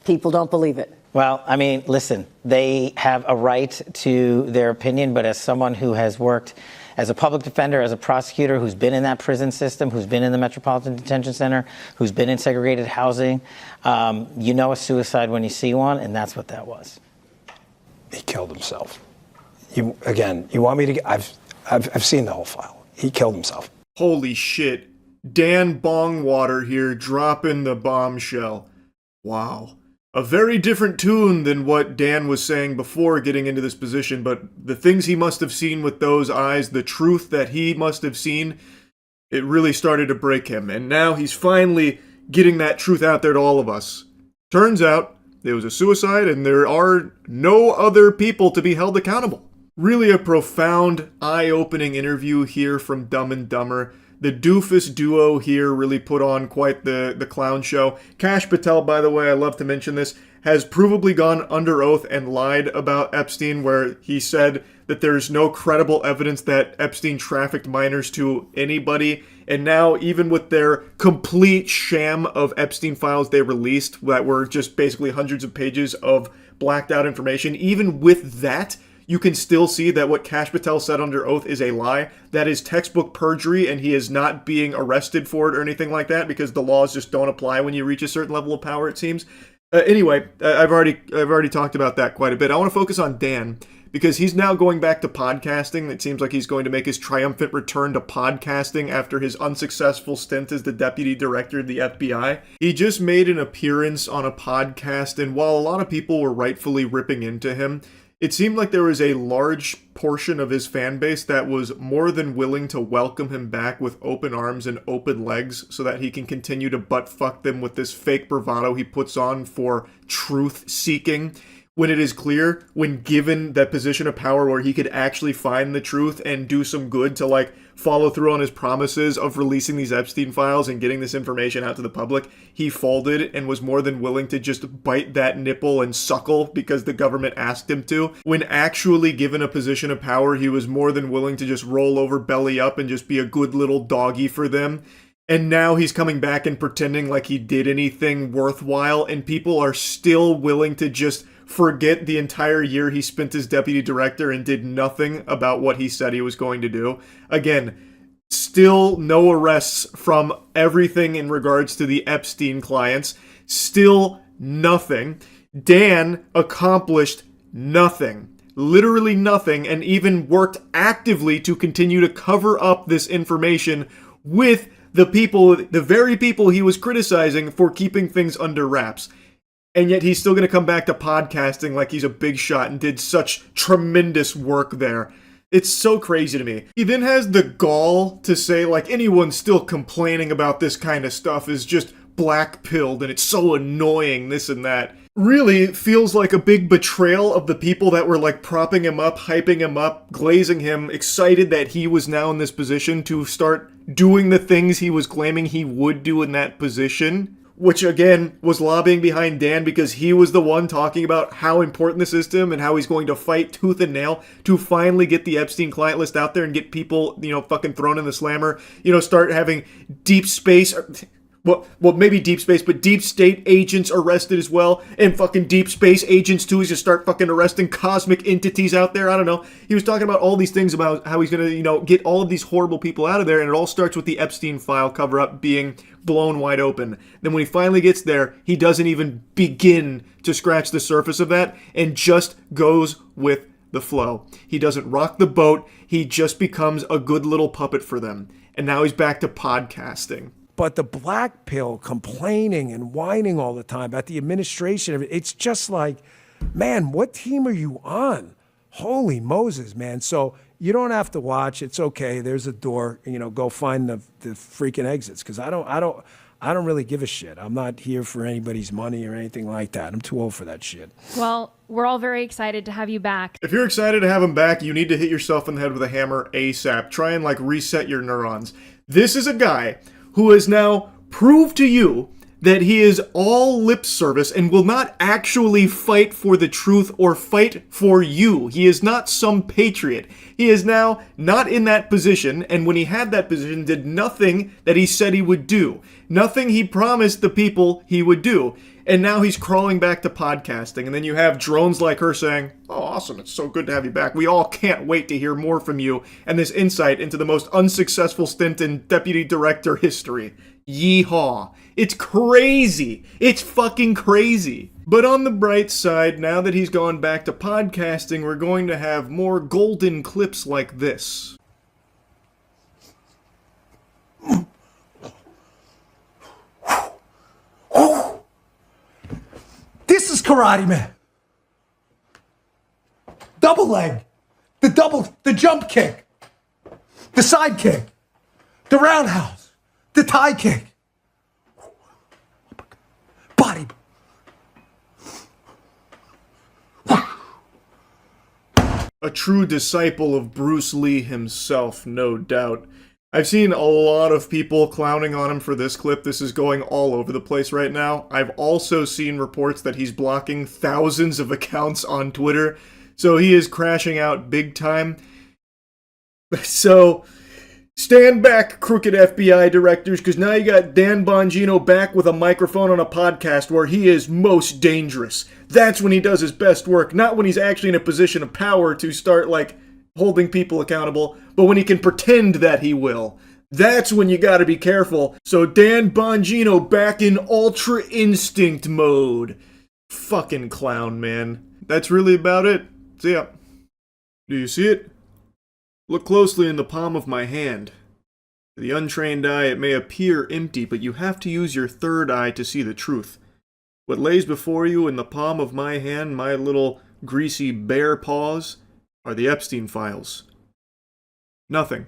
People don't believe it. Well, I mean, listen, they have a right to their opinion, but as someone who has worked as a public defender, as a prosecutor, who's been in that prison system, who's been in the Metropolitan Detention Center, who's been in segregated housing, you know a suicide when you see one, and that's what that was. He killed himself. You want me to? I've seen the whole file. He killed himself. Holy shit. Dan Bongwater here dropping the bombshell. Wow. A very different tune than what Dan was saying before getting into this position, but the things he must have seen with those eyes, the truth that he must have seen, it really started to break him. And now he's finally getting that truth out there to all of us. Turns out it was a suicide and there are no other people to be held accountable. Really a profound, eye-opening interview here from Dumb and Dumber. The doofus duo here really put on quite the clown show. Kash Patel, by the way, I love to mention this, has provably gone under oath and lied about Epstein, where he said that there's no credible evidence that Epstein trafficked minors to anybody. And now, even with their complete sham of Epstein Files they released, that were just basically hundreds of pages of blacked out information, even with that, you can still see that what Kash Patel said under oath is a lie. That is textbook perjury, and he is not being arrested for it or anything like that because the laws just don't apply when you reach a certain level of power, it seems. Anyway, I've already talked about that quite a bit. I want to focus on Dan because he's now going back to podcasting. It seems like he's going to make his triumphant return to podcasting after his unsuccessful stint as the deputy director of the FBI. He just made an appearance on a podcast, and while a lot of people were rightfully ripping into him, It seemed like there was a large portion of his fan base that was more than willing to welcome him back with open arms and open legs so that he can continue to butt fuck them with this fake bravado he puts on for truth seeking. When it is clear, when given that position of power where he could actually find the truth and do some good to like follow through on his promises of releasing these Epstein files and getting this information out to the public, he folded and was more than willing to just bite that nipple and suckle because the government asked him to. When actually given a position of power, he was more than willing to just roll over belly up and just be a good little doggy for them. And now he's coming back and pretending like he did anything worthwhile, and people are still willing to just forget the entire year he spent as deputy director and did nothing about what he said he was going to do. Again, still no arrests from everything in regards to the Epstein clients. Still nothing. Dan accomplished nothing. Literally nothing, and even worked actively to continue to cover up this information with the people, the very people he was criticizing for keeping things under wraps. And yet he's still going to come back to podcasting like he's a big shot and did such tremendous work there. It's so crazy to me. He then has the gall to say like anyone still complaining about this kind of stuff is just black-pilled and it's so annoying, this and that. Really, it feels like a big betrayal of the people that were like propping him up, hyping him up, glazing him, excited that he was now in this position to start doing the things he was claiming he would do in that position. Which, again, was lobbying behind Dan because he was the one talking about how important this is to him and how he's going to fight tooth and nail to finally get the Epstein client list out there and get people, fucking thrown in the slammer. Start having deep space... Well, maybe deep space, but deep state agents arrested as well, and fucking deep space agents too. He's gonna start fucking arresting cosmic entities out there. I don't know. He was talking about all these things about how he's gonna, get all of these horrible people out of there, and it all starts with the Epstein file cover-up being blown wide open. Then when he finally gets there, he doesn't even begin to scratch the surface of that, and just goes with the flow. He doesn't rock the boat. He just becomes a good little puppet for them. And now he's back to podcasting. But the black pill complaining and whining all the time about the administration of it, it's just like, man, what team are you on? Holy Moses, man. So you don't have to watch. It's okay. There's a door, go find the freaking exits. Because I don't really give a shit. I'm not here for anybody's money or anything like that. I'm too old for that shit. Well, we're all very excited to have you back. If you're excited to have him back, you need to hit yourself in the head with a hammer ASAP. Try and reset your neurons. This is a guy who has now proved to you that he is all lip service and will not actually fight for the truth or fight for you. He is not some patriot. He is now not in that position, and when he had that position, did nothing that he said he would do. Nothing he promised the people he would do. And now he's crawling back to podcasting. And then you have drones like her saying, "Oh, awesome, it's so good to have you back. We all can't wait to hear more from you." And this insight into the most unsuccessful stint in deputy director history. Yeehaw. It's crazy. It's fucking crazy. But on the bright side, now that he's gone back to podcasting, we're going to have more golden clips like this. This is Karate Man. Double leg. The jump kick. The side kick. The roundhouse. The tie kick. Body. A true disciple of Bruce Lee himself, no doubt. I've seen a lot of people clowning on him for this clip. This is going all over the place right now. I've also seen reports that he's blocking thousands of accounts on Twitter, so he is crashing out big time. So, stand back, crooked FBI directors, because now you got Dan Bongino back with a microphone on a podcast where he is most dangerous. That's when he does his best work, not when he's actually in a position of power to start, holding people accountable, but when he can pretend that he will. That's when you gotta be careful. So Dan Bongino back in Ultra Instinct mode. Fucking clown, man. That's really about it. See ya. Do you see it? Look closely in the palm of my hand. To the untrained eye, it may appear empty, but you have to use your third eye to see the truth. What lays before you in the palm of my hand, my little greasy bear paws are the Epstein Files. Nothing.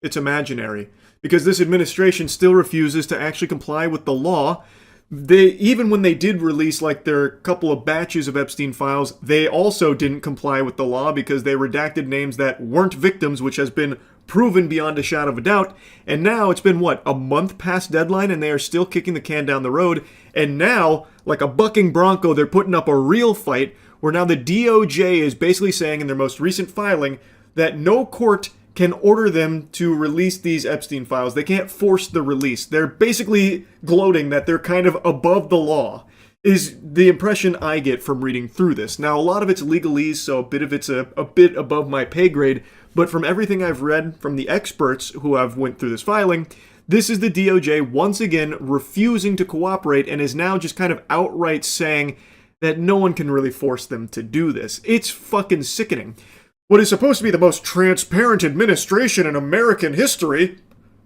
It's imaginary. Because this administration still refuses to actually comply with the law. Even when they did release like their couple of batches of Epstein Files, they also didn't comply with the law because they redacted names that weren't victims, which has been proven beyond a shadow of a doubt. And now it's been, what, a month past deadline, and they are still kicking the can down the road. And now, like a bucking bronco, they're putting up a real fight where now the DOJ is basically saying in their most recent filing that no court can order them to release these Epstein files. They can't force the release. They're basically gloating that they're kind of above the law, is the impression I get from reading through this. Now, a lot of it's legalese, so a bit of it's a bit above my pay grade, but from everything I've read from the experts who have went through this filing, this is the DOJ once again refusing to cooperate and is now just kind of outright saying that no one can really force them to do this. It's fucking sickening. What is supposed to be the most transparent administration in American history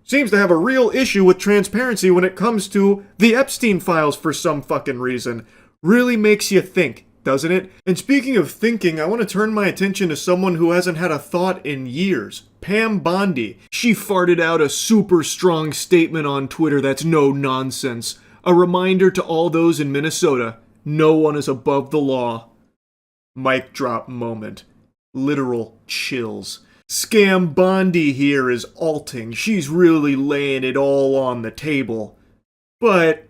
seems to have a real issue with transparency when it comes to the Epstein Files for some fucking reason. Really makes you think, doesn't it? And speaking of thinking, I want to turn my attention to someone who hasn't had a thought in years. Pam Bondi. She farted out a super strong statement on Twitter that's no nonsense. A reminder to all those in Minnesota, no one is above the law. Mic drop moment. Literal chills. Scam Bondi here is alting. She's really laying it all on the table. But,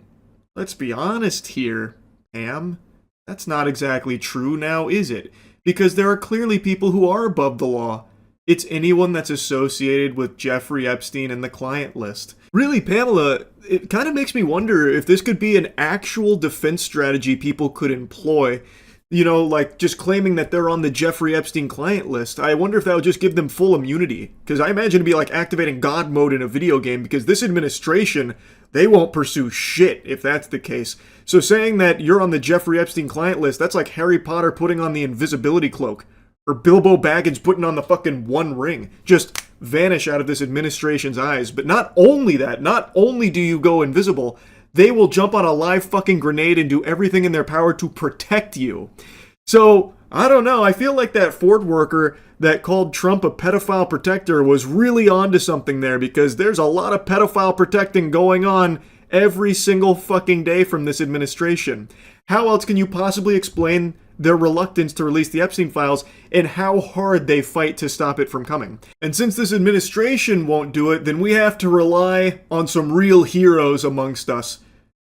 let's be honest here, Pam. That's not exactly true now, is it? Because there are clearly people who are above the law. It's anyone that's associated with Jeffrey Epstein and the client list. Really, Pamela, it kind of makes me wonder if this could be an actual defense strategy people could employ. You know, like just claiming that they're on the Jeffrey Epstein client list. I wonder if that would just give them full immunity. Because I imagine it'd be like activating God mode in a video game, because this administration, they won't pursue shit if that's the case. So saying that you're on the Jeffrey Epstein client list, that's like Harry Potter putting on the invisibility cloak. Or Bilbo Baggins putting on the fucking One Ring. Just vanish out of this administration's eyes. But not only that, not only do you go invisible, they will jump on a live fucking grenade and do everything in their power to protect you. So, I don't know, I feel like that Ford worker that called Trump a pedophile protector was really onto something there, because there's a lot of pedophile protecting going on every single fucking day from this administration. How else can you possibly explain their reluctance to release the Epstein files and how hard they fight to stop it from coming? And since this administration won't do it, then we have to rely on some real heroes amongst us.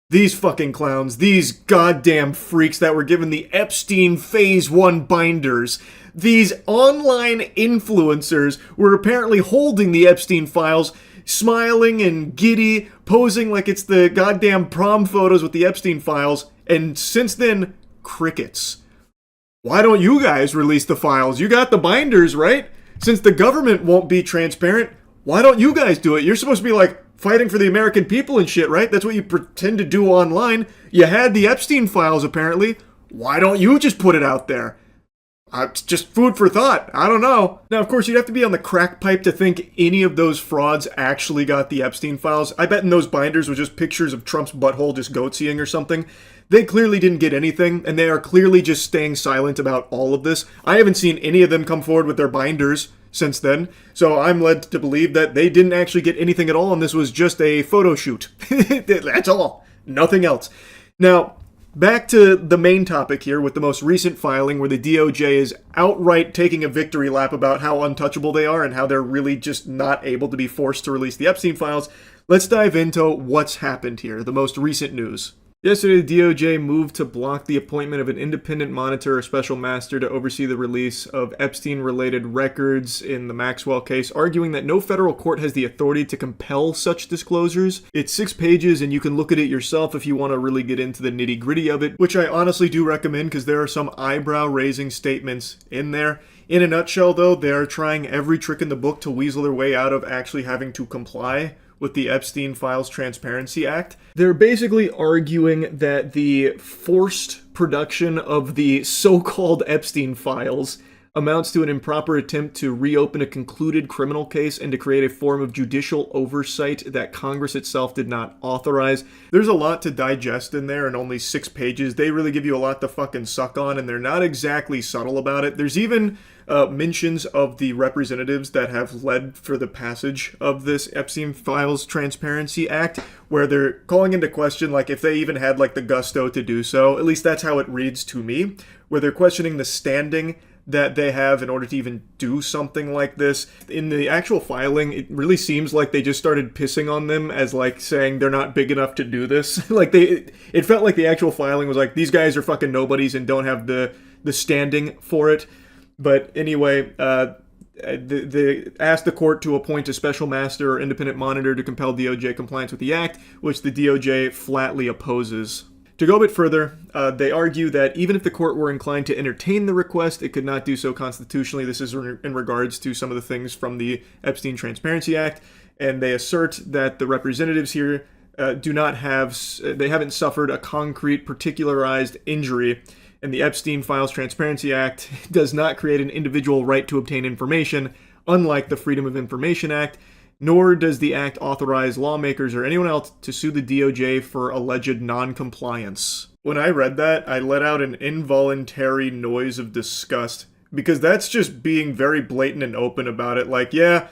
These fucking clowns, these goddamn freaks that were given the Epstein Phase 1 binders. These online influencers were apparently holding the Epstein files, smiling and giddy, posing like it's the goddamn prom photos with the Epstein files, and since then, crickets. Why don't you guys release the files? You got the binders, right? Since the government won't be transparent, why don't you guys do it? You're supposed to be like fighting for the American people and shit, right? That's what you pretend to do online. You had the Epstein files, apparently. Why don't you just put it out there? It's just food for thought. I don't know. Now, of course, you'd have to be on the crack pipe to think any of those frauds actually got the Epstein files. I bet in those binders were just pictures of Trump's butthole just goat-seeing or something. They clearly didn't get anything, and they are clearly just staying silent about all of this. I haven't seen any of them come forward with their binders since then, so I'm led to believe that they didn't actually get anything at all, and this was just a photo shoot. That's all. Nothing else. Now, back to the main topic here with the most recent filing where the DOJ is outright taking a victory lap about how untouchable they are and how they're really just not able to be forced to release the Epstein files. Let's dive into what's happened here, the most recent news. Yesterday, the DOJ moved to block the appointment of an independent monitor or special master to oversee the release of Epstein-related records in the Maxwell case, arguing that no federal court has the authority to compel such disclosures. It's 6 pages, and you can look at it yourself if you want to really get into the nitty-gritty of it, which I honestly do recommend because there are some eyebrow-raising statements in there. In a nutshell, though, they are trying every trick in the book to weasel their way out of actually having to comply with the Epstein Files Transparency Act. They're basically arguing that the forced production of the so-called Epstein files amounts to an improper attempt to reopen a concluded criminal case and to create a form of judicial oversight that Congress itself did not authorize. There's a lot to digest in there in only 6 pages. They really give you a lot to fucking suck on, and they're not exactly subtle about it. There's even mentions of the representatives that have led for the passage of this Epstein Files Transparency Act, where they're calling into question, like, if they even had, like, the gusto to do so. At least that's how it reads to me, where they're questioning the standing that they have in order to even do something like this. In the actual filing, it really seems like they just started pissing on them as, like, saying they're not big enough to do this. Like, it felt like the actual filing was like, these guys are fucking nobodies and don't have the standing for it. But anyway, they asked the court to appoint a special master or independent monitor to compel DOJ compliance with the act, which the DOJ flatly opposes. To go a bit further, they argue that even if the court were inclined to entertain the request, it could not do so constitutionally. This is in regards to some of the things from the Epstein Transparency Act, and they assert that the representatives here they haven't suffered a concrete, particularized injury, and the Epstein Files Transparency Act does not create an individual right to obtain information, unlike the Freedom of Information Act, nor does the act authorize lawmakers or anyone else to sue the DOJ for alleged non-compliance. When I read that, I let out an involuntary noise of disgust, because that's just being very blatant and open about it. Like, yeah,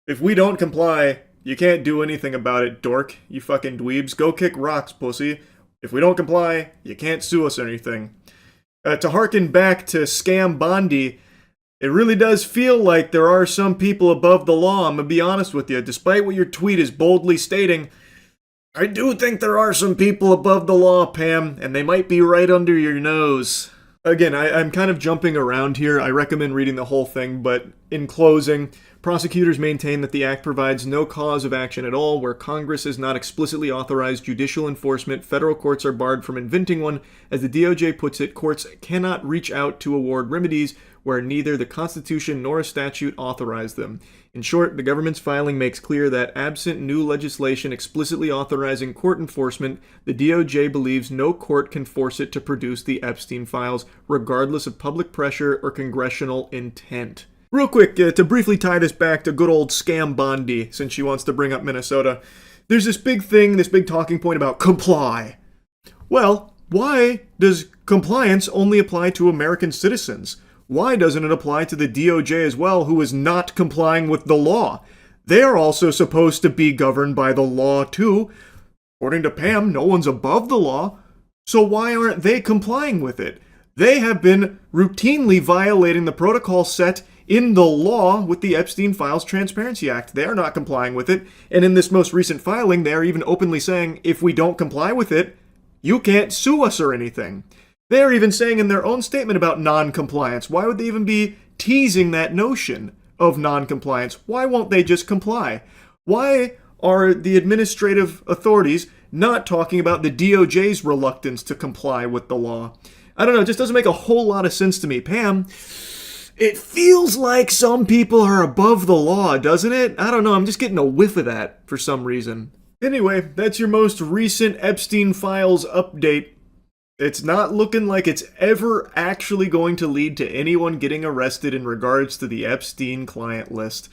if we don't comply, you can't do anything about it, dork, you fucking dweebs. Go kick rocks, pussy. If we don't comply, you can't sue us or anything. To harken back to Scam Bondi, it really does feel like there are some people above the law. I'm gonna be honest with you. Despite what your tweet is boldly stating, I do think there are some people above the law, Pam, and they might be right under your nose. Again, I'm kind of jumping around here. I recommend reading the whole thing, but in closing, prosecutors maintain that the act provides no cause of action at all. Where Congress has not explicitly authorized judicial enforcement, federal courts are barred from inventing one. As the DOJ puts it, courts cannot reach out to award remedies where neither the Constitution nor a statute authorize them. In short, the government's filing makes clear that absent new legislation explicitly authorizing court enforcement, the DOJ believes no court can force it to produce the Epstein files, regardless of public pressure or congressional intent. Real quick, to briefly tie this back to good old Scam Bondi, since she wants to bring up Minnesota, there's this big thing, this big talking point about comply. Well, why does compliance only apply to American citizens? Why doesn't it apply to the DOJ as well, who is not complying with the law? They are also supposed to be governed by the law too. According to Pam, no one's above the law, so why aren't they complying with it? They have been routinely violating the protocol set in the law with the Epstein Files Transparency Act. They are not complying with it, and in this most recent filing, they are even openly saying, if we don't comply with it, you can't sue us or anything. They are even saying in their own statement about non-compliance, why would they even be teasing that notion of non-compliance? Why won't they just comply? Why are the administrative authorities not talking about the DOJ's reluctance to comply with the law? I don't know, it just doesn't make a whole lot of sense to me. Pam, it feels like some people are above the law, doesn't it? I don't know, I'm just getting a whiff of that for some reason. Anyway, that's your most recent Epstein Files update. It's not looking like it's ever actually going to lead to anyone getting arrested in regards to the Epstein client list.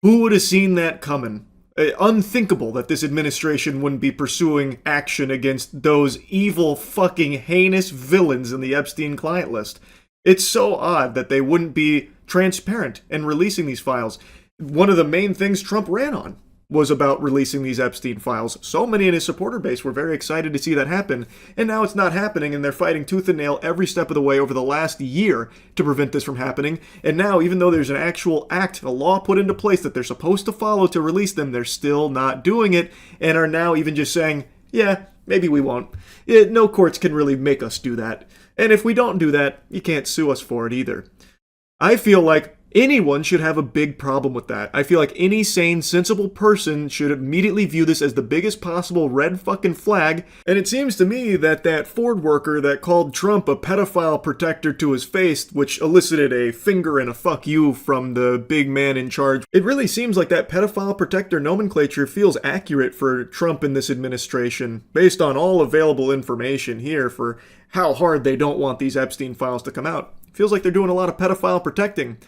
Who would have seen that coming? Unthinkable that this administration wouldn't be pursuing action against those evil, fucking heinous villains in the Epstein client list. It's so odd that they wouldn't be transparent in releasing these files. One of the main things Trump ran on was about releasing these Epstein files. So many in his supporter base were very excited to see that happen, and now it's not happening, and they're fighting tooth and nail every step of the way over the last year to prevent this from happening. And now, even though there's an actual act, a law put into place that they're supposed to follow to release them, they're still not doing it, and are now even just saying, yeah, maybe we won't. No courts can really make us do that. And if we don't do that, you can't sue us for it either. I feel like anyone should have a big problem with that. I feel like any sane, sensible person should immediately view this as the biggest possible red fucking flag, and it seems to me that that Ford worker that called Trump a pedophile protector to his face, which elicited a finger and a fuck you from the big man in charge, it really seems like that pedophile protector nomenclature feels accurate for Trump in this administration, based on all available information here for how hard they don't want these Epstein files to come out. Feels like they're doing a lot of pedophile protecting.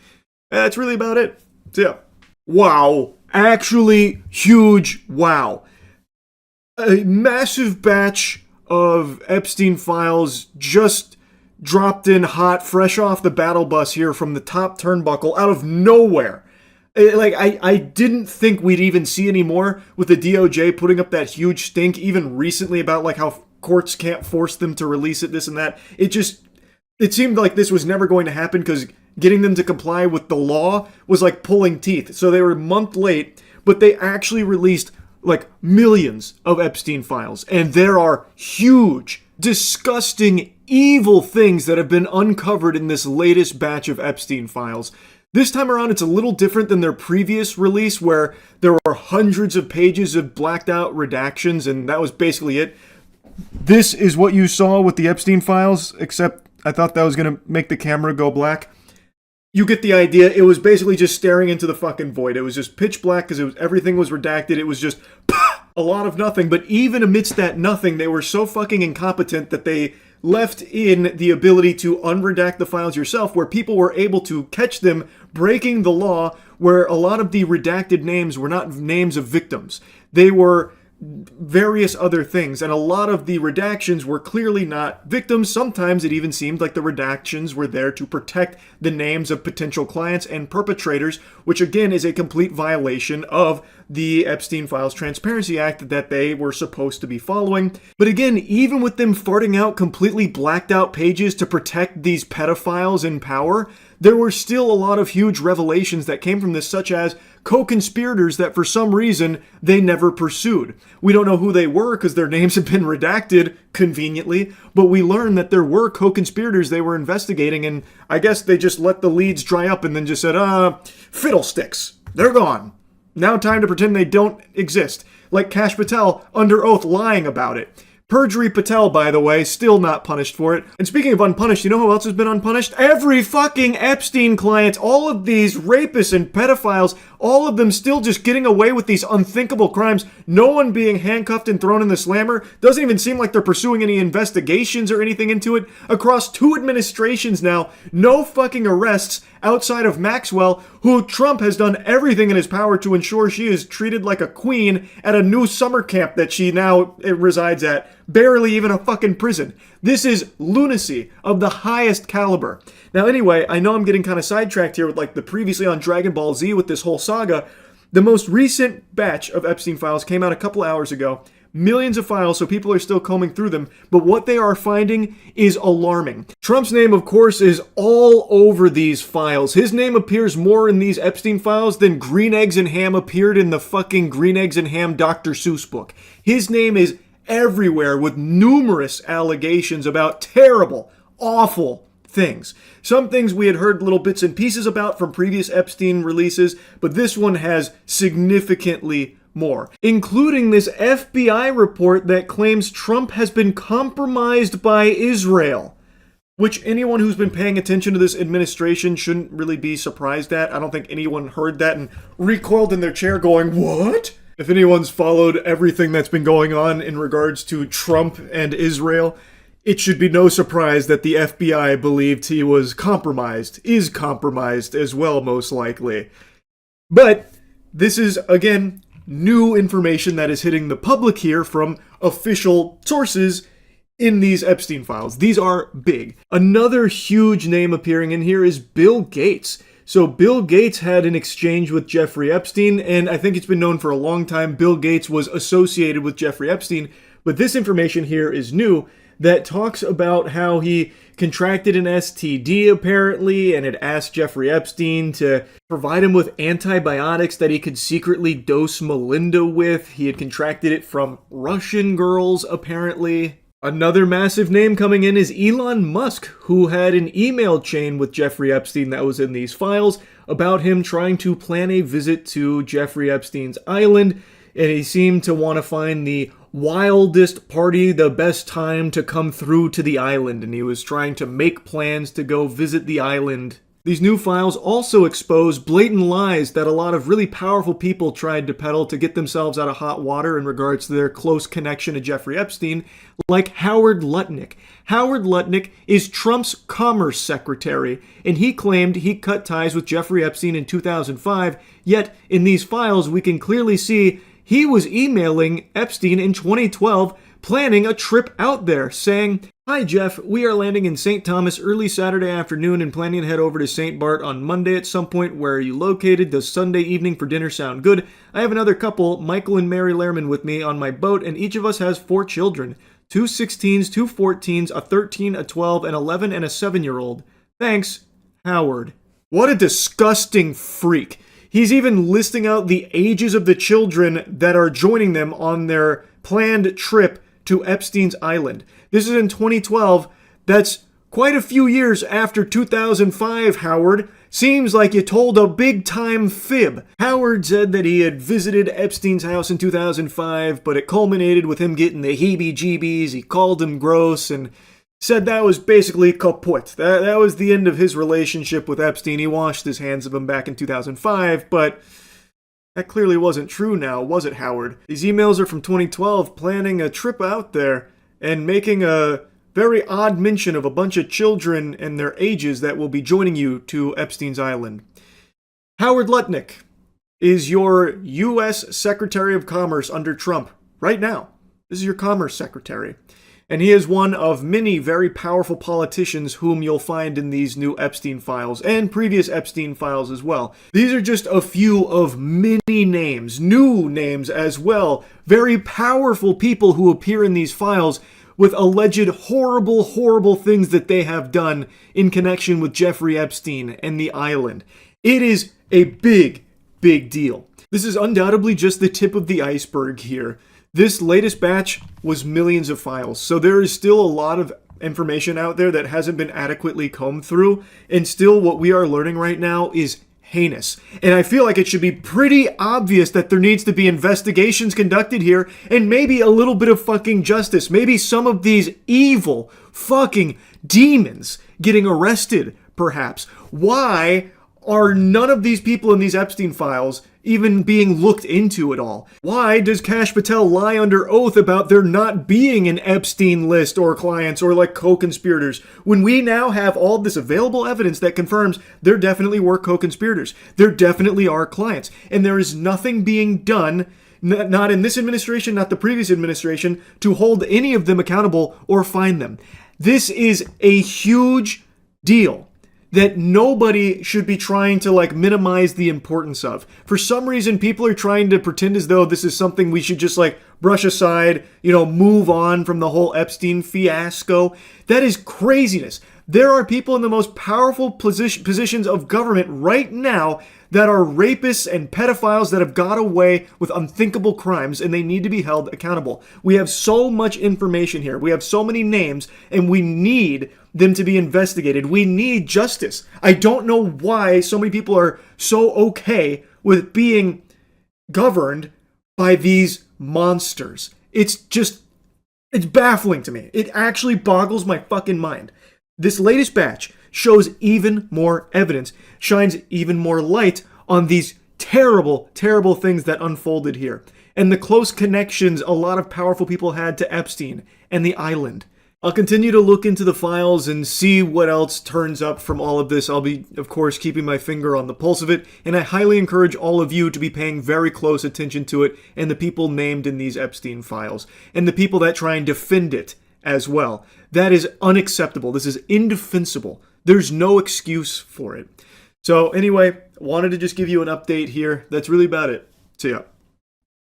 That's really about it. So yeah. Wow. Actually, huge wow. A massive batch of Epstein Files just dropped in hot, fresh off the battle bus here from the top turnbuckle out of nowhere. I didn't think we'd even see any more with the DOJ putting up that huge stink even recently about like how courts can't force them to release it, this and that. It seemed like this was never going to happen because getting them to comply with the law was like pulling teeth. So they were a month late, but they actually released like millions of Epstein files. And there are huge, disgusting, evil things that have been uncovered in this latest batch of Epstein files. This time around, it's a little different than their previous release where there were hundreds of pages of blacked out redactions and that was basically it. This is what you saw with the Epstein files, except I thought that was going to make the camera go black. You get the idea. It was basically just staring into the fucking void. It was just pitch black because everything was redacted. It was just a lot of nothing. But even amidst that nothing, they were so fucking incompetent that they left in the ability to unredact the files yourself, where people were able to catch them breaking the law, where a lot of the redacted names were not names of victims. They were various other things, and a lot of the redactions were clearly not victims. Sometimes it even seemed like the redactions were there to protect the names of potential clients and perpetrators, which again is a complete violation of the Epstein Files Transparency Act that they were supposed to be following. But again, even with them farting out completely blacked out pages to protect these pedophiles in power, there were still a lot of huge revelations that came from this, such as co-conspirators that for some reason they never pursued. We don't know who they were because their names have been redacted conveniently, but we learned that there were co-conspirators they were investigating, and I guess they just let the leads dry up and then just said, fiddlesticks, they're gone. Now time to pretend they don't exist. Like Kash Patel under oath lying about it. Perjury Patel, by the way, still not punished for it. And speaking of unpunished, you know who else has been unpunished? Every fucking Epstein client, all of these rapists and pedophiles, all of them still just getting away with these unthinkable crimes. No one being handcuffed and thrown in the slammer. Doesn't even seem like they're pursuing any investigations or anything into it. Across 2 administrations now, no fucking arrests outside of Maxwell, who Trump has done everything in his power to ensure she is treated like a queen at a new summer camp that she now resides at. Barely even a fucking prison. This is lunacy of the highest caliber. Now anyway, I know I'm getting kind of sidetracked here with like the previously on Dragon Ball Z with this whole saga. The most recent batch of Epstein files came out a couple hours ago. Millions of files, so people are still combing through them, but what they are finding is alarming. Trump's name, of course, is all over these files. His name appears more in these Epstein files than Green Eggs and Ham appeared in the fucking Green Eggs and Ham Dr. Seuss book. His name is everywhere with numerous allegations about terrible, awful things. Some things we had heard little bits and pieces about from previous Epstein releases, but this one has significantly more, including this FBI report that claims Trump has been compromised by Israel, which anyone who's been paying attention to this administration shouldn't really be surprised at. I don't think anyone heard that and recoiled in their chair going, what? If anyone's followed everything that's been going on in regards to Trump and Israel, it should be no surprise that the FBI believed he was compromised, is compromised as well, most likely. But this is, again, new information that is hitting the public here from official sources in these Epstein files. These are big. Another huge name appearing in here is Bill Gates. So Bill Gates had an exchange with Jeffrey Epstein, and I think it's been known for a long time Bill Gates was associated with Jeffrey Epstein, but this information here is new that talks about how he contracted an STD apparently and had asked Jeffrey Epstein to provide him with antibiotics that he could secretly dose Melinda with. He had contracted it from Russian girls apparently. Another massive name coming in is Elon Musk, who had an email chain with Jeffrey Epstein that was in these files about him trying to plan a visit to Jeffrey Epstein's island, and he seemed to want to find the wildest party, the best time to come through to the island, and he was trying to make plans to go visit the island These new files also expose blatant lies that a lot of really powerful people tried to peddle to get themselves out of hot water in regards to their close connection to Jeffrey Epstein, like Howard Lutnick. Howard Lutnick is Trump's commerce secretary, and he claimed he cut ties with Jeffrey Epstein in 2005, yet in these files we can clearly see he was emailing Epstein in 2012 planning a trip out there, saying, "Hi Jeff, we are landing in St. Thomas early Saturday afternoon and planning to head over to St. Bart on Monday at some point. Where are you located? Does Sunday evening for dinner sound good? I have another couple, Michael and Mary Lehrman, with me on my boat, and each of us has 4 children. 2 16s, 2 14s, a 13, a 12, an 11, and a 7-year-old. Thanks, Howard." What a disgusting freak. He's even listing out the ages of the children that are joining them on their planned trip to Epstein's Island. This is in 2012. That's quite a few years after 2005, Howard. Seems like you told a big-time fib. Howard said that he had visited Epstein's house in 2005, but it culminated with him getting the heebie-jeebies. He called him gross and said that was basically kaput. That was the end of his relationship with Epstein. He washed his hands of him back in 2005, but that clearly wasn't true now, was it, Howard? These emails are from 2012, planning a trip out there and making a very odd mention of a bunch of children and their ages that will be joining you to Epstein's Island. Howard Lutnick is your U.S. Secretary of Commerce under Trump right now. This is your Commerce Secretary. And he is one of many very powerful politicians whom you'll find in these new Epstein files and previous Epstein files as well. These are just a few of many names, new names as well, very powerful people who appear in these files with alleged horrible, horrible things that they have done in connection with Jeffrey Epstein and the island. It is a big, big deal. This is undoubtedly just the tip of the iceberg here. This latest batch was millions of files, so there is still a lot of information out there that hasn't been adequately combed through, and still what we are learning right now is heinous. And I feel like it should be pretty obvious that there needs to be investigations conducted here, and maybe a little bit of fucking justice. Maybe some of these evil fucking demons getting arrested, perhaps. Why are none of these people in these Epstein files even being looked into at all? Why does Kash Patel lie under oath about there not being an Epstein list or clients or like co-conspirators when we now have all this available evidence that confirms there definitely were co-conspirators, there definitely are clients, and there is nothing being done, not in this administration, not the previous administration, to hold any of them accountable or find them. This is a huge deal that nobody should be trying to like minimize the importance of. For some reason, people are trying to pretend as though this is something we should just like brush aside, move on from the whole Epstein fiasco. That is craziness. There are people in the most powerful positions of government right now that are rapists and pedophiles that have got away with unthinkable crimes, and they need to be held accountable. We have so much information here. We have so many names, and we need them to be investigated. We need justice. I don't know why so many people are so okay with being governed by these monsters. It's baffling to me. It actually boggles my fucking mind. This latest batch shows even more evidence, shines even more light on these terrible, terrible things that unfolded here, and the close connections a lot of powerful people had to Epstein and the island. I'll continue to look into the files and see what else turns up from all of this. I'll be, of course, keeping my finger on the pulse of it, and I highly encourage all of you to be paying very close attention to it and the people named in these Epstein files, and the people that try and defend it as well. That is unacceptable. This is indefensible. There's no excuse for it. So anyway, wanted to just give you an update here. That's really about it. So yeah,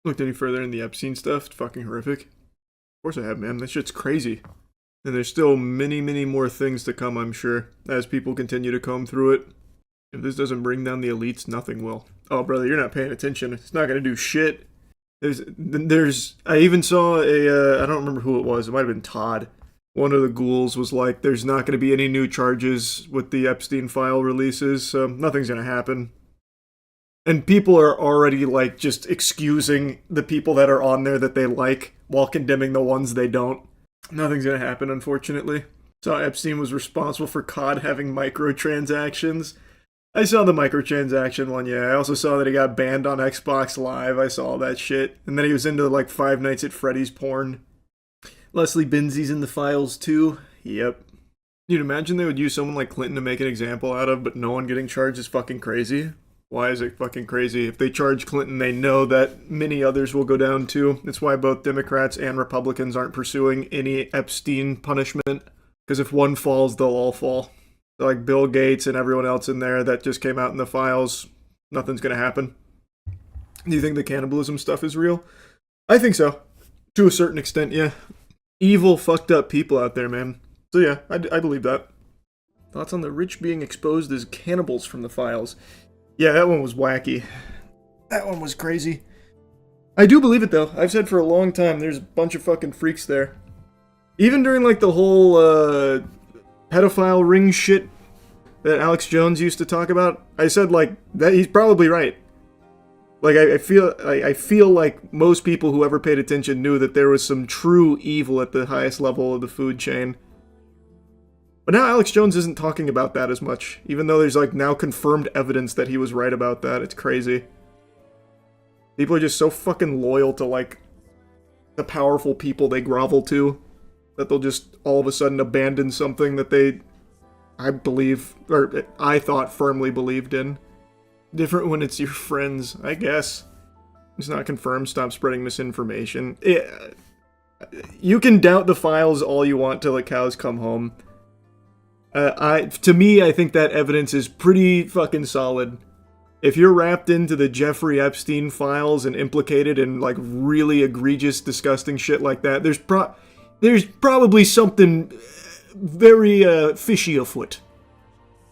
looked any further in the Epstein stuff? It's fucking horrific. Of course I have, man. That shit's crazy. And there's still many, many more things to come, I'm sure, as people continue to comb through it. If this doesn't bring down the elites, nothing will. Oh, brother, you're not paying attention. It's not going to do shit. I even saw I don't remember who it was. It might have been Todd. One of the ghouls was like, there's not going to be any new charges with the Epstein file releases, so nothing's going to happen. And people are already like just excusing the people that are on there that they like while condemning the ones they don't. Nothing's going to happen, unfortunately. So Epstein was responsible for COD having microtransactions. I saw the microtransaction one, yeah. I also saw that he got banned on Xbox Live. I saw all that shit. And then he was into like Five Nights at Freddy's porn. Leslie Benzies in the files too. Yep. You'd imagine they would use someone like Clinton to make an example out of, but no one getting charged is fucking crazy. Why is it fucking crazy? If they charge Clinton, they know that many others will go down too. That's why both Democrats and Republicans aren't pursuing any Epstein punishment. Because if one falls, they'll all fall. Like Bill Gates and everyone else in there that just came out in the files, nothing's gonna happen. Do you think the cannibalism stuff is real? I think so. To a certain extent, yeah. Evil, fucked up people out there, man. So yeah, I believe that. Thoughts on the rich being exposed as cannibals from the files? Yeah, that one was wacky. That one was crazy. I do believe it though. I've said for a long time there's a bunch of fucking freaks there. Even during like the whole pedophile ring shit that Alex Jones used to talk about, I said like that he's probably right. Like I feel like most people who ever paid attention knew that there was some true evil at the highest level of the food chain. But now Alex Jones isn't talking about that as much, even though there's like now confirmed evidence that he was right about that. It's crazy. People are just so fucking loyal to like the powerful people they grovel to that they'll just all of a sudden abandon something that they, I believe, or I thought firmly believed in. Different when it's your friends, I guess. It's not confirmed, stop spreading misinformation. You can doubt the files all you want till the cows come home. To me, I think that evidence is pretty fucking solid. If you're wrapped into the Jeffrey Epstein files and implicated in like really egregious, disgusting shit like that, there's probably something very fishy afoot.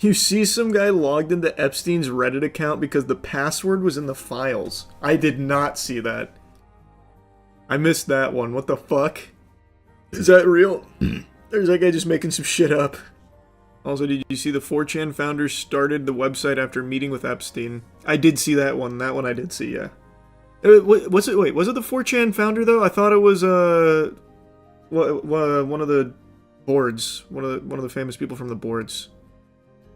You see some guy logged into Epstein's Reddit account because the password was in the files. I did not see that. I missed that one. What the fuck? Is that real? Or is that guy just making some shit up? Also, did you see the 4chan founder started the website after meeting with Epstein? I did see that one. That one I did see, yeah. Wait, was it the 4chan founder though? I thought it was one of the boards, one of the famous people from the boards.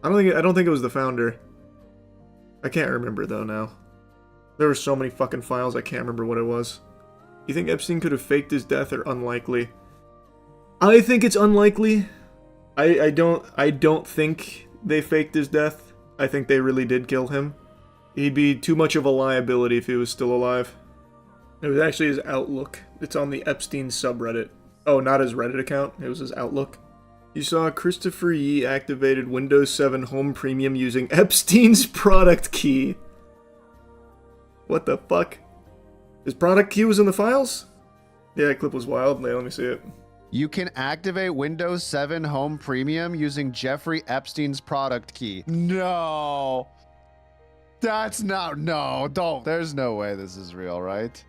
I don't think it was the founder. I can't remember though now. There were so many fucking files, I can't remember what it was. You think Epstein could have faked his death or unlikely? I think it's unlikely. I don't think they faked his death. I think they really did kill him. He'd be too much of a liability if he was still alive. It was actually his Outlook. It's on the Epstein subreddit. Oh, not his Reddit account. It was his Outlook. You saw Christopher Yee activated Windows 7 Home Premium using Epstein's product key. What the fuck? His product key was in the files? Yeah, that clip was wild. Let me see it. You can activate Windows 7 Home Premium using Jeffrey Epstein's product key. No. That's not... No, don't. There's no way this is real, right?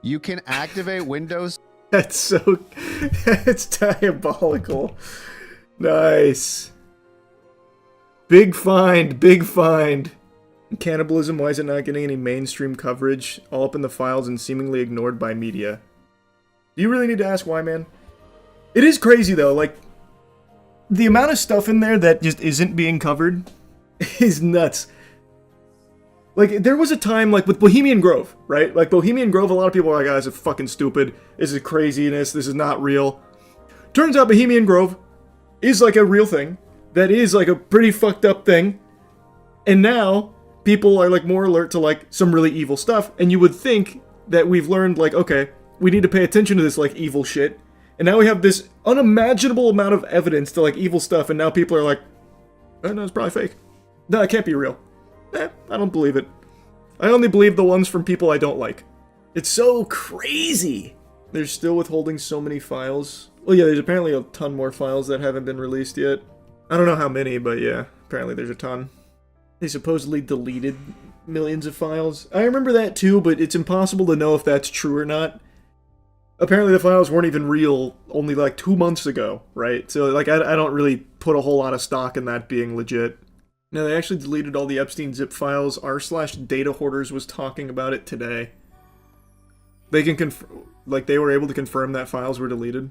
You can activate Windows... That's so... That's diabolical. Nice. Big find, big find. Cannibalism, why is it not getting any mainstream coverage? All up in the files and seemingly ignored by media. Do you really need to ask why, man? It is crazy, though. Like, the amount of stuff in there that just isn't being covered is nuts. Like, there was a time, like, with Bohemian Grove, right? Like, Bohemian Grove, a lot of people are like, oh, this is fucking stupid. This is craziness. This is not real. Turns out Bohemian Grove is, like, a real thing. That is, like, a pretty fucked up thing. And now... people are like more alert to like some really evil stuff, and you would think that we've learned like, okay, we need to pay attention to this like evil shit, and now we have this unimaginable amount of evidence to like evil stuff, and now people are like, oh, no, it's probably fake. No, it can't be real. I don't believe it. I only believe the ones from people I don't like. It's so crazy. They're still withholding so many files. Well, yeah, there's apparently a ton more files that haven't been released yet. I don't know how many, but yeah, apparently there's a ton. They supposedly deleted millions of files. I remember that too, but it's impossible to know if that's true or not. Apparently the files weren't even real only like 2 months ago, right? So like I don't really put a whole lot of stock in that being legit. No, they actually deleted all the Epstein zip files. r/data hoarders was talking about it today. They can they were able to confirm that files were deleted.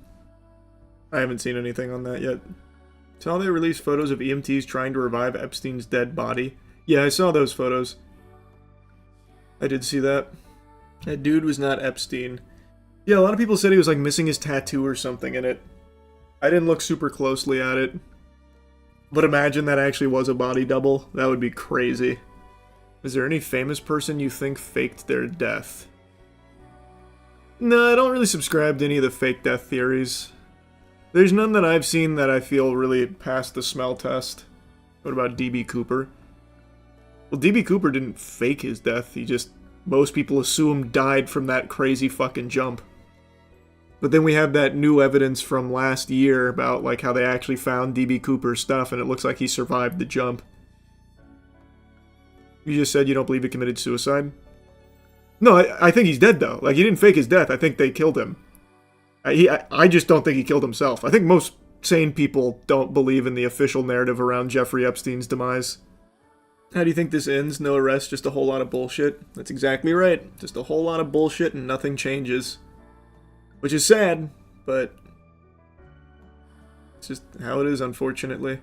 I haven't seen anything on that yet. Saw they released photos of EMTs trying to revive Epstein's dead body. Yeah, I saw those photos. I did see that. That dude was not Epstein. Yeah, a lot of people said he was like missing his tattoo or something in it. I didn't look super closely at it. But imagine that actually was a body double. That would be crazy. Is there any famous person you think faked their death? No, I don't really subscribe to any of the fake death theories. There's none that I've seen that I feel really passed the smell test. What about DB Cooper? Well, DB Cooper didn't fake his death. He just, most people assume, died from that crazy fucking jump. But then we have that new evidence from last year about like how they actually found DB Cooper's stuff and it looks like he survived the jump. You just said you don't believe he committed suicide? No, I think he's dead though. Like, he didn't fake his death. I think they killed him. I just don't think he killed himself. I think most sane people don't believe in the official narrative around Jeffrey Epstein's demise. How do you think this ends? No arrest, just a whole lot of bullshit? That's exactly right. Just a whole lot of bullshit and nothing changes. Which is sad, but it's just how it is, unfortunately.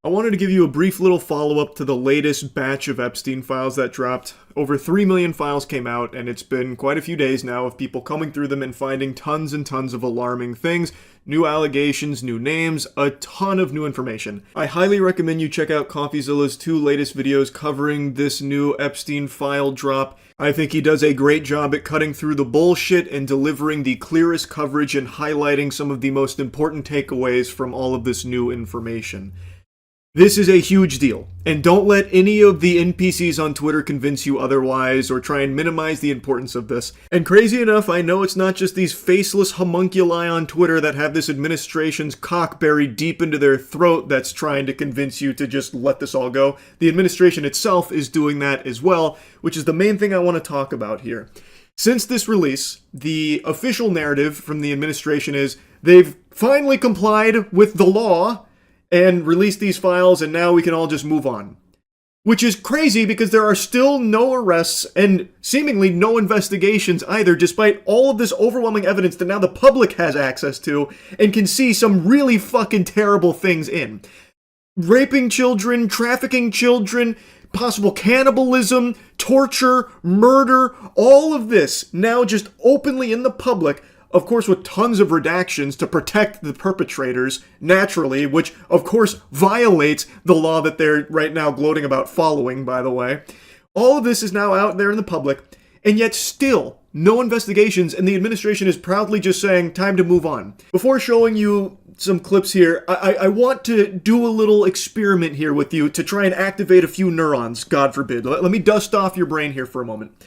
I wanted to give you a brief little follow-up to the latest batch of Epstein files that dropped. Over 3 million files came out, and it's been quite a few days now of people coming through them and finding tons and tons of alarming things. New allegations, new names, a ton of new information. I highly recommend you check out CoffeeZilla's 2 latest videos covering this new Epstein file drop. I think he does a great job at cutting through the bullshit and delivering the clearest coverage and highlighting some of the most important takeaways from all of this new information. This is a huge deal, and don't let any of the NPCs on Twitter convince you otherwise or try and minimize the importance of this. And crazy enough, I know it's not just these faceless homunculi on Twitter that have this administration's cock buried deep into their throat that's trying to convince you to just let this all go. The administration itself is doing that as well, which is the main thing I want to talk about here. Since this release, the official narrative from the administration is they've finally complied with the law and released these files, and now we can all just move on. Which is crazy because there are still no arrests and seemingly no investigations either, despite all of this overwhelming evidence that now the public has access to and can see some really fucking terrible things in. Raping children, trafficking children, possible cannibalism, torture, murder, all of this now just openly in the public. Of course, with tons of redactions to protect the perpetrators, naturally, which, of course, violates the law that they're right now gloating about following, by the way. All of this is now out there in the public, and yet still, no investigations, and the administration is proudly just saying, time to move on. Before showing you some clips here, I want to do a little experiment here with you to try and activate a few neurons, God forbid. Let me dust off your brain here for a moment.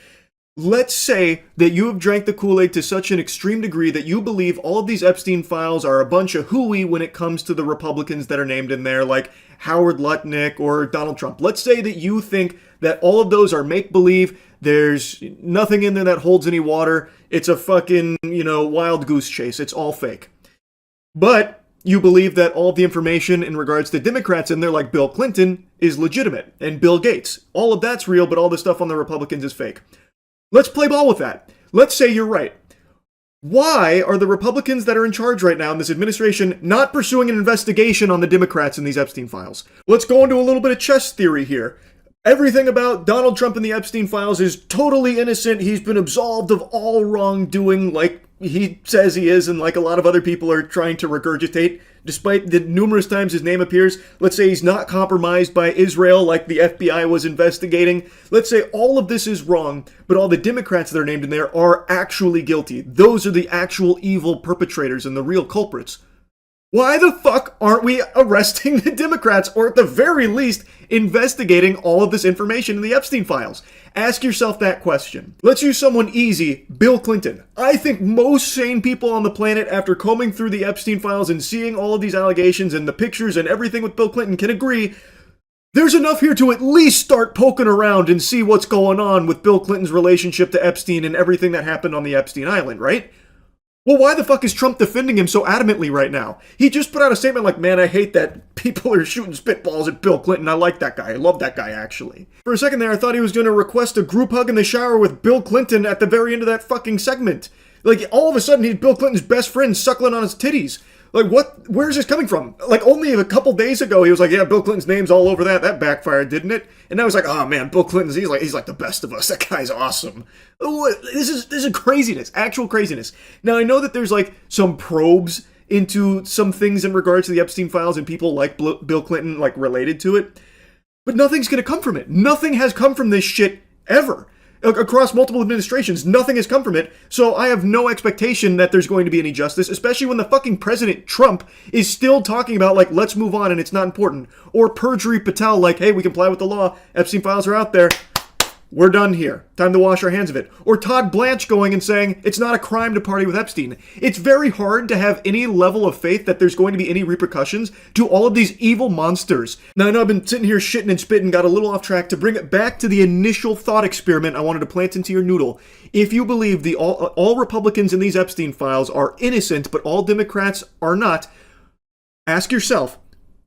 Let's say that you have drank the Kool-Aid to such an extreme degree that you believe all of these Epstein files are a bunch of hooey when it comes to the Republicans that are named in there, like Howard Lutnick or Donald Trump. Let's say that you think that all of those are make-believe, there's nothing in there that holds any water, it's a fucking, wild goose chase, it's all fake. But you believe that all of the information in regards to Democrats in there, like Bill Clinton, is legitimate, and Bill Gates. All of that's real, but all the stuff on the Republicans is fake. Let's play ball with that. Let's say you're right. Why are the Republicans that are in charge right now in this administration not pursuing an investigation on the Democrats in these Epstein files? Let's go into a little bit of chess theory here. Everything about Donald Trump and the Epstein files is totally innocent. He's been absolved of all wrongdoing like he says he is and like a lot of other people are trying to regurgitate. Despite the numerous times his name appears, let's say he's not compromised by Israel like the FBI was investigating. Let's say all of this is wrong, but all the Democrats that are named in there are actually guilty. Those are the actual evil perpetrators and the real culprits. Why the fuck aren't we arresting the Democrats, or at the very least, investigating all of this information in the Epstein files? Ask yourself that question. Let's use someone easy, Bill Clinton. I think most sane people on the planet, after combing through the Epstein files and seeing all of these allegations and the pictures and everything with Bill Clinton, can agree there's enough here to at least start poking around and see what's going on with Bill Clinton's relationship to Epstein and everything that happened on the Epstein Island, right? Well, why the fuck is Trump defending him so adamantly right now? He just put out a statement like, man, I hate that people are shooting spitballs at Bill Clinton. I like that guy. I love that guy, actually. For a second there, I thought he was going to request a group hug in the shower with Bill Clinton at the very end of that fucking segment. Like, all of a sudden, he's Bill Clinton's best friend suckling on his titties. Like, what? Where's this coming from? Like, only a couple days ago, he was like, yeah, Bill Clinton's name's all over that. That backfired, didn't it? And now he's like, oh man, Bill Clinton's, he's like the best of us. That guy's awesome. This is craziness, actual craziness. Now, I know that there's like some probes into some things in regards to the Epstein Files and people like Bill Clinton, like related to it. But nothing's going to come from it. Nothing has come from this shit ever. Across multiple administrations, nothing has come from it, so I have no expectation that there's going to be any justice, especially when the fucking President Trump is still talking about, like, let's move on and it's not important. Or Perjury Patel, like, hey, we comply with the law, Epstein Files are out there, we're done here, time to wash our hands of it. Or Todd Blanche going and saying, it's not a crime to party with Epstein. It's very hard to have any level of faith that there's going to be any repercussions to all of these evil monsters. Now, I know I've been sitting here shitting and spitting, got a little off track. To bring it back to the initial thought experiment I wanted to plant into your noodle. If you believe all Republicans in these Epstein Files are innocent, but all Democrats are not, ask yourself,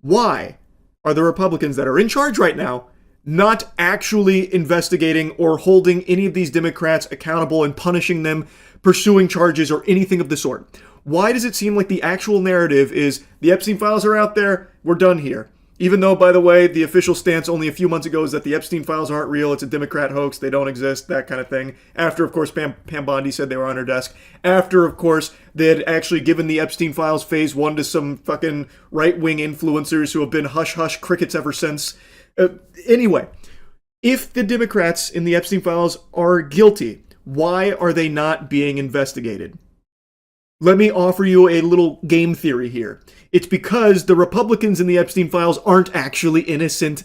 why are the Republicans that are in charge right now not actually investigating or holding any of these Democrats accountable and punishing them, pursuing charges, or anything of the sort? Why does it seem like the actual narrative is the Epstein Files are out there, we're done here? Even though, by the way, the official stance only a few months ago is that the Epstein Files aren't real, it's a Democrat hoax, they don't exist, that kind of thing. After, of course, Pam Bondi said they were on her desk. After, of course, they had actually given the Epstein Files Phase 1 to some fucking right-wing influencers who have been hush-hush crickets ever since. Anyway, if the Democrats in the Epstein Files are guilty, why are they not being investigated? Let me offer you a little game theory here. It's because the Republicans in the Epstein Files aren't actually innocent.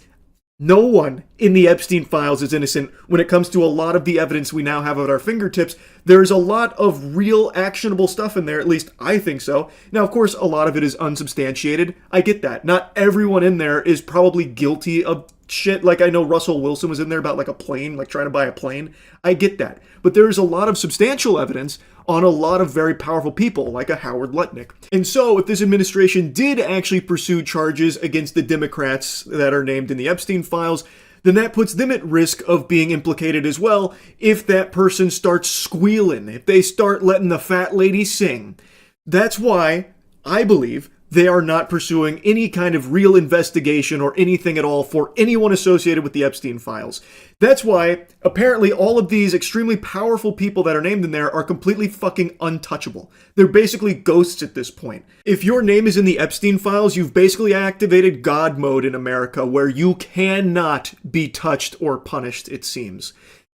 No one in the Epstein Files is innocent when it comes to a lot of the evidence we now have at our fingertips. There's a lot of real actionable stuff in there, at least I think so. Now, of course, a lot of it is unsubstantiated. I get that. Not everyone in there is probably guilty of shit. Like, I know Russell Wilson was in there about like a plane, like trying to buy a plane. I get that. But there is a lot of substantial evidence on a lot of very powerful people, like a Howard Lutnick. And so, if this administration did actually pursue charges against the Democrats that are named in the Epstein Files, then that puts them at risk of being implicated as well if that person starts squealing, if they start letting the fat lady sing. That's why I believe they are not pursuing any kind of real investigation or anything at all for anyone associated with the Epstein Files. That's why, apparently, all of these extremely powerful people that are named in there are completely fucking untouchable. They're basically ghosts at this point. If your name is in the Epstein Files, you've basically activated God mode in America, where you cannot be touched or punished, it seems.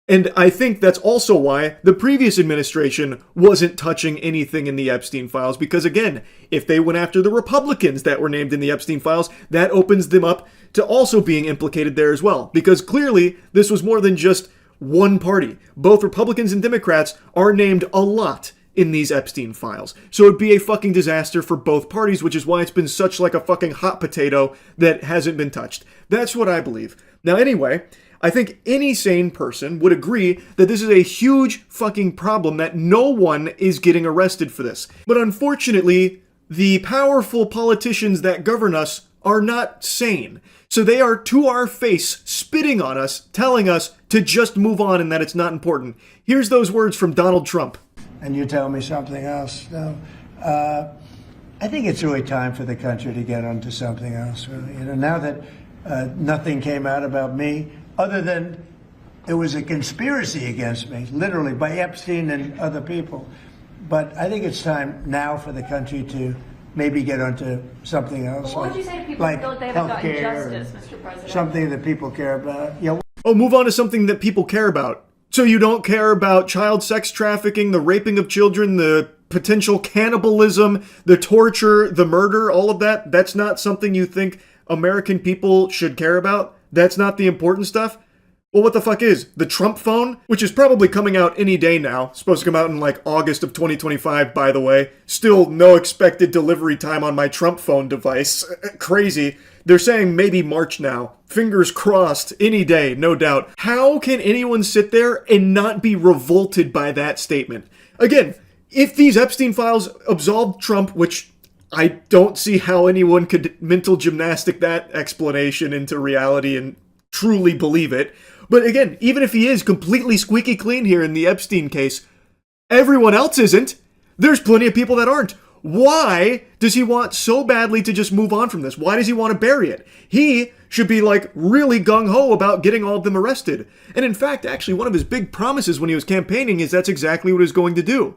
And I think that's also why the previous administration wasn't touching anything in the Epstein Files, because again, if they went after the Republicans that were named in the Epstein Files, that opens them up to also being implicated there as well. Because clearly, this was more than just one party. Both Republicans and Democrats are named a lot in these Epstein Files. So it'd be a fucking disaster for both parties, which is why it's been such like a fucking hot potato that hasn't been touched. That's what I believe. Now anyway, I think any sane person would agree that this is a huge fucking problem, that no one is getting arrested for this. But unfortunately, the powerful politicians that govern us are not sane. So they are to our face spitting on us, telling us to just move on and that it's not important. Here's those words from Donald Trump. And you tell me something else. No, I think it's really time for the country to get onto something else. Really. You know, now that nothing came out about me, other than it was a conspiracy against me, literally, by Epstein and other people. But I think it's time now for the country to maybe get onto something else. What would you say to people who feel like they haven't gotten justice, Mr. President? Something that people care about. Yeah. Oh, move on to something that people care about. So you don't care about child sex trafficking, the raping of children, the potential cannibalism, the torture, the murder, all of that? That's not something you think American people should care about? That's not the important stuff? Well, what the fuck is? The Trump phone? Which is probably coming out any day now. Supposed to come out in like August of 2025, by the way. Still no expected delivery time on my Trump phone device. Crazy. They're saying maybe March now. Fingers crossed, any day, no doubt. How can anyone sit there and not be revolted by that statement? Again, if these Epstein Files absolved Trump, which I don't see how anyone could mental gymnastic that explanation into reality and truly believe it. But again, even if he is completely squeaky clean here in the Epstein case, everyone else isn't. There's plenty of people that aren't. why does he want so badly to just move on from this? Why does he want to bury it? He should be like really gung-ho about getting all of them arrested. And in fact, actually, one of his big promises when he was campaigning is that's exactly what he's going to do.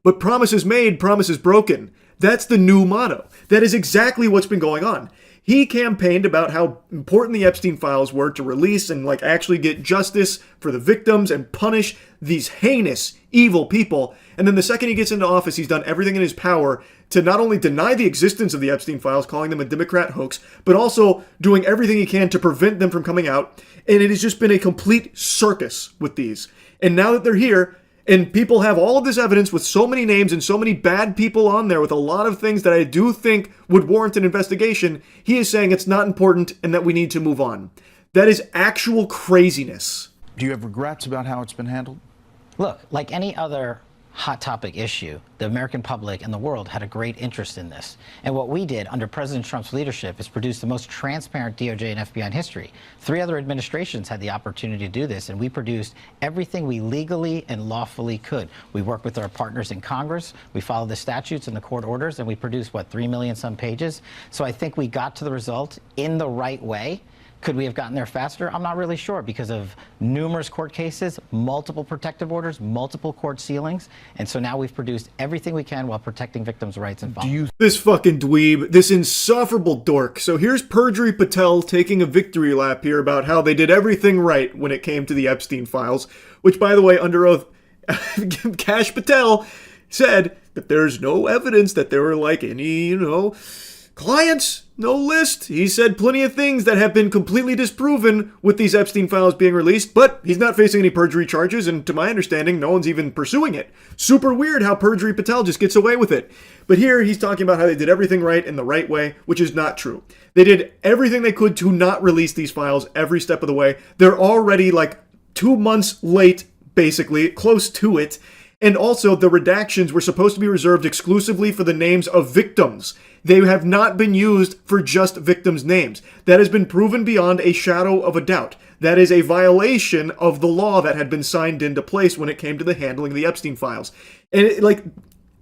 But promises made, promises broken. That's the new motto. That is exactly what's been going on. He campaigned about how important the Epstein Files were to release and like actually get justice for the victims and punish these heinous, evil people. And then the second he gets into office, he's done everything in his power to not only deny the existence of the Epstein Files, calling them a Democrat hoax, but also doing everything he can to prevent them from coming out. And it has just been a complete circus with these. And now that they're here, and people have all of this evidence with so many names and so many bad people on there with a lot of things that I do think would warrant an investigation, he is saying it's not important and that we need to move on. That is actual craziness. Do you have regrets about how it's been handled? Look, like any other hot topic issue, the American public and the world had a great interest in this. And what we did under President Trump's leadership is produce the most transparent DOJ and FBI in history. 3 other administrations had the opportunity to do this, and we produced everything we legally and lawfully could. We worked with our partners in Congress, we followed the statutes and the court orders, and we produced, 3 million some pages. So I think we got to the result in the right way. Could we have gotten there faster? I'm not really sure because of numerous court cases, multiple protective orders, multiple court sealings. And so now we've produced everything we can while protecting victims' rights and following. This fucking dweeb, this insufferable dork. So here's Perjury Patel taking a victory lap here about how they did everything right when it came to the Epstein Files, which, by the way, under oath, Kash Patel said that there's no evidence that there were like any, clients, no list. He said plenty of things that have been completely disproven with these Epstein Files being released, but he's not facing any perjury charges, and to my understanding, no one's even pursuing it. Super weird how Perjury Patel just gets away with it. But here, he's talking about how they did everything right in the right way, which is not true. They did everything they could to not release these files every step of the way. They're already like 2 months late, basically, close to it. And also, the redactions were supposed to be reserved exclusively for the names of victims. They have not been used for just victims' names. That has been proven beyond a shadow of a doubt. That is a violation of the law that had been signed into place when it came to the handling of the Epstein Files. And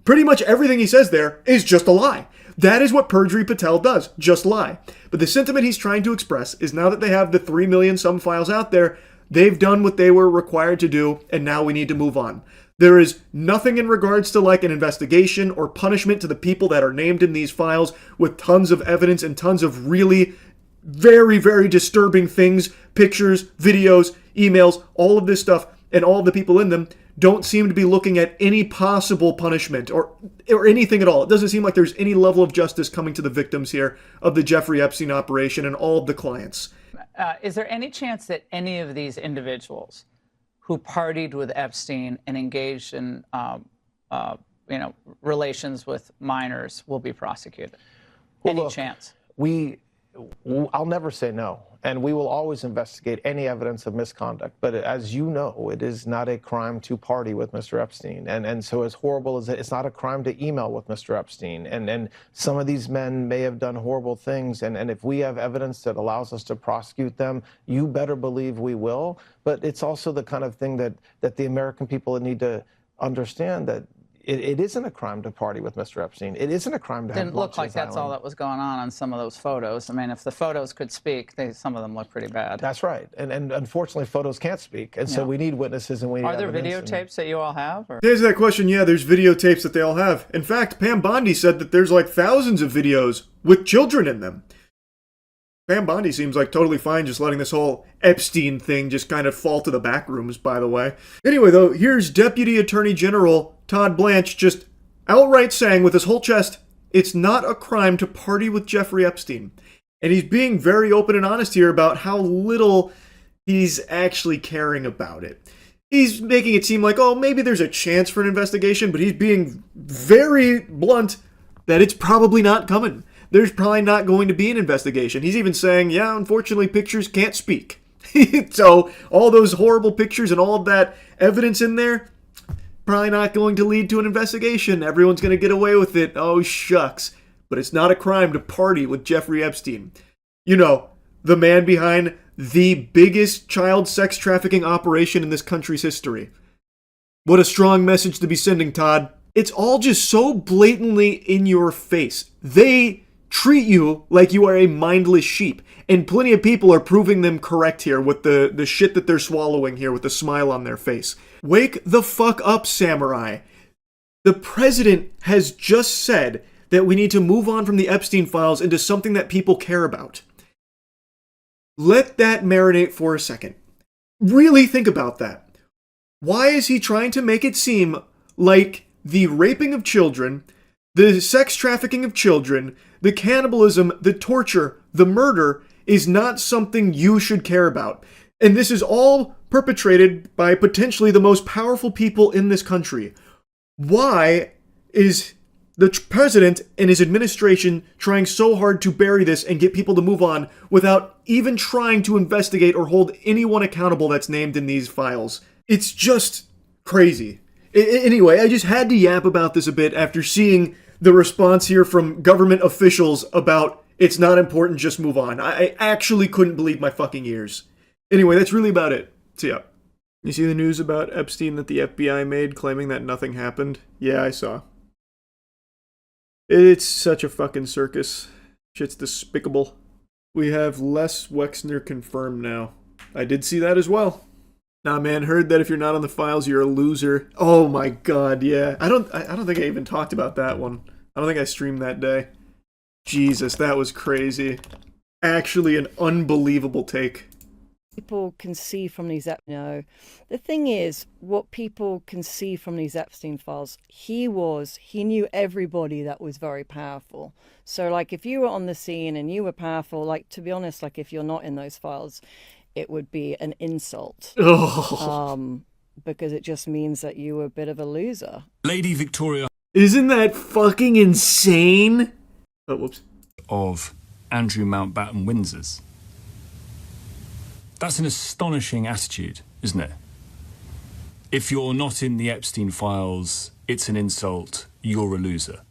pretty much everything he says there is just a lie. That is what Perjury Patel does, just lie. But the sentiment he's trying to express is now that they have the 3 million some files out there, they've done what they were required to do, and now we need to move on. There is nothing in regards to like an investigation or punishment to the people that are named in these files with tons of evidence and tons of really very, very disturbing things, pictures, videos, emails, all of this stuff, and all of the people in them don't seem to be looking at any possible punishment or anything at all. It doesn't seem like there's any level of justice coming to the victims here of the Jeffrey Epstein operation and all of the clients. Is there any chance that any of these individuals who partied with Epstein and engaged in, relations with minors will be prosecuted? Any chance? I'll never say no, and we will always investigate any evidence of misconduct. But as you know, it is not a crime to party with Mr. Epstein, and so as horrible as it's not a crime to email with Mr. Epstein. And some of these men may have done horrible things, and if we have evidence that allows us to prosecute them, you better believe we will. But it's also the kind of thing that the American people need to understand that. It isn't a crime to party with Mr. Epstein. It isn't a crime to have Didn't look like that's all that was going on some of those photos. I mean, if the photos could speak, some of them look pretty bad. That's right. And unfortunately, photos can't speak. And so we need witnesses and we need evidence. Are there videotapes that you all have? Or? To answer that question, yeah, there's videotapes that they all have. In fact, Pam Bondi said that there's like thousands of videos with children in them. Pam Bondi seems like totally fine just letting this whole Epstein thing just kind of fall to the back rooms, by the way. Anyway, though, here's Deputy Attorney General Todd Blanche just outright saying with his whole chest, it's not a crime to party with Jeffrey Epstein. And he's being very open and honest here about how little he's actually caring about it. He's making it seem like, oh, maybe there's a chance for an investigation, but he's being very blunt that it's probably not coming. There's probably not going to be an investigation. He's even saying, yeah, unfortunately, pictures can't speak. So all those horrible pictures and all of that evidence in there, probably not going to lead to an investigation. Everyone's going to get away with it. Oh, shucks. But it's not a crime to party with Jeffrey Epstein. You know, the man behind the biggest child sex trafficking operation in this country's history. What a strong message to be sending, Todd. It's all just so blatantly in your face. They treat you like you are a mindless sheep. And plenty of people are proving them correct here with the shit that they're swallowing here with a smile on their face. Wake the fuck up, samurai. The president has just said that we need to move on from the Epstein Files into something that people care about. Let that marinate for a second. Really think about that. Why is he trying to make it seem like the raping of children, the sex trafficking of children, the cannibalism, the torture, the murder is not something you should care about? And this is all perpetrated by potentially the most powerful people in this country. Why is the president and his administration trying so hard to bury this and get people to move on without even trying to investigate or hold anyone accountable that's named in these files? It's just crazy. Anyway, I just had to yap about this a bit after seeing the response here from government officials about it's not important, just move on. I actually couldn't believe my fucking ears. Anyway, that's really about it. So yeah. You see the news about Epstein that the FBI made claiming that nothing happened? Yeah, I saw. It's such a fucking circus. Shit's despicable. We have Les Wexner confirmed now. I did see that as well. Nah, man, heard that if you're not on the files, you're a loser. Oh my god, yeah. I don't think I even talked about that one. I don't think I streamed that day. Jesus, that was crazy. Actually, an unbelievable take. People can see from these, the thing is, what people can see from these Epstein files, he knew everybody that was very powerful. So like if you were on the scene and you were powerful, like to be honest, like if you're not in those files, it would be an insult. Because it just means that you were a bit of a loser. Lady Victoria. Isn't that fucking insane? Oh, whoops. Of Andrew Mountbatten Windsor's. That's an astonishing attitude, isn't it? If you're not in the Epstein files, it's an insult, you're a loser.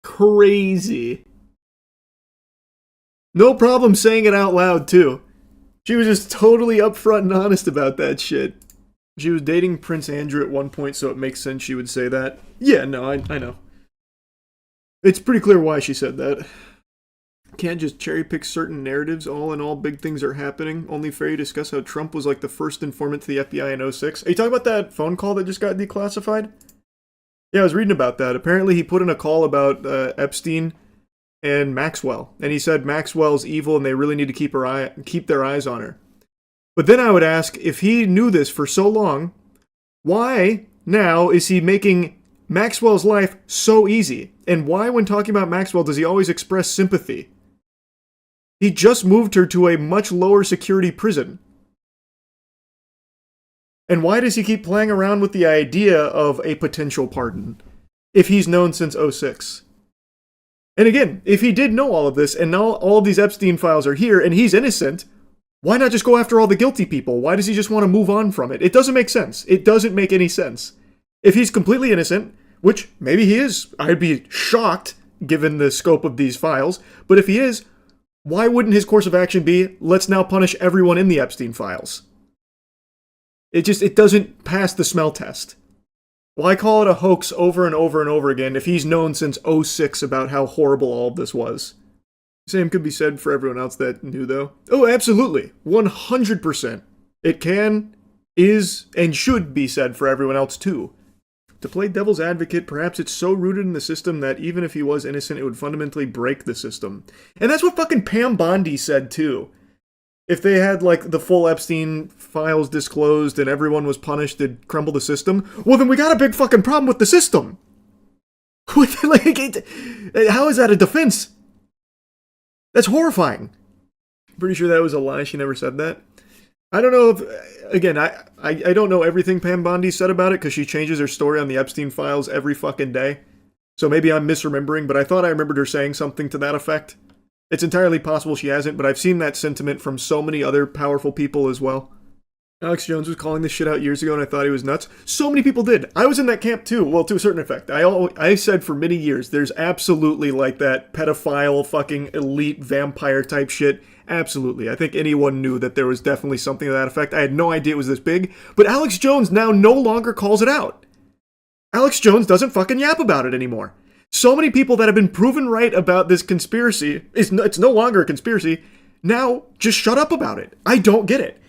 Crazy. No problem saying it out loud, too. She was just totally upfront and honest about that shit. She was dating Prince Andrew at one point, so it makes sense she would say that. Yeah, no, I know. It's pretty clear why she said that. Can't just cherry pick certain narratives. All in all, big things are happening. Only fair you discuss how Trump was like the first informant to the FBI in 2006. Are you talking about that phone call that just got declassified? Yeah, I was reading about that. Apparently he put in a call about Epstein and Maxwell. And he said Maxwell's evil and they really need to keep their eyes on her. But then I would ask, if he knew this for so long, why now is he making Maxwell's life so easy? And why, when talking about Maxwell, does he always express sympathy? He just moved her to a much lower security prison. And why does he keep playing around with the idea of a potential pardon if he's known since 2006? And again, if he did know all of this and now all of these Epstein files are here and he's innocent, why not just go after all the guilty people? Why does he just want to move on from it? It doesn't make sense. It doesn't make any sense. If he's completely innocent, which maybe he is, I'd be shocked given the scope of these files, but if he is, why wouldn't his course of action be, let's now punish everyone in the Epstein files? It doesn't pass the smell test. Why call it a hoax over and over and over again if he's known since 2006 about how horrible all of this was? Same could be said for everyone else that knew, though. Oh, absolutely. 100%. It can, is, and should be said for everyone else, too. To play devil's advocate, perhaps it's so rooted in the system that even if he was innocent, it would fundamentally break the system. And that's what fucking Pam Bondi said, too. If they had, like, the full Epstein files disclosed and everyone was punished, it'd crumble the system. Well, then we got a big fucking problem with the system. How is that a defense? That's horrifying. Pretty sure that was a lie. She never said that. I don't know if, again, I don't know everything Pam Bondi said about it because she changes her story on the Epstein files every fucking day. So maybe I'm misremembering, but I thought I remembered her saying something to that effect. It's entirely possible she hasn't, but I've seen that sentiment from so many other powerful people as well. Alex Jones was calling this shit out years ago and I thought he was nuts. So many people did. I was in that camp too. Well, to a certain effect. I said for many years, there's absolutely like that pedophile fucking elite vampire type shit. Absolutely. I think anyone knew that there was definitely something to that effect. I had no idea it was this big, but Alex Jones now no longer calls it out. Alex Jones doesn't fucking yap about it anymore. So many people that have been proven right about this conspiracy, it's no longer a conspiracy, now just shut up about it. I don't get it.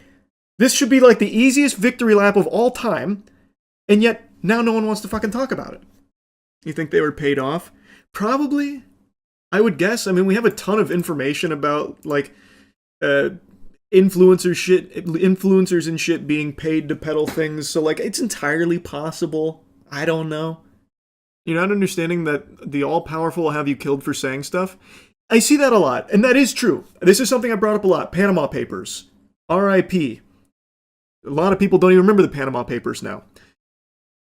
This should be like the easiest victory lap of all time, and yet now no one wants to fucking talk about it. You think they were paid off? Probably. I would guess. I mean, we have a ton of information about, like, influencers and shit being paid to peddle things, so, like, it's entirely possible. I don't know. You're not understanding that the all-powerful will have you killed for saying stuff? I see that a lot, and that is true. This is something I brought up a lot. Panama Papers. R.I.P. A lot of people don't even remember the Panama Papers now.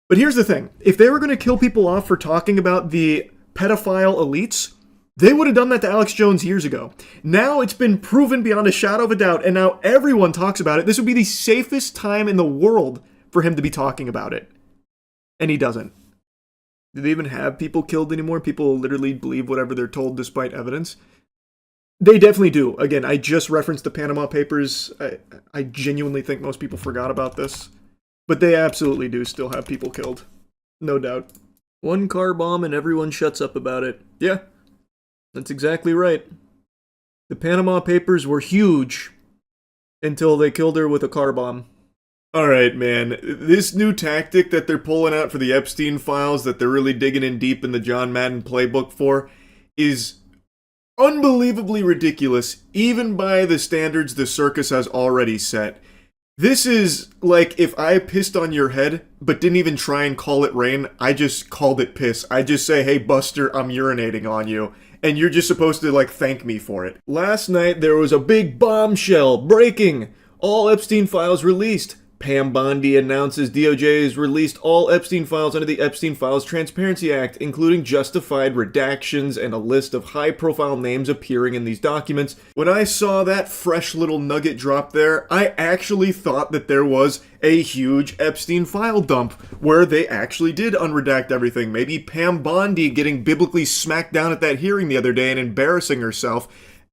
But here's the thing. If they were going to kill people off for talking about the pedophile elites, they would have done that to Alex Jones years ago. Now it's been proven beyond a shadow of a doubt, and now everyone talks about it. This would be the safest time in the world for him to be talking about it. And he doesn't. Do they even have people killed anymore? People literally believe whatever they're told despite evidence? They definitely do. Again, I just referenced the Panama Papers. I genuinely think most people forgot about this. But they absolutely do still have people killed. No doubt. One car bomb and everyone shuts up about it. Yeah, that's exactly right. The Panama Papers were huge until they killed her with a car bomb. Alright, man. This new tactic that they're pulling out for the Epstein Files, that they're really digging in deep in the John Madden playbook for, is unbelievably ridiculous, even by the standards the circus has already set. This is like if I pissed on your head, but didn't even try and call it rain, I just called it piss. I just say, hey Buster, I'm urinating on you. And you're just supposed to, like, thank me for it. Last night, there was a big bombshell breaking. All Epstein Files released. Pam Bondi announces DOJ has released all Epstein Files under the Epstein Files Transparency Act, including justified redactions and a list of high-profile names appearing in these documents. When I saw that fresh little nugget drop there, I actually thought that there was a huge Epstein file dump where they actually did unredact everything. Maybe Pam Bondi getting biblically smacked down at that hearing the other day and embarrassing herself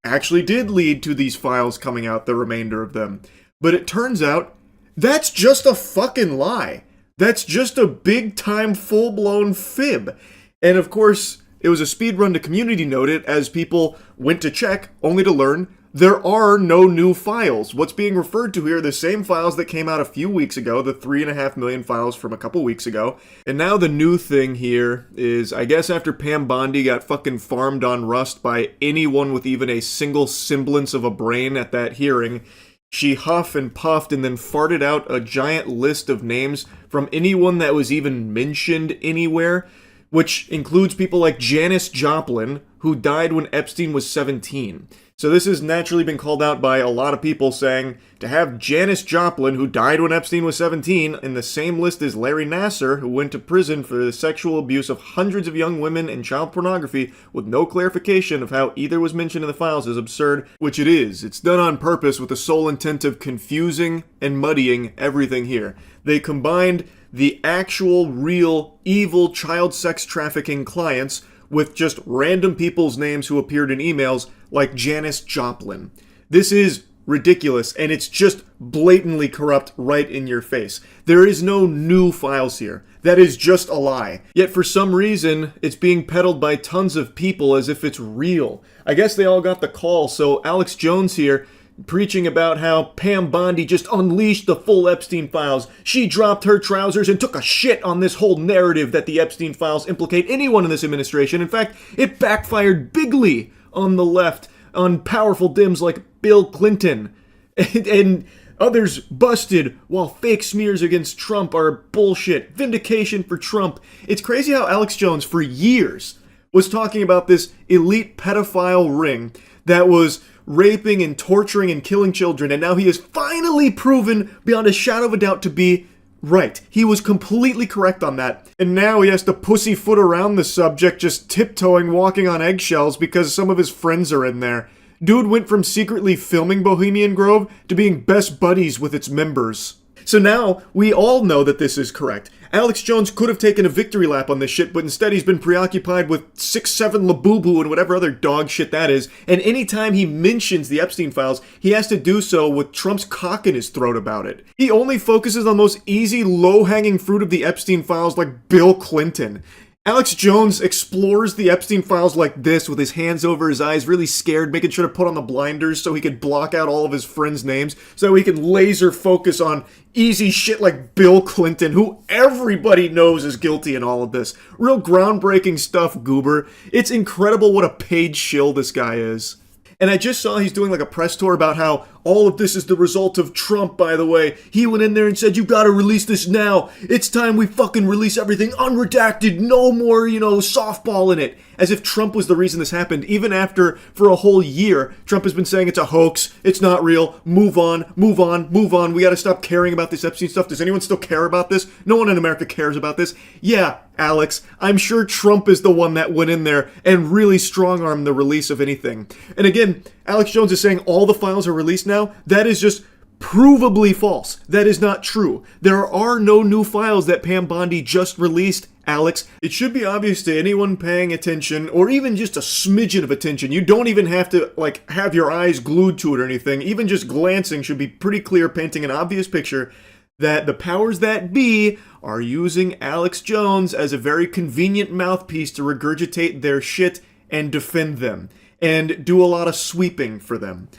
actually did lead to these files coming out, the remainder of them. But it turns out that's just a fucking lie. That's just a big-time, full-blown fib. And of course, it was a speed run to community note it as people went to check, only to learn there are no new files. What's being referred to here are the same files that came out a few weeks ago, the 3.5 million files from a couple weeks ago. And now the new thing here is, I guess after Pam Bondi got fucking farmed on Rust by anyone with even a single semblance of a brain at that hearing, she huffed and puffed and then farted out a giant list of names from anyone that was even mentioned anywhere, which includes people like Janis Joplin, who died when Epstein was 17. So this has naturally been called out by a lot of people saying, to have Janis Joplin, who died when Epstein was 17, in the same list as Larry Nassar, who went to prison for the sexual abuse of hundreds of young women and child pornography, with no clarification of how either was mentioned in the files, is absurd, which it is. It's done on purpose with the sole intent of confusing and muddying everything here. They combined the actual, real, evil child sex trafficking clients with just random people's names who appeared in emails like Janis Joplin. This is ridiculous, and it's just blatantly corrupt right in your face. There is no new files here. That is just a lie. Yet for some reason, it's being peddled by tons of people as if it's real. I guess they all got the call, so Alex Jones here preaching about how Pam Bondi just unleashed the full Epstein Files. She dropped her trousers and took a shit on this whole narrative that the Epstein Files implicate anyone in this administration. In fact, it backfired bigly on the left, on powerful Dems like Bill Clinton. And others busted, while fake smears against Trump are bullshit. Vindication for Trump. It's crazy how Alex Jones, for years, was talking about this elite pedophile ring that was raping and torturing and killing children, and now he is finally proven beyond a shadow of a doubt to be right. He was completely correct on that. And now he has to pussyfoot around the subject, just tiptoeing, walking on eggshells because some of his friends are in there. Dude went from secretly filming Bohemian Grove to being best buddies with its members. So now we all know that this is correct. Alex Jones could have taken a victory lap on this shit, but instead he's been preoccupied with 6'7" Labubu and whatever other dog shit that is. And anytime he mentions the Epstein Files, he has to do so with Trump's cock in his throat about it. He only focuses on the most easy, low-hanging fruit of the Epstein Files like Bill Clinton. Alex Jones explores the Epstein Files like this, with his hands over his eyes, really scared, making sure to put on the blinders so he could block out all of his friends' names, so he can laser focus on easy shit like Bill Clinton, who everybody knows is guilty in all of this. Real groundbreaking stuff, Goober. It's incredible what a paid shill this guy is. And I just saw he's doing like a press tour about how all of this is the result of Trump, by the way. He went in there and said, you gotta release this now. It's time we fucking release everything unredacted. No more, softball in it. As if Trump was the reason this happened. Even after, for a whole year, Trump has been saying it's a hoax. It's not real. Move on, move on, move on. We gotta stop caring about this Epstein stuff. Does anyone still care about this? No one in America cares about this. Yeah, Alex, I'm sure Trump is the one that went in there and really strong-armed the release of anything. And again, Alex Jones is saying all the files are released now. That is just provably false. That is not true. There are no new files that Pam Bondi just released, Alex. It should be obvious to anyone paying attention, or even just a smidgen of attention. You don't even have to, have your eyes glued to it or anything. Even just glancing should be pretty clear, painting an obvious picture that the powers that be are using Alex Jones as a very convenient mouthpiece to regurgitate their shit and defend them, and do a lot of sweeping for them.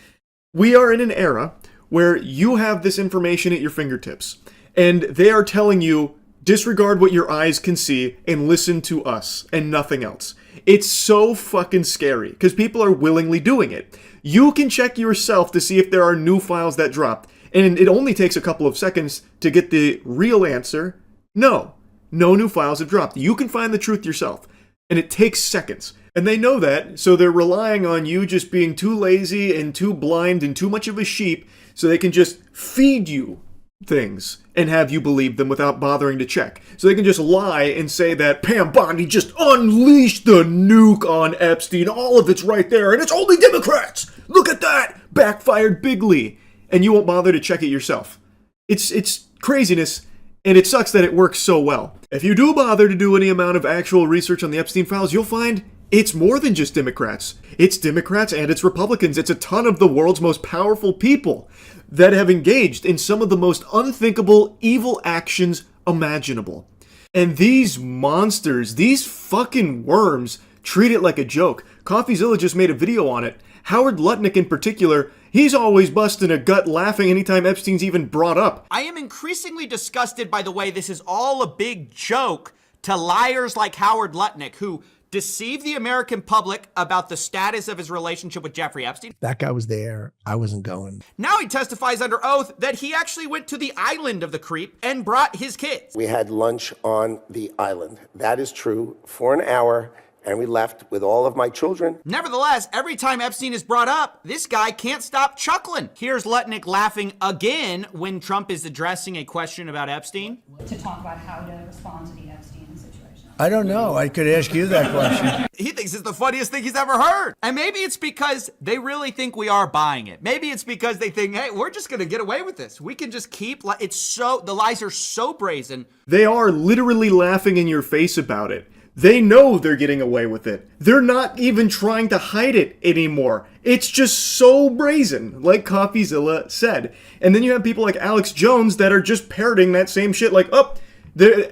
We are in an era where you have this information at your fingertips, and they are telling you, disregard what your eyes can see and listen to us and nothing else. It's so fucking scary, because people are willingly doing it. You can check yourself to see if there are new files that dropped, and it only takes a couple of seconds to get the real answer. No new files have dropped. You can find the truth yourself, and it takes seconds. And they know that, so they're relying on you just being too lazy and too blind and too much of a sheep, so they can just feed you things and have you believe them without bothering to check. So they can just lie and say that Pam Bondi just unleashed the nuke on Epstein. All of it's right there, and it's only Democrats. Look at that! Backfired bigly. And you won't bother to check it yourself. It's craziness, and it sucks that it works so well. If you do bother to do any amount of actual research on the Epstein Files, you'll find it's more than just Democrats. It's Democrats and it's Republicans. It's a ton of the world's most powerful people that have engaged in some of the most unthinkable, evil actions imaginable. And these monsters, these fucking worms, treat it like a joke. CoffeeZilla just made a video on it. Howard Lutnick in particular, he's always busting a gut laughing anytime Epstein's even brought up. I am increasingly disgusted by the way this is all a big joke to liars like Howard Lutnick, who deceive the American public about the status of his relationship with Jeffrey Epstein. That guy was there. I wasn't going. Now he testifies under oath that he actually went to the island of the creep and brought his kids. We had lunch on the island. That is true, for an hour, and we left with all of my children. Nevertheless, every time Epstein is brought up, this guy can't stop chuckling. Here's Lutnick laughing again when Trump is addressing a question about Epstein. To talk about how to respond to the Epstein situation. I don't know. I could ask you that question. He thinks it's the funniest thing he's ever heard. And maybe it's because they really think we are buying it. Maybe it's because they think, hey, we're just going to get away with this. We can just keep, the lies are so brazen. They are literally laughing in your face about it. They know they're getting away with it. They're not even trying to hide it anymore. It's just so brazen, like CoffeeZilla said. And then you have people like Alex Jones that are just parroting that same shit like,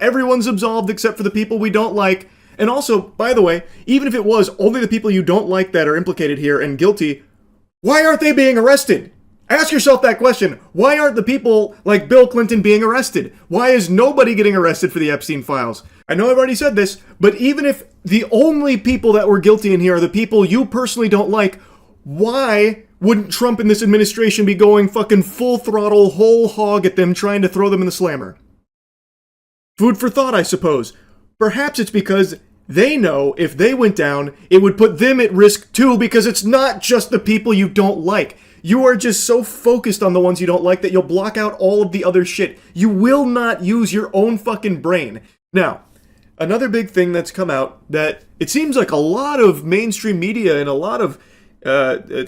everyone's absolved except for the people we don't like. And also, by the way, even if it was only the people you don't like that are implicated here and guilty, why aren't they being arrested? Ask yourself that question. Why aren't the people like Bill Clinton being arrested? Why is nobody getting arrested for the Epstein Files? I know I've already said this, but even if the only people that were guilty in here are the people you personally don't like, why wouldn't Trump and this administration be going fucking full throttle, whole hog at them, trying to throw them in the slammer? Food for thought, I suppose. Perhaps it's because they know if they went down, it would put them at risk too, because it's not just the people you don't like. You are just so focused on the ones you don't like that you'll block out all of the other shit. You will not use your own fucking brain. Now, another big thing that's come out that it seems like a lot of mainstream media and a lot of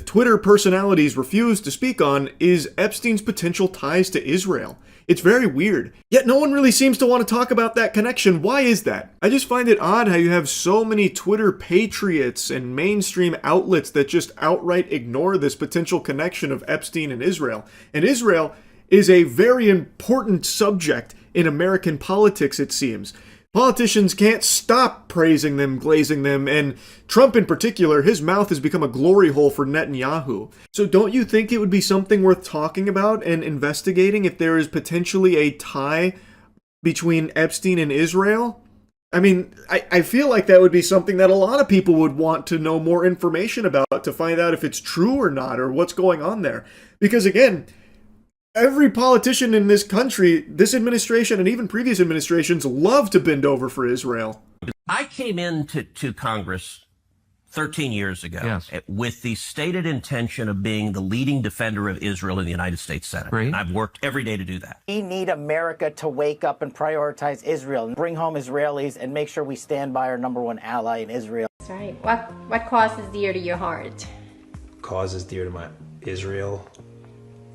Twitter personalities refuse to speak on is Epstein's potential ties to Israel. It's very weird. Yet no one really seems to want to talk about that connection. Why is that? I just find it odd how you have so many Twitter patriots and mainstream outlets that just outright ignore this potential connection of Epstein and Israel. And Israel is a very important subject in American politics, it seems. Politicians can't stop praising them, glazing them, and Trump in particular, his mouth has become a glory hole for Netanyahu. So don't you think it would be something worth talking about and investigating if there is potentially a tie between Epstein and Israel? I mean, I feel like that would be something that a lot of people would want to know more information about to find out if it's true or not, or what's going on there. Because again, every politician in this country, this administration and even previous administrations, love to bend over for Israel. I came into Congress 13 years ago with the stated intention of being the leading defender of Israel in the United States Senate. And I've worked every day to do that. We need America to wake up and prioritize Israel and bring home Israelis and make sure we stand by our #1 ally in Israel. That's right. What cause is dear to your heart? Cause is dear to my Israel.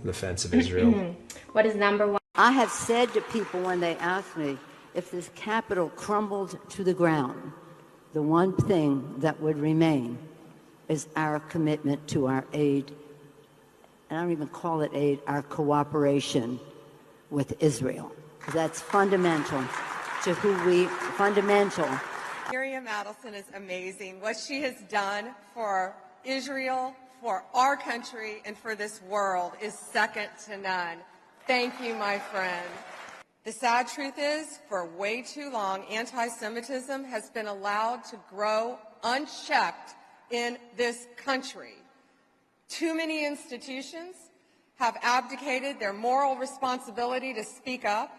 Defense of Israel. What is #1? I have said to people when they ask me if this Capitol crumbled to the ground, the one thing that would remain is our commitment to our aid, and I don't even call it aid, our cooperation with Israel. That's fundamental to who we, fundamental. Miriam Adelson is amazing. What she has done for Israel, for our country, and for this world is second to none. Thank you, my friend. The sad truth is, for way too long, anti-Semitism has been allowed to grow unchecked in this country. Too many institutions have abdicated their moral responsibility to speak up.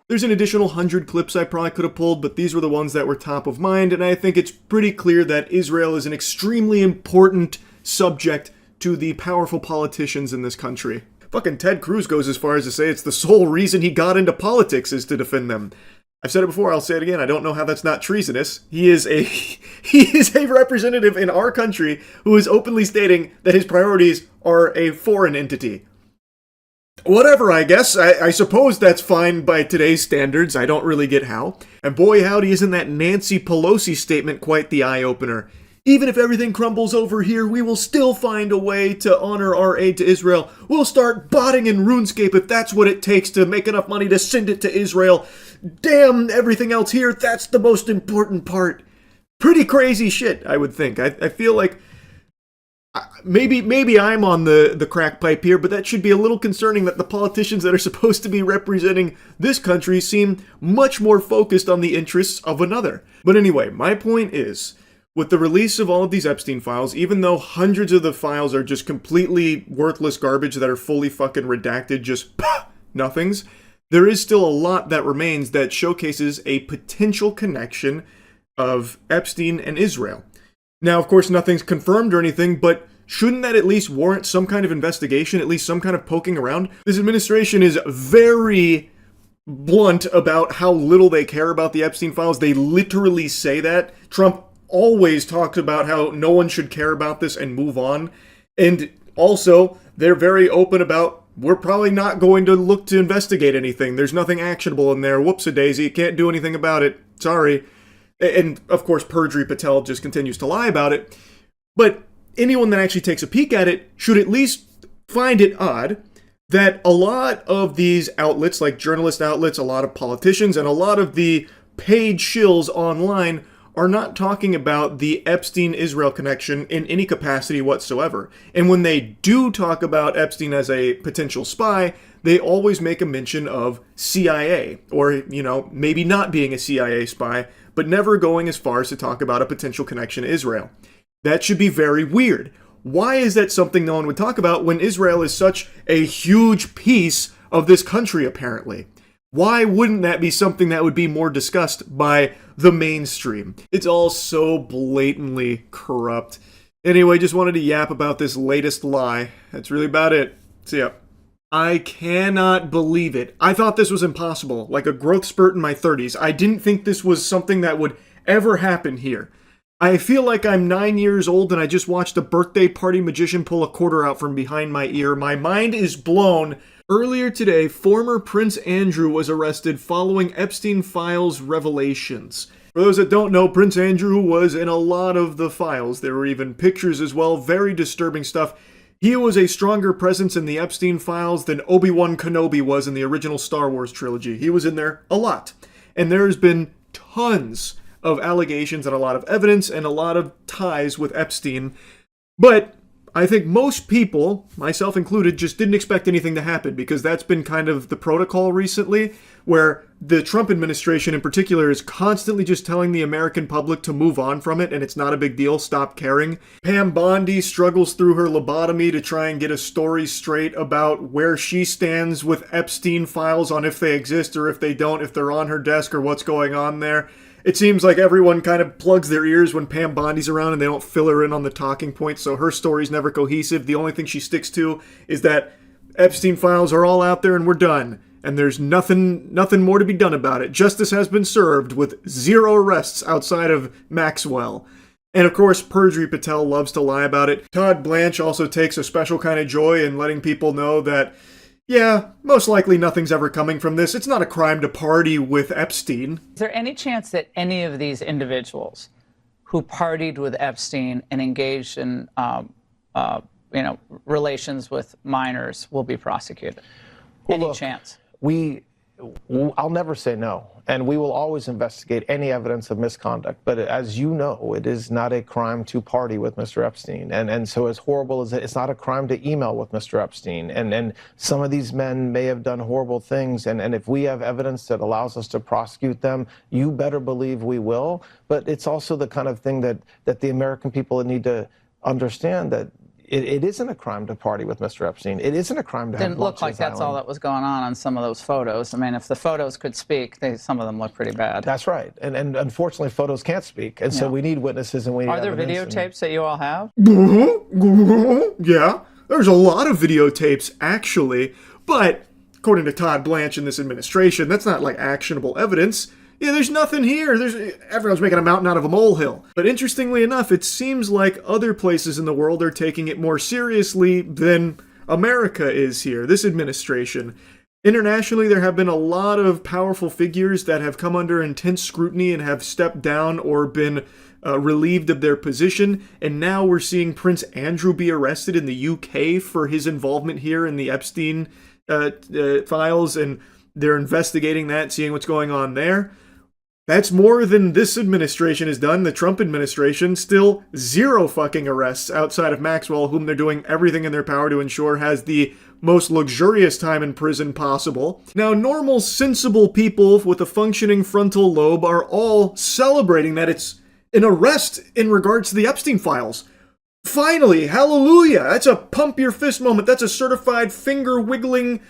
There's an additional 100 clips I probably could have pulled, but these were the ones that were top of mind, and I think it's pretty clear that Israel is an extremely important subject to the powerful politicians in this country. Fucking Ted Cruz goes as far as to say it's the sole reason he got into politics is to defend them. I've said it before, I'll say it again, I don't know how that's not treasonous. He is a representative in our country who is openly stating that his priorities are a foreign entity. Whatever, I guess. I suppose that's fine by today's standards. I don't really get how. And boy howdy, isn't that Nancy Pelosi statement quite the eye-opener. Even if everything crumbles over here, we will still find a way to honor our aid to Israel. We'll start botting in RuneScape if that's what it takes to make enough money to send it to Israel. Damn everything else here, that's the most important part. Pretty crazy shit, I would think. I feel like maybe I'm on the crack pipe here, but that should be a little concerning that the politicians that are supposed to be representing this country seem much more focused on the interests of another. But anyway, my point is, with the release of all of these Epstein files, even though hundreds of the files are just completely worthless garbage that are fully fucking redacted, just nothings, there is still a lot that remains that showcases a potential connection of Epstein and Israel. Now, of course, nothing's confirmed or anything, but shouldn't that at least warrant some kind of investigation, at least some kind of poking around? This administration is very blunt about how little they care about the Epstein files. They literally say that. Trump always talks about how no one should care about this and move on. And also, they're very open about, we're probably not going to look to investigate anything. There's nothing actionable in there. Whoops-a-daisy, can't do anything about it. Sorry. And, of course, Perjury Patel just continues to lie about it. But anyone that actually takes a peek at it should at least find it odd that a lot of these outlets, like journalist outlets, a lot of politicians, and a lot of the paid shills online are not talking about the Epstein-Israel connection in any capacity whatsoever. And when they do talk about Epstein as a potential spy, they always make a mention of CIA, or, maybe not being a CIA spy, but never going as far as to talk about a potential connection to Israel. That should be very weird. Why is that something no one would talk about when Israel is such a huge piece of this country, apparently? Why wouldn't that be something that would be more discussed by the mainstream? It's all so blatantly corrupt. Anyway, just wanted to yap about this latest lie. That's really about it. See ya. I cannot believe it. I thought this was impossible, like a growth spurt in my 30s. I didn't think this was something that would ever happen here. I feel like I'm 9 years old and I just watched a birthday party magician pull a quarter out from behind my ear. My mind is blown. Earlier today, former Prince Andrew was arrested following Epstein Files revelations. For those that don't know, Prince Andrew was in a lot of the files. There were even pictures as well, very disturbing stuff. He was a stronger presence in the Epstein Files than Obi-Wan Kenobi was in the original Star Wars trilogy. He was in there a lot. And there's been tons of allegations and a lot of evidence and a lot of ties with Epstein. But I think most people, myself included, just didn't expect anything to happen because that's been kind of the protocol recently, where the Trump administration in particular is constantly just telling the American public to move on from it and it's not a big deal, stop caring. Pam Bondi struggles through her lobotomy to try and get a story straight about where she stands with Epstein Files on if they exist or if they don't, if they're on her desk or what's going on there. It seems like everyone kind of plugs their ears when Pam Bondi's around and they don't fill her in on the talking points, so her story's never cohesive. The only thing she sticks to is that Epstein Files are all out there and we're done. And there's nothing more to be done about it. Justice has been served with 0 arrests outside of Maxwell. And of course, Perjury Patel loves to lie about it. Todd Blanche also takes a special kind of joy in letting people know that, yeah, most likely nothing's ever coming from this. It's not a crime to party with Epstein. Is there any chance that any of these individuals who partied with Epstein and engaged in, relations with minors will be prosecuted? Any chance? I'll never say no, and we will always investigate any evidence of misconduct. But as you know, it is not a crime to party with Mr. Epstein, and so as horrible as it's not a crime to email with Mr. Epstein. And some of these men may have done horrible things, and if we have evidence that allows us to prosecute them, you better believe we will. But it's also the kind of thing that the American people need to understand that. It isn't a crime to party with Mr. Epstein. It isn't a crime to have Didn't look like that's all that was going on some of those photos. I mean, if the photos could speak, some of them look pretty bad. That's right. And unfortunately, photos can't speak. And so we need witnesses and we need evidence. Are there videotapes that you all have? Yeah, there's a lot of videotapes, actually. But according to Todd Blanche and this administration, that's not like actionable evidence. Yeah, there's nothing here. Everyone's making a mountain out of a molehill. But interestingly enough, it seems like other places in the world are taking it more seriously than America is here, this administration. Internationally, there have been a lot of powerful figures that have come under intense scrutiny and have stepped down or been relieved of their position. And now we're seeing Prince Andrew be arrested in the UK for his involvement here in the Epstein files. And they're investigating that, seeing what's going on there. That's more than this administration has done. The Trump administration, still 0 fucking arrests outside of Maxwell, whom they're doing everything in their power to ensure has the most luxurious time in prison possible. Now, normal, sensible people with a functioning frontal lobe are all celebrating that it's an arrest in regards to the Epstein files. Finally, hallelujah! That's a pump your fist moment. That's a certified finger-wiggling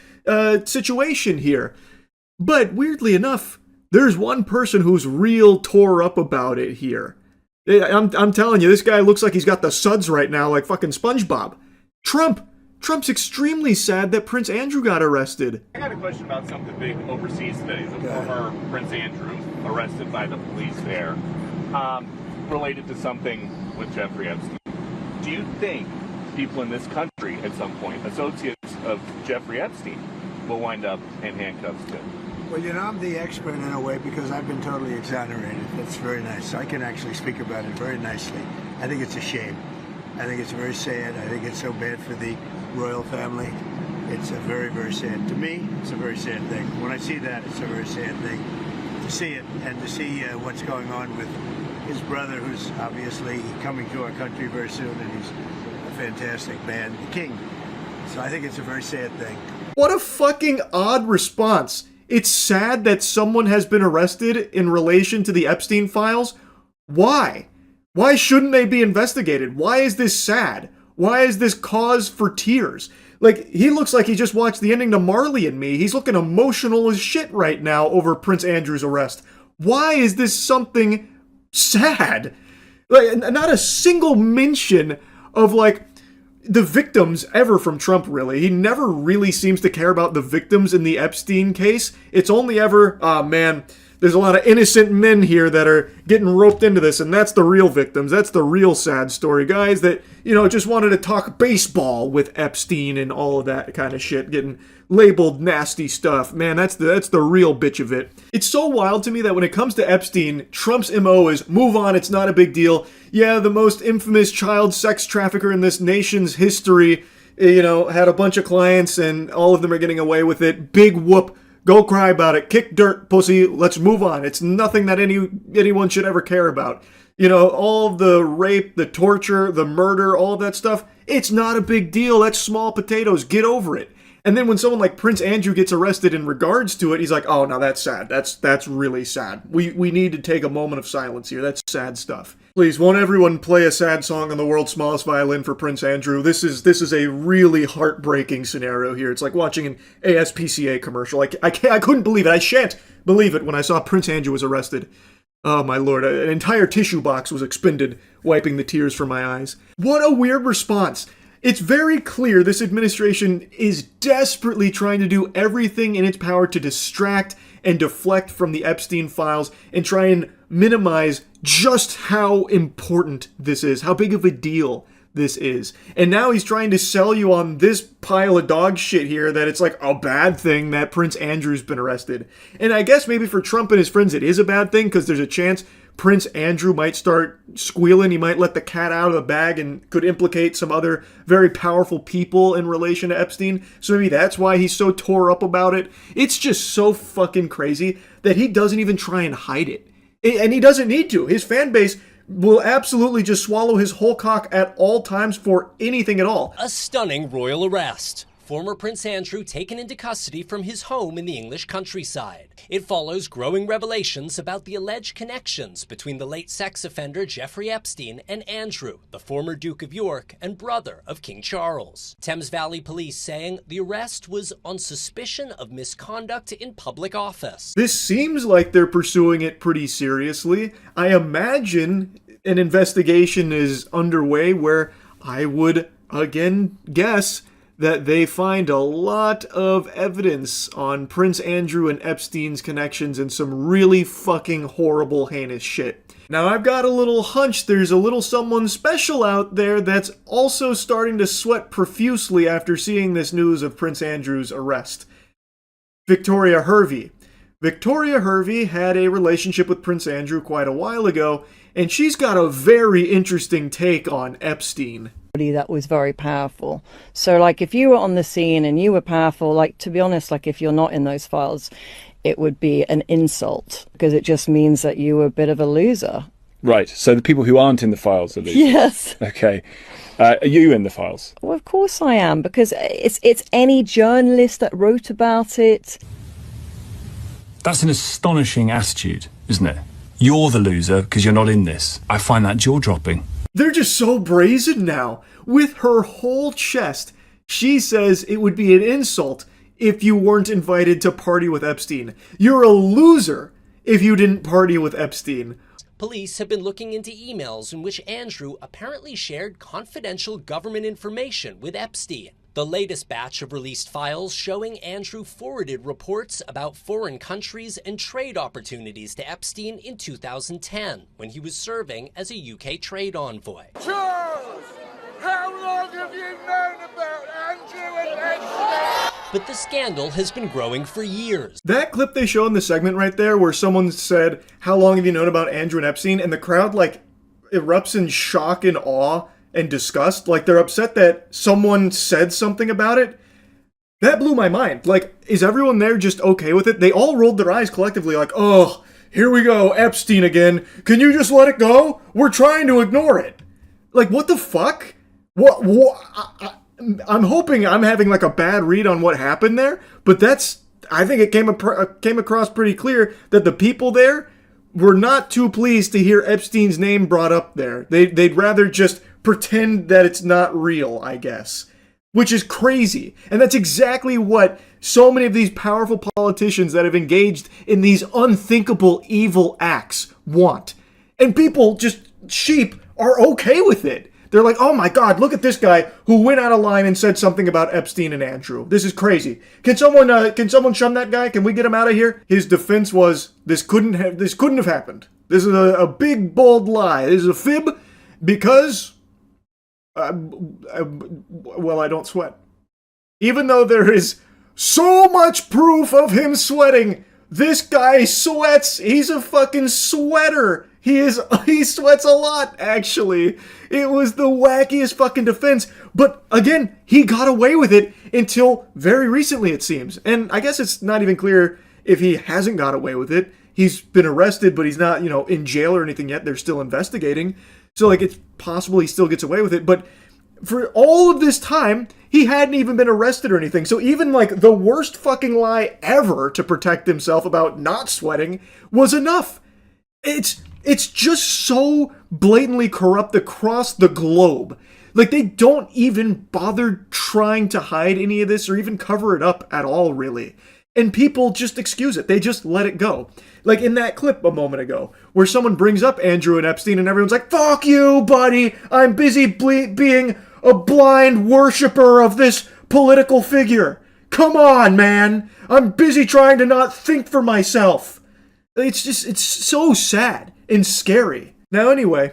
situation here. But weirdly enough, there's one person who's real tore up about it here. I'm telling you, this guy looks like he's got the suds right now, like fucking SpongeBob. Trump's extremely sad that Prince Andrew got arrested. I got a question about something big overseas today. The former Prince Andrew arrested by the police there, related to something with Jeffrey Epstein. Do you think people in this country at some point, associates of Jeffrey Epstein, will wind up in handcuffs too? Well, I'm the expert in a way because I've been totally exonerated. That's very nice. I can actually speak about it very nicely. I think it's a shame. I think it's very sad. I think it's so bad for the royal family. It's a very, very sad. To me, it's a very sad thing. When I see that, it's a very sad thing. To see it and to see what's going on with his brother, who's obviously coming to our country very soon, and he's a fantastic man, the king. So I think it's a very sad thing. What a fucking odd response. It's sad that someone has been arrested in relation to the Epstein files. Why? Why shouldn't they be investigated? Why is this sad? Why is this cause for tears? Like, he looks like he just watched the ending to Marley and Me. He's looking emotional as shit right now over Prince Andrew's arrest. Why is this something sad? Like, not a single mention of, like, the victims ever from Trump, really. He never really seems to care about the victims in the Epstein case. It's only ever, oh man, there's a lot of innocent men here that are getting roped into this, and that's the real victims. That's the real sad story. Guys that, just wanted to talk baseball with Epstein and all of that kind of shit, getting labeled nasty stuff. Man, that's the real bitch of it. It's so wild to me that when it comes to Epstein, Trump's MO is move on, it's not a big deal. Yeah, the most infamous child sex trafficker in this nation's history, had a bunch of clients and all of them are getting away with it. Big whoop. Go cry about it. Kick dirt, pussy. Let's move on. It's nothing that anyone should ever care about. All the rape, the torture, the murder, all of that stuff, it's not a big deal. That's small potatoes. Get over it. And then when someone like Prince Andrew gets arrested in regards to it, he's like, oh, no, that's sad. That's really sad. We need to take a moment of silence here. That's sad stuff. Please, won't everyone play a sad song on the world's smallest violin for Prince Andrew? This is a really heartbreaking scenario here. It's like watching an ASPCA commercial. I couldn't believe it. I shan't believe it when I saw Prince Andrew was arrested. Oh my lord, an entire tissue box was expended, wiping the tears from my eyes. What a weird response. It's very clear this administration is desperately trying to do everything in its power to distract and deflect from the Epstein files and try and minimize just how important this is, how big of a deal this is. And now he's trying to sell you on this pile of dog shit here that it's like a bad thing that Prince Andrew's been arrested. And I guess maybe for Trump and his friends it is a bad thing because there's a chance Prince Andrew might start squealing. He might let the cat out of the bag and could implicate some other very powerful people in relation to Epstein. So maybe that's why he's so tore up about it. It's just so fucking crazy that he doesn't even try and hide it. And he doesn't need to. His fan base will absolutely just swallow his whole cock at all times for anything at all. A stunning royal arrest. Former Prince Andrew taken into custody from his home in the English countryside. It follows growing revelations about the alleged connections between the late sex offender Jeffrey Epstein and Andrew, the former Duke of York and brother of King Charles. Thames Valley Police saying the arrest was on suspicion of misconduct in public office. This seems like they're pursuing it pretty seriously. I imagine an investigation is underway where I would, again, guess that they find a lot of evidence on Prince Andrew and Epstein's connections and some really fucking horrible, heinous shit. Now, I've got a little hunch there's a little someone special out there that's also starting to sweat profusely after seeing this news of Prince Andrew's arrest. Victoria Hervey. Victoria Hervey had a relationship with Prince Andrew quite a while ago, and she's got a very interesting take on Epstein. That was very powerful. So like if you were on the scene and you were powerful, like to be honest, like if you're not in those files, it would be an insult because it just means that you were a bit of a loser. Right. So the people who aren't in the files are losers. Yes. Okay. Are you in the files? Well, of course I am, because it's any journalist that wrote about it. That's an astonishing attitude, isn't it? You're the loser because you're not in this. I find that jaw-dropping. They're just so brazen now. With her whole chest, she says it would be an insult if you weren't invited to party with Epstein. You're a loser if you didn't party with Epstein. Police have been looking into emails in which Andrew apparently shared confidential government information with Epstein. The latest batch of released files showing Andrew forwarded reports about foreign countries and trade opportunities to Epstein in 2010, when he was serving as a UK trade envoy. Charles, how long have you known about Andrew and Epstein? But the scandal has been growing for years. That clip they show in the segment right there where someone said, how long have you known about Andrew and Epstein? And the crowd like erupts in shock and awe and disgust, like they're upset that someone said something about it. That blew my mind. Like, is everyone there just okay with it? They all rolled their eyes collectively like, oh, here we go, Epstein again. Can you just let it go? We're trying to ignore it. Like, what the fuck? I'm hoping I'm having like a bad read on what happened there, but I think it came across pretty clear that the people there were not too pleased to hear Epstein's name brought up there. They'd rather just pretend that it's not real, I guess. Which is crazy. And that's exactly what so many of these powerful politicians that have engaged in these unthinkable evil acts want. And people, just sheep, are okay with it. They're like, oh my God, look at this guy who went out of line and said something about Epstein and Andrew. This is crazy. Can someone shun that guy? Can we get him out of here? His defense was, this couldn't have happened. This is a big, bold lie. This is a fib because, well, I don't sweat. Even though there is so much proof of him sweating, this guy sweats. He's a fucking sweater. He sweats a lot, actually. It was the wackiest fucking defense. But again, he got away with it until very recently, it seems. And I guess it's not even clear if he hasn't got away with it. He's been arrested, but he's not, in jail or anything yet. They're still investigating. So, like, it's possible he still gets away with it. But for all of this time, he hadn't even been arrested or anything. So even, like, the worst fucking lie ever to protect himself about not sweating was enough. It's just so blatantly corrupt across the globe. Like, they don't even bother trying to hide any of this or even cover it up at all, really. And people just excuse it. They just let it go. Like in that clip a moment ago, where someone brings up Andrew and Epstein and everyone's like, fuck you, buddy. I'm busy being a blind worshiper of this political figure. Come on, man. I'm busy trying to not think for myself. It's so sad and scary. Now, anyway,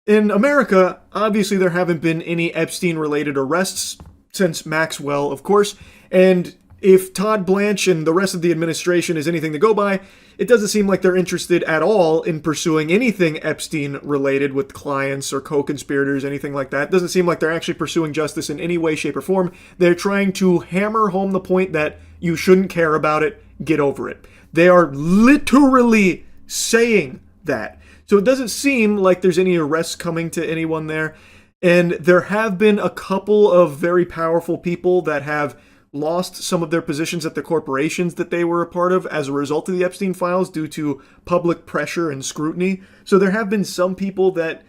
in America, obviously there haven't been any Epstein-related arrests since Maxwell, of course, and if Todd Blanche and the rest of the administration is anything to go by, it doesn't seem like they're interested at all in pursuing anything Epstein-related with clients or co-conspirators, anything like that. It doesn't seem like they're actually pursuing justice in any way, shape, or form. They're trying to hammer home the point that you shouldn't care about it, get over it. They are literally saying that. So it doesn't seem like there's any arrests coming to anyone there. And there have been a couple of very powerful people that have lost some of their positions at the corporations that they were a part of as a result of the Epstein Files due to public pressure and scrutiny. So there have been some people that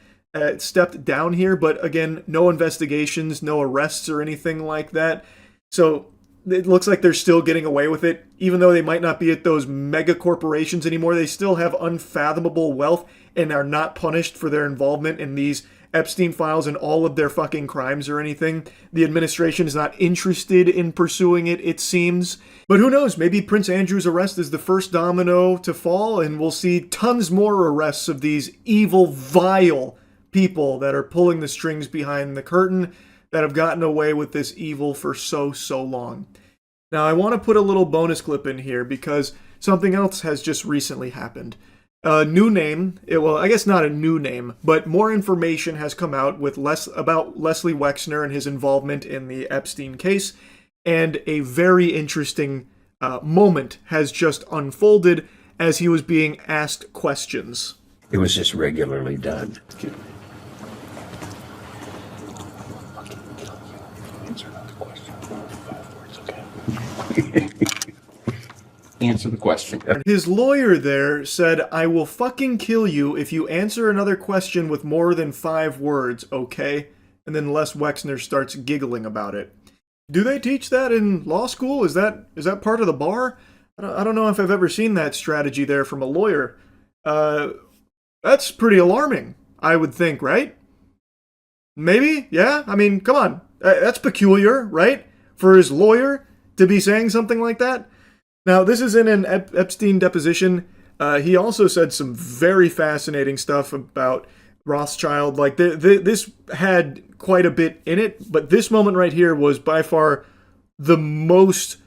stepped down here, but again, no investigations, no arrests or anything like that. So it looks like they're still getting away with it. Even though they might not be at those mega corporations anymore, they still have unfathomable wealth and are not punished for their involvement in these Epstein Files and all of their fucking crimes or anything. The administration is not interested in pursuing it, it seems. But who knows, maybe Prince Andrew's arrest is the first domino to fall and we'll see tons more arrests of these evil, vile people that are pulling the strings behind the curtain that have gotten away with this evil for so long. Now, I want to put a little bonus clip in here because something else has just recently happened. A new name, well, I guess not a new name, but more information has come out with about Leslie Wexner and his involvement in the Epstein case, and a very interesting moment has just unfolded as he was being asked questions. It was just regularly done. Answer the question. His lawyer there said, I will fucking kill you if you answer another question with more than 5 words, okay? And then Les Wexner starts giggling about it. Do they teach that in law school? Is that part of the bar? I don't know if I've ever seen that strategy there from a lawyer. That's pretty alarming, I would think, right? Maybe? Yeah? I mean, come on. That's peculiar, right? For his lawyer to be saying something like that? Now, this is in an Epstein deposition. He also said some very fascinating stuff about Rothschild. Like, this had quite a bit in it, but this moment right here was by far the most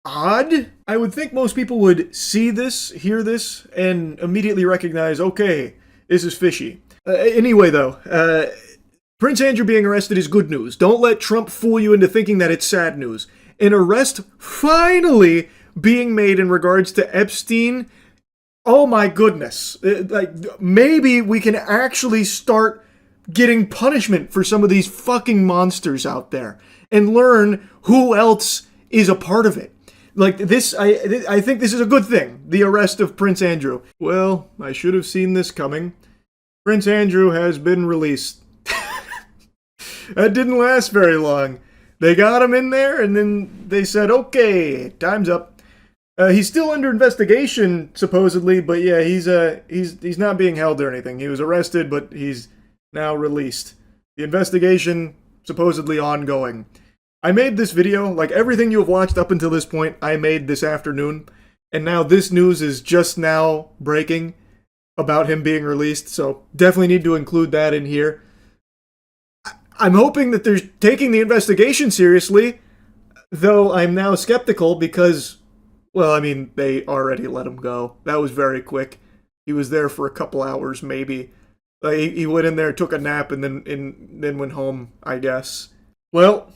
odd. I would think most people would see this, hear this, and immediately recognize, okay, this is fishy. Anyway, though, Prince Andrew being arrested is good news. Don't let Trump fool you into thinking that it's sad news. An arrest finally being made in regards to Epstein. Oh my goodness. Like, maybe we can actually start getting punishment for some of these fucking monsters out there and learn who else is a part of it. Like this, I think this is a good thing, the arrest of Prince Andrew. Well, I should have seen this coming. Prince Andrew has been released. That didn't last very long. They got him in there and then they said, okay, time's up. He's still under investigation, supposedly, but yeah, he's not being held or anything. He was arrested, but he's now released. The investigation supposedly ongoing. I made this video, like everything you have watched up until this point, I made this afternoon, and now this news is just now breaking about him being released, so definitely need to include that in here. I'm hoping that they're taking the investigation seriously, though I'm now skeptical because, well, I mean, they already let him go. That was very quick. He was there for a couple hours, maybe. He went in there, took a nap, and then went home, I guess. Well,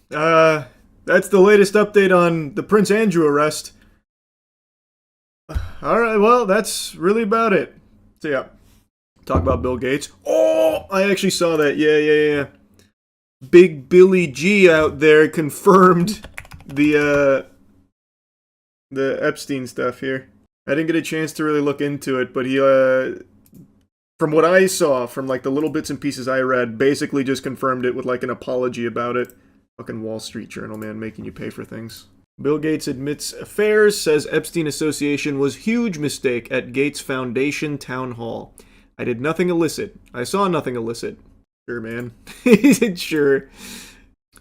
that's the latest update on the Prince Andrew arrest. Alright, well, that's really about it. So yeah, talk about Bill Gates. Oh, I actually saw that. Yeah. Big Billy G out there confirmed the Epstein stuff here. I didn't get a chance to really look into it, but he, from what I saw, from like the little bits and pieces I read, basically just confirmed it with like an apology about it. Fucking Wall Street Journal, man, making you pay for things. Bill Gates admits affairs, says Epstein Association was huge mistake at Gates Foundation Town Hall. I did nothing illicit. I saw nothing illicit. Sure, man. He said sure.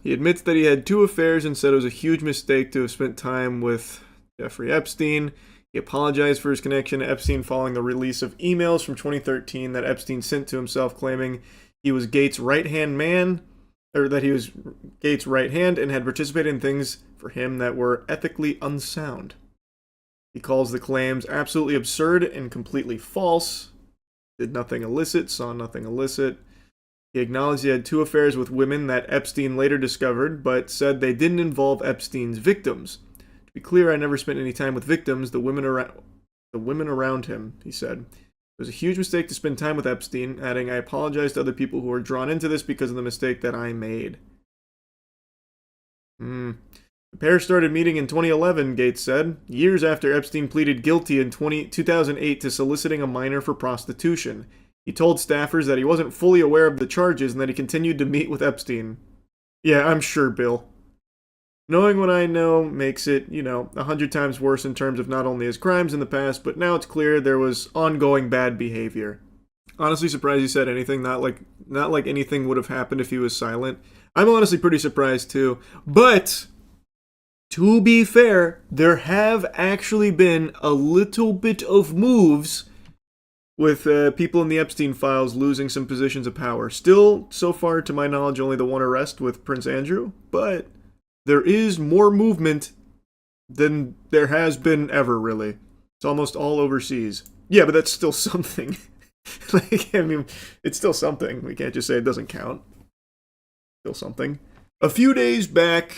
He admits that he had 2 affairs and said it was a huge mistake to have spent time with Jeffrey Epstein. He apologized for his connection to Epstein following the release of emails from 2013 that Epstein sent to himself claiming he was Gates' right-hand man, or that he was Gates' right hand and had participated in things for him that were ethically unsound. He calls the claims absolutely absurd and completely false. Did nothing illicit, saw nothing illicit. He acknowledged he had 2 affairs with women that Epstein later discovered, but said they didn't involve Epstein's victims. To be clear, I never spent any time with victims, the women around him, he said. It was a huge mistake to spend time with Epstein, adding, I apologize to other people who were drawn into this because of the mistake that I made. The pair started meeting in 2011, Gates said, years after Epstein pleaded guilty in 2008 to soliciting a minor for prostitution. He told staffers that he wasn't fully aware of the charges and that he continued to meet with Epstein. Yeah, I'm sure, Bill. Knowing what I know makes it, 100 times worse in terms of not only his crimes in the past, but now it's clear there was ongoing bad behavior. Honestly surprised he said anything, not like anything would have happened if he was silent. I'm honestly pretty surprised too. But, to be fair, there have actually been a little bit of moves with people in the Epstein Files losing some positions of power. Still, so far, to my knowledge, only the one arrest with Prince Andrew, but there is more movement than there has been ever, really. It's almost all overseas. Yeah, but that's still something. It's still something. We can't just say it doesn't count. Still something. A few days back,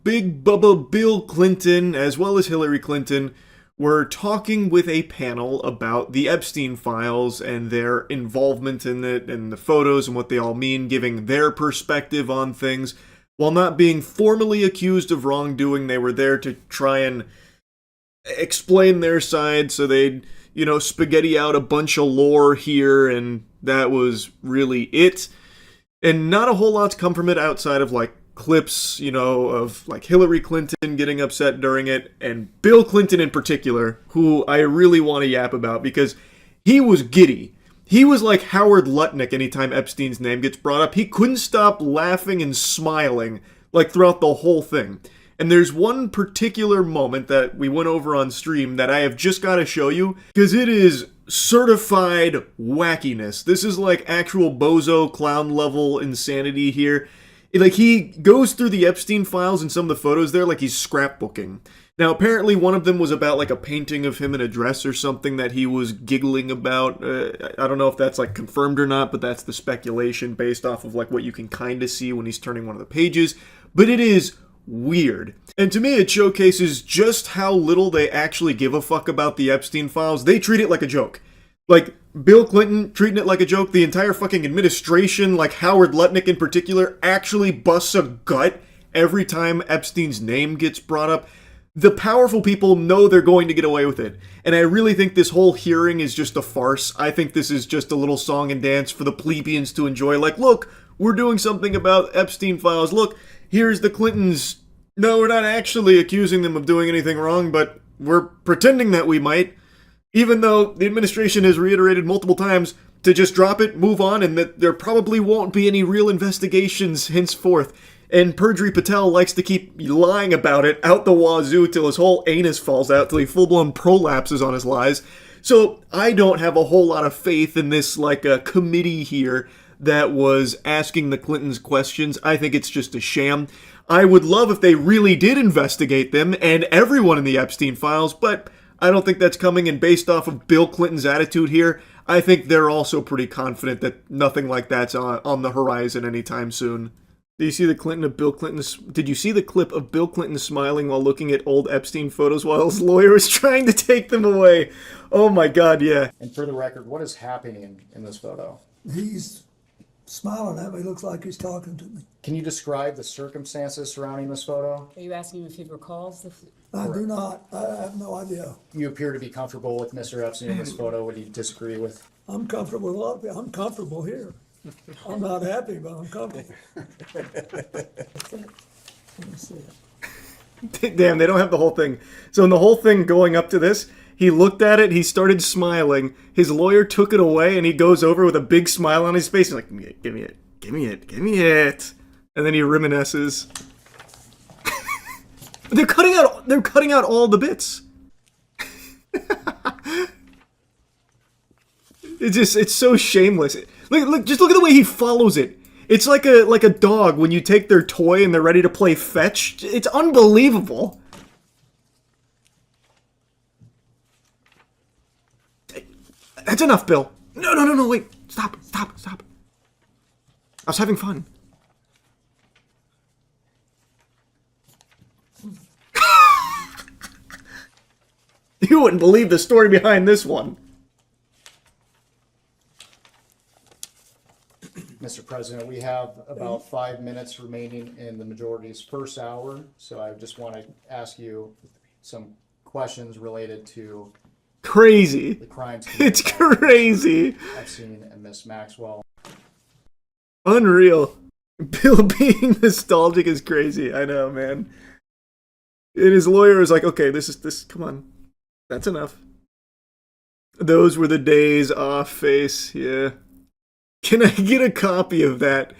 Big Bubba Bill Clinton, as well as Hillary Clinton, were talking with a panel about the Epstein Files and their involvement in it and the photos and what they all mean, giving their perspective on things. While not being formally accused of wrongdoing, they were there to try and explain their side, so they'd, spaghetti out a bunch of lore here, and that was really it. And not a whole lot's come from it outside of, clips, of, Hillary Clinton getting upset during it, and Bill Clinton in particular, who I really want to yap about, because he was giddy. He was like Howard Lutnick anytime Epstein's name gets brought up. He couldn't stop laughing and smiling, throughout the whole thing. And there's one particular moment that we went over on stream that I have just got to show you, because it is certified wackiness. This is actual bozo clown level insanity here. He goes through the Epstein Files and some of the photos there like he's scrapbooking. Now, apparently one of them was about a painting of him in a dress or something that he was giggling about. I don't know if that's confirmed or not, but that's the speculation based off of what you can kind of see when he's turning one of the pages. But it is weird. And to me, it showcases just how little they actually give a fuck about the Epstein Files. They treat it like a joke. Bill Clinton treating it like a joke. The entire fucking administration, Howard Lutnick in particular, actually busts a gut every time Epstein's name gets brought up. The powerful people know they're going to get away with it. And I really think this whole hearing is just a farce. I think this is just a little song and dance for the plebeians to enjoy. Look, we're doing something about Epstein Files. Look, here's the Clintons. No, we're not actually accusing them of doing anything wrong, but we're pretending that we might. Even though the administration has reiterated multiple times, to just drop it, move on, and that there probably won't be any real investigations henceforth. And Perjury Patel likes to keep lying about it out the wazoo till his whole anus falls out, till he full-blown prolapses on his lies. So I don't have a whole lot of faith in this, like, a committee here that was asking the Clintons questions. I think it's just a sham. I would love if they really did investigate them and everyone in the Epstein Files, but I don't think that's coming, and based off of Bill Clinton's attitude here, I think they're also pretty confident that nothing like that's on the horizon anytime soon. Did you see the Did you see the clip of Bill Clinton smiling while looking at old Epstein photos while his lawyer was trying to take them away? Oh my God, yeah. And for the record, what is happening in this photo? He's smiling at me. Looks like he's talking to me. Can you describe the circumstances surrounding this photo? Are you asking him if he recalls the... I do not. I have no idea. You appear to be comfortable with Mr. Epstein in this photo. What do you disagree with? I'm comfortable with a lot of people. I'm comfortable here. I'm not happy, but I'm comfortable. Let me see it. Damn, they don't have the whole thing. So in the whole thing going up to this, he looked at it, he started smiling, his lawyer took it away, and he goes over with a big smile on his face. He's like, give me it, give me it, give me it. And then he reminisces. They're cutting out all the bits. It's so shameless. Just look at the way he follows it. It's like a dog when you take their toy and they're ready to play fetch. It's unbelievable. That's enough, Bill. No, wait. Stop. I was having fun. You wouldn't believe the story behind this one. Mr. President, we have about 5 minutes remaining in the majority's first hour, so I just want to ask you some questions related to crazy. The crimes. It's crazy. Epstein and Miss Maxwell. Unreal. Bill being nostalgic is crazy. I know, man. And his lawyer is like, okay, this, come on. That's enough. Those were the days, off face, yeah. Can I get a copy of that?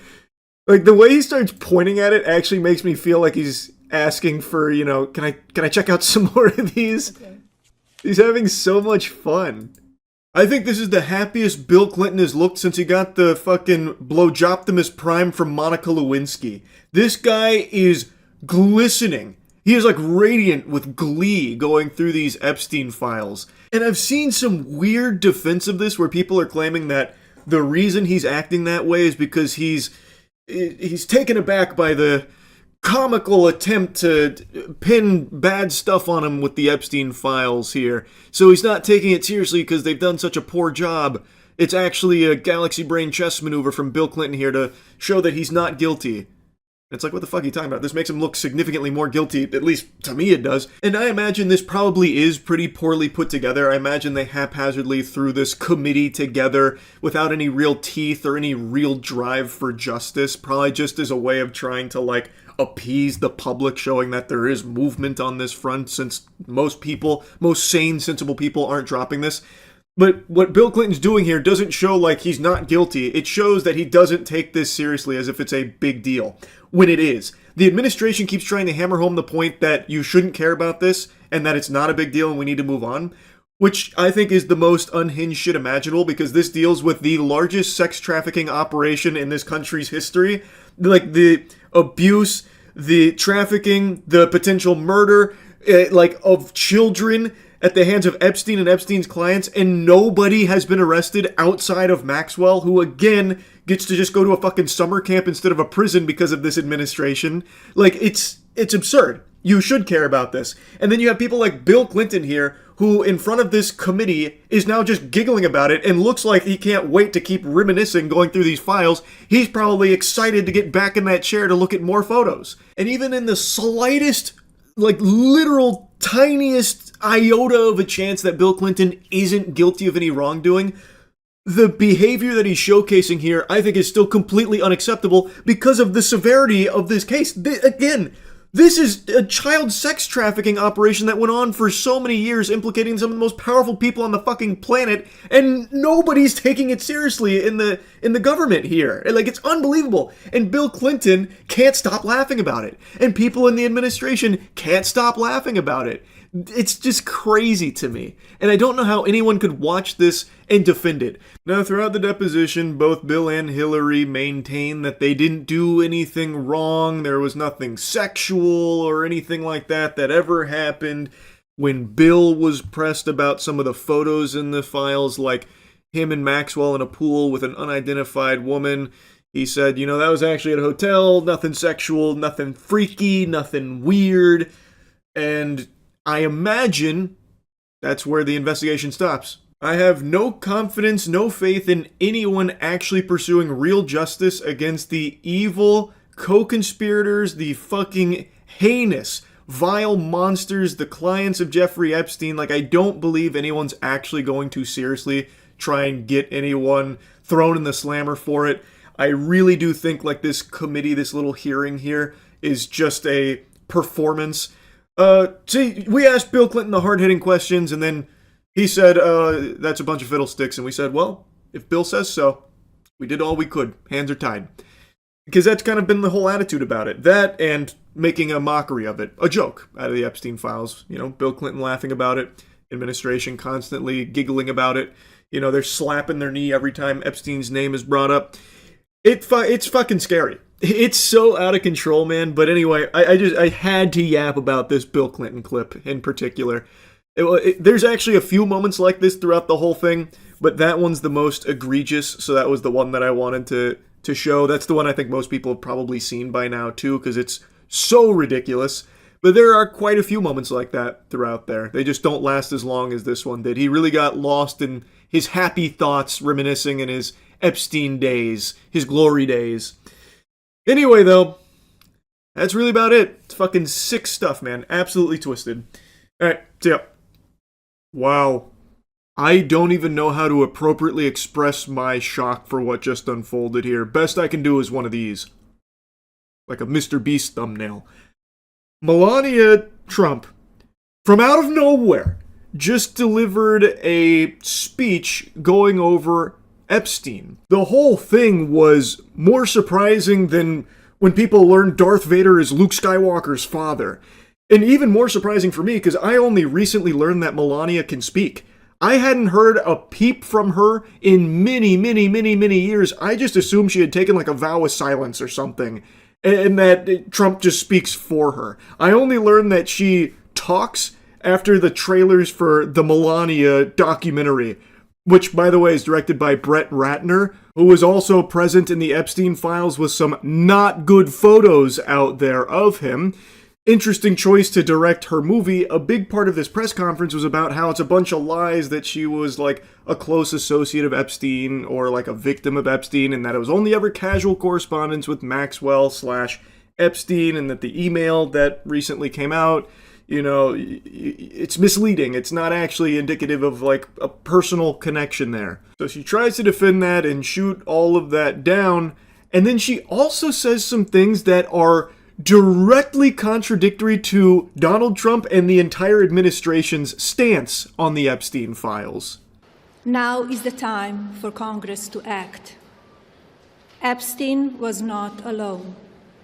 Like, the way he starts pointing at it actually makes me feel like he's asking for, can I check out some more of these? Okay. He's having so much fun. I think this is the happiest Bill Clinton has looked since he got the fucking Blowjoptimus Prime from Monica Lewinsky. This guy is glistening. He is like radiant with glee going through these Epstein files. And I've seen some weird defense of this where people are claiming that the reason he's acting that way is because he's taken aback by the comical attempt to pin bad stuff on him with the Epstein files here. So he's not taking it seriously because they've done such a poor job. It's actually a galaxy brain chess maneuver from Bill Clinton here to show that he's not guilty. It's like, what the fuck are you talking about? This makes him look significantly more guilty, at least to me it does. And I imagine this probably is pretty poorly put together. I imagine they haphazardly threw this committee together without any real teeth or any real drive for justice, probably just as a way of trying to, appease the public, showing that there is movement on this front, since most sane, sensible people aren't dropping this. But what Bill Clinton's doing here doesn't show like he's not guilty. It shows that he doesn't take this seriously as if it's a big deal, when it is. The administration keeps trying to hammer home the point that you shouldn't care about this and that it's not a big deal and we need to move on, which I think is the most unhinged shit imaginable, because this deals with the largest sex trafficking operation in this country's history. Like, the abuse, the trafficking, the potential murder, of children at the hands of Epstein and Epstein's clients, and nobody has been arrested outside of Maxwell, who again gets to just go to a fucking summer camp instead of a prison because of this administration. It's absurd. You should care about this. And then you have people like Bill Clinton here, who in front of this committee is now just giggling about it and looks like he can't wait to keep reminiscing going through these files. He's probably excited to get back in that chair to look at more photos. And even in the slightest, literal tiniest iota of a chance that Bill Clinton isn't guilty of any wrongdoing, the behavior that he's showcasing here, I think, is still completely unacceptable because of the severity of this case. Again, This is a child sex trafficking operation that went on for so many years, implicating some of the most powerful people on the fucking planet, and nobody's taking it seriously in the government here. Like, it's unbelievable. And Bill Clinton can't stop laughing about it. And people in the administration can't stop laughing about it. It's just crazy to me. And I don't know how anyone could watch this and defend it. Now, throughout the deposition, both Bill and Hillary maintain that they didn't do anything wrong. There was nothing sexual or anything like that ever happened. When Bill was pressed about some of the photos in the files, like him and Maxwell in a pool with an unidentified woman, he said, that was actually at a hotel, nothing sexual, nothing freaky, nothing weird. And I imagine that's where the investigation stops. I have no confidence, no faith in anyone actually pursuing real justice against the evil co-conspirators, the fucking heinous, vile monsters, the clients of Jeffrey Epstein. Like, I don't believe anyone's actually going to seriously try and get anyone thrown in the slammer for it. I really do think, like, this committee, this little hearing here, is just a performance. See, we asked Bill Clinton the hard-hitting questions, and then he said, that's a bunch of fiddlesticks, and we said, well, if Bill says so, we did all we could. Hands are tied. Because that's kind of been the whole attitude about it. That and making a mockery of it. A joke out of the Epstein Files. Bill Clinton laughing about it. Administration constantly giggling about it. They're slapping their knee every time Epstein's name is brought up. It's fucking scary. It's so out of control, man. But anyway, I had to yap about this Bill Clinton clip in particular. There's actually a few moments like this throughout the whole thing, but that one's the most egregious, so that was the one that I wanted to show. That's the one I think most people have probably seen by now, too, because it's so ridiculous. But there are quite a few moments like that throughout there. They just don't last as long as this one did. He really got lost in his happy thoughts, reminiscing in his Epstein days, his glory days. Anyway, though, that's really about it. It's fucking sick stuff, man. Absolutely twisted. Alright, see ya. Wow. I don't even know how to appropriately express my shock for what just unfolded here. Best I can do is one of these. Like a Mr. Beast thumbnail. Melania Trump, from out of nowhere, just delivered a speech going over Epstein. The whole thing was more surprising than when people learned Darth Vader is Luke Skywalker's father. And even more surprising for me, because I only recently learned that Melania can speak. I hadn't heard a peep from her in many, many, many, many years. I just assumed she had taken like a vow of silence or something, and that Trump just speaks for her. I only learned that she talks after the trailers for the Melania documentary, which, by the way, is directed by Brett Ratner, who was also present in the Epstein Files with some not good photos out there of him. Interesting choice to direct her movie. A big part of this press conference was about how it's a bunch of lies that she was like a close associate of Epstein or like a victim of Epstein, and that it was only ever casual correspondence with Maxwell/Epstein, and that the email that recently came out, it's misleading. It's not actually indicative of like a personal connection there. So she tries to defend that and shoot all of that down, and then she also says some things that are directly contradictory to Donald Trump and the entire administration's stance on the Epstein Files. Now is the time for Congress to act. Epstein was not alone.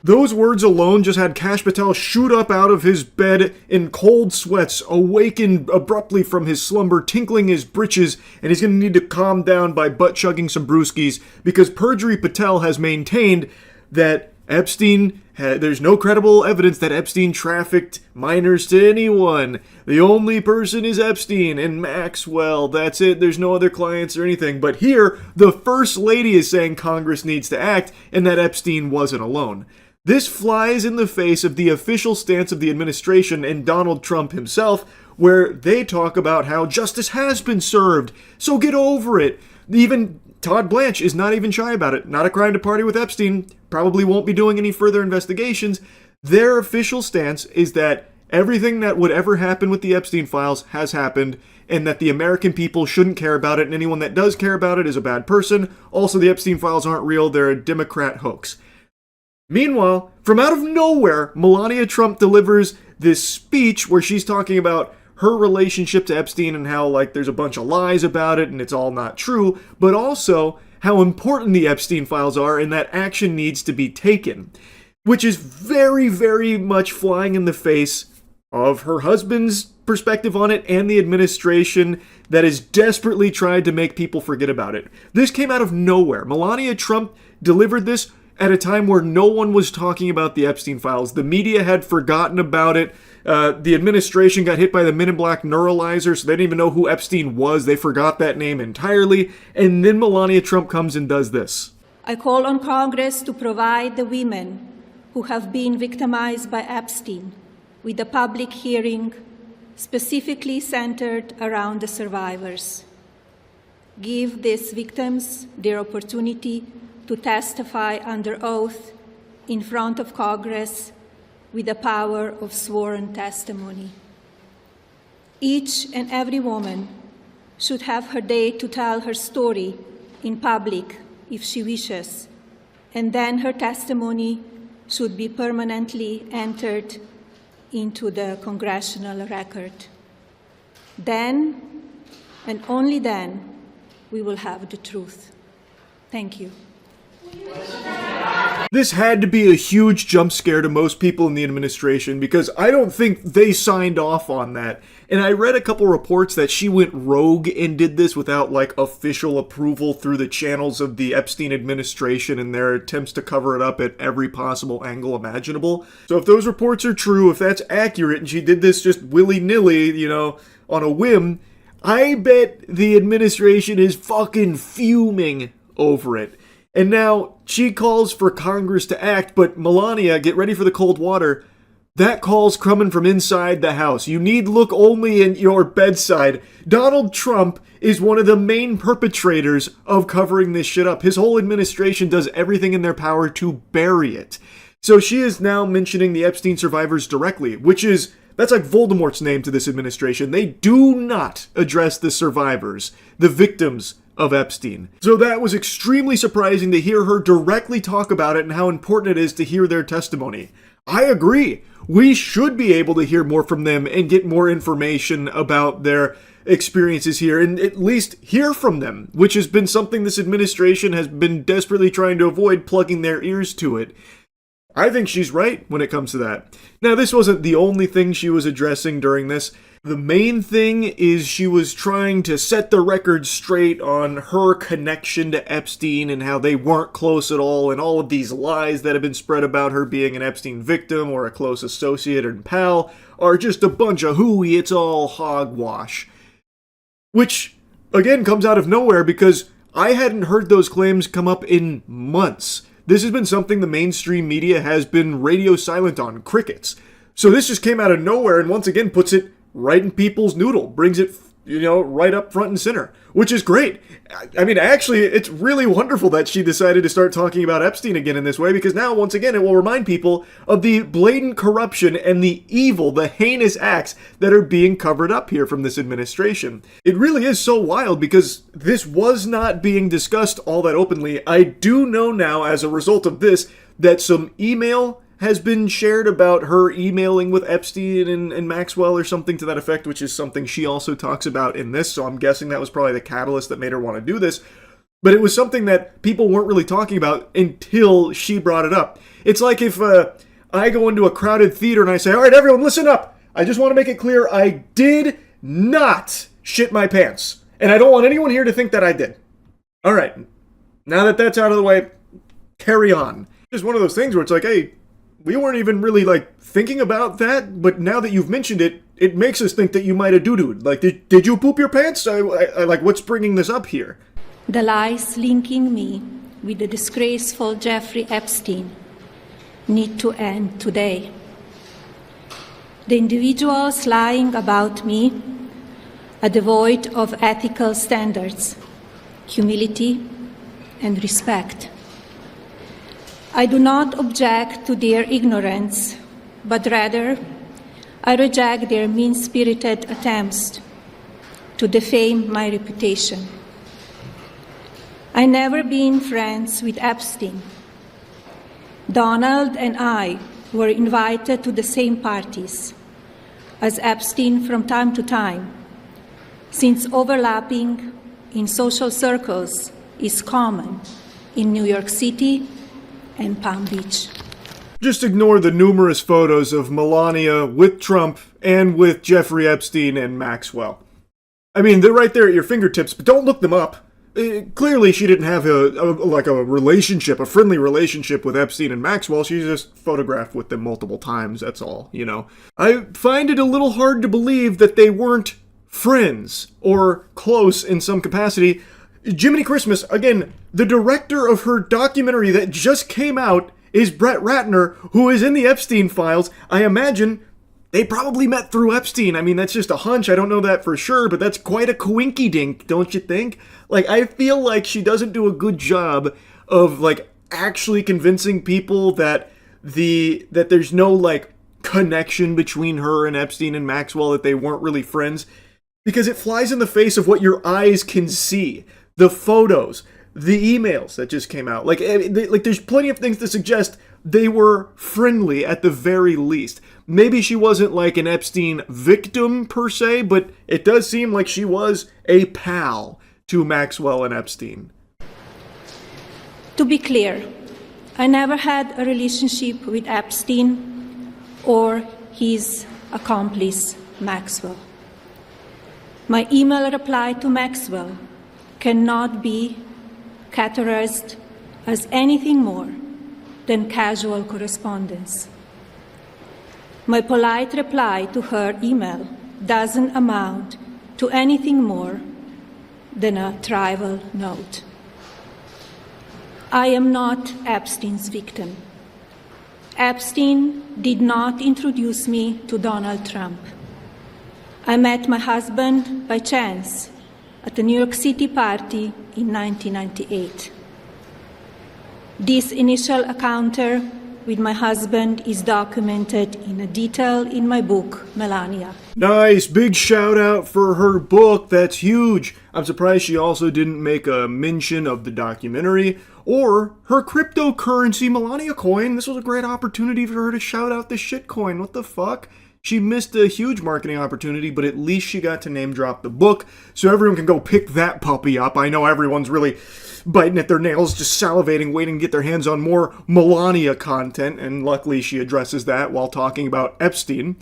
Those words alone just had Kash Patel shoot up out of his bed in cold sweats, awaken abruptly from his slumber, tinkling his britches, and he's going to need to calm down by butt-chugging some brewskis, because Perjury Patel has maintained that there's no credible evidence that Epstein trafficked minors to anyone. The only person is Epstein and Maxwell. That's it. There's no other clients or anything. But here, the First Lady is saying Congress needs to act and that Epstein wasn't alone. This flies in the face of the official stance of the administration and Donald Trump himself, where they talk about how justice has been served, so get over it. Even Todd Blanche is not even shy about it. Not a crime to party with Epstein. Probably won't be doing any further investigations. Their official stance is that everything that would ever happen with the Epstein Files has happened, and that the American people shouldn't care about it, and anyone that does care about it is a bad person. Also, the Epstein Files aren't real. They're a Democrat hoax. Meanwhile, from out of nowhere, Melania Trump delivers this speech where she's talking about her relationship to Epstein and how, like, there's a bunch of lies about it and it's all not true, but also how important the Epstein Files are and that action needs to be taken, which is very, very much flying in the face of her husband's perspective on it and the administration that has desperately tried to make people forget about it. This came out of nowhere. Melania Trump delivered this at a time where no one was talking about the Epstein Files. The media had forgotten about it. The administration got hit by the Men in Black neuralizer, so they didn't even know who Epstein was. They forgot that name entirely. And then Melania Trump comes and does this. I call on Congress to provide the women who have been victimized by Epstein with a public hearing specifically centered around the survivors. Give these victims their opportunity to testify under oath in front of Congress with the power of sworn testimony. Each and every woman should have her day to tell her story in public if she wishes, and then her testimony should be permanently entered into the congressional record. Then, and only then, we will have the truth. Thank you. This had to be a huge jump scare to most people in the administration because I don't think they signed off on that. And I read a couple reports that she went rogue and did this without, like, official approval through the channels of the Epstein administration and their attempts to cover it up at every possible angle imaginable. So if those reports are true, if that's accurate, and she did this just willy-nilly, you know, on a whim, I bet the administration is fucking fuming over it. And now she calls for Congress to act, but Melania, get ready for the cold water. That call's coming from inside the house. You need look only in your bedside. Donald Trump is one of the main perpetrators of covering this shit up. His whole administration does everything in their power to bury it. So she is now mentioning the Epstein survivors directly, that's like Voldemort's name to this administration. They do not address the survivors, the victims of Epstein. So that was extremely surprising to hear her directly talk about it and how important it is to hear their testimony. I agree. We should be able to hear more from them and get more information about their experiences here and at least hear from them, which has been something this administration has been desperately trying to avoid, plugging their ears to it. I think she's right when it comes to that. Now, this wasn't the only thing she was addressing during this. The main thing is she was trying to set the record straight on her connection to Epstein and how they weren't close at all and all of these lies that have been spread about her being an Epstein victim or a close associate and pal are just a bunch of hooey, it's all hogwash. Which, again, comes out of nowhere because I hadn't heard those claims come up in months. This has been something the mainstream media has been radio silent on, crickets. So this just came out of nowhere and once again puts it right in people's noodle, brings it, right up front and center, which is great. I mean, actually, it's really wonderful that she decided to start talking about Epstein again in this way, because now, once again, it will remind people of the blatant corruption and the evil, the heinous acts that are being covered up here from this administration. It really is so wild because this was not being discussed all that openly. I do know now, as a result of this, that some email has been shared about her emailing with Epstein and Maxwell or something to that effect, which is something she also talks about in this, so I'm guessing that was probably the catalyst that made her want to do this. But it was something that people weren't really talking about until she brought it up. It's like if I go into a crowded theater and I say, all right, everyone, listen up. I just want to make it clear I did not shit my pants. And I don't want anyone here to think that I did. All right, now that that's out of the way, carry on. It's one of those things where it's like, hey, we weren't even really, thinking about that, but now that you've mentioned it, it makes us think that you might have doo-dooed. Did you poop your pants? What's bringing this up here? The lies linking me with the disgraceful Jeffrey Epstein need to end today. The individuals lying about me are devoid of ethical standards, humility, and respect. I do not object to their ignorance, but rather I reject their mean-spirited attempts to defame my reputation. I never been friends with Epstein. Donald and I were invited to the same parties as Epstein from time to time, since overlapping in social circles is common in New York City and Palm Beach. Just ignore the numerous photos of Melania with Trump and with Jeffrey Epstein and Maxwell. I mean, they're right there at your fingertips, but don't look them up. Clearly, she didn't have a relationship, a friendly relationship with Epstein and Maxwell. She just photographed with them multiple times, that's all, you know. I find it a little hard to believe that they weren't friends or close in some capacity. Jiminy Christmas, again, the director of her documentary that just came out is Brett Ratner, who is in the Epstein Files. I imagine they probably met through Epstein. I mean, that's just a hunch. I don't know that for sure, but that's quite a coinky-dink, don't you think? Like, I feel like she doesn't do a good job of, like, actually convincing people that there's no, like, connection between her and Epstein and Maxwell, that they weren't really friends, because it flies in the face of what your eyes can see. The photos, the emails that just came out. Like, there's plenty of things to suggest they were friendly at the very least. Maybe she wasn't like an Epstein victim per se, but it does seem like she was a pal to Maxwell and Epstein. To be clear, I never had a relationship with Epstein or his accomplice, Maxwell. My email reply to Maxwell cannot be categorized as anything more than casual correspondence. My polite reply to her email doesn't amount to anything more than a trivial note. I am not Epstein's victim. Epstein did not introduce me to Donald Trump. I met my husband by chance at a New York City party in 1998. This initial encounter with my husband is documented in a detail in my book, Melania. Nice, big shout out for her book, that's huge. I'm surprised she also didn't make a mention of the documentary or her cryptocurrency Melania coin. This was a great opportunity for her to shout out the shitcoin, what the fuck? She missed a huge marketing opportunity, but at least she got to name drop the book, so everyone can go pick that puppy up. I know everyone's really biting at their nails, just salivating, waiting to get their hands on more Melania content, and luckily she addresses that while talking about Epstein.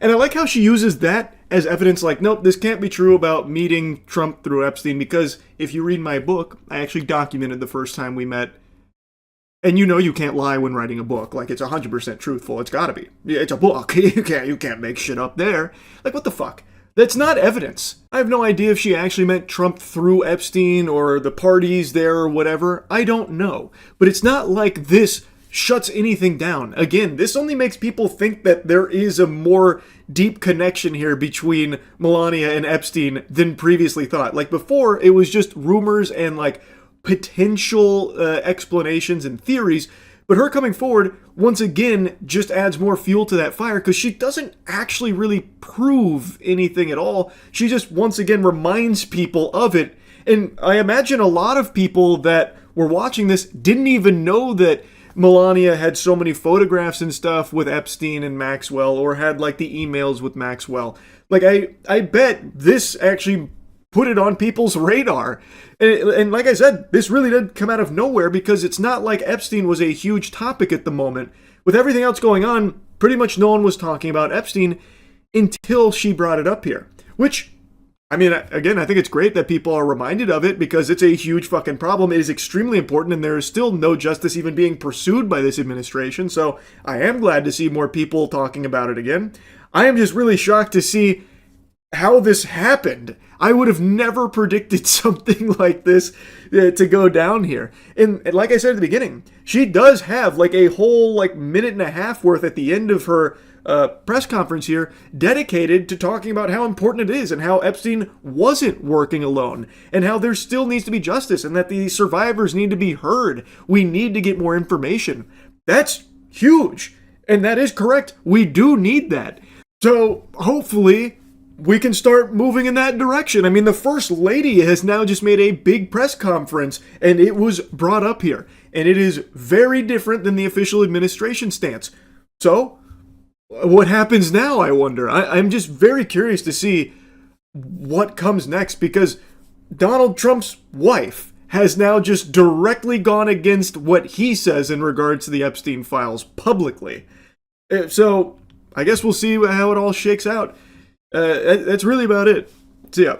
And I like how she uses that as evidence, like, nope, this can't be true about meeting Trump through Epstein, because if you read my book, I actually documented the first time we met. And you know you can't lie when writing a book. Like, it's 100% truthful. It's gotta be. It's a book. You can't make shit up there. Like, what the fuck? That's not evidence. I have no idea if she actually met Trump through Epstein or the parties there or whatever. I don't know. But it's not like this shuts anything down. Again, this only makes people think that there is a more deep connection here between Melania and Epstein than previously thought. Like, before, it was just rumors and, like, potential explanations and theories, but her coming forward once again just adds more fuel to that fire, because she doesn't actually really prove anything at all. She just once again reminds people of it. And I imagine a lot of people that were watching this didn't even know that Melania had so many photographs and stuff with Epstein and Maxwell, or had like the emails with Maxwell. Like, I bet this actually put it on people's radar. And like I said, this really did come out of nowhere, because it's not like Epstein was a huge topic at the moment. With everything else going on, pretty much no one was talking about Epstein until she brought it up here. Which, I mean, again, I think it's great that people are reminded of it, because it's a huge fucking problem. It is extremely important, and there is still no justice even being pursued by this administration. So I am glad to see more people talking about it again. I am just really shocked to see how this happened. I would have never predicted something like this to go down here. And like I said at the beginning, she does have like a whole like minute and a half worth at the end of her press conference here dedicated to talking about how important it is, and how Epstein wasn't working alone, and how there still needs to be justice, and that the survivors need to be heard. We need to get more information. That's huge. And that is correct. We do need that. So hopefully we can start moving in that direction. I mean, the First Lady has now just made a big press conference, and it was brought up here. And it is very different than the official administration stance. So, what happens now, I wonder? I'm just very curious to see what comes next, because Donald Trump's wife has now just directly gone against what he says in regards to the Epstein Files publicly. So, I guess we'll see how it all shakes out. That's really about it. See ya.